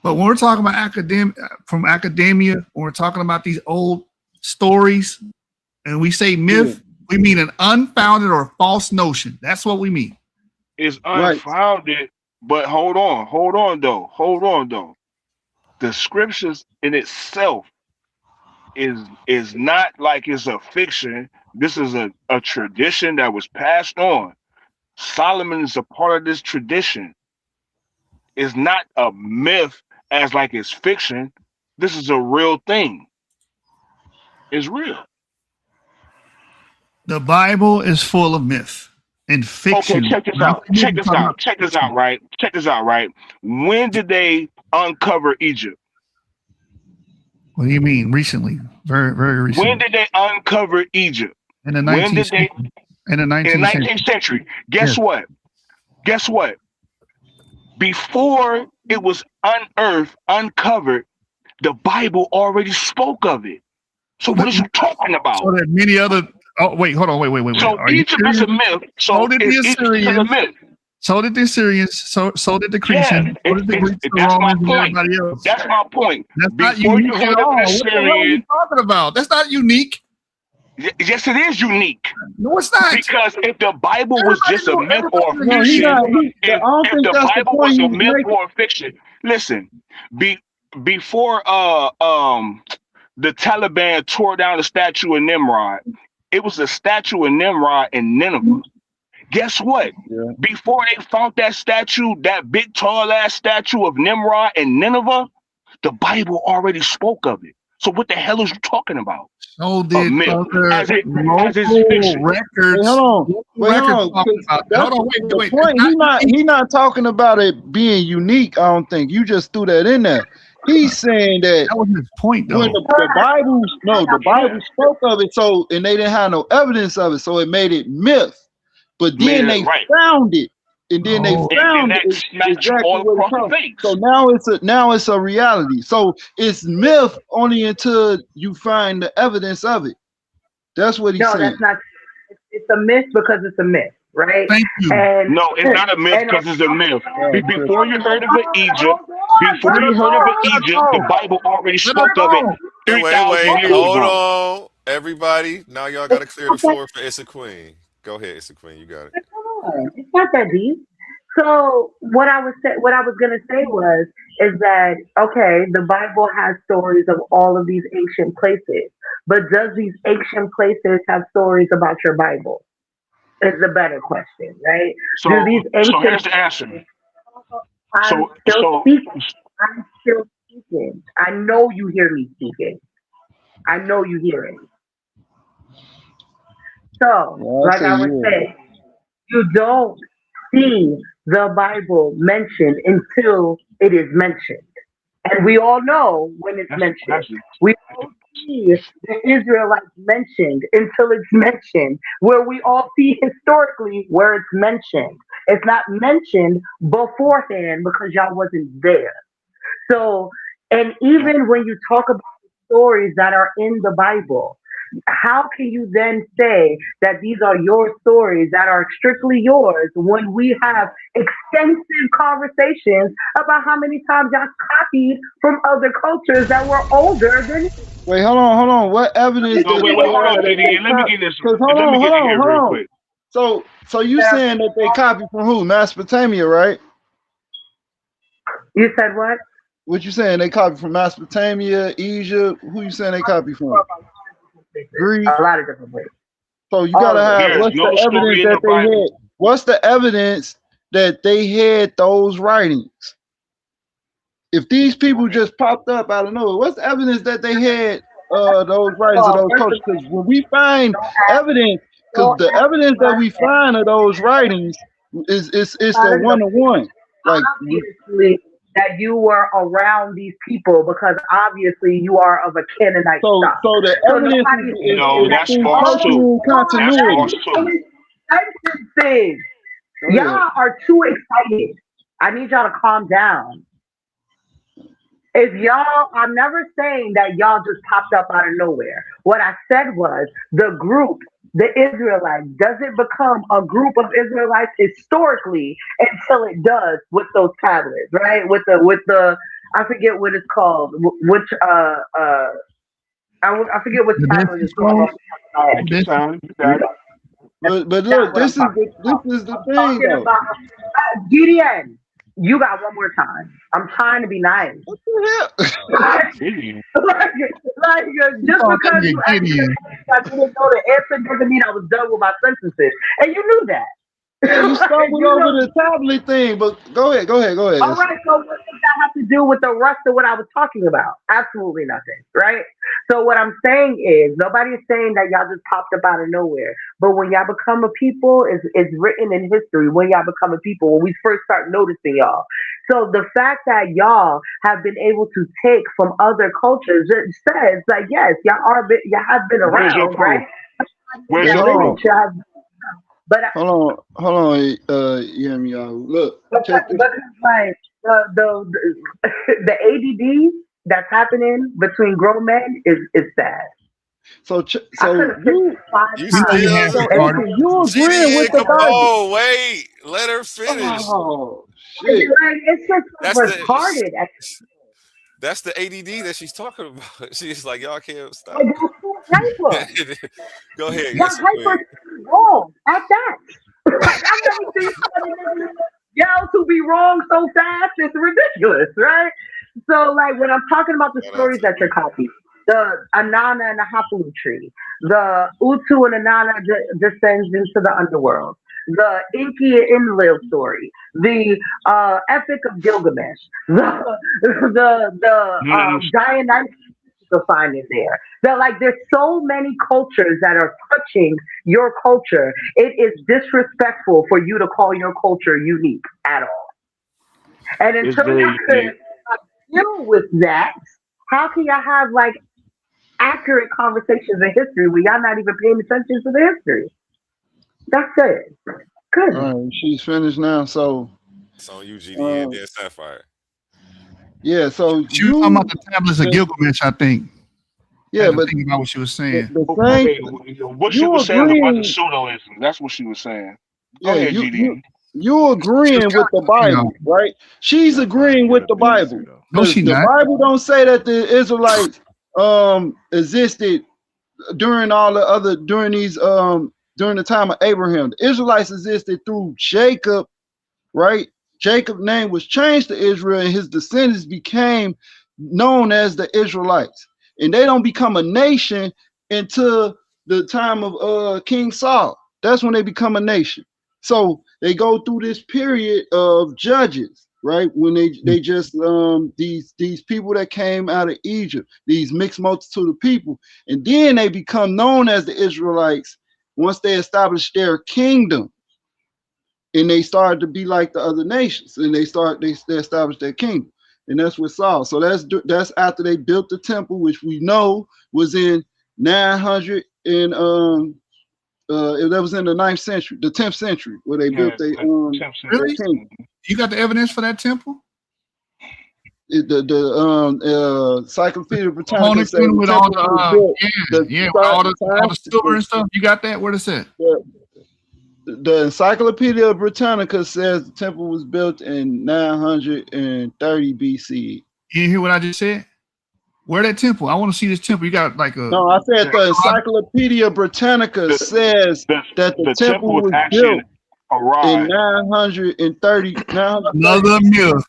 But when we're talking about academia, when we're talking about these old stories, and we say myth, we mean an unfounded or false notion. That's what we mean. It's unfounded, but hold on though. The scriptures in itself is not like it's a fiction. This is a tradition that was passed on. Solomon is a part of this tradition. It's not a myth as like it's fiction. This is a real thing. It's real. The Bible is full of myth and fiction. Okay, check this out, right? When did they uncover Egypt? What do you mean? Recently. Very, very recently. When did they uncover Egypt? In the 19th century. In the 19th century. Guess what? Before it was uncovered, the Bible already spoke of it. So what is you talking about? So that many other. Oh wait, hold on, wait. So Are you Egypt is a myth. So did the Egypt is a Assyrians. myth. So did the Assyrians. So did the Grecians. So did the Greeks, the That's my Romans, and point. everybody else. That's my point. That's not Before you unique at heard of all. an What the hell are you Assyrian, talking about? That's not unique. yes, it is unique. No, it's not. Because if the Bible was just a myth or a No, he fiction, not. I if don't think the that's the Bible point was a he's myth making. or a fiction, listen. Before the Taliban tore down the statue of Nimrod, it was a statue of Nimrod in Nineveh. Guess what? Yeah. Before they found that statue, that big tall ass statue of Nimrod in Nineveh, the Bible already spoke of it. So what the hell is you talking about? So did other as local fiction. records. Wait, hold on. Wait, hold on. 'Cause that's the point. He not talking about it being unique. I don't think you just threw that in there. He's saying that was his point, though. when the Bible spoke of it, so and they didn't have no evidence of it, so it made it myth. But then they found it, and then they found it exactly what it comes. So now it's a reality. So it's myth only until you find the evidence of it. That's what he's saying. No, that's not. It's a myth because it's a myth, right? Thank you. And, no, it's not a myth because it's a myth. Before you heard of Egypt, the Bible already spoke of it 3,000 years Hold ago. on, everybody. Now y'all got to clear the floor for Issa Queen. Go ahead, Issa Queen. You got it. It's not that deep. So what I was gonna say is that okay, the Bible has stories of all of these ancient places, but does these ancient places have stories about your Bible? Is the better question, right? So here's the answer. I'm still speaking. I know you hear me speaking. I know you hear it. So, like I was saying, you don't see the Bible mentioned until it is mentioned. And we all know when it's mentioned. We don't see the Israelites mentioned until it's mentioned, where we all see historically where it's mentioned. It's not mentioned beforehand because y'all wasn't there. So, and even when you talk about the stories that are in the Bible, how can you then say that these are your stories that are strictly yours when we have extensive conversations about how many times y'all copied from other cultures that were older than you? Wait, hold on. What evidence? Hold on, JD. Let me get this. Hold on, real quick. So you saying that they copied from who? Mesopotamia, right? You said what? What you saying? They copied from Mesopotamia, Egypt? Who you saying they copied from? Greece. A lot of different ways. So you gotta have what's the evidence that they had? What's the evidence that they had those writings? If these people just popped up out of nowhere, what's the evidence that they had those writings of those cultures? Because when we find evidence, because the evidence that we find of those writings is the one-to-one. Like obviously that you were around these people because obviously you are of a Canaanite stock. So the evidence that's false too. Continuity. Y'all are too excited. I need y'all to calm down. If y'all, I'm never saying that y'all just popped up out of nowhere. What I said was the group, the Israelites, doesn't become a group of Israelites historically until it does with those tablets, right? With the I forget what it's called. Which I forget what tablet it's called. But look, this is the thing though. Gideon, you got one more time. I'm trying to be nice. What the hell? Just because you I didn't know the answer doesn't mean I was done with my sentences. And you knew that. You stumbled over the tablet thing, but go ahead. All right, so what does that have to do with the rest of what I was talking about? Absolutely nothing, right? So what I'm saying is, nobody is saying that y'all just popped up out of nowhere. But when y'all become a people, it's written in history, when y'all become a people, when we first start noticing y'all. So the fact that y'all have been able to take from other cultures, it says that yes, y'all have been around, right? Where's your proof? But hold on, hear me out. Look, check this. Like the ADD that's happening between grown men is sad. So You still you agreeing with the come Bible? on, wait, let her finish. Oh shit! It's just retarded. That's the ADD that she's talking about. She's like, y'all can't stop. Hyper. Go ahead. Y'all Yes, hyper wrong at that. Like, I've never seen somebody yell to be wrong so fast. It's ridiculous, right? So, like, when I'm talking about the stories that you're copying, the Anana and the Hapu tree, the Utu and Anana descends into the underworld, the Inky and Enlil story, the Epic of Gilgamesh, the Dionysus you'll find in there. That like there's so many cultures that are touching your culture. It is disrespectful for you to call your culture unique at all. And until you can deal with that, how can y'all have like accurate conversations in history when y'all not even paying attention to the history? That's it. Good. All right, she's finished now. So it's on you, GD, and then Sapphire. Yeah, so she was talking about the tablets of Gilgamesh, I think. Yeah, but think about what she was saying. What she was saying was about the pseudoism. That's what she was saying. Go ahead, GD. You agreeing with the Bible, right? She's agreeing with the Bible. No, she the not. Bible don't say that the Israelites existed during all the other during the time of Abraham. The Israelites existed through Jacob, right? Jacob's name was changed to Israel, and his descendants became known as the Israelites. And they don't become a nation until the time of King Saul. That's when they become a nation. So they go through this period of judges, right? When they just these people that came out of Egypt, these mixed multitude of people, and then they become known as the Israelites once they establish their kingdom. And they started to be like the other nations, and they established their kingdom, and that's with Saul. So that's after they built the temple, which we know was in 900 and that was in the 9th century, the 10th century, where they built their really? kingdom. You got the evidence for that temple? The Encyclopedia Britannica said the with all the silver and stuff. You got that? Where is it? The Encyclopedia Britannica says the temple was built in 930 BC. You didn't hear what I just said? Where that temple? I want to see this temple. You got like a... No, I said the Encyclopedia Britannica says that the temple was built in 930.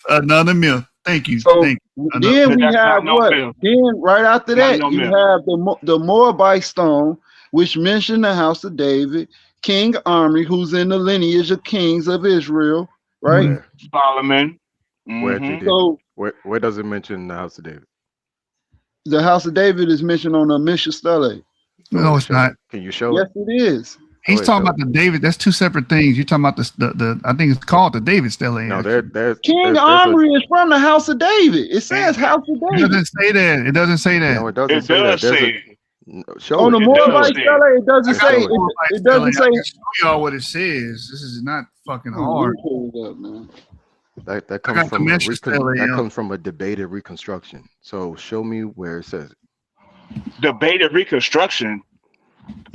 Another myth. Thank you. So Thank you. then we have what? Then right after that, you have the Moabite stone, which mentioned the house of David, King Omri, who's in the lineage of kings of Israel, right? Solomon. So where does it mention the house of David? The house of David is mentioned on the Mishnah Stele. No, it's not. Can you show it? Yes, it is. He's talking about the David. That's two separate things. You're talking about the I think it's called the David Stele. No, there's King Omri is from the house of David. It says house of David. It doesn't say that. It doesn't say that. No, it doesn't say that. On the Moabite Stele, it doesn't say. It doesn't say. Show y'all what it says. This is not fucking hard. That comes from comes from a debated reconstruction. So show me where it says it. Debated reconstruction.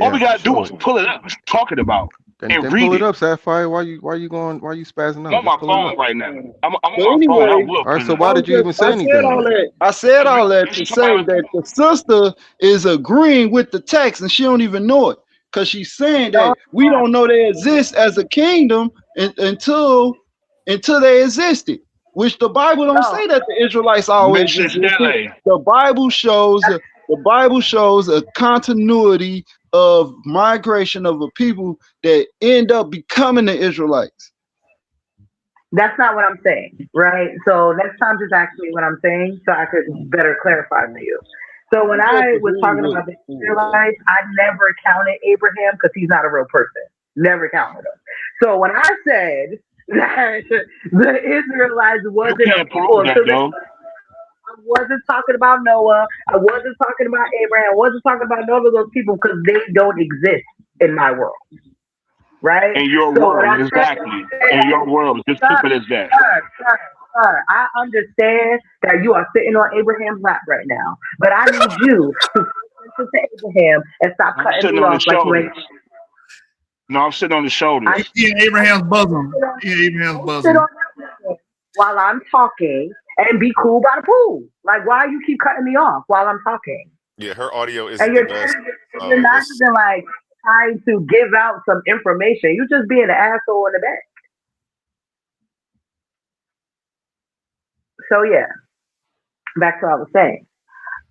All we gotta do is pull it up. What you talking about? Then read pull it up, Sapphire. Why you spazzing out? I'm on my phone right now. I'm on my phone. All right, so why did you even say anything? I said all that to say that the sister is agreeing with the text and she don't even know it, because she's saying that we don't know they exist as a kingdom until they existed, which the Bible don't say that the Israelites always existed. The Bible shows a continuity of migration of a people that end up becoming the Israelites. That's not what I'm saying, right? So next time just ask me what I'm saying so I could better clarify for you. So when I was talking about the Israelites, I never counted Abraham because he's not a real person. Never counted him. So when I said that the Israelites wasn't a people, I wasn't talking about Noah. I wasn't talking about Abraham. I wasn't talking about none of those people because they don't exist in my world. Right? In your world, exactly. In your world, just keep it as that. Sir, I understand that you are sitting on Abraham's lap right now, but I need you to closer to Abraham and stop I'm cutting sitting me on the off like you ain't. shoulders. No, I'm sitting on the shoulders. Yeah, Abraham's bosom. Yeah, Abraham's Sit bosom. on your while I'm talking and be cool by the pool. Like, why you keep cutting me off while I'm talking? Yeah, her audio And isn't the you're best. you're not Let's even like trying to give out some information. You just being an asshole in the back. So yeah, back to what I was saying.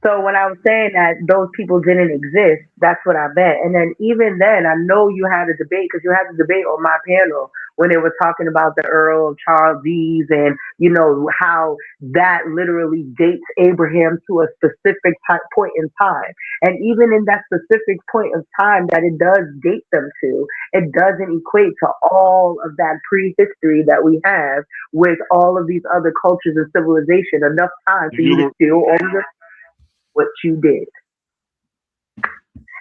So when I was saying that those people didn't exist, that's what I meant. And then even then, I know you had a debate because you had a debate on my panel when they were talking about the Earl of Charles's and, you know, how that literally dates Abraham to a specific point in time. And even in that specific point of time that it does date them to, it doesn't equate to all of that prehistory that we have with all of these other cultures and civilization. Enough time for you to steal all of what you did.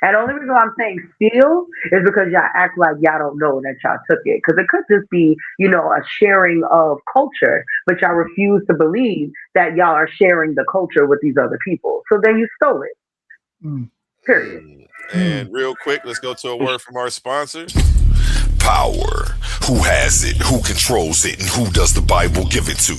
And the only reason why I'm saying steal is because y'all act like y'all don't know that y'all took it. Because it could just be, you know, a sharing of culture, but y'all refuse to believe that y'all are sharing the culture with these other people. So then you stole it. Period. And real quick, let's go to a word from our sponsors. Power. Who has it? Who controls it? And who does the Bible give it to?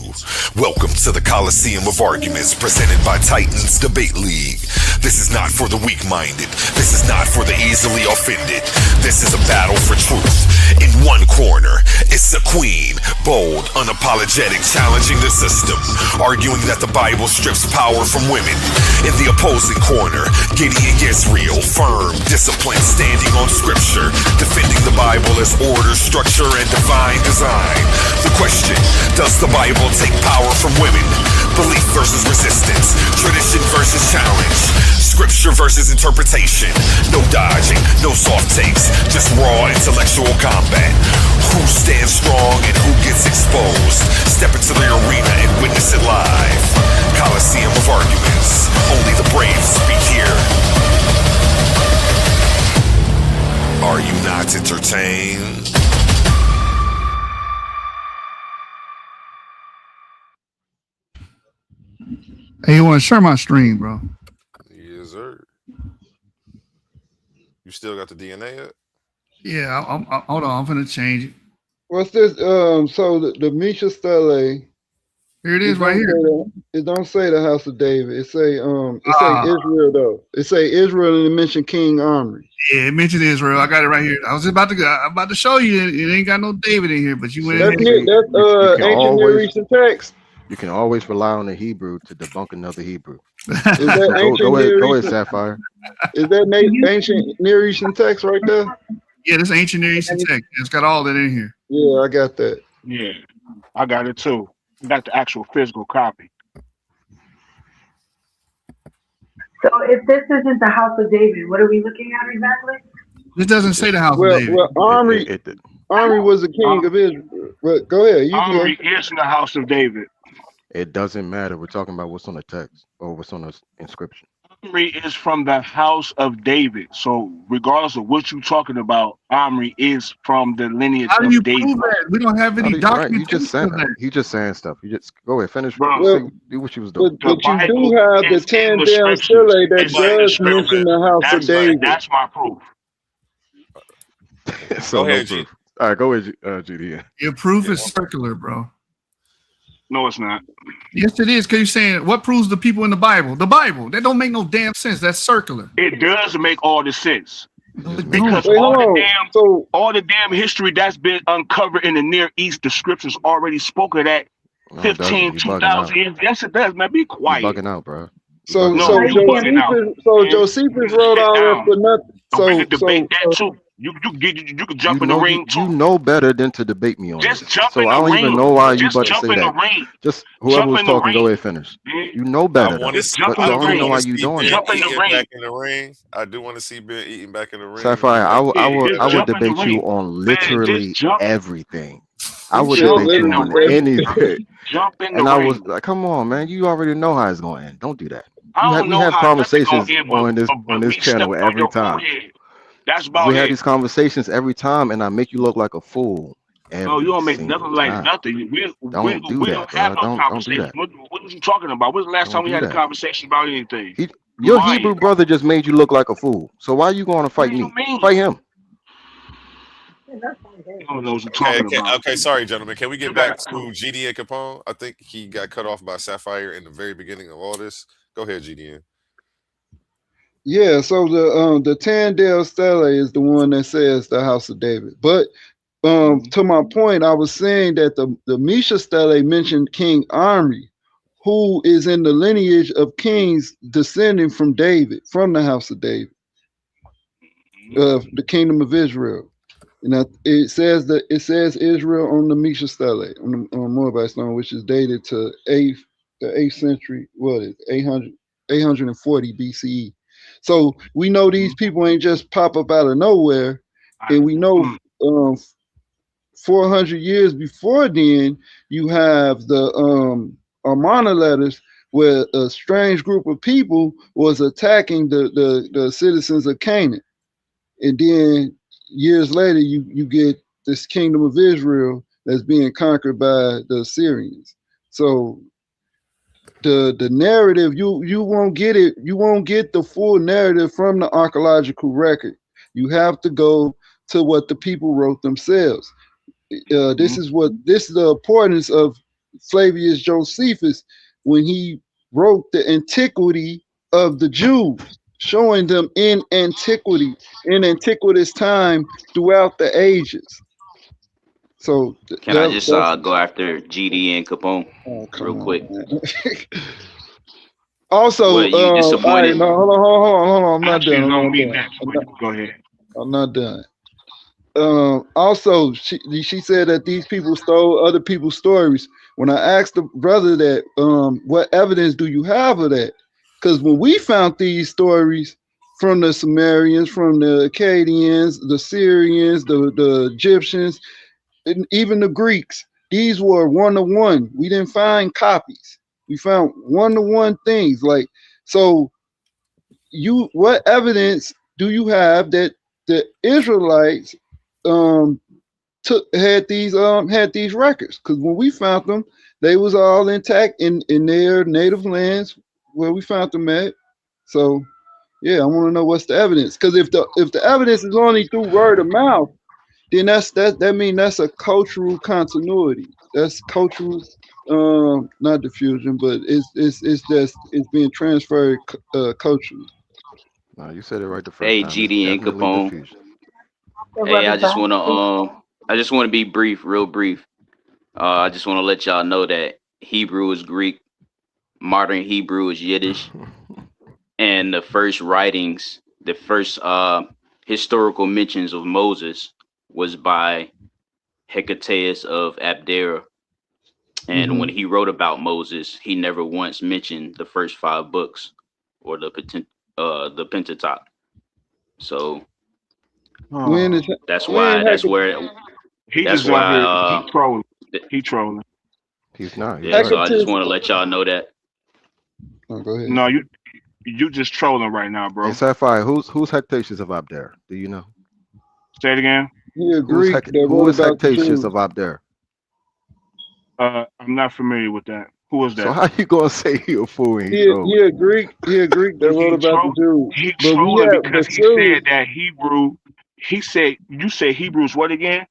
Welcome to the Coliseum of Arguments presented by Titans Debate League. This is not for the weak-minded. This is not for the easily offended. This is a battle for truth. In one corner, it's a queen, bold, unapologetic, challenging the system, arguing that the Bible strips power from women. In the opposing corner, Gideon gets real, firm, disciplined, standing on scripture, defending the Bible as order, structure, and divine design. The question, does the Bible take power from women? Belief versus resistance, tradition versus challenge, scripture versus interpretation. No dodging, no soft takes, just raw intellectual combat. Who stands strong and who gets exposed? Step into the arena and witness it live. Coliseum of Arguments. Only the brave speak here. Are you not entertained? Hey, you want to share my stream, bro? Yes, sir. You still got the DNA yet? Yeah, I'm hold on. I'm finna change it. What's this? So the Misha Stele. Here it is, right here. It don't say the house of David. It say Israel though. It say Israel and it mention King Omri. Yeah, it mentioned Israel. I got it right here. I was just about to show you. It ain't got no David in here, but you went. That's ancient Near Eastern text. You can always rely on the Hebrew to debunk another Hebrew. Is that go ahead, Sapphire. Is that ancient Near Eastern text right there? Yeah, this ancient Near Eastern text. It's got all that in here. Yeah, I got that. Yeah, I got it too. I got the actual physical copy. So if this isn't the house of David, what are we looking at exactly? This doesn't say the house of David. Well, Omri was the king of Israel. But go ahead. Omri is in the house of David. It doesn't matter. We're talking about what's on the text or what's on the inscription. Omri is from the house of David. So regardless of what you're talking about, Omri is from the lineage How do you of David. prove that? We don't have any documents. He just saying stuff. You just go ahead, finish. Bro, do what you was doing. But you do have the 10 down Chile that does mention the house of David. That's my proof. So no proof. All right, go ahead, GD. Your proof is circular, bro. No, it's not. Yes, it is. Because you're saying what proves the people in the Bible? The Bible. That don't make no damn sense. That's circular. It does make all the sense. Because all the damn history that's been uncovered in the Near East, the scriptures already spoke of that 2,000 years. Yes, it does, man. Be quiet. You're bugging out, bro. So Josephus wrote all that for nothing. So we can debate that too. You can jump in the ring too. You know better than to debate me on Just this. jump So in I the don't ring. even know why you Just about to jump say in the that. ring. Just whoever Jump was in the talking, go ring. ahead, finish. You know better. Just jump in I the don't ring. know why you doing Jump in it. the ring. Back in the ring. I do want to see Ben eating back in the ring. Sapphire, I would jump in the debate you ring. on literally jump. everything. I would Jump debate in you the on ring. anything. Jump in the And I ring. was like, come on, man. You already know how it's going to end. Don't do that. I don't We know have how nothing gonna conversations end on this me channel stepping on every your time. forehead. That's about We have it. these conversations every time, and I make you look like a fool No, you don't make single nothing like time. nothing. We Don't do don't that, have bro. no Don't do conversation. that. What are you talking about? When's the last Don't time we do had a that. conversation about anything? Your Hebrew brother just made you look like a fool. So why you going to fight me? Fight him. Okay, okay. Sorry, gentlemen. Can we get back to GD and Capone? I think he got cut off by Sapphire in the very beginning of all this. Go ahead, GDN. Yeah, so the Tandale Stele is the one that says the house of David. But to my point, I was saying that the Misha Stele mentioned King Omri, who is in the lineage of kings descending from David, from the house of David, the kingdom of Israel. And it says Israel on the Misha Stele, on Moabite stone, which is dated to the 8th century. What is 840 BCE. So we know these people ain't just pop up out of nowhere, and we know 400 years before then you have the Amarna letters where a strange group of people was attacking the citizens of Canaan, and then years later you get this kingdom of Israel that's being conquered by the Assyrians. So the narrative, you won't get it, you won't get the full narrative from the archaeological record. You have to go to what the people wrote themselves. This is the importance of Flavius Josephus when he wrote the antiquity of the Jews, showing them in antiquity, in antiquitous time throughout the ages. So Can I just go after GD and Capone real quick? Also, what, you all disappointed? right, no, hold on. I'm not Actually, done. on me next. Go ahead. I'm not done. Also, she said that these people stole other people's stories. When I asked the brother that, what evidence do you have of that? Because when we found these stories from the Sumerians, from the Akkadians, the Syrians, the Egyptians, and even the Greeks, these were one-to-one. We didn't find copies. We found one-to-one things. Like, so what evidence do you have that the Israelites had these records? Because when we found them, they was all intact in their native lands where we found them at. So yeah, I want to know what's the evidence. Because if the evidence is only through word of mouth, then that means that's a cultural continuity. That's cultural, not diffusion, but it's being transferred culturally. No, you said it right the first Hey, time. It's GD and definitely Capone. diffusion. Hey, I just want to be brief, real brief. I just want to let y'all know that Hebrew is Greek, modern Hebrew is Yiddish, and the first writings, the first historical mentions of Moses was by Hecataeus of Abdera. And when he wrote about Moses, he never once mentioned the first 5 books or the Pentateuch. So that's why he just out here trolling. He trolling. He's not. Yeah, so I just want to let y'all know that. Oh, go ahead. No, you just trolling right now, bro. Hey, Sapphire, who's Hecataeus of Abdera? Do you know? Say it again. He agreed. Who is Hecataeus of Abdera? I'm not familiar with that. Who was that? So how you gonna say he a fool and he He a Greek that wrote about the Jews. He But trolling because he said that Hebrew. He said you said Hebrew's what again?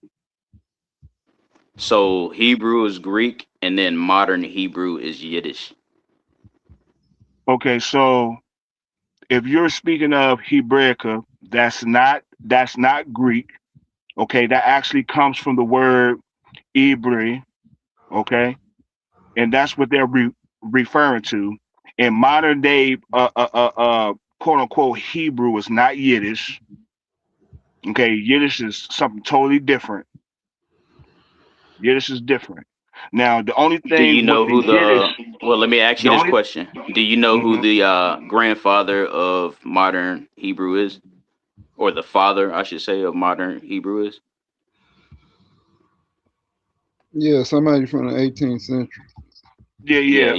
So Hebrew is Greek, and then modern Hebrew is Yiddish. Okay, so if you're speaking of Hebraica, that's not Greek. Okay, that actually comes from the word Hebrew. Okay, and that's what they're referring to. In modern day, quote unquote Hebrew is not Yiddish. Okay, Yiddish is something totally different. Yiddish is different. Now, the only thing Do you know who Yiddish, well, let me ask you this question. Do you know who the grandfather of modern Hebrew is? Or the father, I should say, of modern Hebrew is? Yeah, somebody from the 18th century. Yeah.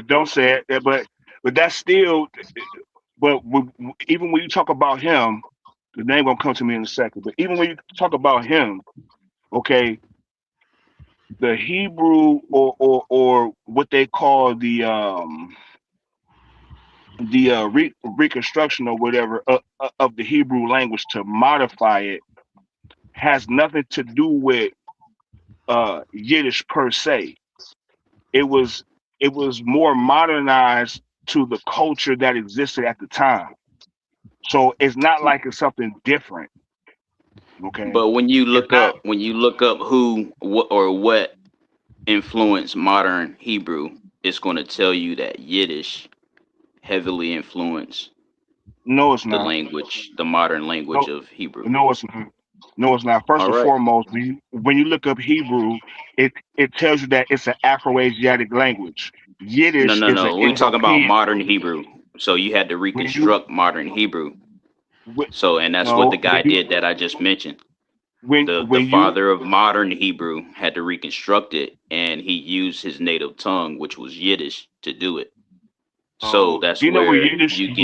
Don't say it, but that's still. But even when you talk about him, the name gonna come to me in a second. But even when you talk about him, okay, the Hebrew or what they call the reconstruction or whatever of the Hebrew language to modify it has nothing to do with Yiddish per se. It was more modernized to the culture that existed at the time. So it's not like it's something different. Okay. But when you It's look not. up who what influenced modern Hebrew, it's going to tell you that Yiddish heavily influenced No, it's the not. language, the modern language No, of Hebrew. no, it's not. No, it's not. First All and right. foremost, when you look up Hebrew, it tells you that it's an Afro-Asiatic language. No, Yiddish no, is an no. We talking about Indo-European. modern Hebrew. So you had to When you reconstruct modern Hebrew. when, So, and that's what no, the guy did that I just mentioned. The when you father of modern Hebrew had to reconstruct it, and he used his native tongue, which was Yiddish, to do it. So that's do you know what where Yiddish you get.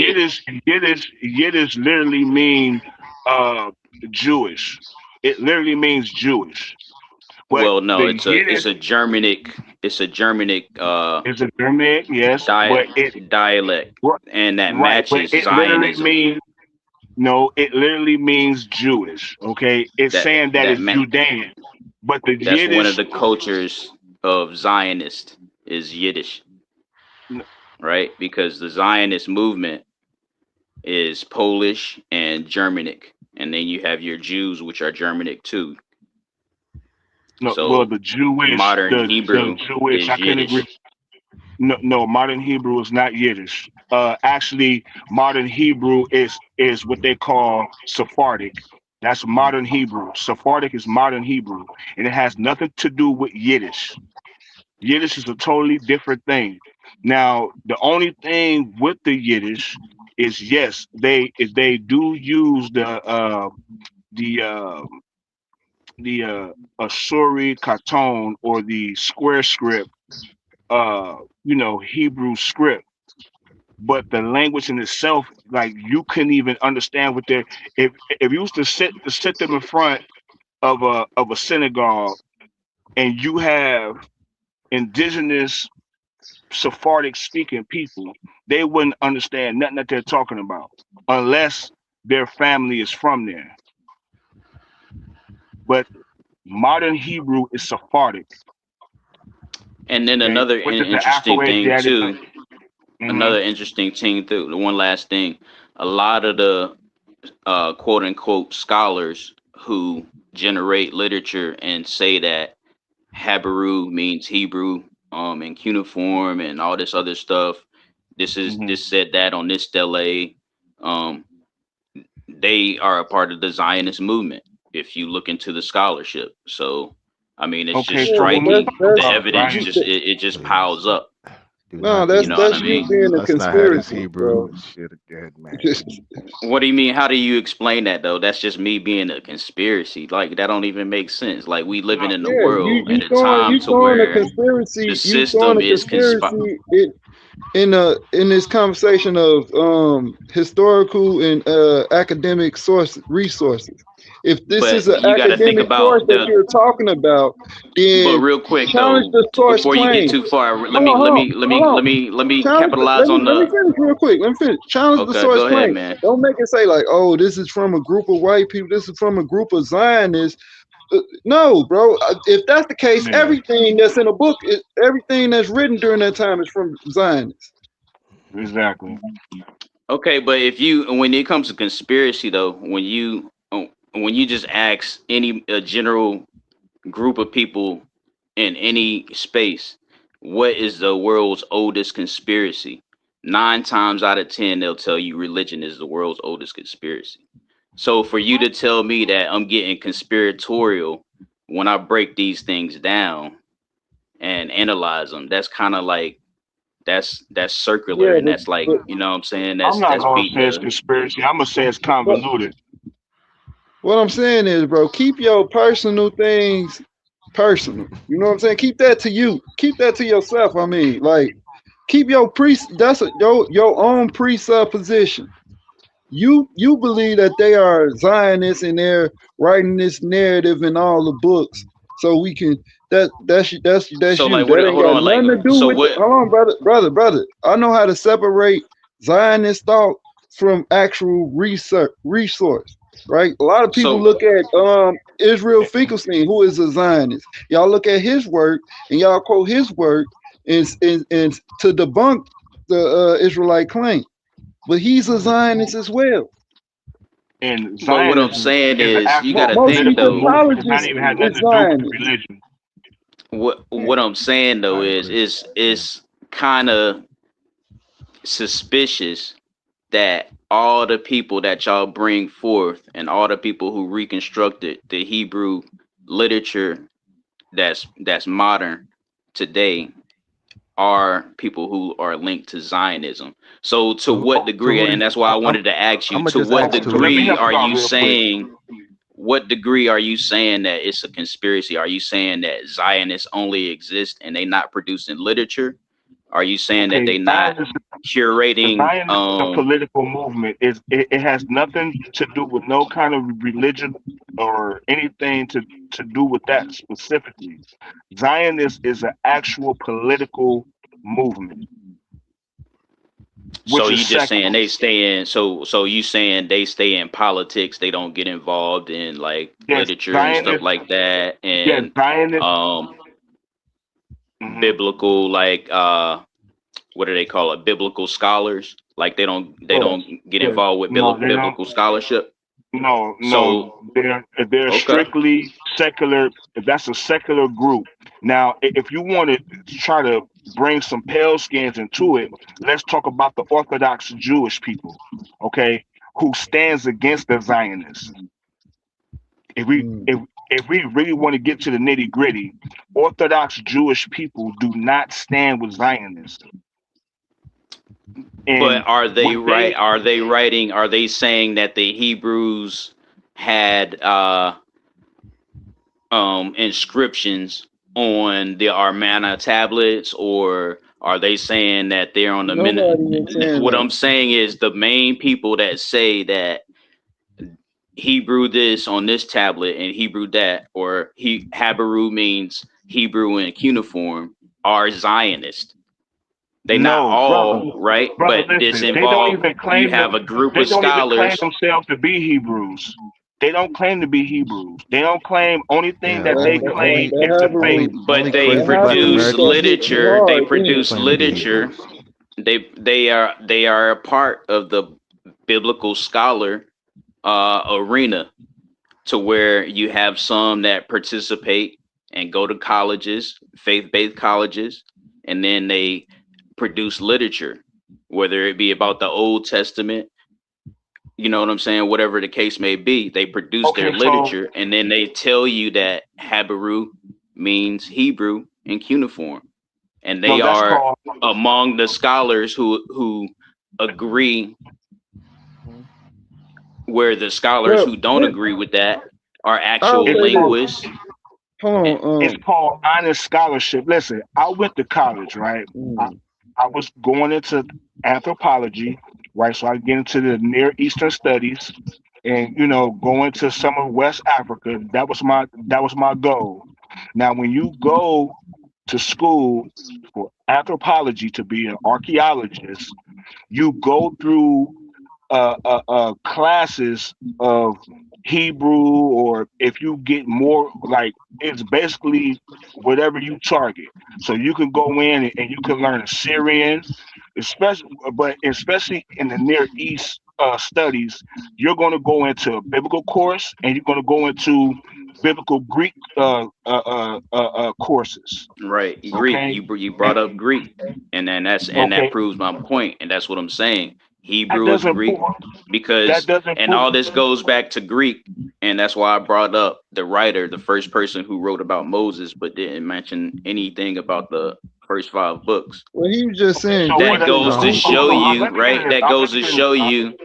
Yiddish literally mean uh Jewish. It literally means Jewish. But Well, no, the it's a Yiddish Germanic is a Germanic, yes, but dialect, and that right, but matches it literally Zionism. means no, it literally means Jewish. Okay, it's That saying that that it's ma- Judean, but the that's one of Yiddish, the cultures of Zionist is Yiddish, right? Because the Zionist movement is Polish and Germanic, and then you have your Jews, which are Germanic too. no, well, So the Jewish, modern the Hebrew Jewish, is I couldn't agree. Yiddish. No, no, modern Hebrew is not Yiddish. Actually, modern Hebrew is what they call Sephardic. That's modern Hebrew. Sephardic is modern Hebrew, and it has nothing to do with Yiddish. Yiddish is a totally different thing. Now, the only thing with the Yiddish is yes, they do use the Asuri Katon or the square script, Hebrew script, but the language in itself, like you couldn't even understand what they're. If you used to sit them in front of a synagogue and you have indigenous Sephardic speaking people, they wouldn't understand nothing that they're talking about unless their family is from there. But modern Hebrew is Sephardic, And then okay, another which is the interesting thing Afro-Asiatic. too. Mm-hmm. Another interesting thing too. The one last thing, a lot of the quote unquote scholars who generate literature and say that Habaru means Hebrew, and cuneiform and all this other stuff. Mm-hmm. This said that on this stele. Um, they are a part of the Zionist movement. If you look into the scholarship, so I mean, it's just Okay, so when we striking. talk The about evidence Zion, just it just piles up. Do You know what I that's you mean? being a let's not have this conspiracy, bro. Hebrew shit again, man. What do you mean? How do you explain that though? That's just me being a conspiracy. Like that don't even make sense. Like we living in a Yeah, world at a you time to throwing a where the conspiracy, system is in this conversation of historical and academic resources. If this is But an you got to think academic source about that the. you're talking about, But then real quick challenge though, the source before you get claim. too far, Hold on, hold on, hold on. let me Challenge. capitalize on Let me the. finish real quick. Let me finish. Challenge the Okay, source go ahead, claim. man. Don't make it say like, "Oh, this is from a group of white people. This is from a group of Zionists." No, bro. If that's the case, man, everything that's in a book, everything that's written during that time is from Zionists. exactly. Okay, but if you when it comes to conspiracy though, when you just ask any a general group of people in any space, what is the world's oldest conspiracy? 9 times out of 10, they'll tell you religion is the world's oldest conspiracy. So for you to tell me that I'm getting conspiratorial when I break these things down and analyze them, that's kind of like that's circular, Yeah, and that's like, but you know what I'm saying? I'm not That's gonna beating say it's the. conspiracy. I'm gonna say it's but convoluted. what I'm saying is, bro, keep your personal things personal. You know what I'm saying? Keep that to you. Keep that to yourself. I mean, like, keep your your own presupposition. You believe that they are Zionists and they're writing this narrative in all the books, so we can that's you. So That like, what? ain't Hold got on, like, nothing to do so with what? hold on, brother. I know how to separate Zionist thought from actual resource, right? A lot of people So look at Israel Finkelstein, who is a Zionist. Y'all look at his work and y'all quote his work and to debunk the Israelite claim, but he's a Zionist as well. And but what I'm Zionism saying is an is, you got actual to Most think political though. movement. It's not Egyptologists even had nothing is to do with Zionist. religion. What I'm saying though is it's kind of suspicious that all the people that y'all bring forth and all the people who reconstructed the Hebrew literature that's modern today are people who are linked to Zionism. So to what degree, and that's why I wanted to ask you, I'm gonna to just what ask So let me degree help are you out you real quick. saying, what degree are you saying that it's a conspiracy? Are you saying that Zionists only exist and they not producing literature? Are you saying that Okay, they not the curating Zionist is a political movement. It has nothing to do with no kind of religion or anything to do with that specifically. Zionist is an actual political movement, so which is you just saying secular. they stay in, so you saying they stay in politics, they don't get involved in like Yes, literature and stuff Zionist. like that, Yes, and Zionist. biblical, like what do they call it, biblical scholars, like they don't Yes, get yes. involved with No, they don't. biblical scholarship. No. So They're okay, strictly secular. That's a secular group. Now, if you want to try to bring some pale skins into it, let's talk about the Orthodox Jewish people, okay, who stands against the Zionists. If we if we really want to get to the nitty gritty, Orthodox Jewish people do not stand with Zionists. but And are they what right? they Are they writing? Are they saying that the Hebrews had inscriptions on the Armana tablets, or are they saying that they're on the Nobody is saying what that. I'm saying is the main people that say that Hebrew this on this tablet and Hebrew that, or Habaru means Hebrew and cuneiform, are Zionist. They not No, brother. all right, Brother, but this listen, they don't involve, even you claim have a group they of don't even claim scholars. themselves to be Hebrews. They don't claim to be Hebrews. They don't claim, only thing Yeah, that they claim That is the faith. But only they crazy black produce Americans stuff hit too literature. They hard, didn't it? produce claim to be literature. Hebrews. They are a part of the biblical scholar arena, to where you have some that participate and go to colleges, faith-based colleges, and then they produce literature, whether it be about the Old Testament, you know what I'm saying, whatever the case may be. They produce their Okay, so literature and then they tell you that Habaru means Hebrew and cuneiform, and no, they that's are called among the scholars who agree, where the scholars Well, who don't agree with that are I'll actual say it's this. called linguists. Hold it's on. called honest scholarship. Listen, I went to college, right? I was going into anthropology, right? So I get into the Near Eastern studies, and go into some of West Africa. That was my goal. Now, when you go to school for anthropology to be an archaeologist, you go through classes of Hebrew, or if you get more, like, it's basically whatever you target. So you can go in and you can learn Syrian, especially in the Near East studies. You're going to go into a biblical course, and you're going to go into biblical Greek courses. Right, Greek. Okay, You and brought up Greek, and then that okay, proves my point, and that's what I'm saying. that Hebrew is doesn't Greek, prove that because, doesn't and prove all this goes back to Greek, and that's why I brought up the writer, the first person who wrote about Moses, but didn't mention anything about the first 5 books. Well, he was just Okay, saying so Greek That what? didn't goes to speak Hold show on, Hebrew. you, let me right? finish. That goes to show you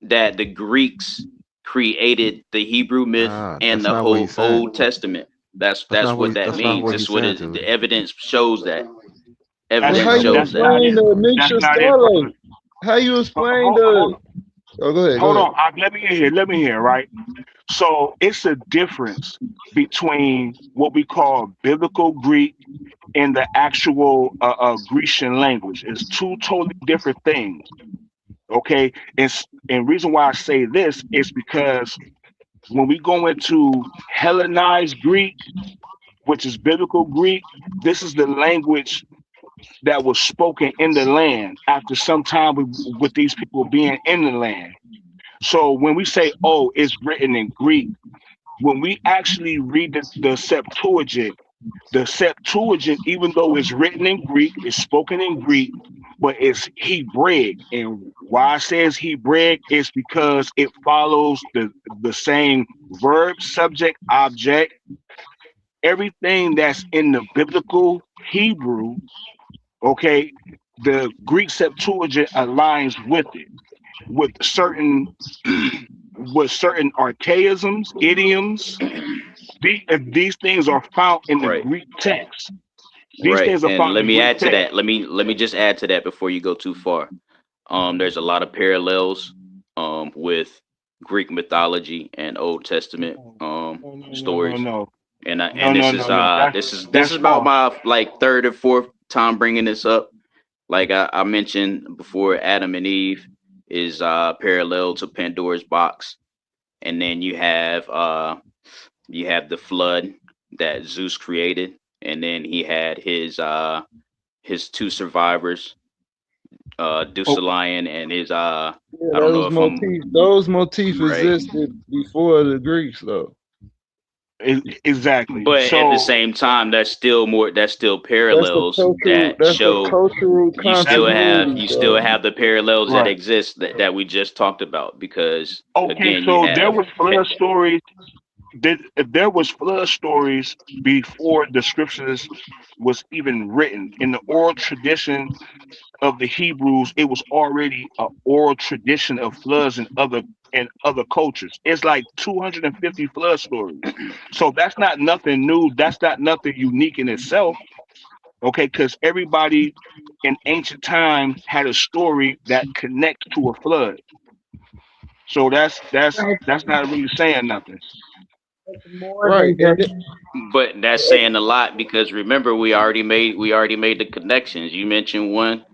that the Greeks created the Hebrew myth and That's the not what he whole said. Old Testament. That's what that That's not means. what he It's what said, is, dude. the evidence shows that. Well, That's Evidence how not you what he shows that. said. explain the That's mixture not it, brother. starlight? How you explain Hold, hold, the? Oh, go ahead. Go hold ahead. on. Let me hear. Let me hear. Right. So it's a difference between what we call biblical Greek in the actual Grecian language. It's two totally different things. Okay, and reason why I say this is because when we go into Hellenized Greek, which is biblical Greek, this is the language that was spoken in the land after some time with these people being in the land. So when we say, oh, it's written in Greek, when we actually read the Septuagint, even though it's written in Greek, it's spoken in Greek, but it's Hebraic. And why I say it's Hebraic is because it follows the same verb, subject, object. Everything that's in the biblical Hebrew, okay, the Greek Septuagint aligns with it, with certain archaisms, idioms. These things are found in the Greek text. These Right. things are And found let in the me Greek add to text. that. Let me just add to that before you go too far. There's a lot of parallels with Greek mythology and Old Testament stories. No. And That's this is about false. my like third or fourth time bringing this up. Like I mentioned before, Adam and Eve is parallel to Pandora's box, and then you have the flood that Zeus created, and then he had his two survivors, Deucalion and his I don't know if I'm those motifs right. existed before the Greeks, though. Exactly. But So at the same time, that's still parallels that show cultural you still continuity, have the parallels that right. exist that we just talked about, because Okay, again you so there have was flood stories. There was flood stories before the scriptures was even written. In the oral tradition of the Hebrews, it was already an oral tradition of floods in other cultures. It's like 250 flood stories. So that's not nothing new. That's not nothing unique in itself. Okay, because everybody in ancient time had a story that connects to a flood. So that's not really saying nothing. right? but that's saying a lot, because remember we already made the connections. You mentioned one,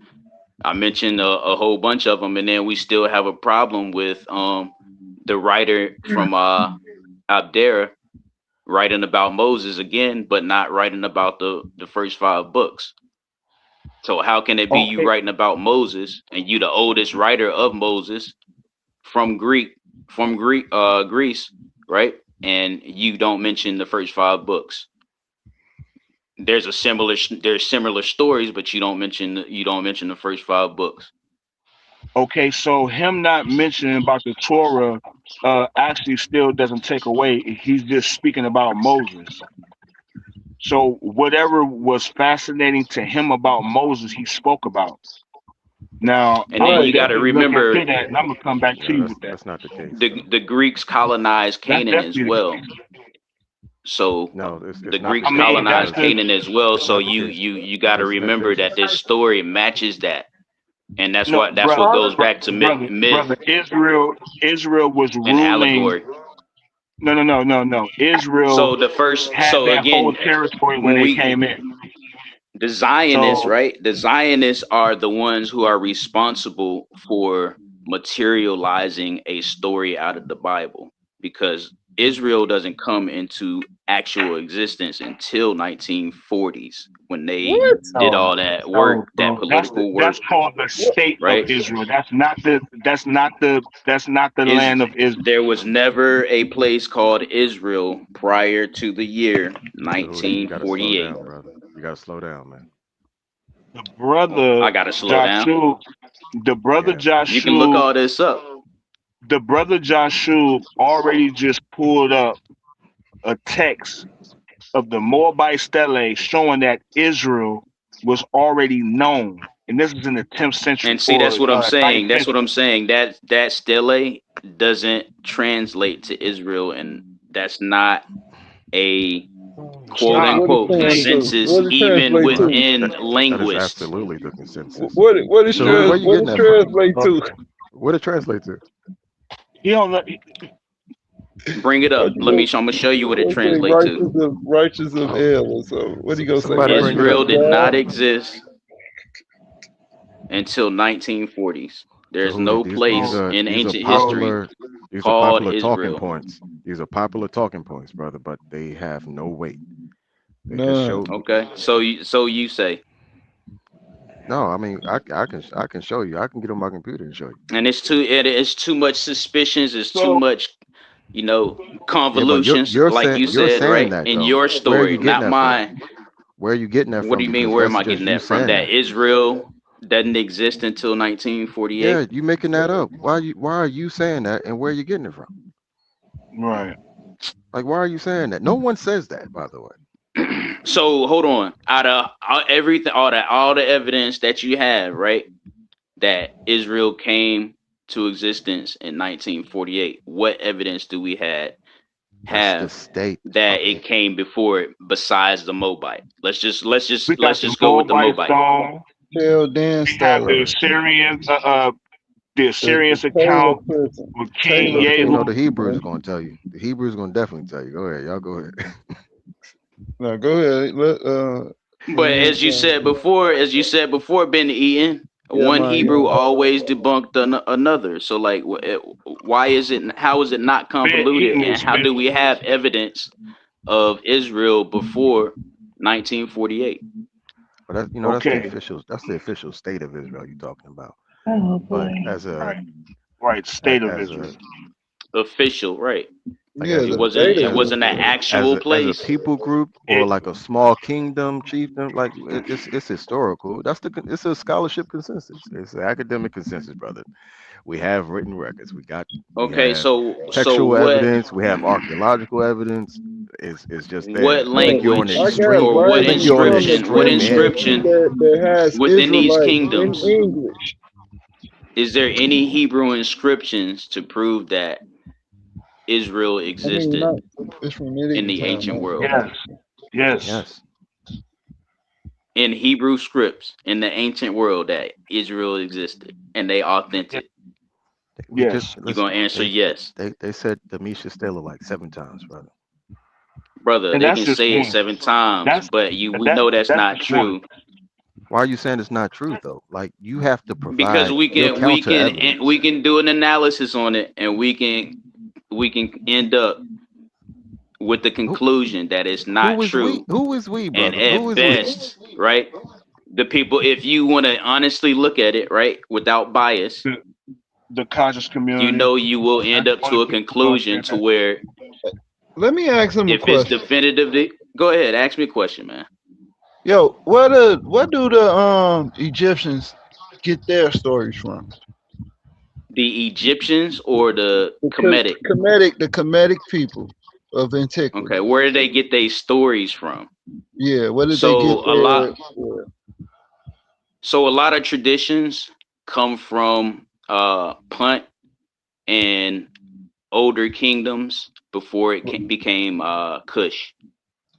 I mentioned a whole bunch of them, and then we still have a problem with the writer from Abdera writing about Moses again, but not writing about the first 5 books. So how can it be you Okay. writing about Moses and you the oldest writer of Moses from Greece, right? And you don't mention the first 5 books. There's similar stories, but you don't mention the first 5 books. Okay, so him not mentioning about the Torah actually still doesn't take away. He's just speaking about Moses. So whatever was fascinating to him about Moses, he spoke about. Now, And I'm then gonna you got to definitely look remember into that, and I'm gonna come back to you with that. That's not the case. the Greeks colonized That's Canaan as definitely well. So No, it's the not the Greeks case. colonized that's Canaan as well. It's So not the you case. got to Because if remember that there's this story matches that, and that's no, what goes back to myth brother. Israel was and ruling. allegory. No. Israel So the first, had so that whole again, territory when when they we came in. the Zionists, So right? The Zionists are the ones who are responsible for materializing a story out of the Bible, because Israel doesn't come into actual existence until 1940s, when they did all that work, that bro, that's political work, called the state of right? Israel. That's not the Is land of Israel. there was never a place called Israel prior to the year absolutely, you got to slow 1948. down, brother. You got to slow down, man. The brother I gotta slow down. Joshua, the brother Yeah. You can look Joshua, all this up. the brother Joshua already just pulled up a text of the Moabite stele showing that Israel was already known, and this is in the 10th century And see, that's or what I'm 9th saying. That's what century. I'm saying. That stele doesn't translate to Israel, and that's not a It's quote not. What it unquote translate? consensus, What it even translate to? within That is linguists. absolutely the consensus. What it So where you getting that from? translate to? What it translate to? He don't know. Bring it up. I'm gonna show you what it translates to. Righteous of El. So what are you gonna say? Israel did not exist until 1940s. There's no place in ancient history These are called popular talking Israel. points. These are popular talking points, brother, but they have no weight. They None. just show. Okay, so you say. No, I mean I can show you. I can get on my computer and show you. And it's too much suspicions. It's too much, convolutions. You're like saying, you said, right? that, In though. your Where are story, you getting not that mine. from? Where are you getting that from? What do you mean? Because Where that's am I just getting you that from? saying That Israel doesn't exist until 1948. Yeah, you making that up. Why are you saying that, and where are you getting it from? Right. Like, why are you saying that? No one says that, by the way. So hold on. Out of everything, all the evidence that you have, right, that Israel came to existence in 1948. What evidence do we have That's the state that it came before it besides the Moabite? Let's just We got the go with the Moabite Moabite. stone. Tell Dan We have the Stella. Assyrians The account Taylor person. with King You Yehu. know the Hebrews are going to tell you. The Hebrews are going to definitely tell you. Go ahead, y'all. Go ahead. No, go ahead. But as you said before, Ben Eaton, one Hebrew always debunked another. So like, why is it? How is it not convoluted? Eaton And was how do we have evidence of Israel before 1948? But that's the official state of Israel you're talking about. Oh, but as a right state of as Israel. Official, right? Like it wasn't an actual place. As a people group or like a small kingdom, chiefdom, like it's historical. It's a scholarship consensus. It's an academic consensus, brother. We have written records. We have textual evidence. We have archaeological evidence. It's just there. What language or what inscription that has within these Israelites kingdoms? in English. Is there any Hebrew inscriptions to prove that Israel existed in the ancient world? Yes. In Hebrew scripts in the ancient world that Israel existed and they authentic. Yes. You're gonna answer yes. They said the Misha Stela like 7 times, brother. And They that's can just say it one. 7 times, but we know that's not just true. one. Why are you saying it's not true though? Like you have to provide Because we evidence. can do an analysis on it and we can end up with the conclusion that it's not true. Who is we, brother? And at best, right? The people, if you want to honestly look at it, right, without bias, the conscious community, you will end up to a conclusion to where. Let me ask him a question. If it's definitively, go ahead, ask me a question, man. Yo, what do the Egyptians get their stories from? The Egyptians or the Kemetic? The Kemetic people of antiquity. Okay, where did they get their stories from? Yeah, where did they get their? So a lot of traditions come from Punt and older kingdoms before it became Kush,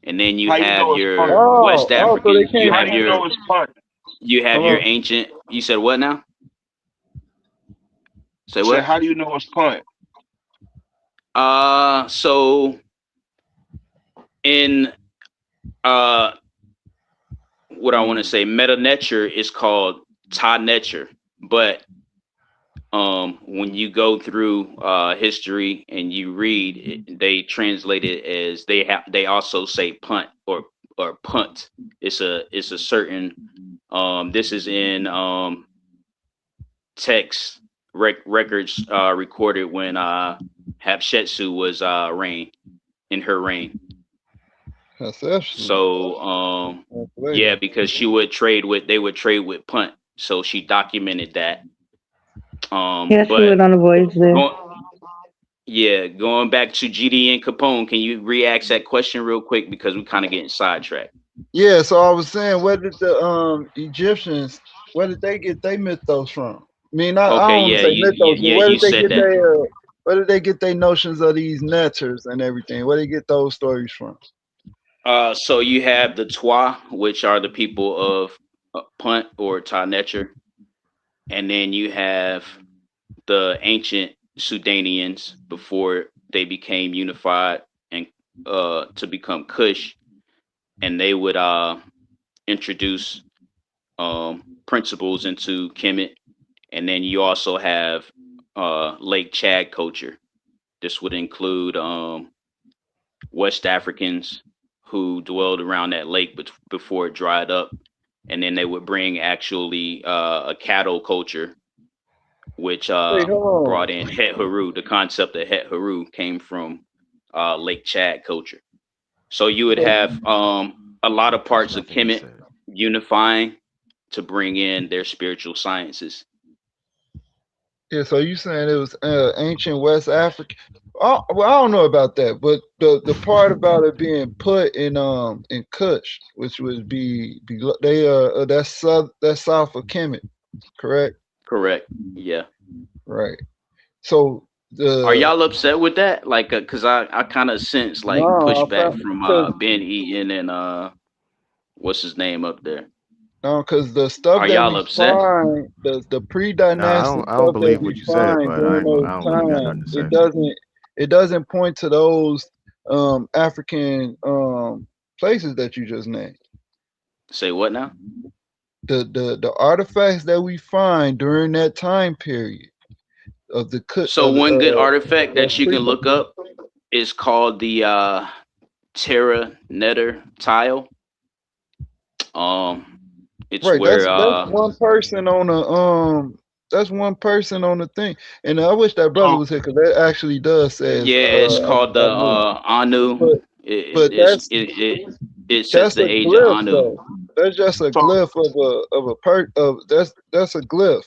and then you have your West African. You have your ancient. You said what now? Say what? How do you know it's Punt? So in what I want to say, meta nature is called ta nature, but when you go through history and you read it, they translate it as they also say punt or punt. It's a certain this is in text records recorded when Hatshepsut was in her reign. So yeah, because they would trade with punt. So she documented that. Yeah, she went on a voyage there. Going back to GD and Capone, can you re-ask that question real quick because we're kind of getting sidetracked? Yeah, so I was saying, where did the Egyptians, where did they get their mythos from? I mean, I don't want to say mythos, but where did they get their notions of these netters and everything? Where did they get those stories from? So you have the Twa, which are the people of Punt or Ta Netcher, and then you have the ancient Sudanians before they became unified and to become Kush, and they would introduce principles into Kemet. And then you also have Lake Chad culture. This would include West Africans who dwelled around that lake before it dried up. And then they would bring actually a cattle culture, which Wait, hold brought on. in Het Haru. The concept of Het Haru came from Lake Chad culture. So you would have a lot of parts of Kemet unifying to bring in their spiritual sciences. Yeah, so you saying it was ancient West Africa? Oh, well, I don't know about that, but the part about it being put in Kush, which would be they that's south of Kemet, correct? Correct. Yeah. Right. So Are y'all upset with that? Like, cause I kind of sense like pushback from Ben Eaton and what's his name up there. No, because the stuff Are that y'all we upset? find, the pre-dynastic I don't stuff that believe we what you said, find but during those I don't really got nothing times, to say. it doesn't point to those African places that you just named. Say what now? The artifacts that we find during that time period of the So one good artifact that you can look up is called the Terra Netter tile. It's right. where That's one person on a that's one person on the thing, and I wish that brother was here because that actually does say it's called the Anu. But It sets that's the a age of glyph Anu. though. That's just a glyph that's a glyph.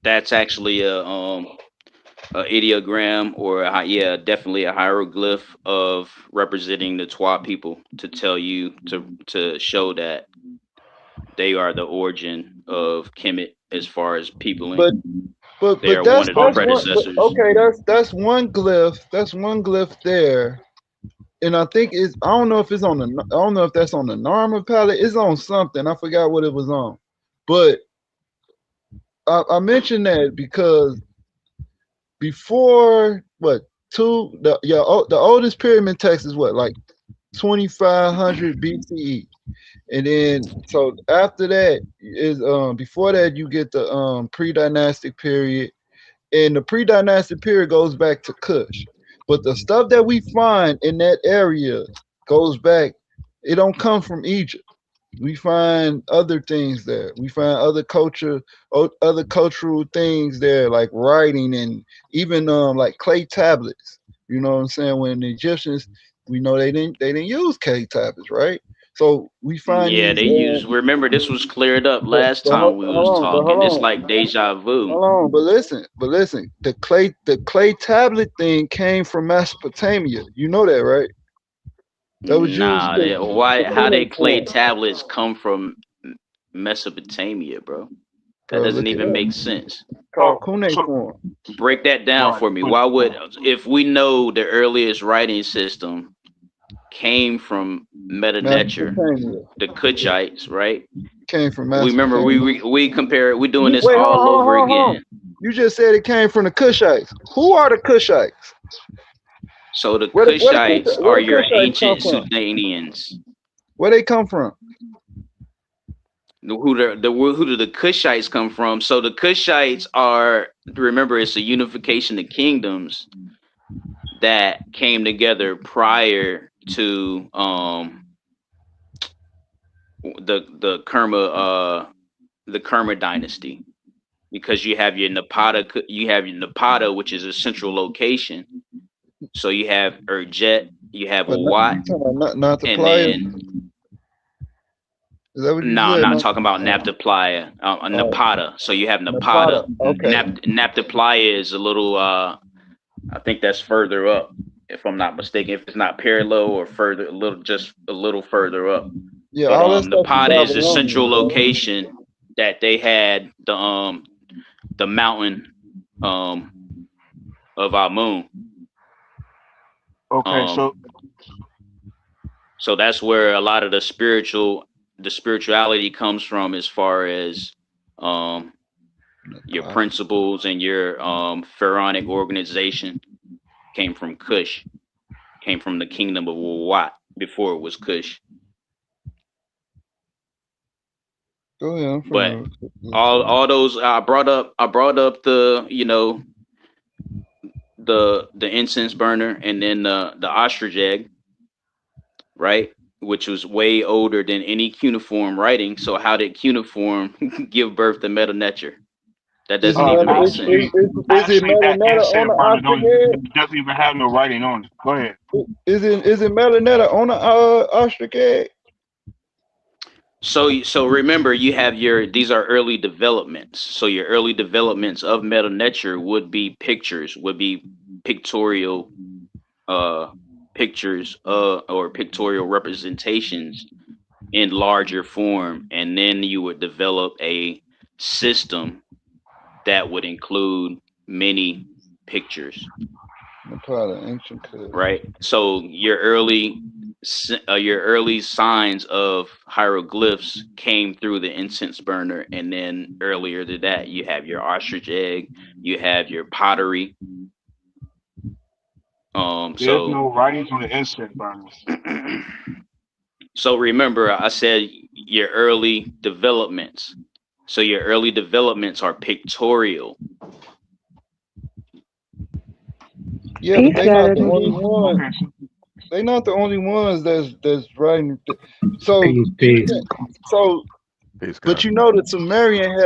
That's actually a ideogram or definitely a hieroglyph of representing the Twa people to tell you to show that they are the origin of Kemet as far as peopling. But they are that's one of the predecessors. okay. That's one glyph. That's one glyph there, and I think it's I don't know if it's on the I don't know if that's on the Narma palette. It's on something. I forgot what it was on, but I mentioned that because before the oldest pyramid text is what, like 2500 BCE, and then so after that is before that you get the pre-dynastic period, and the pre-dynastic period goes back to Kush, but the stuff that we find in that area goes back, it don't come from Egypt. We find other things there. We find other cultural things there, like writing and even like clay tablets. You know what I'm saying? When the Egyptians, we know they didn't use clay tablets, right? So we find Yeah, these. they use. Remember, this was cleared up last time we was talking. It's like deja vu. Hold on, but listen. The clay tablet thing came from Mesopotamia. You know that, right? That was Nah, used. why? How they clay tablets come from Mesopotamia, bro? That doesn't even make sense. Called cuneiform. Break that down for me. Why would, if we know the earliest writing system came from Meta-Neter, the Kushites, right? Came from We remember we compare. We're doing this Wait, all hold over on. again. You just said it came from the Kushites. Who are the Kushites? So the Kushites are your ancient Sudanians. Where they come from? Who do the Kushites come from? So the Kushites are, remember, it's a unification of kingdoms that came together prior to the Kerma dynasty, because you have your Napata, which is a central location. So you have Urjet, you have Wat, and then is that what you no, said? I'm not talking about Naphtaliah, Napata. So you have Napata. Okay. Naphtaliah is a little I think that's further up, if I'm not mistaken. If it's not parallel or further, a little further up. Yeah, but all that stuff Napata is a Babylonian, central bro. location that they had the mountain of Amun. Okay, so that's where a lot of the spirituality comes from, as far as your principles and your pharaonic organization. came from Cush, came from the kingdom of Wat before it was Cush. Go ahead. But all those I brought up the, you know, the incense burner, and then the ostrich egg, right? Which was way older than any cuneiform writing. So how did cuneiform give birth to Meta Nature? That doesn't even make sense. Actually, that incense burner doesn't even have no writing on it. Go ahead. Is it melanetta on the ostrich egg? So remember, you have these are early developments. So your early developments of Meta Nature would be pictures, would be pictorial pictures or pictorial representations in larger form, and then you would develop a system that would include many pictures. Right. So your early signs of hieroglyphs came through the incense burner, and then earlier to that, you have your ostrich egg, you have your pottery. There's no writings on the incense burner. So remember, I said your early developments. So your early developments are pictorial. Yeah, but they're not the only ones. They're not the only ones that's writing. So, but you know, the Sumerian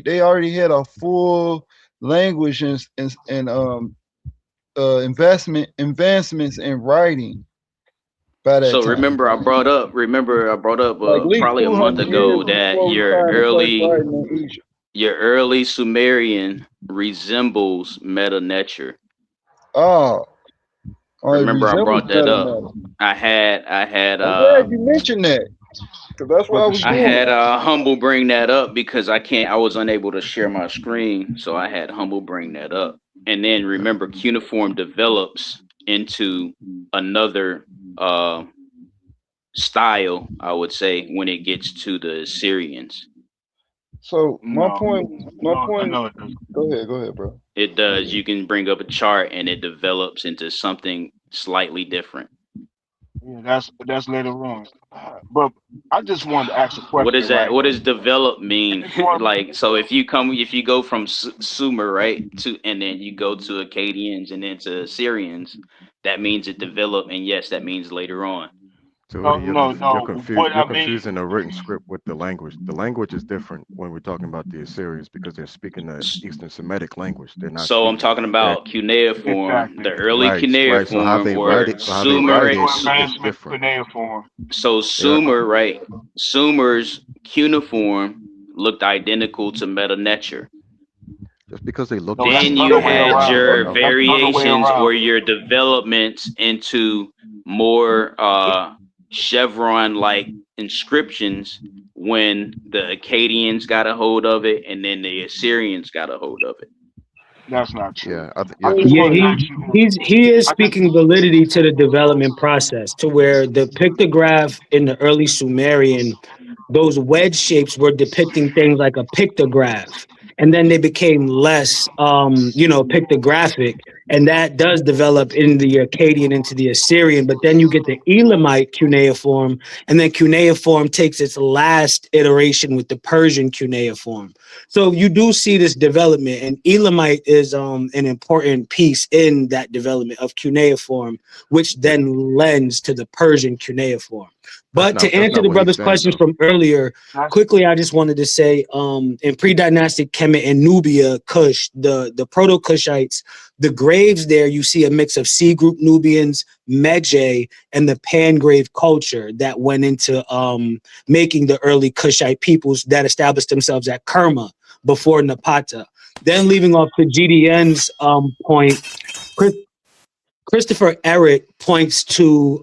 they already had a full language and advancements in writing. By that So time. remember, I brought up Like probably a month ago that your early Sumerian resembles Meta Nature. Oh, remember, I brought that up. I had. I'm glad you mentioned that, because that's what I was doing. I had Humble bring that up because I was unable to share my screen, so I had Humble bring that up. And then remember, cuneiform develops into another style, I would say, when it gets to the Assyrians. So my point. Go ahead, bro. It does. You can bring up a chart and it develops into something slightly different. Yeah, that's later on. But I just wanted to ask a question. What is that? Right? What does develop mean? Like, so if you go from Sumer, right, and then you go to Akkadians and then to Assyrians, that means it developed, and yes, that means later on. So you're confusing the written script with the language. The language is different when we're talking about the Assyrians because they're speaking the Eastern Semitic language. They're not. So I'm talking about cuneiform, the early cuneiform, so how they write it, Sumer, is different. So Sumer, right? Sumer's cuneiform looked identical to Meta Nature. Just because they look. Then you had your variations or your developments into more chevron-like inscriptions when the Akkadians got a hold of it, and then the Assyrians got a hold of it. That's not true. He is speaking validity to the development process, to where the pictograph in the early Sumerian, those wedge shapes were depicting things like a pictograph. And then they became less, pictographic. And that does develop in the Akkadian into the Assyrian. But then you get the Elamite cuneiform, and then cuneiform takes its last iteration with the Persian cuneiform. So you do see this development, and Elamite is an important piece in that development of cuneiform, which then lends to the Persian cuneiform. But to answer the brother's questions from earlier, quickly, I just wanted to say, in pre-dynastic Kemet and Nubia, Kush, the Proto-Kushites, the graves there, you see a mix of C group Nubians, Medjay, and the Pangrave culture that went into making the early Kushite peoples that established themselves at Kerma before Napata. Then leaving off to GDN's point, Christopher Eric points to,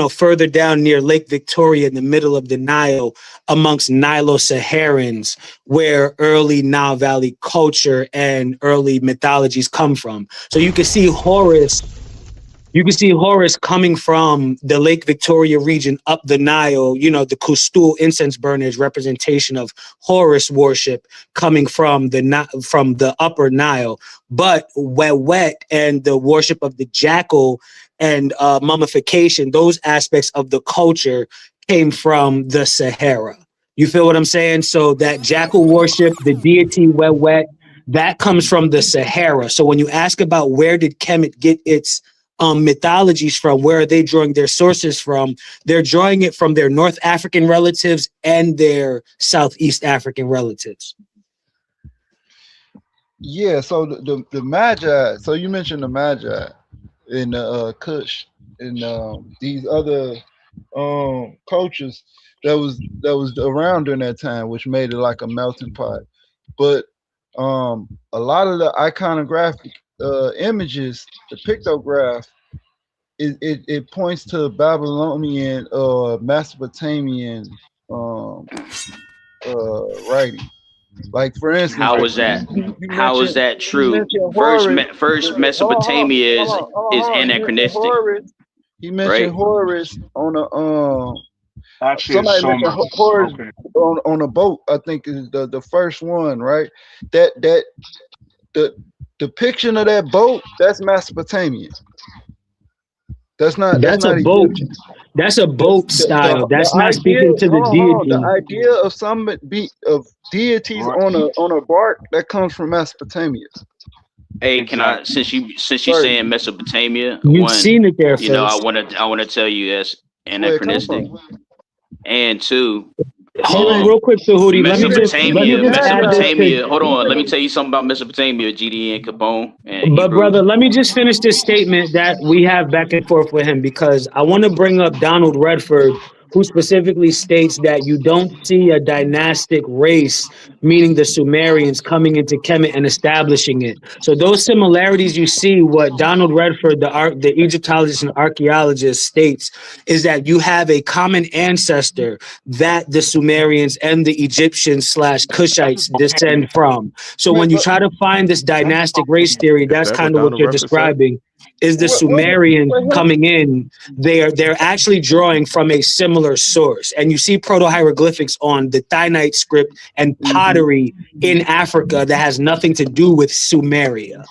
further down near Lake Victoria in the middle of the Nile amongst Nilo-Saharans, where early Nile Valley culture and early mythologies come from. So you can see Horus You can see Horus coming from the Lake Victoria region up the Nile. You know, the Kustul incense burner is representation of Horus worship coming from the upper Nile. But Wet and the worship of the jackal and mummification, those aspects of the culture came from the Sahara. You feel what I'm saying? So that jackal worship, the deity Wet, that comes from the Sahara. So when you ask about where did Kemet get its mythologies from, where are they drawing their sources from? They're drawing it from their North African relatives and their Southeast African relatives. Yeah, so the Magi, so you mentioned the Magi in Kush and these other cultures that was around during that time, which made it like a melting pot. But a lot of the iconographic images, the pictograph, it points to Babylonian Mesopotamian writing. Like for instance, how is that? How is that true? First Mesopotamia is anachronistic. He mentioned Horus on a Actually, somebody so mentioned much. Horus Okay. on a boat. I think is the first one, right? That the depiction of that boat, that's Mesopotamia. That's not a boat. Egyptian. That's a boat style. That's not speaking to the deity. The idea of deities on a bark, that comes from Mesopotamia. Hey, can I, since you saying Mesopotamia, You've seen it there you know, first. I wanna tell you that's anachronistic, and two, hold on real quick, Tahuti. Mesopotamia. Hold on, let me tell you something about Mesopotamia, GD and Capone and But Hebrews. brother, let me just finish this statement that we have back and forth with him, because I want to bring up Donald Redford, who specifically states that you don't see a dynastic race, meaning the Sumerians, coming into Kemet and establishing it. So those similarities you see, what Donald Redford, the Egyptologist and archaeologist, states is that you have a common ancestor that the Sumerians and the Egyptians / Cushites descend from. So when you try to find this dynastic race theory, that's kind of what you're describing. Is the Sumerians coming in? They're actually drawing from a similar source, and you see proto-hieroglyphics on the Thinite script and pottery in Africa that has nothing to do with Sumeria.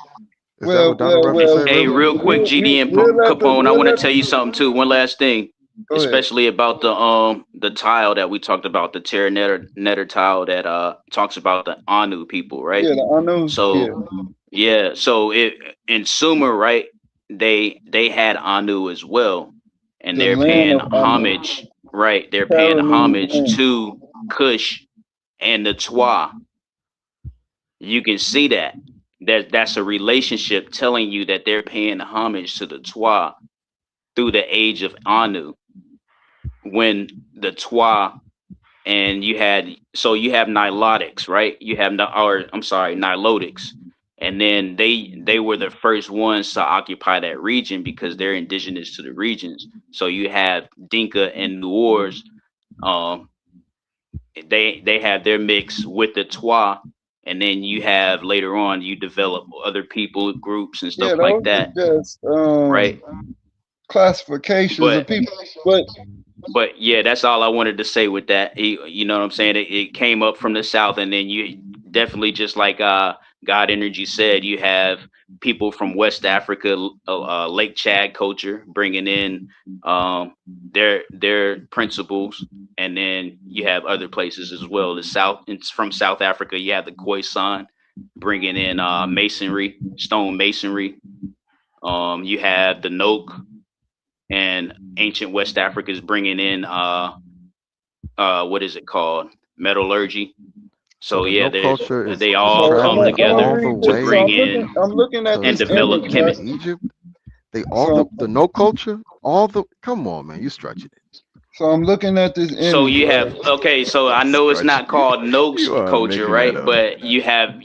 Hey, real quick, GD and Capone, I want to tell you something too. One last thing, especially about the tile that we talked about, the Terra Netter tile that talks about the Anu people, right? Yeah, the Anu. So yeah, so in Sumer, right? They had Anu as well, and they're paying homage, right? They're paying homage to Cush and the Twa. You can see that's a relationship telling you that they're paying homage to the Twa through the age of Anu, when the Twa and you have Nilotics, right? You have Nilotics. And then they were the first ones to occupy that region because they're indigenous to the regions. So you have Dinka and Nuers, they have their mix with the Twa, and then you have later on you develop other people groups and stuff like that. Just, right? Classifications of people, but yeah, that's all I wanted to say with that. You know what I'm saying? It came up from the south, and then you definitely, just like God Energy said, you have people from West Africa, Lake Chad culture, bringing in their principles, and then you have other places as well. The South, it's from South Africa. You have the Khoisan bringing in masonry, stone masonry. You have the Nok, and ancient West Africa is bringing in what is it called? Metallurgy. So yeah, they all come together to bring in and develop Kemet. Egypt, the no culture, come on, man, you stretching it. So I'm looking at this image. So you have so I know it's not called Noakes culture, right? But you have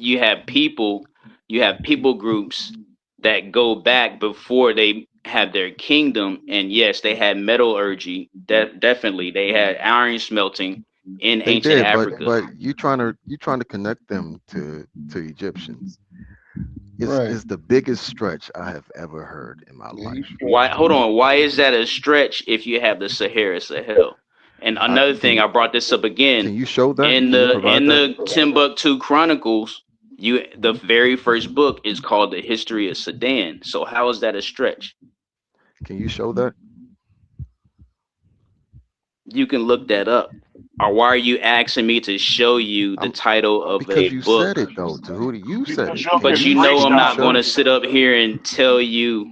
people groups that go back before they have their kingdom, and yes, they had metallurgy. Definitely, they had iron smelting in ancient Africa. But you trying to connect them to Egyptians. is the biggest stretch I have ever heard in my life. Why? Hold on. Why is that a stretch if you have the Sahel? And another thing, I brought this up again. Can you show that? In Can you the provide that? Timbuktu Chronicles? The very first book is called The History of Sudan. So how is that a stretch? Can you show that? You can look that up. Or why are you asking me to show you the title of a you book? said it though, Tahuti. You said it. But you know I'm not going to sit up here and tell you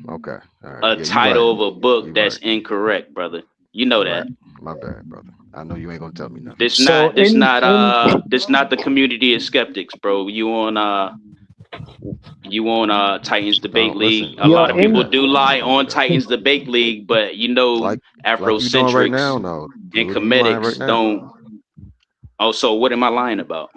a title of a book that's incorrect, brother. You know that. My bad, brother. I know you ain't gonna tell me nothing. This not the community of skeptics, bro. You on Titans Debate League. A lot of people do lie on Titans Debate League, but you know Afrocentrics right now, no. and Comedics don't. Oh, so what am I lying about?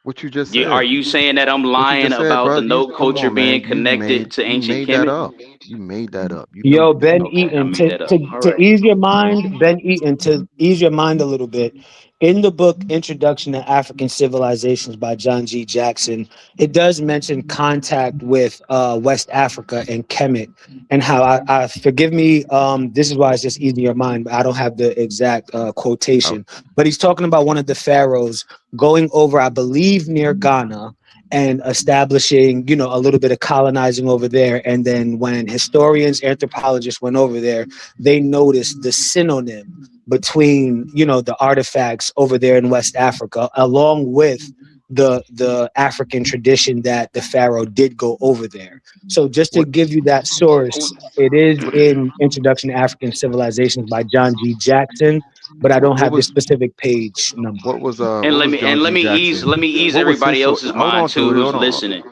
What you just said. Are you saying that I'm lying about the note culture being connected to ancient Kemet? You made that up. Yo, Ben Eaton, to ease your mind, Ben Eaton, to ease your mind a little bit, in the book Introduction to African Civilizations by John G. Jackson, it does mention contact with West Africa and Kemet, and how I forgive me, this is why it's just easing your mind, but I don't have the exact quotation, but he's talking about one of the pharaohs going over, I believe, near Ghana, and establishing, a little bit of colonizing over there. And then when historians, anthropologists went over there, they noticed the synonym between, the artifacts over there in West Africa, along with the African tradition that the pharaoh did go over there. So just to give you that source, it is in Introduction to African Civilizations by John G. Jackson, but I don't have the specific page number. What was and let me ease everybody else's mind too who's listening.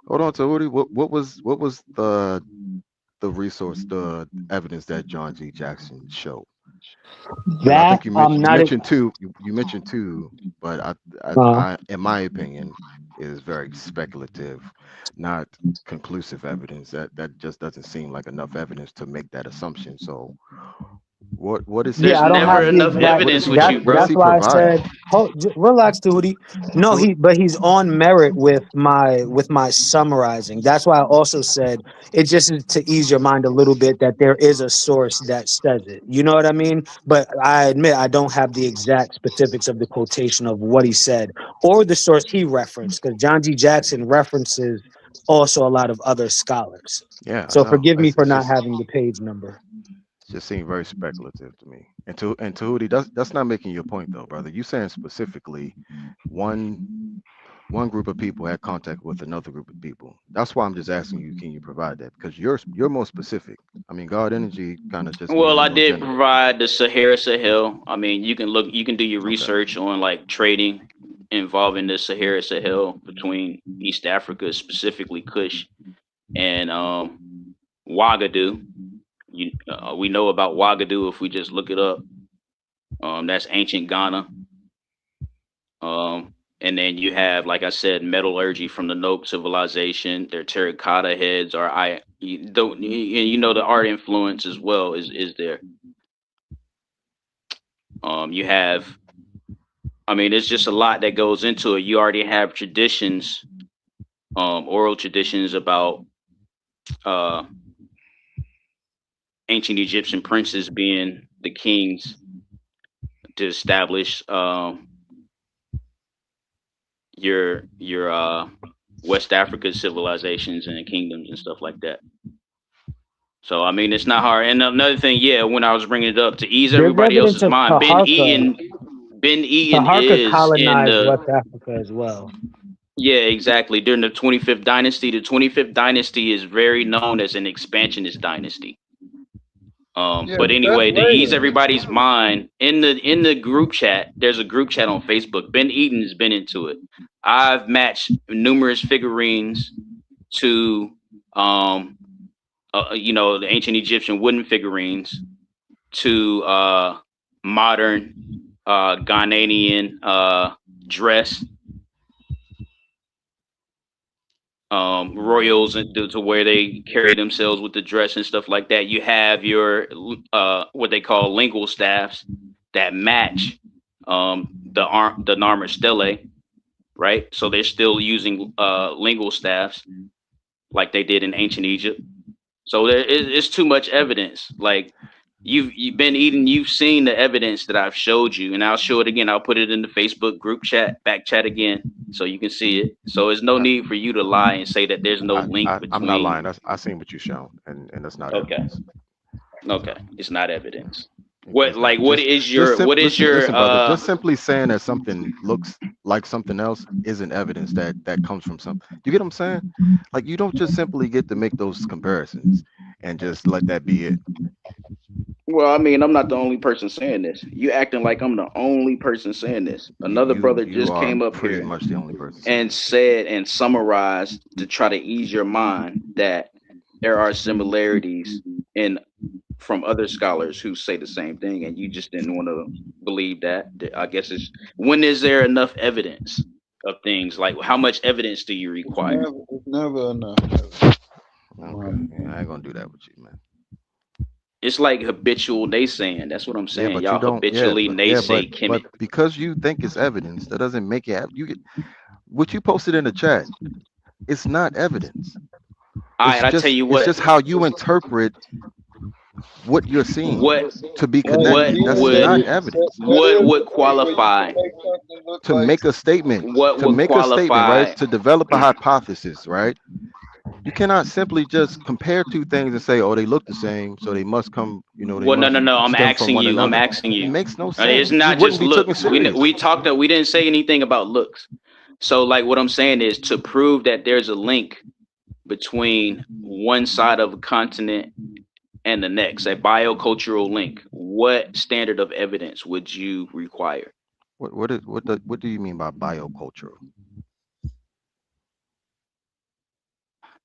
Hold on, Tahuti. What was the resource, the evidence that John G. Jackson showed? I think you mentioned two. You mentioned two, but I, in my opinion, is very speculative, not conclusive evidence. That just doesn't seem like enough evidence to make that assumption. So, what is? There's never enough evidence with you, bro. That's why I said, relax, Tahuti. No, he's on merit with my summarizing. That's why I also said it just is to ease your mind a little bit that there is a source that says it. You know what I mean? But I admit I don't have the exact specifics of the quotation of what he said or the source he referenced, because John G. Jackson references also a lot of other scholars. Yeah. So forgive me for not having the page number. Just seemed very speculative to me. And Tahuti, that's not making your point though, brother. You saying specifically one group of people had contact with another group of people. That's why I'm just asking you, can you provide that? Because you're more specific. I mean, God energy kind of just. Well, I did provide the Sahel. I mean, you can do your research on like trading involving the Sahel between East Africa, specifically Kush, and Ouagadougou. We know about Ouagadougou if we just look it up. That's ancient Ghana. And then you have, like I said, metallurgy from the Nope civilization. Their terracotta heads are the art influence as well is there. You have, I mean, it's just a lot that goes into it. You already have traditions, oral traditions about ancient Egyptian princes being the kings to establish your West Africa civilizations and kingdoms and stuff like that. So I mean, it's not hard. And another thing, when I was bringing it up to ease everybody else's mind, Ben Eaton is colonized in West Africa as well. Yeah, exactly. During the 25th dynasty, the 25th dynasty is very known as an expansionist dynasty. But anyway, to ease everybody's mind, in the group chat, there's a group chat on Facebook. Ben Eaton has been into it. I've matched numerous figurines to, the ancient Egyptian wooden figurines to modern Ghanaian dress. Royals to where they carry themselves with the dress and stuff like that. You have your what they call lingual staffs that match the armored stele. right? So they're still using lingual staffs like they did in ancient Egypt. So it's too much evidence. Like you've been eating, you've seen the evidence that I've showed you, and I'll show it again. I'll put it in the Facebook group chat, back chat again, so you can see it. So there's no need for you to lie and say that there's no link between. I'm not lying. I seen what you shown, and that's not evidence. Okay, it's not evidence. It's What not. what is your listen, brother, just simply saying that something looks like something else isn't evidence that comes from something. You get what I'm saying? Like, you don't just simply get to make those comparisons and just let that be it. Well, I mean, I'm not the only person saying this. You acting like I'm the only person saying this. Another brother just came up pretty here much the only person and said and summarized to try to ease your mind that there are similarities in from other scholars who say the same thing, and you just didn't want to believe that. I guess it's, when is there enough evidence of things? Like, how much evidence do you require? It's never enough. Okay, yeah, I ain't gonna do that with you, man. It's like habitual naysaying. That's what I'm saying. Yeah, but Y'all you don't. habitually naysay but because you think it's evidence, that doesn't make it. You get what you posted in the chat. It's not evidence. All right, I tell you what. It's just how you interpret what you're seeing to be connected. That's not evidence. What would qualify to make a statement? What to would make qualify, a statement, right? To develop a hypothesis, right? You cannot simply just compare two things and say, "Oh, they look the same, so they must come." You know, they well, must no. I'm stem asking from one you. another. I'm asking you. It makes no sense. It's not It wouldn't just be taken looks. serious. We talked that we didn't say anything about looks. So, like, what I'm saying is to prove that there's a link between one side of a continent and the next, a biocultural link. What standard of evidence would you require? What do you mean by biocultural?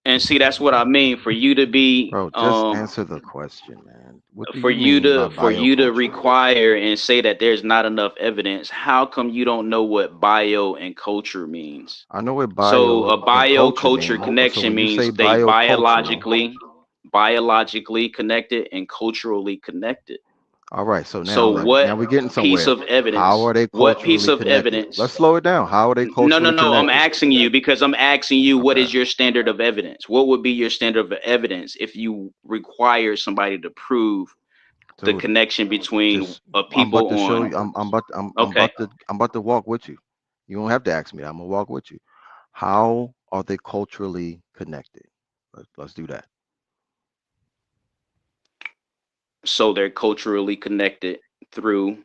And see, that's what I mean. For you to be, bro, just answer the question, man. What do for you mean by you to require and say that there's not enough evidence, how come you don't know what bio and culture means? I know what bio. So a bioculture connection means they biologically connected and culturally connected. All right, so now we're getting somewhere. Piece of evidence? How are they culturally what piece of connected? Evidence? Let's slow it down. How are they culturally connected? No. I'm asking you because I'm asking you what is your standard of evidence? What would be your standard of evidence if you require somebody to prove the connection between a people? I'm about to show you. I'm about to walk with you. You don't have to ask me. I'm gonna walk with you. How are they culturally connected? Let's do that. So they're culturally connected through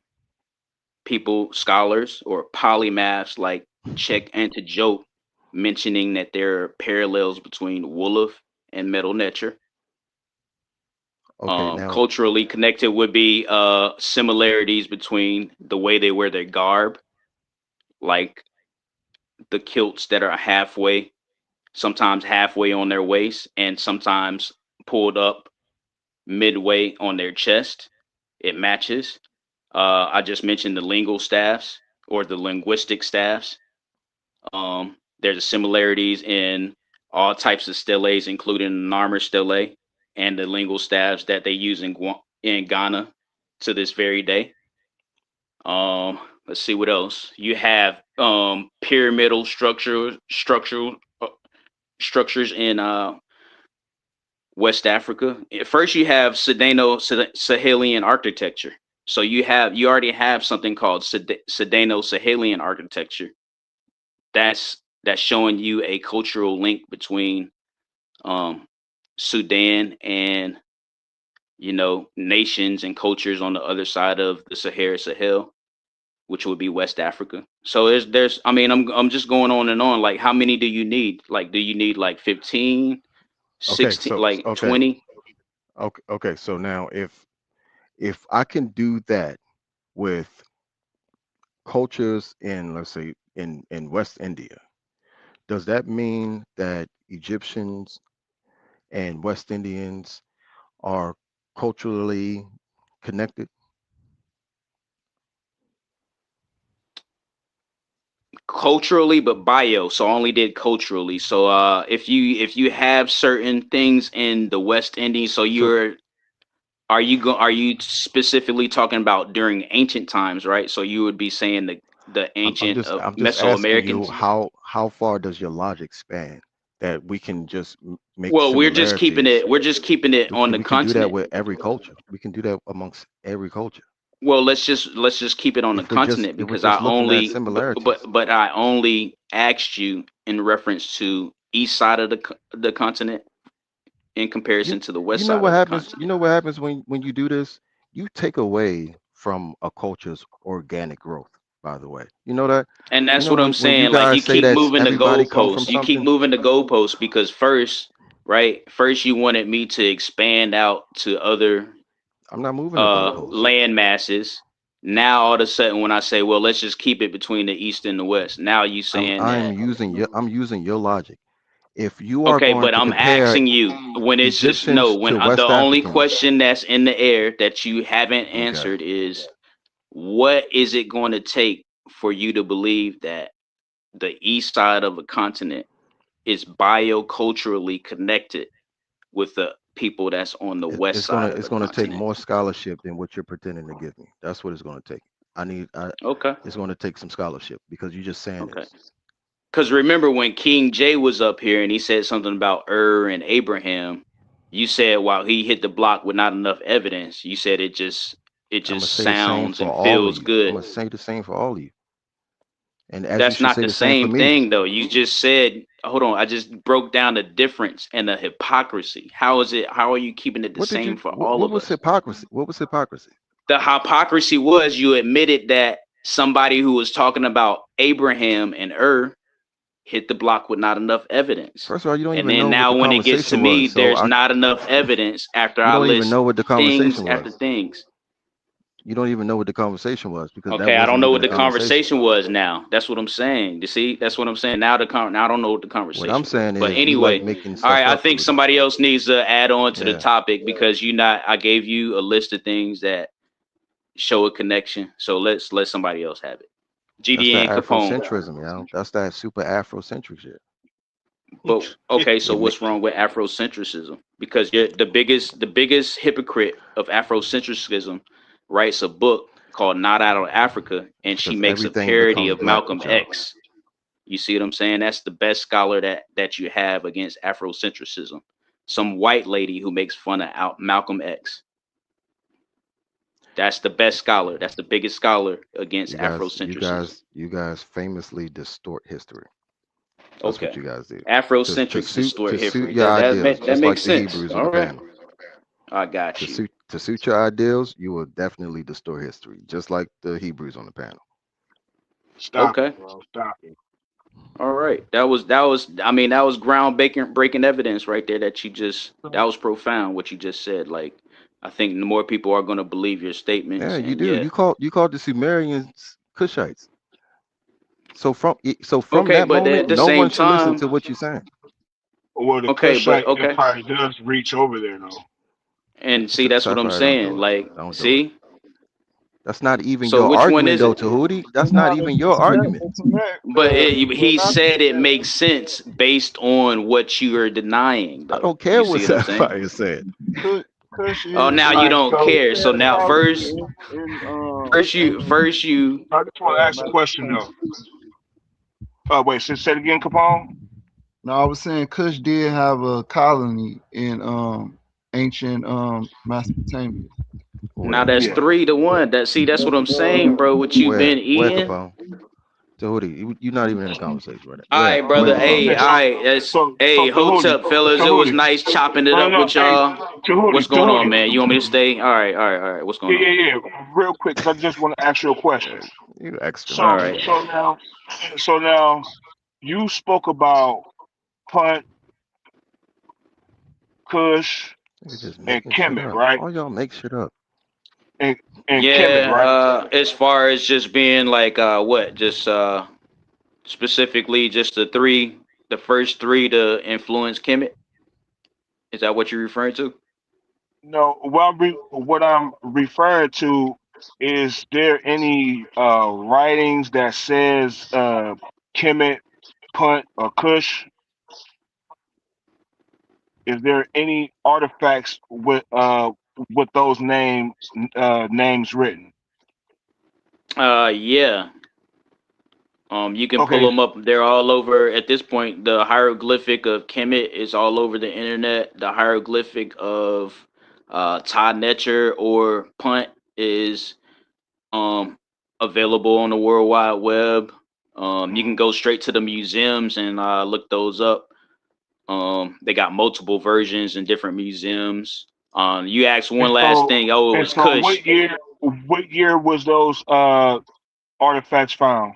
people, scholars, or polymaths like Czech and Joe mentioning that there are parallels between Wolof and Metal Nature. Culturally connected would be similarities between the way they wear their garb, like the kilts that are sometimes halfway on their waist and sometimes pulled up midway on their chest. It matches. I just mentioned the lingual staffs or the linguistic staffs. There's similarities in all types of steles, including the Narmer stele and the lingual staffs that they use in Ghana to this very day. Let's see what else. You have pyramidal structures in West Africa. First, you have Sahelian architecture. So you already have something called Sahelian architecture. That's showing you a cultural link between Sudan and nations and cultures on the other side of the Sahel, which would be West Africa. So there's I mean I'm just going on and on. Like, how many do you need? Like, do you need like 15, 16, 20? Okay. So now if I can do that with cultures in, let's say, in West India, does that mean that Egyptians and West Indians are culturally connected? Culturally, but bio. So I only did culturally. So if you have certain things in the West Indies, so are you specifically talking about during ancient times, right? So you would be saying ancient I'm just asking you Mesoamericans. how far does your logic span that we can just make Well, we're just keeping similarities? it. We're just keeping it on the We can do that continent. with every culture. We can do that amongst every culture. Well, let's just keep it on the continent If we're because just looking at similarities. but I only asked you in reference to east side of the continent in comparison to the west You know side what of the happens? continent. You know what happens when you do this? You take away from a culture's organic growth. By the way, you know that. And You that's know what I'm when you saying. Like guys you say keep that moving the everybody come from goalposts. You keep something. moving the goalposts because first, right? First you wanted me to expand out to other I'm not moving the goalposts. land masses. Now all of a sudden when I say, well, let's just keep it between the east and the west. Now you saying I'm that using your logic. If you are okay, going but to I'm compare asking you when it's just no, Egyptians when to the West only Africans, question that's in the air that you haven't okay, answered is what is it going to take for you to believe that the east side of a continent is bioculturally connected with the people that's on the west side of it's the gonna take continent? more scholarship than what you're pretending to give me. That's what it's gonna take. Okay. It's gonna take some scholarship because you're just saying Okay. this. Because remember when King J was up here and he said something about and Abraham, you said while he hit the block with not enough evidence, you said it just I'm gonna say the same sounds for and all of feels you. I'm good. gonna say the same for all of you. And as you That's should not say the the same for same me. thing though. You just said, hold on, I just broke down the difference and the hypocrisy. How are you keeping it the same for all What of was us? hypocrisy? What was hypocrisy? The hypocrisy was you admitted that somebody who was talking about Abraham and hit the block with not enough evidence. First of all, you don't And even then know what now the when it gets to conversation me, was. there's not enough evidence after You I don't even list know what the things conversation after was. things. You don't even know what the conversation was because that Okay, I don't wasn't know even what a the conversation. conversation was now. That's what I'm saying. You see, that's what I'm saying. Now now I don't know what the What I'm conversation was. saying But is you like anyway, making all stuff right, I up, think Rudy. somebody else needs to add on to the Yeah. topic because I gave you a list of things that show a connection. So let's let somebody else have it. That's that GDN Capone. Afrocentrism, That's that super Afrocentric shit. But okay, so It ma- what's wrong with Afrocentrism? Because you're the biggest hypocrite of Afrocentrism writes a book called Not Out of Africa, and she because makes a everything parody becomes of black Malcolm with y'all. X. You see what I'm saying? That's the best scholar that you have against Afrocentrism. Some white lady who makes fun of Malcolm X. That's the best scholar. That's the biggest scholar against Afrocentrism. You guys famously distort history. That's what Okay. you guys do. Afrocentrics distort To suit history. your ideals, That just like makes the sense. Hebrews on All the right. panel. I got you. To suit your ideals, you will definitely distort history, just like the Hebrews on the panel. Stop Okay. it, bro. Stop it. All right. That was I mean, that was breaking evidence right there that was profound what you just said. Like I think more people are going to believe your statements Yeah, you and do. yeah. You called the Sumerians Cushites. So from Okay, that but at moment, the no one same should listen time, to what you're saying. Well, the okay, but Kushite okay. Empire does reach over there, though. And see that's what I'm Sapphire, don't saying. do it. Like, Don't do it. see? That's not even So your which one argument, is though, it? Tahuti. That's not No, even your argument. But well, he not the said it makes sense based on what you are denying I though. don't care You what see what I'm saying? Sapphire said. Kush Oh, is now you don't So care. So now prominent first in first you I just want to ask a question, though. Wait, say it again, Capone. No, I was saying Kush did have a colony in ancient Mesopotamia. now Where? that's Yeah. 3-1. That's what I'm saying, bro. What you been Where, eating? Capone? Tahuti, you're not even in the conversation right now. All right, Where, brother. Capone? Hey, Okay, all right. Hey, hold Tahuti, up, fellas. It was Tahuti. nice chopping it No, up no, with hey, y'all. What's going on, Tahuti. man? You want me to stay? All right, all right, all right. What's going Yeah, on? yeah, yeah. Real quick, 'cause I just want to ask you a question. You extra All So, man. right. so now, you spoke about Punt, Kush, You're just and making shit Kemet, up. right? All y'all make shit up. And Kemet, Yeah. right? As far as just being like what, just specifically just the first three to influence Kemet. Is that what you're referring to? No, what I'm referring to is there any writings that says Kemet, Punt, or Kush? Is there any artifacts with those names written? Yeah. You can pull them up. They're all over at this point. The hieroglyphic of Kemet is all over the internet. The hieroglyphic of Ta Netcher or Punt is available on the World Wide Web. You can go straight to the museums and look those up. They got multiple versions in different museums. You asked one last thing. Oh, it was Kush. What year was those artifacts found?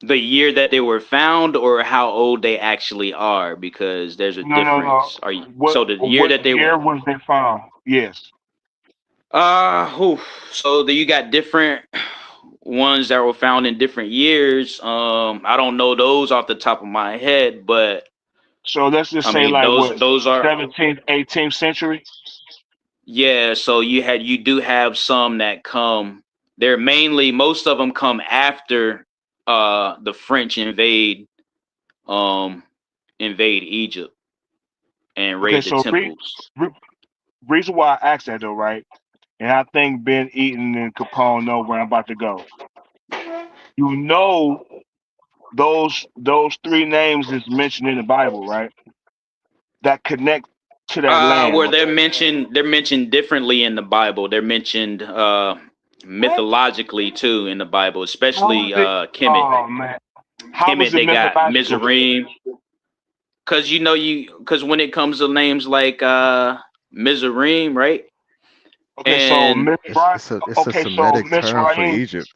The year that they were found, or how old they actually are, because there's a difference. Are you so the year that they year was they found? Yes. So you got different ones that were found in different years. I don't know those off the top of my head, but so let's just say like those are 17th, 18th century. Yeah, so you do have some that come. They're mainly most of them come after the French invade Egypt and raid the temples. Reason why I asked that though, right? And I think Ben Eaton and Capone know where I'm about to go. You know, those three names is mentioned in the Bible, right? That connect to that land. Where they're mentioned differently in the Bible. They're mentioned mythologically too in the Bible, especially Kemet. Oh man, how Kemet, they got Mizraim. Because when it comes to names like Mizraim, right? Okay, and so it's a Semitic term for Egypt.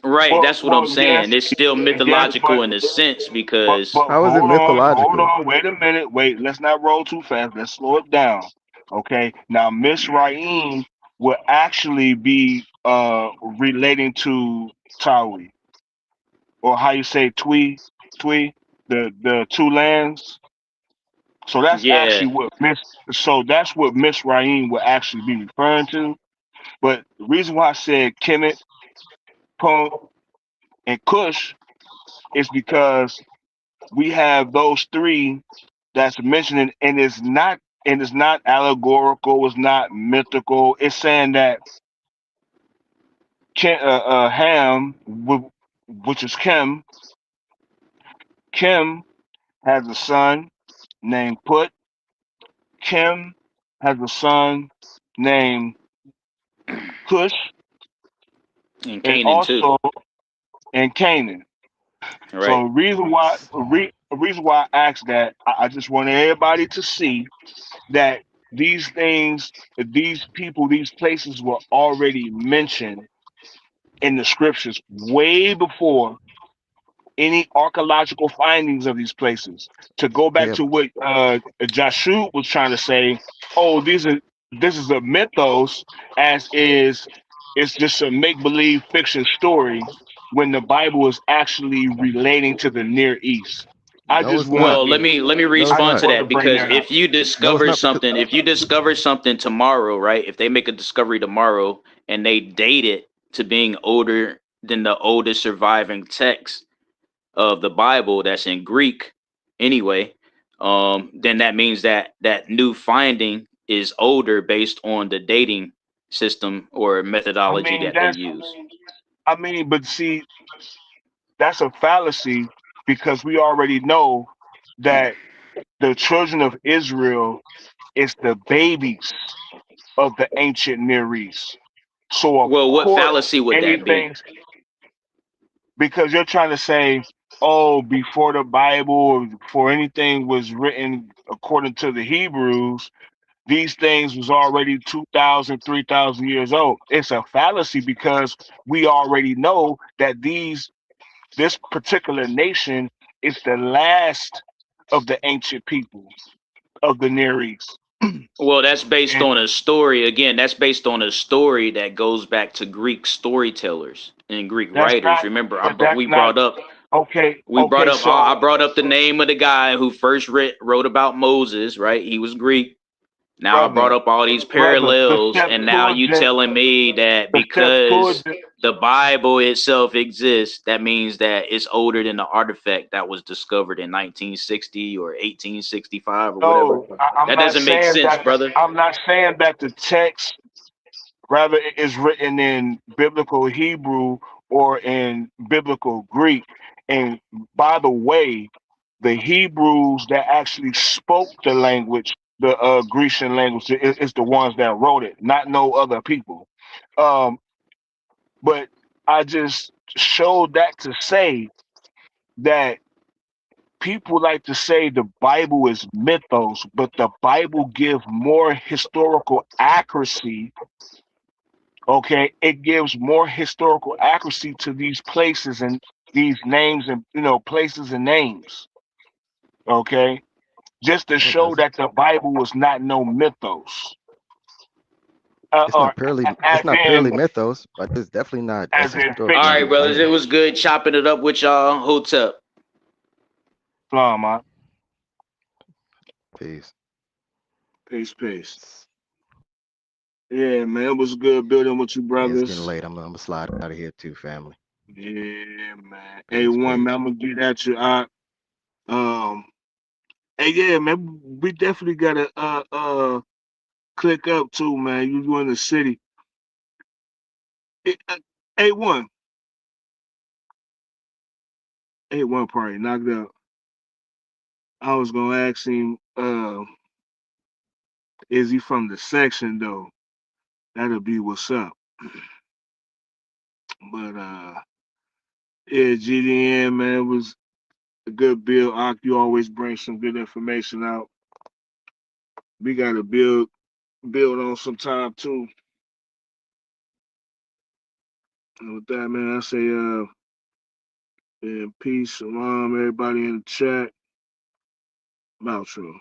Right, that's what I'm saying. It's still mythological in a sense because how is it mythological? Hold on, wait a minute. Wait, let's not roll too fast. Let's slow it down. Okay, now Mizraim will actually be relating to Tawi, or how you say Twi, the two lands. So that's actually what that's what Mizraim will actually be referring to. But the reason why I said Kemet, Punt, and Kush is because we have those three that's mentioned, and it's not allegorical, it's not mythical. It's saying that Ham, which is Kim has a son named Put. Kim has a son named Kush, and Canaan too, and Canaan. Right. So reason why I asked that, I just want everybody to see that these things, these people, these places were already mentioned in the scriptures way before any archaeological findings of these places. To go back to what Joshua was trying to say, oh, this is a mythos, as is it's just a make-believe fiction story when the Bible is actually relating to the Near East. Let me respond to that, because if you discover something tomorrow, right? If they make a discovery tomorrow and they date it to being older than the oldest surviving text of the Bible that's in Greek anyway, then that means that new finding is older based on the dating system or methodology that they use. But see, that's a fallacy, because we already know that the children of Israel is the babies of the ancient Near East. So what fallacy would that be? Because you're trying to say, oh, before the Bible or before anything was written according to the Hebrews, these things was already 2,000, 3,000 years old. It's a fallacy, because we already know that this particular nation is the last of the ancient people of the Near East. Well, that's based on a story. Again, that's based on a story that goes back to Greek storytellers and Greek writers. Remember, I brought up the name of the guy who first wrote about Moses, right? He was Greek. Now I brought up all these parallels, and now you telling me that because the Bible itself exists, that means that it's older than the artifact that was discovered in 1960 or 1865 or whatever. That doesn't make sense, brother. I'm not saying that the text, rather, is written in biblical Hebrew or in biblical Greek. And by the way, the Hebrews that actually spoke the language, the Grecian language, is the ones that wrote it, not no other people. But I just showed that to say that people like to say the Bible is mythos, but the Bible gives more historical accuracy. Okay, it gives more historical accuracy to these places and these names and places and names. Okay, just to show that the Bible was not no mythos. It's not purely mythos, but it's definitely not. As in all right, brothers, it was good chopping it up with y'all. Hotep. Man. Peace. Peace. Yeah, man, it was good building with you, brothers. Yeah, it's getting late. I'm gonna slide out of here too, family. Yeah, man. A1, man, I'm gonna get at you. Hey, yeah, man, we definitely gotta click up too, man. You in the city. A1 probably knocked out. I was gonna ask him, is he from the section though? That'll be what's up. But yeah, GDN, man, was a good build. You always bring some good information out. We gotta build on some time too. And with that, man, I say yeah, peace, shalom, everybody in the chat. Outro.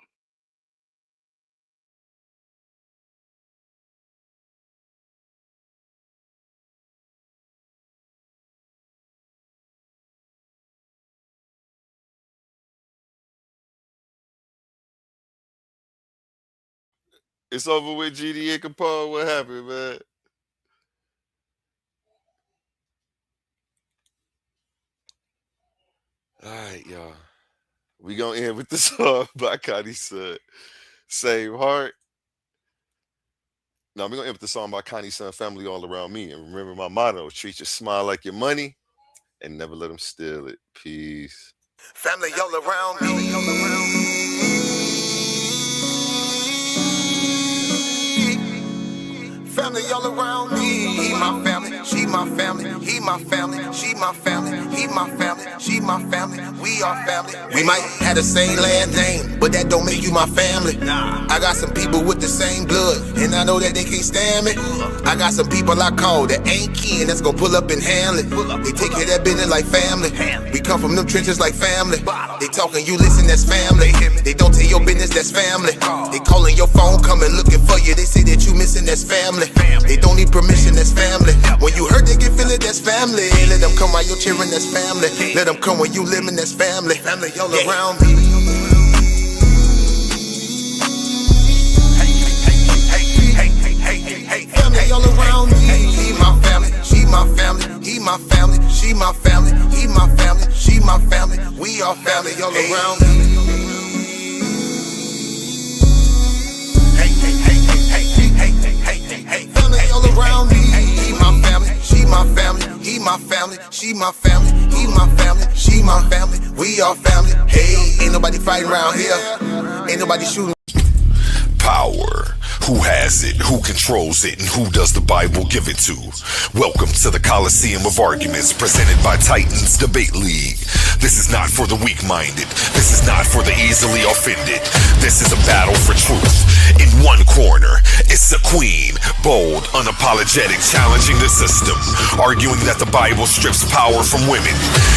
It's over with, GD and Capone. What happened, man? All right, y'all. We gonna end with the song by Connie Son. Same heart. Now we're gonna end with the song by Connie Son, Family All Around Me. And remember my motto: treat your smile like your money and never let them steal it. Peace. Family all around me. Family all around me. He my family, she my family. He my family, she my family. He my family, she my family. We are family. We might have the same last name, but that don't make you my family. I got some people with the same blood, and I know that they can't stand me. I got some people I call that ain't kin that's gonna pull up and handle it. They take care of that business like family. We come from them trenches like family. They talking, you listen, that's family. They don't tell your business, that's family. They calling your phone, coming looking for you. They say that you missing, that's family. They don't need permission, that's family. When you hurt, they can feel it, that's family. Let them come while you're cheering, that's family. Let them come when you living, that's family. Family all around me. Family all around me. He my family, she my family. He my family, she my family. He my family, she my family. We are family all around me. Family all around me. He my family, she my family. He my family, she my family. He my family, she my family. We are family. Hey, ain't nobody fighting around here. Ain't nobody shooting. Power. Who has it? Who controls it? And who does the Bible give it to? Welcome to the Coliseum of Arguments presented by Titans Debate League. This is not for the weak-minded. This is not for the easily offended. This is a battle for truth. In one corner, it's a queen, bold, unapologetic, challenging the system, arguing that the Bible strips power from women.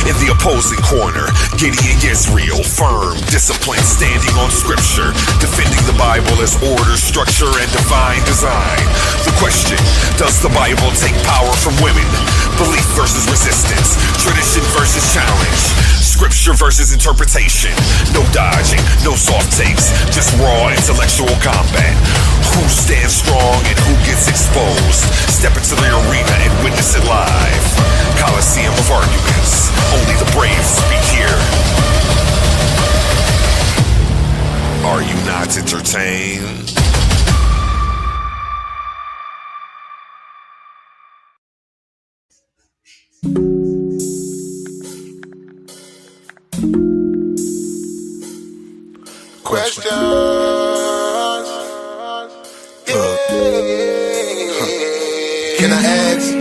In the opposing corner, Gideon Israel, firm, disciplined, standing on scripture, defending the Bible as order, structure, and divine design. The question, does the Bible take power from women? Belief versus resistance, tradition versus challenge, scripture versus interpretation. No dodging, no soft takes, just raw intellectual combat. Who stands strong and who gets exposed? Step into the arena and witness it live. Coliseum of Arguments, only the brave speak here. Are you not entertained? Can I ask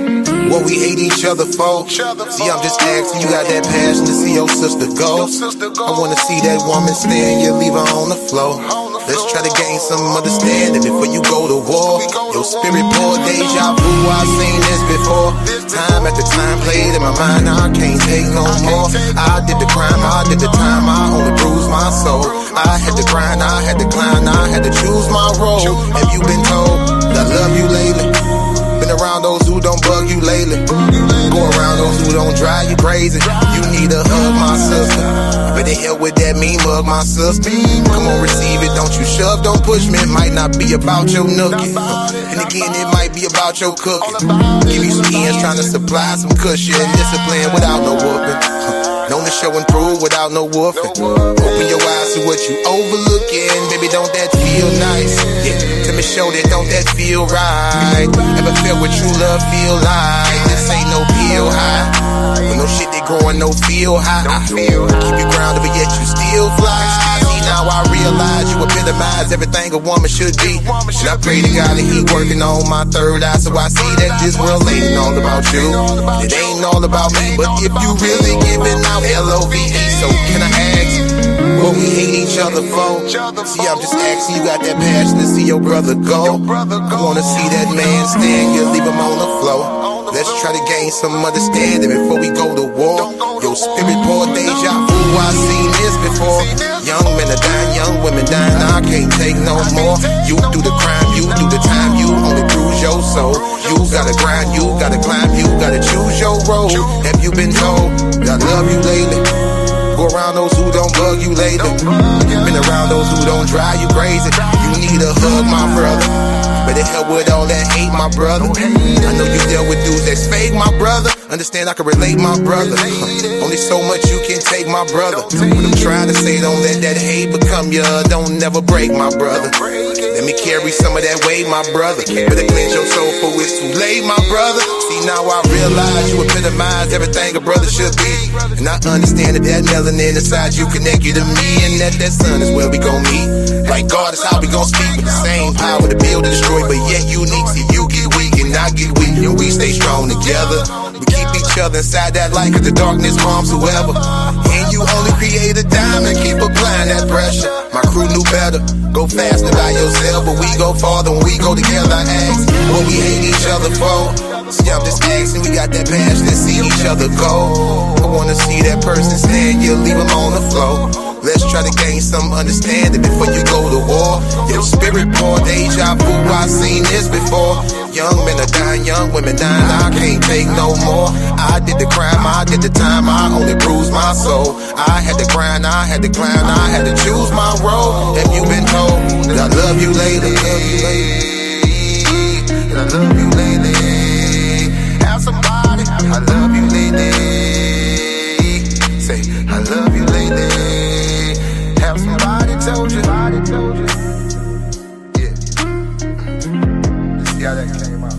what we hate each other for? See, I'm just asking, you got that passion to see your sister go. I wanna see that woman stand, you leave her on the floor. Let's try to gain some understanding before you go to war. Your spirit pour deja vu, I've seen this before. Time after time played in my mind, I can't take no more. I did the crime, I did the time, I only bruised my soul. I had to grind, I had to climb, I had to choose my role. Have you been told that I love you lately? Been around those who don't bug you lately. Go around those who don't drive you crazy. You need a hug, my sister. But the hell with that mean mug, my sister. Come on, receive it, don't you shove, don't push me. It might not be about your nookie. And again, it might be about your cooking. Give you some ends, trying to supply some cushion. Discipline without no whooping. Known to show and prove without no woofing. Open your eyes to what you overlooking. Baby, don't that feel nice? Yeah, let me show that, don't that feel right? Ever felt what true love feel like? This ain't no pill high. With no shit that growing, no feel high. Keep you grounded, but yet you still fly. See, now I realize you epitomize everything a woman should be. And I pray to God that he working on my third eye, so I see that this world ain't all about you. It ain't all about me, but if you really giving out LOVE, so can I ask what we hate each other for? See, I'm just asking, you got that passion to see your brother go. I wanna see that man stand, you leave him on the floor. Let's try to gain some understanding before we go to war. Your spirit pour deja vu, I've seen this before. Young men are dying, young women dying, I can't take no more. You do the crime, you do the time, you only bruise your soul. You gotta grind, you gotta climb, you gotta choose your road. Have you been told that I love you lately? Go around those who don't bug you lately. Been around those who don't drive you crazy. You need a hug, my brother. Better help with all that hate, my brother. I know you deal with dudes that's fake, my brother. Understand I can relate, my brother. Only so much you can take, my brother. What I'm trying to say, don't let that hate become you. Don't never break, my brother. Let me carry some of that weight, my brother. Better cleanse your soul for it's too late, my brother. See, now I realize you epitomize everything a brother should be. And I understand that that melanin inside you connect you to me. And that sun is where we gon' meet. Like God is how we gon' speak with the same power to build and destroy, but yet unique. See, you get weak and I get weak, and we stay strong together. We keep each other inside that light, cause the darkness harms whoever. And you only create a diamond, keep applying that pressure. My crew knew better, go faster by yourself, but we go farther when we go together. I ask what we hate each other for. See, I'm just asking, we got that passion to see each other go. I wanna see that person stand, you leave him on the floor. Let's try to gain some understanding before you go to war. Your spirit pour deja vu, I've seen this before. Young men are dying, young women dying, I can't take no more. I did the crime, I did the time, I only bruised my soul. I had to grind, I had to climb, I had to choose my road. Have you been told that I love you lately? That I love you lately. Have somebody, I love you lately. Say, I love you lately. Have somebody told you. Yeah. Let's see how that came out.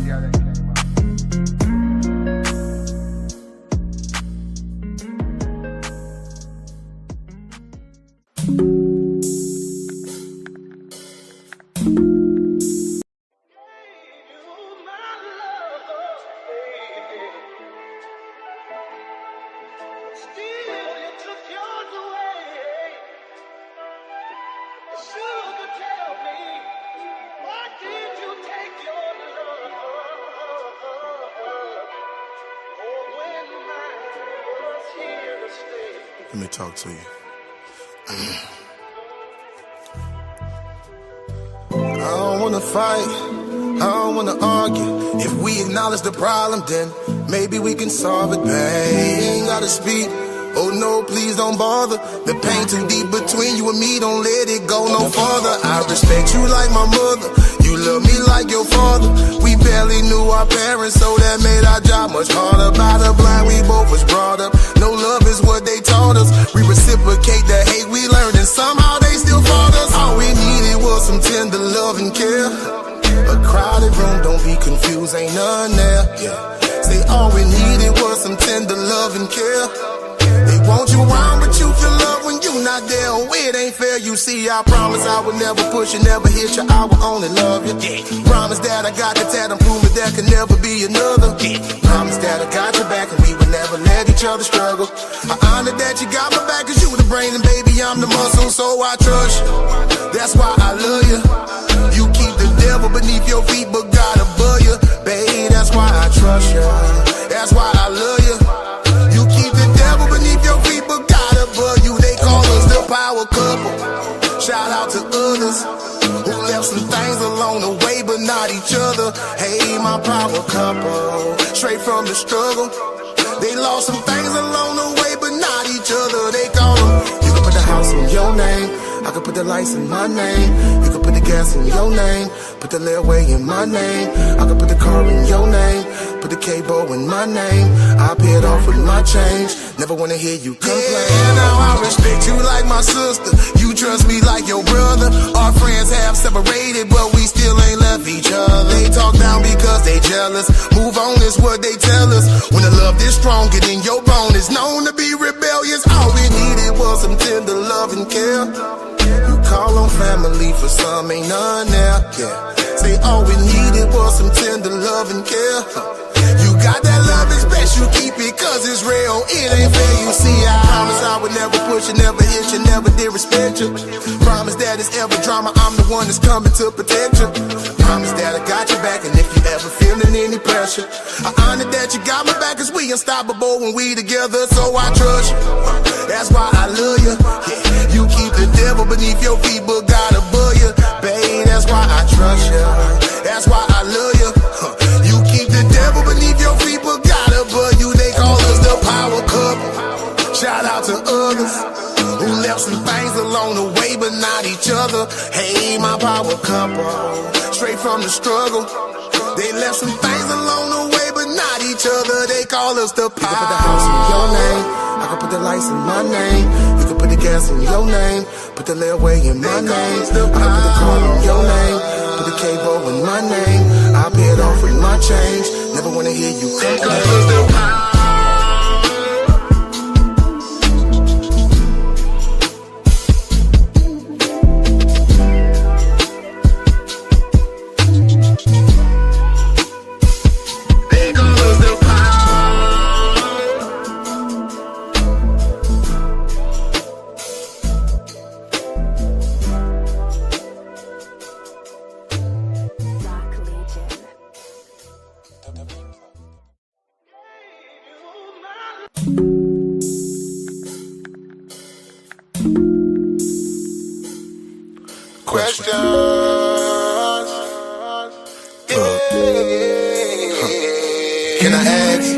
Let me talk to you. I don't wanna fight, I don't wanna argue. If we acknowledge the problem, then maybe we can solve it, babe. Ain't gotta speak, oh no, please don't bother. The pain too deep between you and me, don't let it go no farther. I respect you like my mother, you love me like your father. We barely knew our parents, so that made our job much harder. By the blind, we both was brought up. No love is what they taught us. We reciprocate the hate we learned, and somehow they still fought us. All we needed was some tender love and care. A crowded room, don't be confused, ain't none there. Yeah. Say all we needed was some tender love and care. They want you around, but you feel love when you you not there, oh, it ain't fair. You see, I promise I would never push you, never hit you, I will only love you. Promise that I got the tat and prove it, there can never be another. Promise that I got your back and we would never let each other struggle. I honor that you got my back, cause you the brain and baby I'm the muscle, so I trust you. That's why I love you. You keep the devil beneath your feet, but God above you. Babe, that's why I trust you. That's why I love you. You keep the devil beneath your feet, but God above you. They call us the power couple. Shout out to others who left some things along the way, but not each other. Hey, my power couple, straight from the struggle. They lost some things along the way, but not each other. They call them. You can put the house in your name, I can put the lights in my name. You can put the gas in your name, put the layaway in my name. I can put the car in your name, put the cable in my name. I pay it off with my change, never wanna hear you complain. Yeah, now I respect you like my sister, you trust me like your brother. Our friends have separated, but we still ain't left each other. They talk down because they jealous, move on is what they tell us. When the love is stronger than your bone is known to be rebellious. All we needed was some tender love and care. You call on family, for some ain't none there. Yeah. Say all we needed was some tender love and care. You got that love, it's best you keep it, cause it's real, it ain't fair. You see, I promise I would never push you, never hit you, never disrespect you. Promise that it's ever drama, I'm the one that's coming to protect you. Promise that I got your back, and if you ever feeling any pressure, I honor that you got my back, cause we unstoppable when we together, so I trust you. That's why I love you. Yeah. You keep the devil beneath your feet, but God above you. Babe, that's why I trust you. That's why I love you. You keep the devil beneath your feet, but God above you. They call us the power couple. Shout out to others who left some things along the way, but not each other. Hey, my power couple, straight from the struggle. They left some things along the way, but not each other. They call us the power. You can put the house in your name, I can put the lights in my name. You can put the gas in your name, put the layaway in my name. I can put the car in your name, put the cable in my name. I pay it off with my change, never wanna hear you complain. Can I ask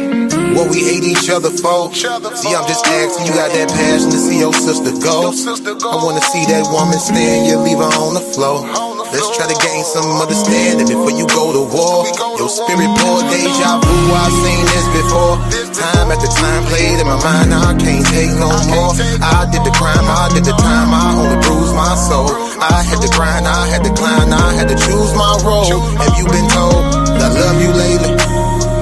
what we hate each other for? See, I'm just asking, you got that passion to see your sister go. I wanna see that woman stand, you leave her on the floor. Let's try to gain some understanding before you go to war. Your spirit pour deja vu, I've seen this before. Time after time played in my mind, now I can't take no more. I did the crime, I did the time, I only bruised my soul. I had to grind, I had to climb, I had to choose my role. Have you been told I love you lately?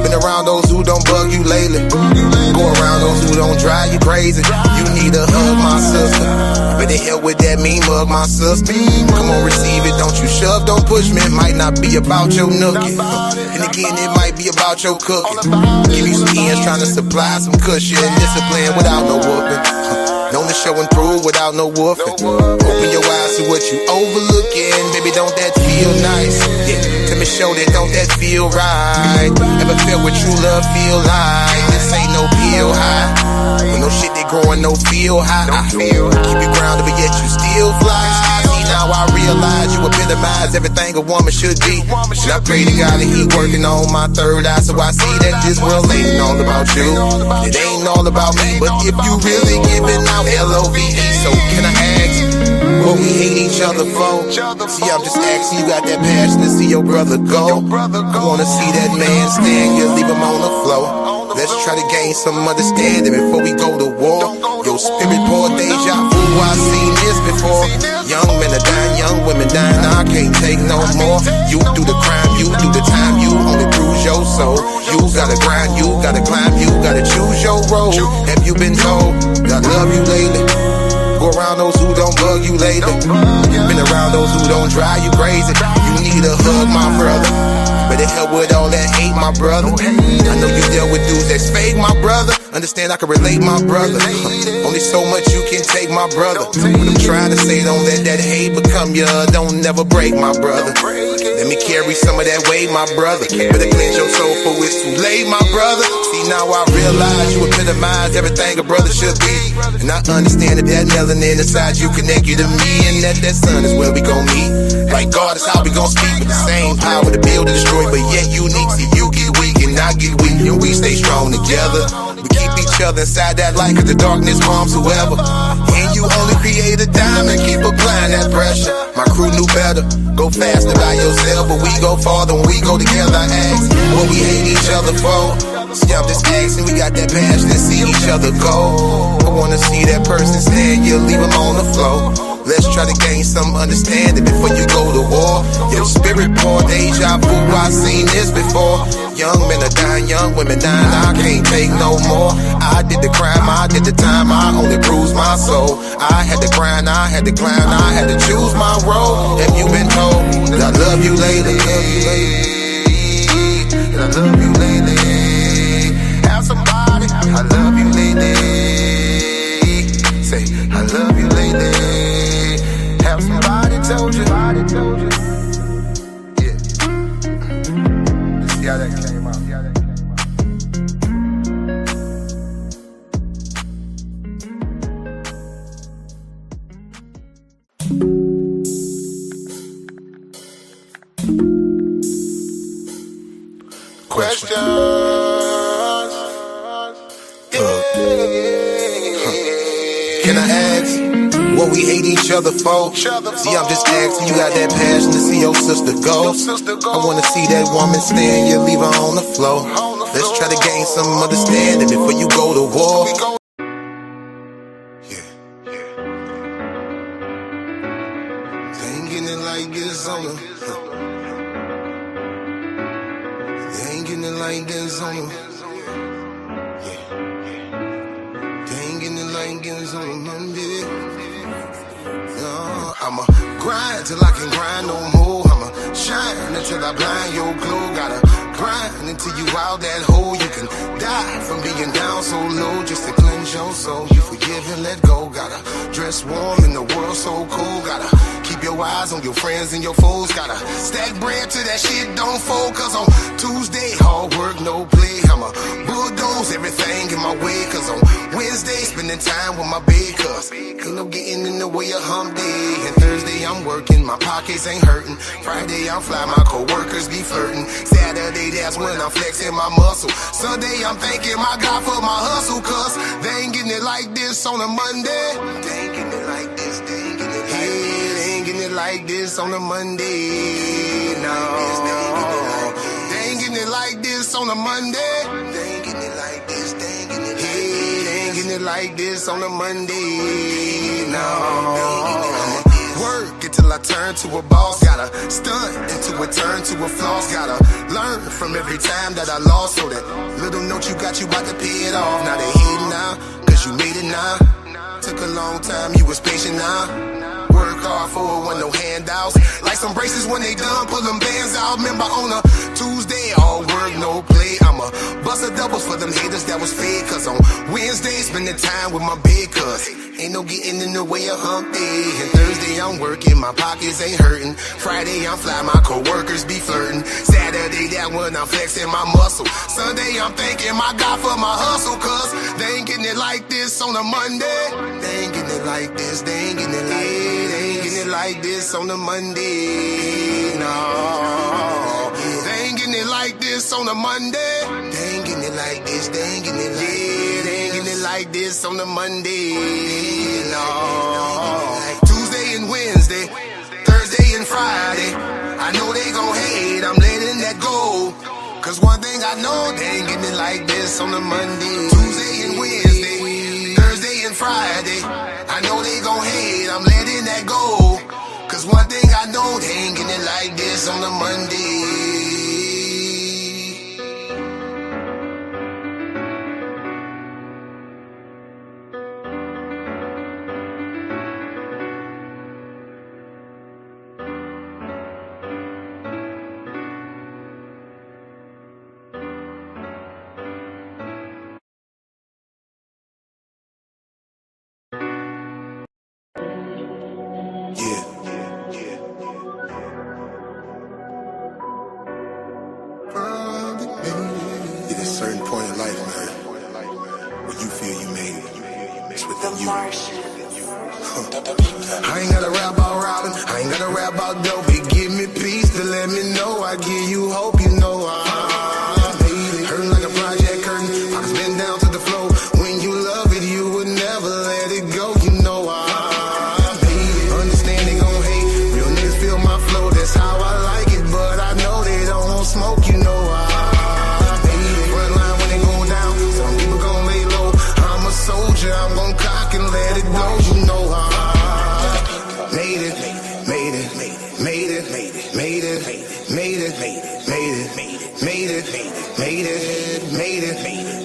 Been around those who don't bug you lately. Go around those who don't drive you crazy. You need a hug, my sister. Better help with that mean mug, my sister. Come on, receive it, don't you shove, don't push me. It might not be about your nookie, and again, it might be about your cooking. Give you some ends, trying to supply some cushion. Discipline without no whooping. Known to show and prove without no woofing. Open your eyes to what you overlooking. Baby, don't that feel nice? Yeah, tell me, show that, don't that feel right? Ever felt what true love feel like? This ain't no pill high. When no shit they growing, no feel high. Keep you grounded, but yet you still fly. See, now I realize you epitomize everything a woman should be. And I pray to God that he working on my third eye, so I see that this world ain't all about you. It ain't all about me, but if you really giving out LOVE, so can I ask what we hate each other for? See, I'm just asking, you got that passion to see your brother go. I wanna see that man stand, you leave him on the floor. Let's try to gain some understanding before we go to war. Your spirit pour deja vu, I've seen this before. Young men are dying, young women dying, I can't take no more. You do the crime, you do the time, you only bruise your soul. You gotta grind, you gotta climb, you gotta choose your road. Have you been told I love you lately? Go around those who don't bug you lately. Been around those who don't drive you crazy. You need a hug, my brother. Better help with all that hate, my brother. I know you dealt with dudes that's fake, my brother. Understand I can relate, my brother. Only so much you can take, my brother. What I'm trying to say, don't let that hate become you. Don't never break, my brother. Let me carry some of that weight, my brother. Better cleanse your soul for it's too late, my brother. See, now I realize you epitomize everything a brother should be. And I understand that melanin inside you connect you to me. And that sun is where we gon' meet. Like God is how we gon' speak. With the same power to build and destroy, but yet unique. See, you get weak and I get weak, and we stay strong together. We keep each other inside that light, cause the darkness harms whoever. And you only create a diamond, keep applying that pressure. My crew knew better. Go faster by yourself, but we go farther when we go together. I ask what we hate each other for. See, I'm just asking, we got that passion to see each other go. I wanna see that person stand, you leave them on the floor. Let's try to gain some understanding before you go to war. Your spirit poor, deja vu, I've seen this before. Young men are dying, young women dying, I can't take no more. I did the crime, I did the time, I only bruised my soul. I had to grind, I had to climb, I had to choose my road. Have you been told that I love you lately? That I love you lately. Have somebody, I love you lately. Say, I love you lately. Have somebody told you. Yeah. Let's see how that came out. Questions. Can I ask what we hate each other for? See, I'm just asking, you got that passion to see your sister go. I wanna see that woman stand, you leave her on the floor. Let's try to gain some understanding before you go to war. They ain't getting it like this on the. They ain't getting it like this on the. They ain't getting it like this on a Monday. I'ma grind till I can grind no more. I'ma shine until I blind your glow. Gotta grind until you out that hole. You can die from being down so low just to cleanse your soul. You forgive and let go. Gotta dress warm in the world so cold. Gotta keep your eyes on your friends and your foes. Gotta stack bread till that shit don't fold. Cause on Tuesday, hard work, no play. I'ma bulldoze everything in my way. Cause on Wednesday, spending time with my babe. Cause ain't no getting in the way of hump day. And Thursday, I'm working, my pockets ain't hurting. Friday, I'm fly, my co-workers be flirting. Saturday, that's when I'm flexing my muscle. Sunday, I'm thanking my God for my hustle. Cause they ain't getting it like this on a Monday. They ain't getting it like this, they ain't getting it like this. They ain't getting it like this on a Monday, no. They ain't getting it like this on a Monday. They ain't getting it like this, they ain't getting it like this. They ain't getting it like this on a Monday, no. Work until I turn to a boss. Gotta stunt until it turn to a floss. Gotta learn from every time that I lost. So that little note you got, you about to pay it off. Now they hating now, cause you made it now. Took a long time, you was patient now. Work hard for it, with no handouts. Like some braces when they done, pull them bands out. Remember on a Tuesday, all work, no play. I'ma bust a doubles for them haters that was fake. Cause on Wednesday, spending time with my big cuz ain't no getting in the way of hump day. And Thursday, I'm working, my pockets ain't hurting. Friday, I'm fly, my co-workers be flirting. Saturday, that when I'm flexing my muscle. Sunday, I'm thanking my God for my hustle. Cause they ain't getting it like this on a Monday. They ain't getting it like this, they ain't getting it like this. They ain't getting it like this on a Monday, no. They ain't getting it like this on a Monday. They ain't getting it like this, they ain't getting it like this. They ain't getting it like this on a Monday, no. Tuesday and Wednesday, Thursday and Friday, I know they gon' hate, I'm letting that go. Cause one thing I know, they ain't getting it like this on a Monday. Tuesday and Wednesday, Thursday and Friday, I know they gon' hate, I'm letting that go. Cause one thing I know, they ain't getting it like this on a Monday. certain point in life, man, where you feel you made it. It's within you. I ain't gotta rap about robbing, I ain't gotta rap about dope. Give me peace to let me know I give you hope, you know I made it. Hurting like a project curtain, pockets been down to the floor. When you love it, you would never let it go, you know I made it. Understand they gon' hate, real niggas feel my flow, that's how I like it. But I know they don't want smoke, you know I made it. Front line when they go down, some people gon' lay low. I'm a soldier, I'm gon' cock and let it go, you know I made it, made it, made it, made it, made it, made it, made it, made it, made it, made it, made it,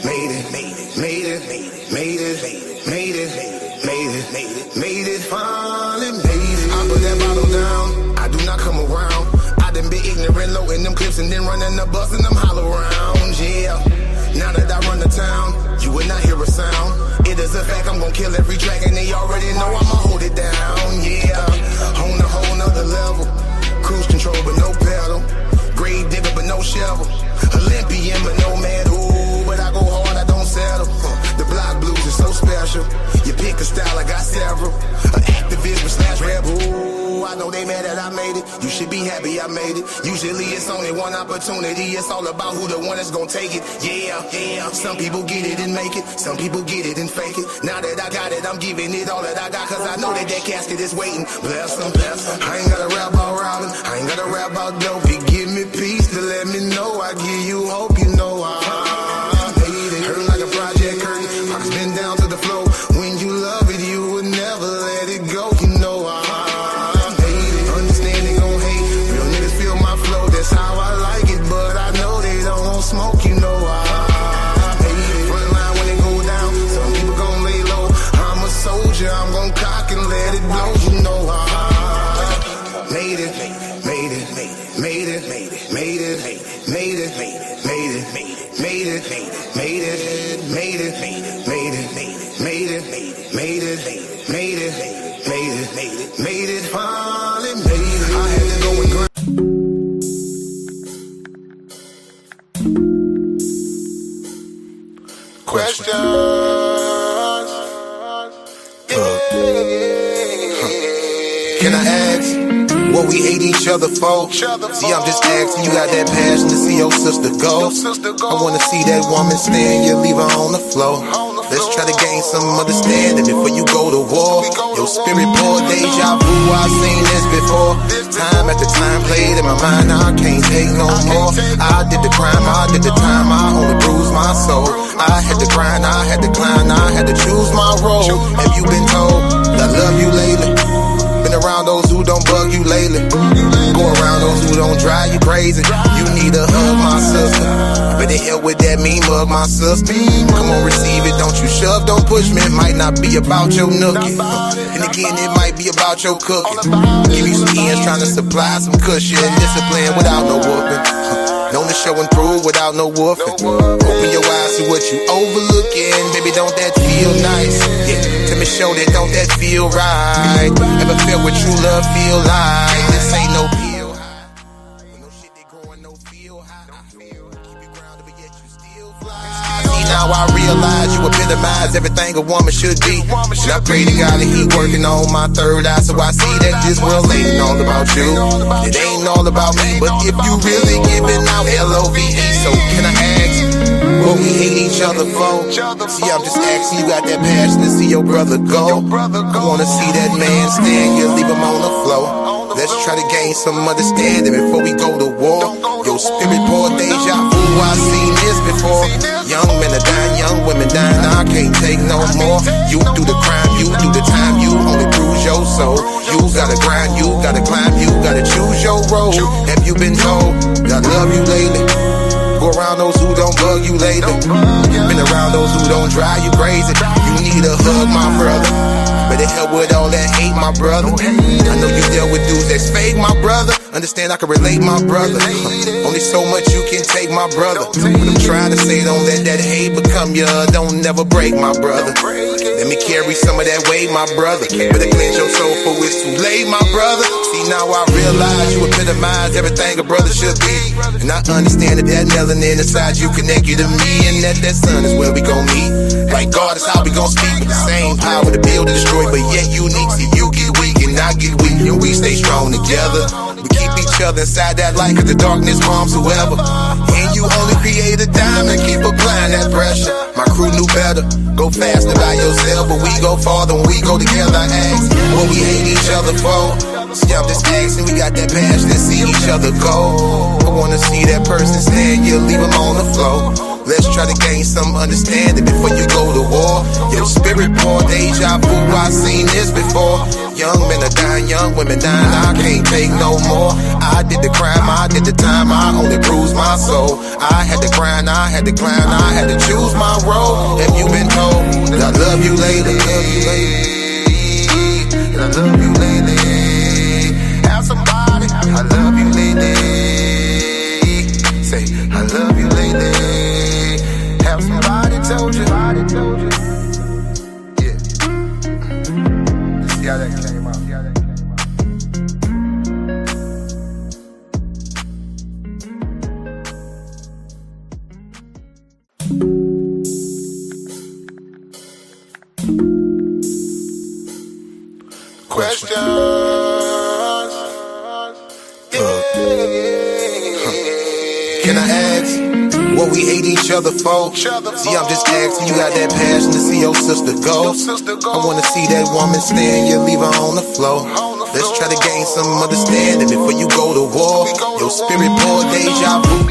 made it, made it, made it, made it, made it, finally made it. I put that bottle down, I do not come around. I done been ignorant, low in them clips and then running the bus and them hollow rounds, yeah. Now that I run the town, you would not hear a sound. It is a fact, I'm gon' kill every track and they already know I'ma hold it down, yeah. On a whole nother level, cruise control but no pedal, grave digger but no shovel, Olympian but no medal. But I go hard, I don't settle. The block blues is so special. You pick a style, I got several. An activist but slash rebel. I know they mad that I made it. You should be happy I made it. Usually it's only one opportunity. It's all about who the one that's gonna take it. Yeah, yeah. Some people get it and make it. Some people get it and fake it. Now that I got it, I'm giving it all that I got. Cause I know that casket is waiting. Bless them, bless them. I ain't gotta rap about robbing. I ain't gotta rap about dope. Give me peace to let me know I give you hope, you know I made it. Hurting like a project curtain, pockets been down to the floor. When you love it, you would never let it go, you know I made it. Understand they gon' hate, real niggas feel my flow, that's how I like it. But I know they don't want smoke, you know I made it. Front line when they go down, some people gon' lay low. I'm a soldier, I'm gon' cock and let it blow, you know I made it, made it, made it, made it, made it, made it, made it, made it, made it, made it, made it, made it, made it, made it, made it, made it, made it, finally made it. I had to go and grind. Questions. Can I ask what we hate each other for? See, I'm just asking, you got that passion to see your sister go. I wanna see that woman stand, you leave her on the floor. Let's try to gain some understanding before you go to war. Your spirit pour deja vu, I've seen this before. Time after time played in my mind, I can't take no more. I did the crime, I did the time, I only bruised my soul. I had to grind, I had to climb, I had to choose my role. Have you been told I love you lately? Been around those who don't bug you lately. Go around those who don't drive you crazy. You need a hug, my sister. Better hell with that mean mug, my sister. Come on, receive it, don't you shove, don't push me. It might not be about your nookie. And again, it might be about your cooking. Give you some ends, trying to supply some cushion. Discipline without no whooping. Known to show and prove without no woofing. Open your eyes to what you overlooking. Baby, don't that feel nice? Yeah, tell me, show that, don't that feel right? Ever felt what true love feel like? This ain't no pill high. No shit they growing, no feel high. Keep you grounded, but yet you still fly. See, now I realize you epitomize everything a woman should be. And I pray to God that he working on my third eye, so I see that this world ain't all about you. It ain't all about me, but if you really giving out LOVE, so can I ask what we hate each other for? See, I'm just asking, you got that passion to see your brother go. I wanna see that man stand, you leave him on the floor. Let's try to gain some understanding before we go to war. Your spirit pour deja vu, I've seen this before. Young men are dying, young women dying, I can't take no more. You do the crime, you do the time, you only bruise your soul. You gotta grind, you gotta climb, you gotta choose your road. Have you been told I love you lately? Go around those who don't bug you lately. Been around those who don't drive you crazy. You need a hug, my brother. Better help with all that hate, my brother. I know you dealt with dudes that's fake, my brother. Understand I can relate, my brother. Only so much you can take, my brother. But I'm trying to say, don't let that hate become you. Don't never break, my brother. Let me carry some of that weight, my brother. Better cleanse your soul for it's too late, my brother. See, now I realize you epitomize everything a brother should be. And I understand that that melanin inside you connect you to me, and that sun is where we gon' meet. Like God is how we gon' speak with the same power to build and destroy, but yet unique. See, you get weak and I get weak, and we stay strong together. We keep each other inside that light, cause the darkness harms whoever. And you only create a diamond, keep applying that pressure. My crew knew better, go faster by yourself, but we go farther when we go together. I ask what we hate each other for. See, I'm just asking, we got that passion to see each other go. I wanna see that person stand, you leave them on the floor. Let's try to gain some understanding before you go to war. Your spirit poor, deja vu, I've seen this before. Young men are dying, young women dying, I can't take no more. I did the crime, I did the time, I only bruised my soul. I had to grind, I had to climb, I had to choose my role. Have you been told that I love you lately? I love you lately. Have somebody, I love you lately. Say, I love you lately. Have somebody told you. Yeah. See how that came out. Questions. Can I ask what we hate each other for? See, I'm just asking, you got that passion to see your sister go. I wanna see that woman stand, you leave her on the floor. Let's try to gain some understanding before you go to war. Your spirit poor, deja vu.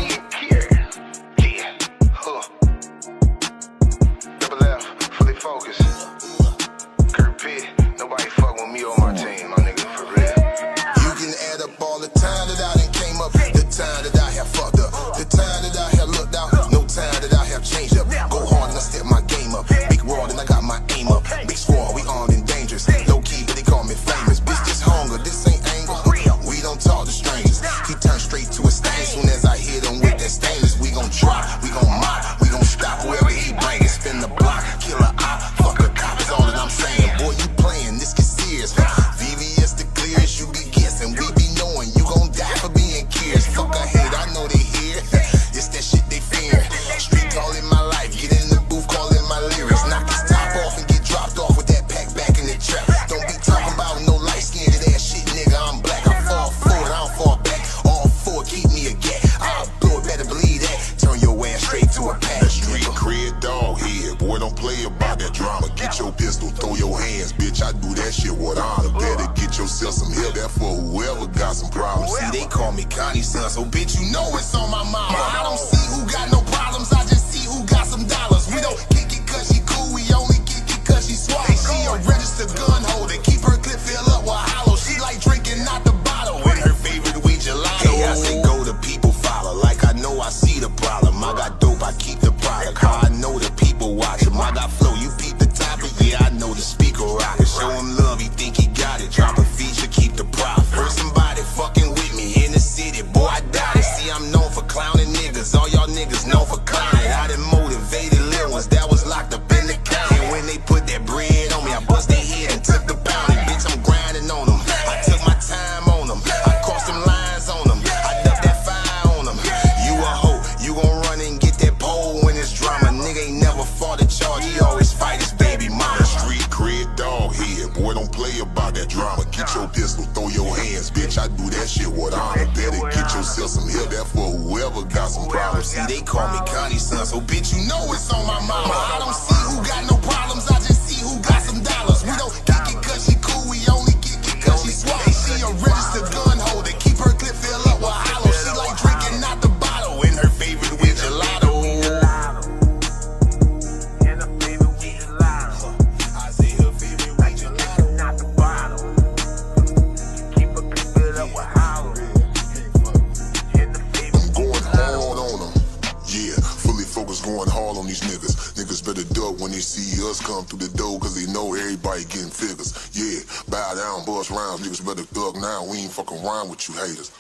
With you haters.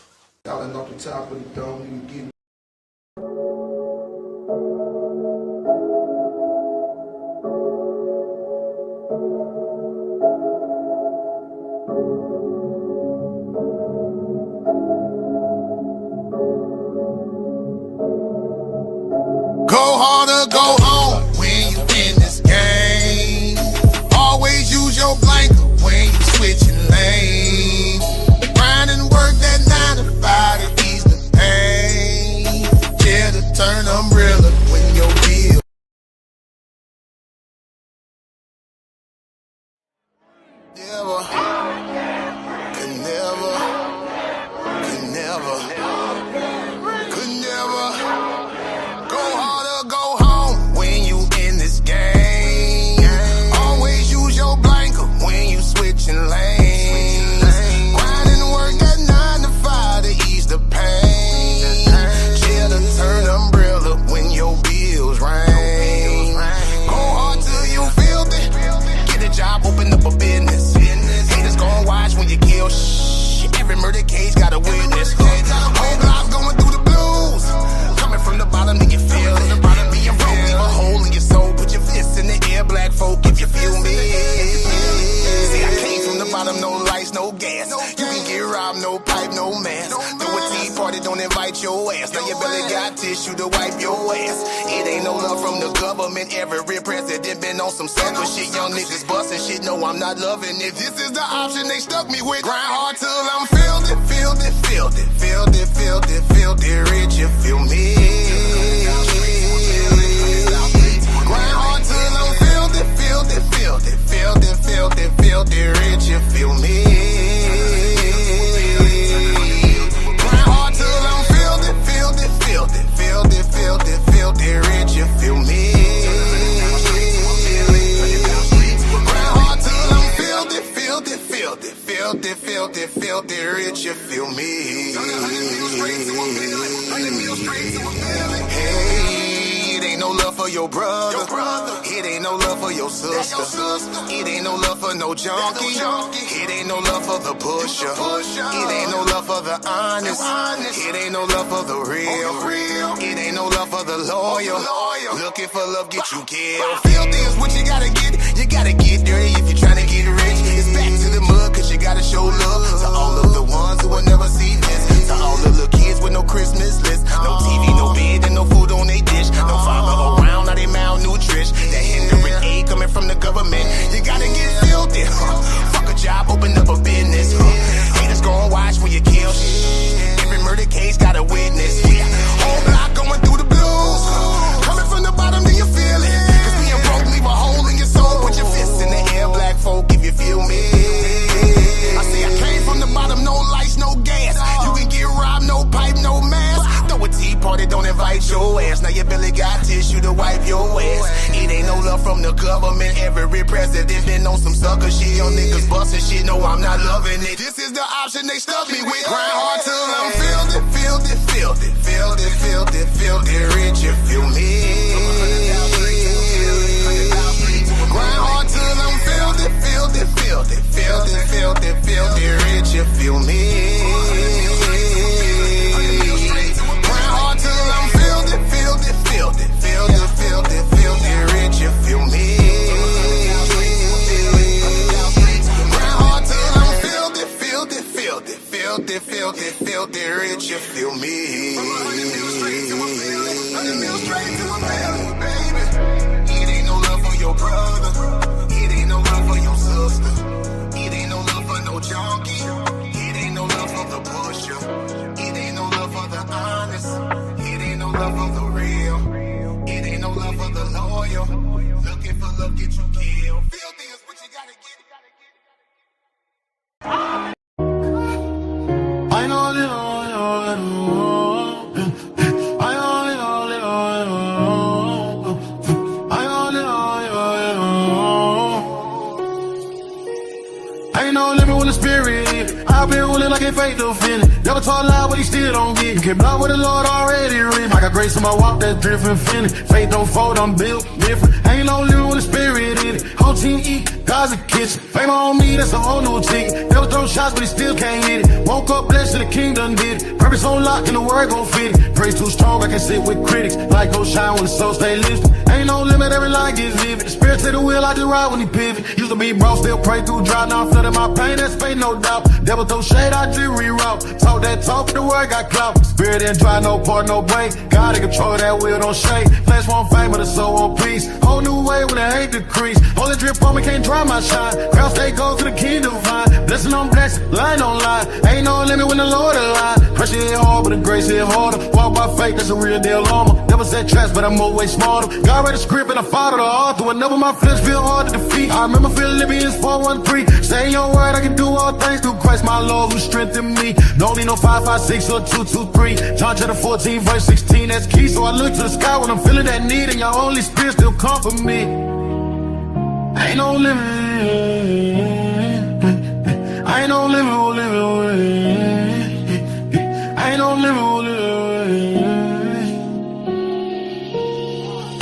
Y'all off the top of the dome, you get hard or go home when you in this game. Always use your blanket when you switching lanes. Grind and work that 9 to 5 to ease the pain. Yeah, to turn umbrella when your bill. Never, could never, could never, could never. Go hard or go home when you in this game. Always use your blanket when you switching lanes. Grind and work that 9 to 5 to ease the pain. Chill to turn umbrella when your bills rain. Go hard till you feel it. Get a job, open up a business. Haters gon' watch when you kill shit. Every murder case got a witness. Whole block going through the blues. Coming from the bottom, then you feel it. Being broke, leave a hole in your soul. Put your fists in the air, black folk, if you feel me. See, I came from the bottom, no lights, no gas. You can get robbed, no pipe, no mask. Throw a tea party, don't invite your ass. Now your belly got tissue to wipe your ass. It ain't no love from the government. Every president been on some sucker shit. Young niggas busting shit, no, I'm not loving it. This is the option they stuck me with. Grind hard till I'm filled it, filled it, filled it, filled it, filled it, filled it, rich, you feel me? Grind hard till I'm filled it, filled it, filled it, filled it, filled it, filled it, rich, you feel me? Grind hard till I'm filled it, filled it, filled it, filled it, filled it, filled it, rich, you feel me? Grind hard till I'm filled it, filled it, filled it, filled it, filled it, filled it, rich, you feel me? Hey, it ain't no love for your brother. It ain't no love for your sister. It ain't no love for no junkie. It ain't no love for the pusher. It ain't no love for the honest. It ain't no love for the real. It ain't no love for the loyal. Looking for love, get you killed. Filthy is what you gotta get. You gotta get dirty if you're trying to get rich. It's back to the mud, cause you gotta show love to all of the ones who will never see this. To all the little kids with no Christmas list. No TV, no bed, and no food on they dish. No father around, now they malnourished. That hindering aid coming from the government. You gotta get filthy. Fuck a job, open up a business. Haters gon' watch when you kill shit. Every murder case got a witness. Whole block going through the blues. Coming from the bottom, do you feel it? Cause being broke leave a hole in your soul. Put your fists in the air, black folk, if you feel me. I say I came from the bottom, no lights, no gas. You can get robbed, no pipe, no mask. Throw a tea party, don't invite your ass. Now your belly got tissue to wipe your ass. It ain't no love from the government. Every president been on some sucker shit. Young niggas busting shit, no, I'm not loving it. This is the option they stuck me with. Grind hard till I'm filled it, filled it, filled it, filled it, filled it, filled it, rich, you feel me? Grind hard till I'm filled it, filled it, filled it, filled it, filled it, filled it, rich, you feel me? Grind hard till I'm filled it, filled it, filled it, filled it, filled it, filled it, rich, you feel me? Grind hard till I'm filled it, filled it, filled it, filled it, filled it, filled it, rich, you feel me? It ain't no love for your brother. It ain't no love for your sister. It ain't no love for no junkie. It ain't no love for the pusher. It ain't no love for the honest. It ain't no love for the real. It ain't no love for the loyal. Looking for love, get you killed. Filthy is what you gotta get. I know the ain't no limit when the spirit in it. I've been willing like a faith to feeling. Never taught a lie, but he still don't get it. Can't block what the Lord already written. I got grace in my walk, that different feeling. Faith don't fold, I'm built different. Ain't no limit when the spirit in it. Whole team eat, God's a kitchen. Fame on me, that's a whole new ticket. Never throw shots, but he still can't hit it. Woke up blessed, the king done did it. Purpose on lock, and the word gon' fit it. Praise too strong, I can sit with critics. Light gon' shine when the soul stay lifted. Ain't no limit, every line gets vivid. The spirit Spirit take the wheel, I just ride when he pivot. Used to be broke, still pray through drought. Now I'm flooding my pain, that's faith, no doubt. Devil throw shade, I just reroute. Talk that talk, the word got clout. Spirit ain't dry, no part, no break. God in control, that wheel don't shake. Flesh won't fame, but the soul won't peace. Whole new way when it ain't decrease. Holy drip on me, can't dry my shine. Crown state goes to the kingdom divine. Blessing on blessing, line on line. Ain't no limit when the Lord align. Pressure hit hard, but the grace hit harder. Walk by faith, that's a real deal armor. Never set traps, but I'm always smarter. God read the script and I follow the author. Whenever my flesh feel hard to defeat, I remember Philippians 4:1-3. Say your word, I can do all things through Christ, my Lord, who strengthened me. Don't need no 5-5-6 or 2-2-3. John chapter 14, verse 16, that's key. So I look to the sky when I'm feeling that need, and your Holy Spirit still comfort me. Ain't no limit. Ain't no limit, ain't no limit,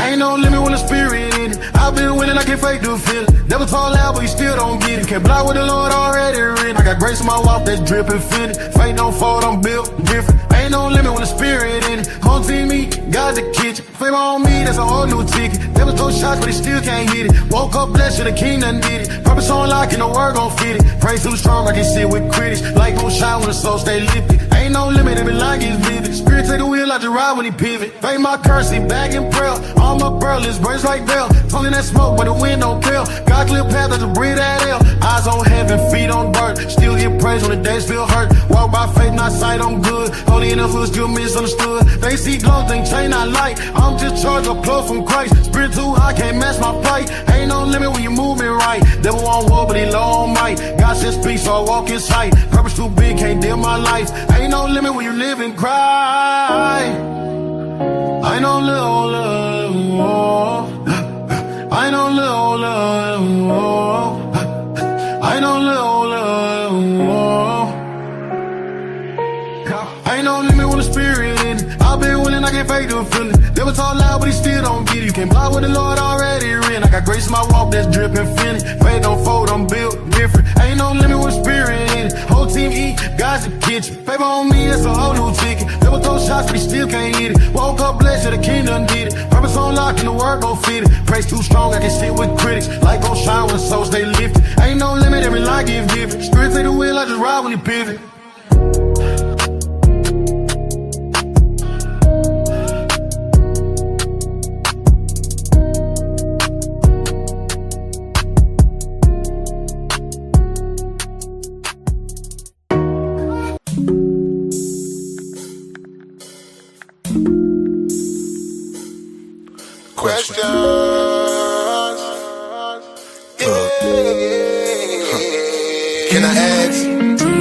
ain't no limit when the Spirit in it. I've been winning, I can't fake the feeling. Never talk loud, but you still don't get it. Can't block with the Lord already written. I got grace in my walk that's dripping fitted. Faith don't fold, I'm built different. Ain't no limit when the Spirit in it. Home team me, got the kitchen. Favor on me, that's a whole new ticket. Never throw shots, but they still can't hit it. Woke up blessed, the king done did it. Purpose on lock, and the word gon' fit it. Praise too strong, I can sit with critics. Light gon' shine when the soul stay lifted. Ain't no limit, every line gets vivid. Spirit take the wheel, I just ride when he pivot. Fake my currency, back in prayer. All my pearls, birds like bell. Talking that smoke, but the wind don't fail. God clear path, I just breathe that air. Eyes on heaven, feet on dirt. Still get praise when the days feel hurt. Walk by faith, not sight, I'm good. Holy in the hood, still misunderstood. They see glow, think chain not light. I'm just charged up close from Christ. Spirit too high, can't match my plight. Ain't no limit when you moving right. Devil on war, but he low on might. God said speak, so I walk in sight. Purpose too big, can't dim my life. Ain't no limit when you live and cry. Ain't no little love. Ain't no little love. Ain't no little love. Ain't no limit when the Spirit in it. I've been winning, I can't fake the feeling. Never talk loud, but he still don't get it. You can't block with the Lord already written. I got grace in my walk that's dripping fitted. Faith don't fold, I'm built different. Ain't no limit with the Spirit in it. Whole team eat, God's the kitchen. Favor on me, that's a whole new ticket. Never throw shots, but he still can't hit it. Woke up blessed, the king done did it. Purpose on lock, and the word gon' fit it. Praise too strong, I can sit with critics. Light gon' shine when the soul stay lifted. Ain't no limit, every line give different. Spirit take the wheel, I just ride when he pivot. Questions. Can I ask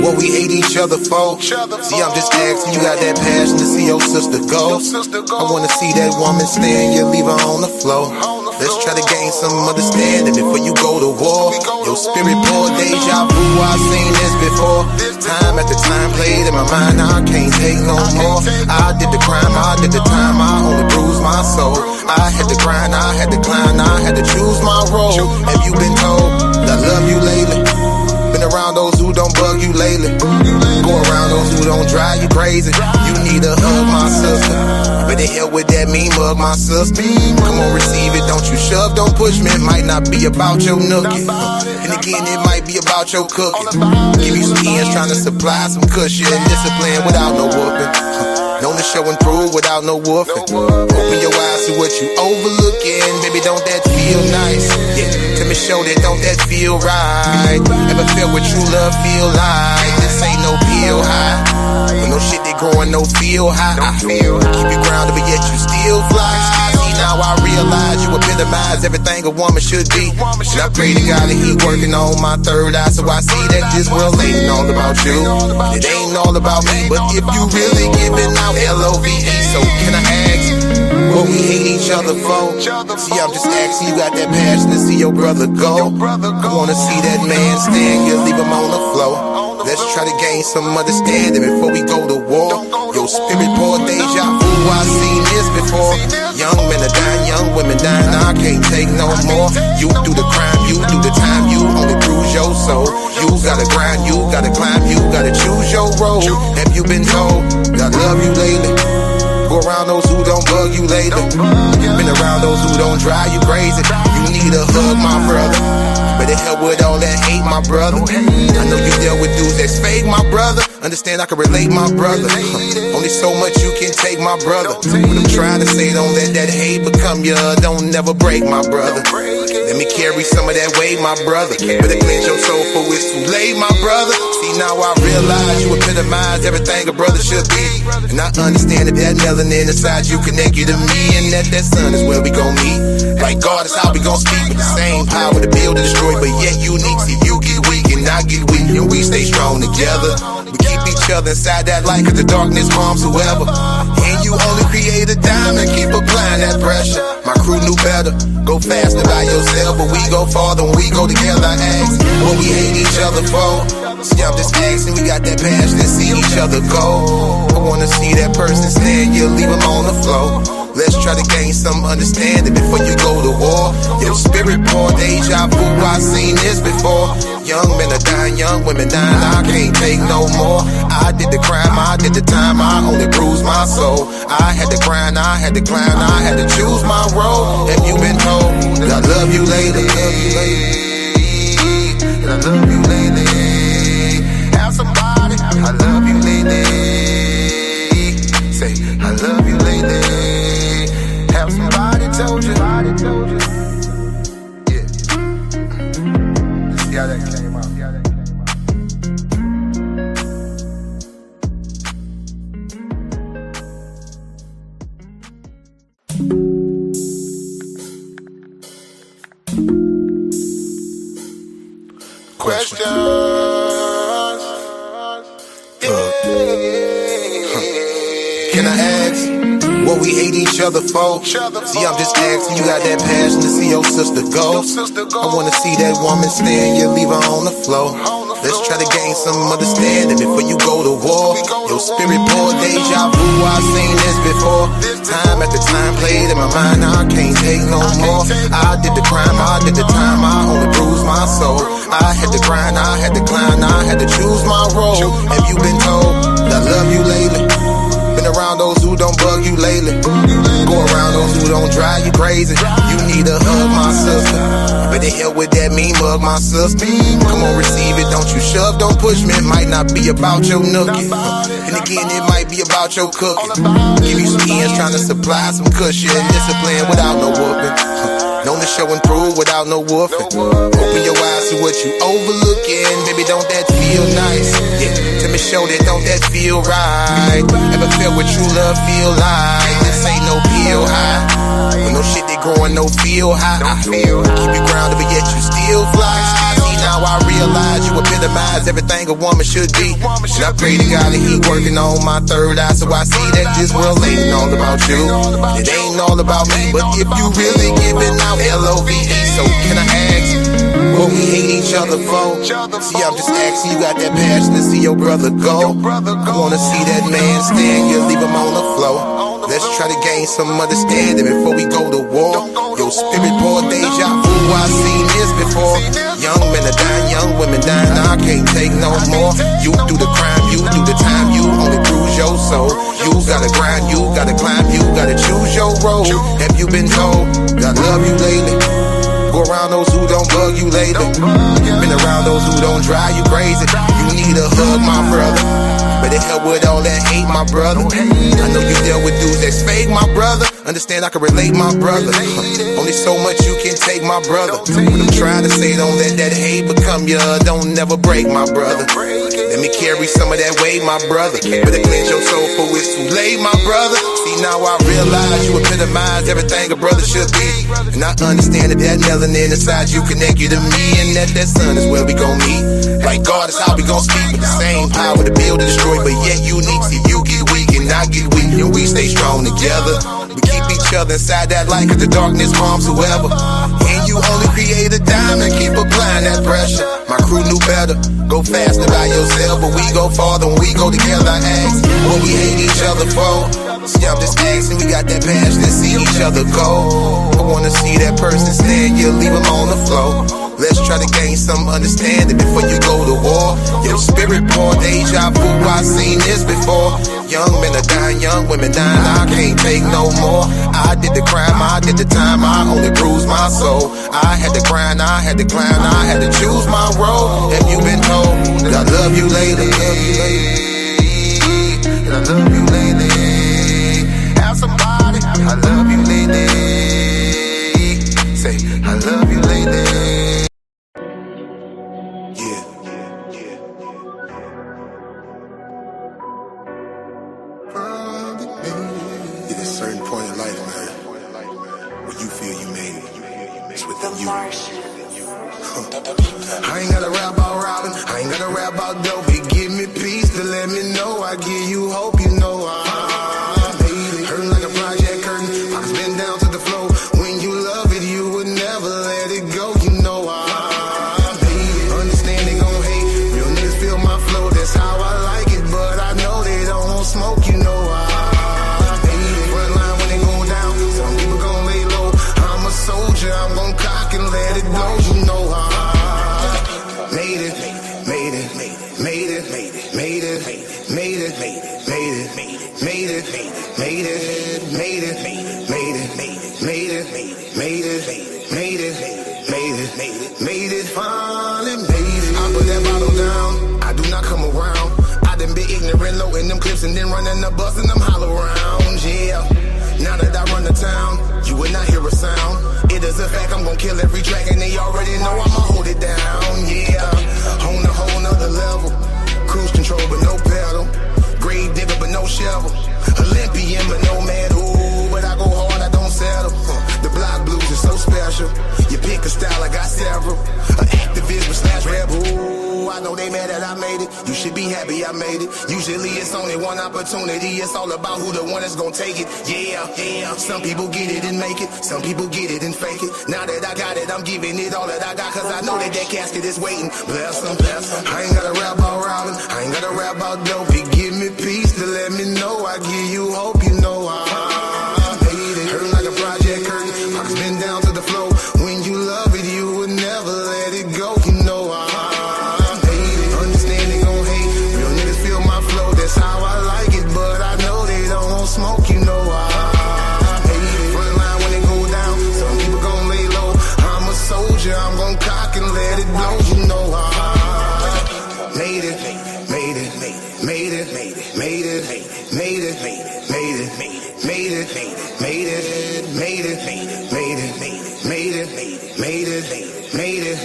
what we hate each other for? See, I'm just asking. You got that passion to see your sister go. I wanna see that woman stand, you leave her on the floor. Let's try to gain some understanding before you go to war. Your spirit pour deja vu, I've seen this before. Time after time played in my mind, I can't take no more. I did the crime, I did the time, I only bruised my soul. I had to grind, I had to climb, I had to choose my role. Have you been told that I love you lately? Been around those who don't bug you lately. Go around those who don't drive you crazy. You need a hug, my sister. Better help with that mean mug, my sister. Come on, receive it, don't you shove, don't push me. It might not be about your nookie. And again, it might be about your cooking. Give you some ends, trying to supply some cushion. Discipline without no whooping. Known to show and prove without no woofing. Open your eyes to what you overlooking. Baby, don't that feel nice? Yeah, let me show that, don't that feel right? Ever felt what true love feel like? This ain't no pill high. When no shit they growing, no feel high. Keep you grounded, but yet you still fly. See, now I realize you epitomize everything a woman should be. And I pray to God that he working on my third eye, so I see that this world ain't all about you. It ain't all about me, but if you really giving out LOVE, so can I ask what we hate each other for? See, I'm just asking, you got that passion to see your brother go. I wanna see that man stand, you leave him on the floor. Let's try to gain some understanding before we go to war. Your spirit pour deja vu, I've seen this before. Young men are dying, young women dying, I can't take no more. You do the crime, you do the time, you only bruise your soul. You gotta grind, you gotta climb, you gotta choose your road. Have you been told that I love you lately? Go around those who don't bug you lately. Been around those who don't drive you crazy. You need need a hug, my brother. Better help with all that hate, my brother. I know you dealt with dudes that's fake, my brother. Understand I can relate, my brother. Only so much you can take, my brother. What I'm trying to say, don't let that hate become you. Don't never break, my brother. Let me carry some of that weight, my brother. Better cleanse your soul for it's too late, my brother. See, now I realize you epitomize everything a brother should be. And I understand that that melanin inside you connect you to me. And that sun is where we gon' meet. Like God is how we gon' speak with the same power to build and destroy, but yet unique. See, you get weak and I get weak, and we stay strong together. We keep each other inside that light, cause the darkness harms whoever. And you only create a diamond, keep applying that pressure. My crew knew better, go faster by yourself, but we go farther when we go together. I ask what we hate each other for. See, I'm just asking, we got that passion to see each other go. I wanna see that person stand, you leave them on the floor. Let's try to gain some understanding before you go to war. Your spirit born deja vu, I've seen this before. Young men are dying, young women dying, I can't take no more. I did the crime, I did the time, I only bruised my soul. I had to grind, I had to climb, I had to choose my role. Have you been told that I love you lately? I love you lately. Have somebody, I love you lately. Say, I love you lately. Have somebody told you. Yeah. See how that came out. Questions. Can I ask what we hate each other for? See, I'm just asking, you got that passion to see your sister go. I wanna see that woman stand, you leave her on the floor. Let's try to gain some understanding before you go to war. Your spirit poured deja vu, I've seen this before. Time after time played in my mind, I can't take no more. I did the crime, I did the time, I only bruised my soul. I had to grind, I had to climb, I had to choose my role. Have you been told that I love you lately? Been around those who don't bug you lately. Go around those who don't drive you crazy. You need a hug, my sister. Better help with that mean mug, my sister. Come on, receive it, don't you shove, don't push me. It might not be about your nookie. And again, it might be about your cooking. Give you some ends, trying to supply some cushion. Discipline without no whooping. Known to show and prove without no woofing. Open your eyes to what you overlooking. Baby, don't that feel nice? Yeah, tell me, show that, don't that feel right? Ever felt what true love feel like? This ain't no pill high. When no shit they growing, no feel high. Keep you grounded, but yet you still fly. See, now I realize you epitomize everything a woman should be. And I pray to God that he working on my third eye, so I see that this world ain't all about you. It ain't all about me, but if you really giving out LOVE, so can I ask what we hate each other for? See, I'm just asking, you got that passion to see your brother go. I wanna see that man stand, you leave him on the floor. Let's try to gain some understanding before we go to war. Your spirit poured deja vu, I've seen this before. Young men are dying, young women dying, I can't take no more. You do the crime, you do the time, you only bruise your soul. You gotta grind, you gotta climb, you gotta choose your road. Have you been told that I love you lately? Go around those who don't bug you lately. Been around those who don't drive you crazy. You need a hug, my brother. Better help with all that hate, my brother. I know you dealt with dudes that's fake, my brother. Understand I can relate, my brother. Only so much you can take, my brother. What I'm trying to say, don't let that hate become you. Don't never break, my brother. Let me carry some of that weight, my brother. Better cleanse your soul for it's too late, my brother. See, now I realize you epitomize everything a brother should be. And I understand that that melanin inside you connect you to me. And that sun is where we gon' meet. Like God is how we gon' speak with the same power to build and destroy, but yet unique. See, you get weak and I get weak, and we stay strong together. We keep each other inside that light, cause the darkness harms whoever. And you only create a diamond, keep applying that pressure. My crew knew better, go faster by yourself, but we go farther when we go together. I ask what we hate each other for. See, I'm just asking, we got that passion to see each other go. I wanna see that person stand, you leave him on the floor. Let's try to gain some understanding before you go to war. Your spirit poured deja vu, I've seen this before. Young men are dying, young women dying, I can't take no more. I did the crime, I did the time, I only bruised my soul. I had to grind, I had to climb, I had to choose my road. Have you been told that I love you lately? That I love you lately. Have somebody, I love you lately. Say, I love you lately. Yeah. At a certain point in life, man, when you feel you made it, it's within you. I ain't gotta rap about robbing, I ain't gotta rap about dope. It give me peace to let me know I give you hope. You know I made it. Hurting like a project curtain, pockets been down to the floor. When you love it, you would never let it go. You know I made it. Understand they gon' hate, real niggas feel my flow. That's how I like it, but I know they don't want smoke. You know I made it. Front line when they go down, some people gon' lay low. I'm a soldier, I'm gon' cock and let it go. You know I made it, made it, made it, made it, made it, made it, made it, made it, made it, made it, made it, made it, made it, made it, made it, made it, finally made it. I put that bottle down, I do not come around. I done been ignorant, low in them clips and then running the bus and them hollow rounds, yeah. Now that I run the town, you will not hear a sound. It is a fact, I'm gon' kill every track and they already know I'ma hold it down, yeah. On a whole nother level, cruise control but no pedal, grave digger but no shovel, Olympian but no medal. But I go hard, I don't settle. The block blues is so special. You pick a style, I got several. An activist but slash rebel. I know they mad that I made it. You should be happy I made it. Usually it's only one opportunity. It's all about who the one that's gonna take it. Yeah, yeah. Some people get it and make it. Some people get it and fake it. Now that I got it, I'm giving it all that I got. Cause I know that casket is waiting. Bless them, bless them. I ain't gotta rap about robbing. I ain't gotta rap about dope. It give me peace to let me know I give you hope. You know I made it. Hurting like a project curtain. Pockets been down to the floor. When you love it, you would never let it go. You know I how I like it, but I know they don't want smoke, you know I made it. Front line when they go down, some people gon' lay low. I'm a soldier, I'm gon' cock and let it blow, you know I made it, made it, made it, made it, made it, made it, made it, made it, made it, made it, made it, made it, made it, made it, made it, made it,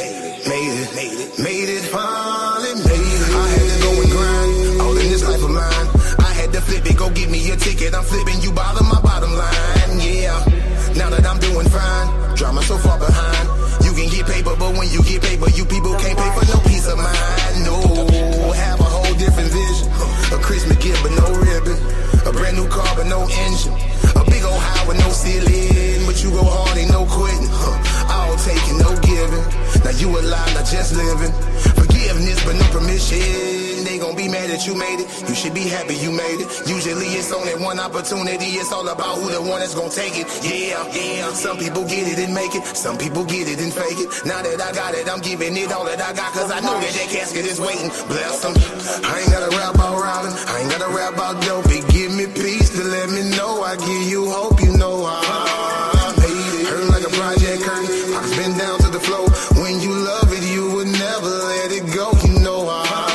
made it, made it, finally made it. I had to go and grind. In this life of mine, I had to flip it, go get me a ticket. I'm flipping you bottom, my bottom line, yeah. Now that I'm doing fine, drama so far behind. You can get paper, but when you get paper, you people can't pay for no peace of mind. No, have a whole different vision. A Christmas gift, but no ribbon. A brand new car, but no engine. A big old high with no ceiling. But you go hard, ain't no quitting. All taking, no giving. Now you alive, not just living. Forgiveness, but no permission. They gon' be mad that you made it. You should be happy you made it. Usually it's only one opportunity. It's all about who the one that's gon' take it. Yeah, yeah. Some people get it and make it. Some people get it and fake it. Now that I got it, I'm giving it all that I got. Cause I know that casket is waiting. Bless them. I ain't gotta rap about robbing. I ain't gotta rap about dope. It give me peace to let me know I give you hope. You know I made it. Hurting like a project curtain. Pockets been down to the floor. When you love it, you would never let it go. You know I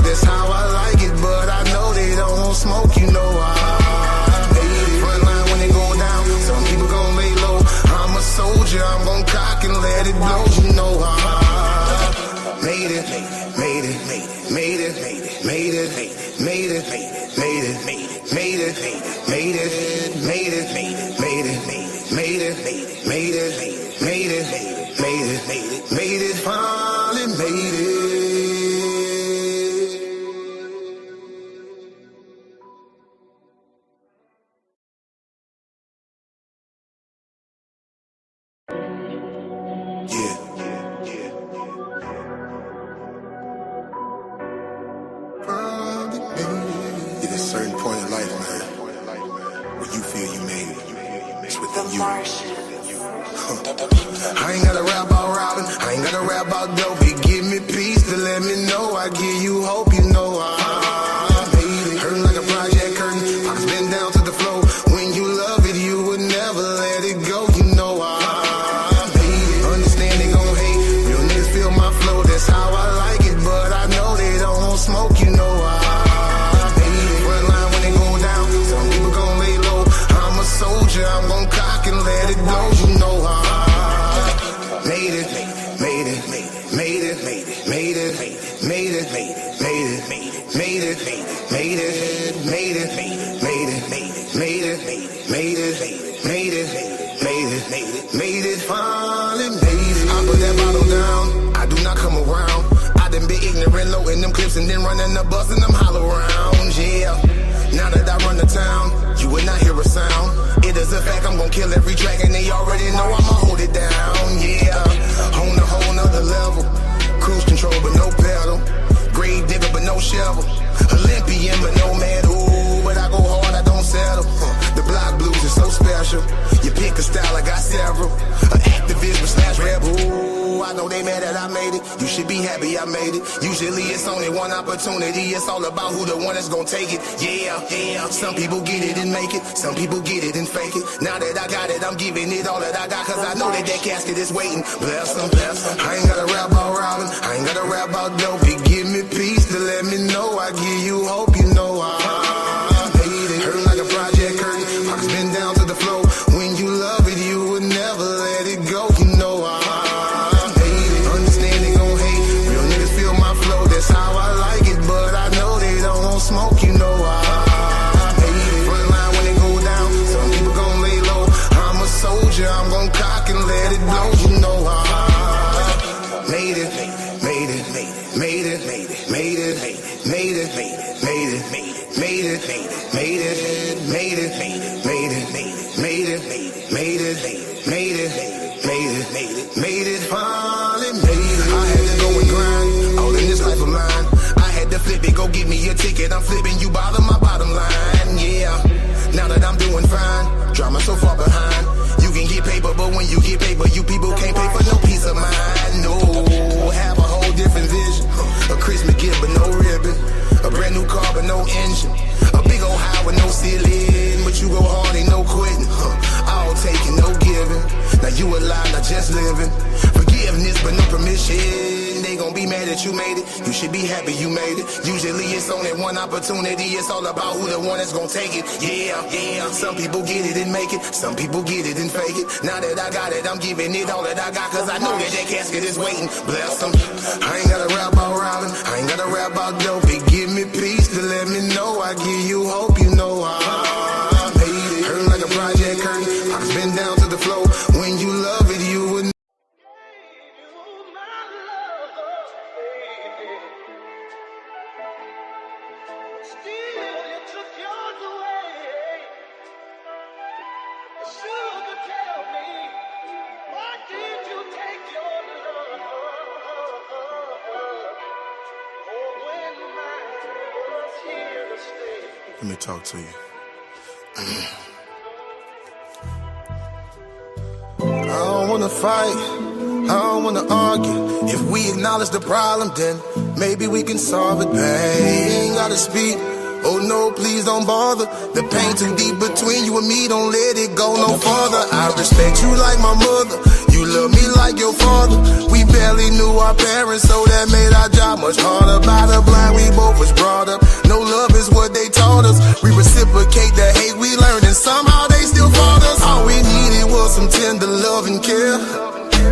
that's how I like it, but I know they don't want smoke, you know I made it. Front line when they go down, some people gon' lay low. I'm a soldier, I'm gon' cock and let it blow, you know I made it, made it, made it, made it, made it, made it, made it, made it, made it, made it, made it, made it, made it, made it, made it, made it, finally made it. At a certain point in life, man, when you feel you made it, it's within you. I ain't gotta rap about robbing, I ain't gotta rap about dope. It give me peace to let me know I give you hope. You know I made it. Hurting like a project curtain, pockets been down to the floor. When you love it, you it blow, you know how. Made it, made it, made it, made it, made it, made it, made it, made it, made it, made it, made it, made it, made it, made it, made it, made it, made it, made it, finally made it. I put that bottle down, I do not come around. I done been ignorant, low in them clips and then running the bus and them hollow rounds, yeah. Now that I run the town, you will not hear a sound. It is a fact, I'm gonna kill every track and they already know I'ma hold it down, yeah. On a whole nother level, cruise control but no pedal, grave digger but no shovel, Olympian but no medal. But I go hard, I don't settle. The block blues is so special. You pick a style, I got several. An activist but slash rebel. I know they mad that I made it. You should be happy I made it. Usually it's only one opportunity. It's all about who the one that's gonna take it. Yeah, yeah. Some people get it and make it. Some people get it and fake it. Now that I got it, I'm giving it all that I got. Cause I know that that casket is waiting. Bless them, bless them. I ain't gotta rap about robbing. I ain't gotta rap about dope. You give me peace to let me know. I give you hope, you know I made it. Hurt like a project curtain. Pockets been down to the floor. When you love it, you would never let it go. You know I made it. Understand they gon' hate. Real niggas feel my flow. That's how I like it. But I know they don't want smoke. You know I made it. Front line when it go down. Some people gon' lay low. I'm a soldier. I'm gon' cock and let it blow. You know I made it. Made it. Made it. Made it. Made it. Made it. Made it. Made it. Made it. Made it. Made it. Made it. Made it. Made it. Made it. Made it. Made it. Finally made it. I had to go and grind all in this life of mine. I had to flip it. Go get me a ticket. I'm flipping you bottom my bottom line. Yeah. Now that I'm doing fine, drama so far behind. You can get paper, but when you get paper, you people can't pay for no peace of mind. No, have a whole different vision. A Christmas gift, but no ribbon. A brand new car, but no engine. A big old high with no ceiling. But you go hard, ain't no quitting. All taking, no giving. Now you alive, not just living. Forgiveness, but no permission. They gon' be mad that you made it. You should be happy you made it. Usually it's only one opportunity. It's all about who the one that's gon' take it. Yeah, yeah. Some people get it and make it. Some people get it and fake it. Now that I got it, I'm giving it all that I got. Cause I know that that casket is waiting. Bless them. I ain't gotta rap about robbing. I ain't gotta rap about dope. It give me peace to let me know. I give you hope, you know I made it. Hurt like a project curtain. I've been down to the floor. When you love it, you would. Let me talk to you. I don't wanna fight, I don't wanna argue. If we acknowledge the problem, then maybe we can solve it, babe. Ain't gotta speak, oh no, please don't bother. The pain too deep between you and me, don't let it go no further. I respect you like my mother, you love me like your father. We barely knew our parents, so that made our job much harder. By the blind, we both was brought up. No love is what they taught us. We reciprocate the hate we learned, and somehow they still fought us. All we needed was some tender love and care.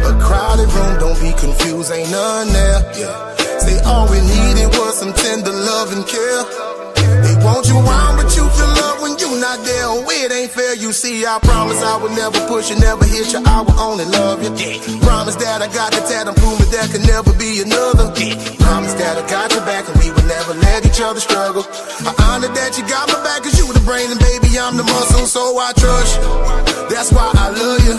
A crowded room, don't be confused, ain't none there. Yeah. Say all we needed was some tender love and care. They want you around, but you feel love when you not there. Oh, it ain't fair, you see. I promise I would never push you, never hit you. I will only love you. Promise that I got the tat and prove that there can never be another. Promise that I got your back and we would never let each other struggle. I honor that you got my back cause you the brain and baby I'm the muscle, so I trust you. That's why I love you.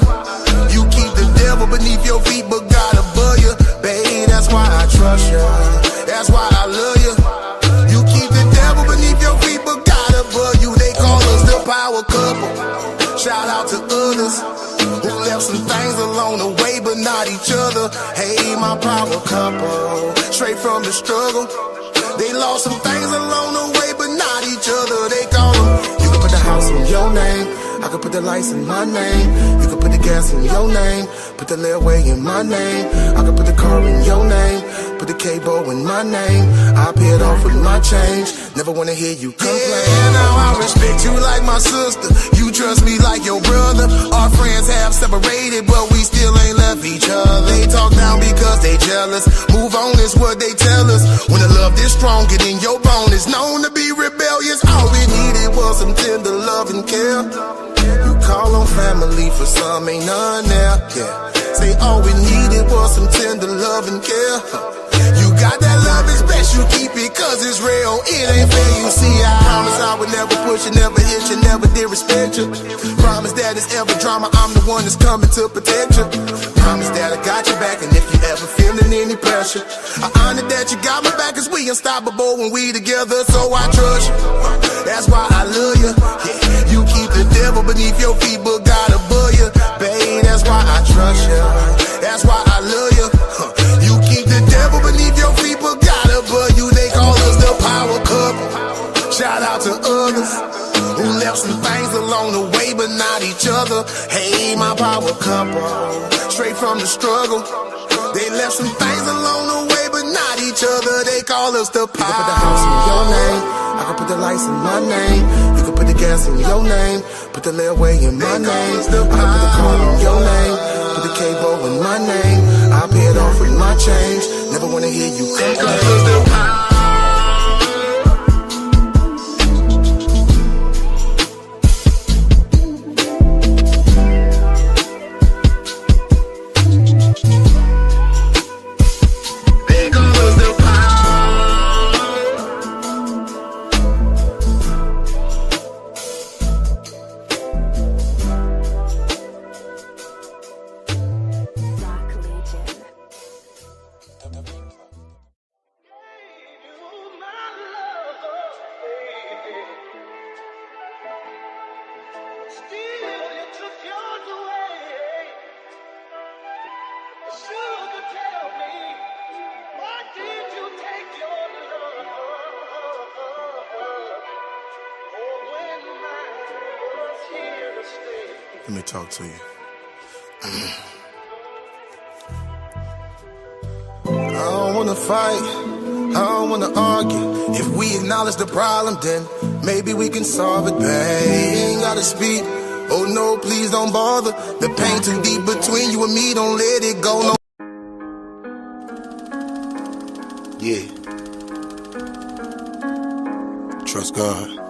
You keep the devil beneath your feet but God above you. Babe, that's why I trust you. That's why I love you. You keep the devil beneath your feet but God above you. They call us the power couple. Shout out to others who left some things along the way but not each other. Hey, my power couple, straight from the struggle. They lost some things along the way but not each other. They call them, you can put the house on your name. I could put the lights in my name. You could put the gas in your name. Put the layaway in my name. I could put the car in your name. Put the cable in my name. I pay it off with my change. Never wanna hear you complain. Yeah, now I respect you like my sister. You trust me like your brother. Our friends have separated, but we still ain't left each other. They talk down because they jealous. Move on is what they tell us. When the love is stronger than your bone is known to be rebellious. All we needed was some tender love and care. You call on family, for some ain't none there. Yeah. Say all we needed was some tender love and care. You got that love, it's best you keep it, cause it's real, it ain't fair. You see, I promise I would never push you, never hit you, never disrespect you. Promise that it's ever drama, I'm the one that's coming to protect you. Promise that I got your back, and if you ever feeling any pressure, I honor that you got my back, cause we unstoppable when we together, so I trust you. That's why I love you. Yeah, you keep the devil beneath your feet, but God above you. Babe, that's why I trust you. That's why I love you. You keep the devil beneath your feet, but God above you. They call us the power couple. Shout out to others who left some things along the way, but not each other. Hey, my power couple, straight from the struggle. They left some things along the way, but not each other. They call us the power. You can put the house in your name. I can put the lights in my name. You can put the gas in your name. Put the layaway in my name. I can put the car in your name. Put the cable in my name. I pay it off with my change. Never wanna hear you complain. Let me talk to you. I don't wanna fight, I don't wanna argue. If we acknowledge the problem, then maybe we can solve it, babe. Ain't gotta speak, oh no, please don't bother. The pain too deep between you and me, don't let it go, no. Yeah. Trust God.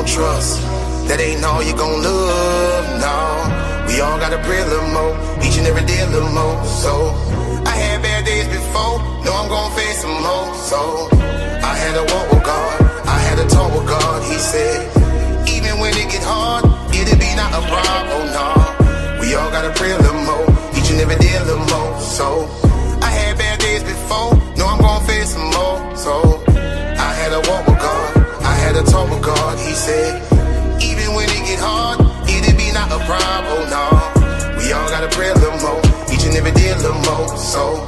Trust, that ain't all you gon' love, no. We all gotta pray a little more, each and every day a little more. So, I had bad days before, know I'm gon' face some more. So, I had a walk with God, I had a talk with God. He said, even when it get hard, it'll be not a problem, oh no. We all gotta pray a little more, each and every day a little more. So, I had bad days before, know I'm gon' face some more. So, I had a walk with God, I had a talk with God. He said, even when it get hard, it'll be not a problem, oh no. We all gotta pray a little more, each and every day a little more. So,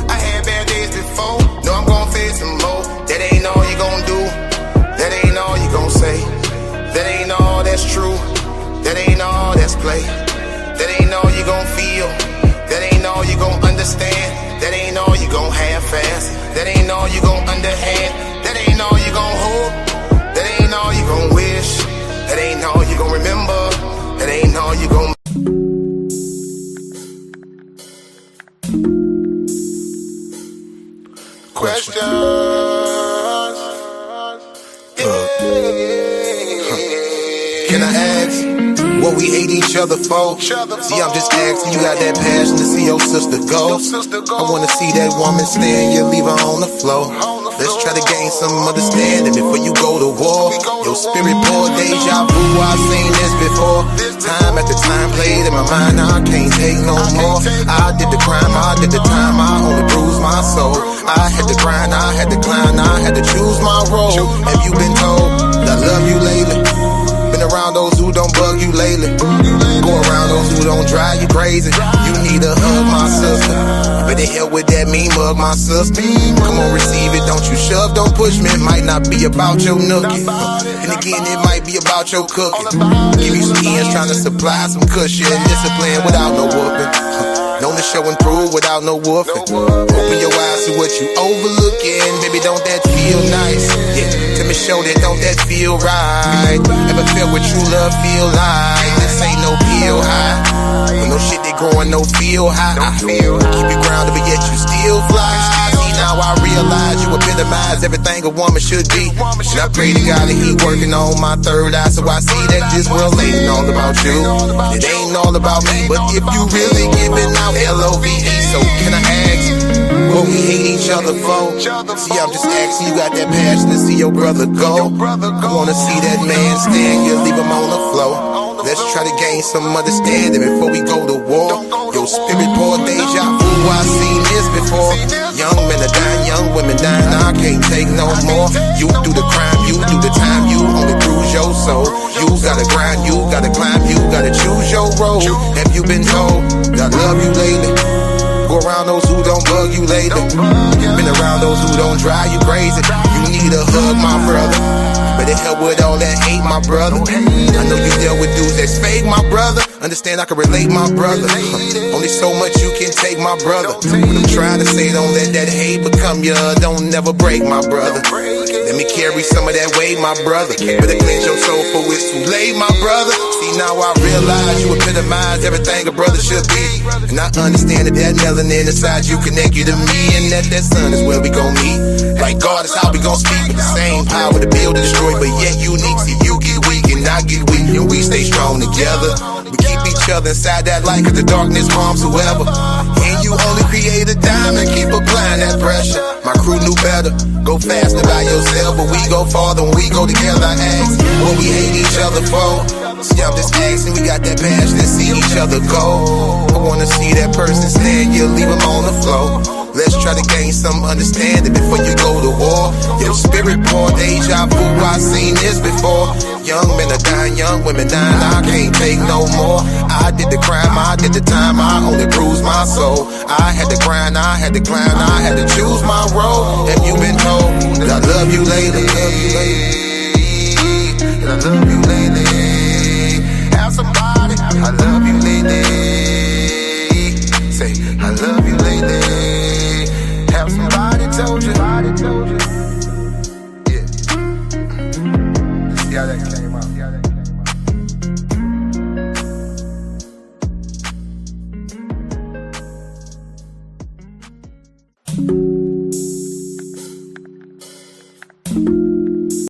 I had bad days before, know I'm gon' face some more. That ain't all you gon' do, that ain't all you gon' say. That ain't all that's true, that ain't all that's play. That ain't all you gon' feel, that ain't all you gon' understand. That ain't all you gon' half-ass, that ain't all you gon' underhand. That ain't all you gon' hope, that ain't all you gon' wish. That ain't all you gon' remember, that ain't all you gon' questions. Can I ask what we hate each other for? See, I'm just asking, you got that passion to see your sister go. I wanna see that woman stand, you leave her on the floor. Let's try to gain some understanding before you go to war. Your spirit pour deja vu, I've seen this before. Time after time played in my mind, I can't take no more. I did the crime, I did the time, I only bruised my soul. I had to grind, I had to climb, I had to choose my role. Have you been told that I love you lately? Been around those who don't bug you lately. Go around those who don't drive you crazy. You need a hug, my sister. Better help with that mean mug, my sister. Come on, receive it, don't you shove, don't push me. It might not be about your nookie. And again, it might be about your cooking. Give you some ends, trying to supply some cushion. Discipline without no whooping. Known to show and prove without no woofing. Open your eyes to what you overlooking. Baby, don't that feel nice? Yeah, let me show that, don't that feel right? Ever felt what true love feel like? This ain't no pill high. When no shit they growing, no feel high. Keep you grounded, but yet you still fly. See, now I realize you epitomize everything a woman should be. And I pray to God that he working on my third eye, so I see that this world ain't all about you. It ain't all about me, but if you really giving out LOVE, so can I ask what we hate each other for? See, I'm just asking, you got that passion to see your brother go. I wanna see that man stand, you leave him on the floor. Let's try to gain some understanding before we go to war. Your spirit pour deja vu, I've seen this before. Young men are dying, young women dying, I can't take no more. You do the crime, you do the time, you only bruise your soul. You gotta grind, you gotta climb, you gotta choose your road. Have you been told that I love you lately? Go around those who don't bug you lately. Been around those who don't drive you crazy. You need a hug, my brother. Better help with all that hate, my brother. I know you deal with dudes that's fake, my brother. Understand I can relate, my brother. Only so much you can take, my brother. What I'm trying to say, don't let that hate become you. Don't never break, my brother. Let me carry some of that weight, my brother. Better cleanse your soul for it's too late, my brother. See, now I realize you epitomize everything a brother should be. And I understand that that melanin inside you connect you to me. And that sun is where we gon' meet. Like God is how we gon' speak. With the same power to build and destroy, but yet unique. See, you get weak and I get weak, and we stay strong together. We keep each other inside that light, cause the darkness harms whoever. And you only create a diamond, keep applying that pressure. My crew knew better, go faster by yourself, but we go farther when we go together. I ask what we hate each other for. See, I'm just asking, we got that passion to see each other go. I wanna see that person stand, you leave him on the floor. Let's try to gain some understanding before you go to war. Your spirit pour deja vu, I've seen this before. Young men are dying, young women dying, I can't take no more. I did the crime, I did the time, I only bruised my soul. I had to grind, I had to climb, I had to choose my road. Have you been told that I love you lately? That I love you lately. Have somebody, I love you lately. Say, I love you lately. Have somebody told you. Yeah. See how that came out.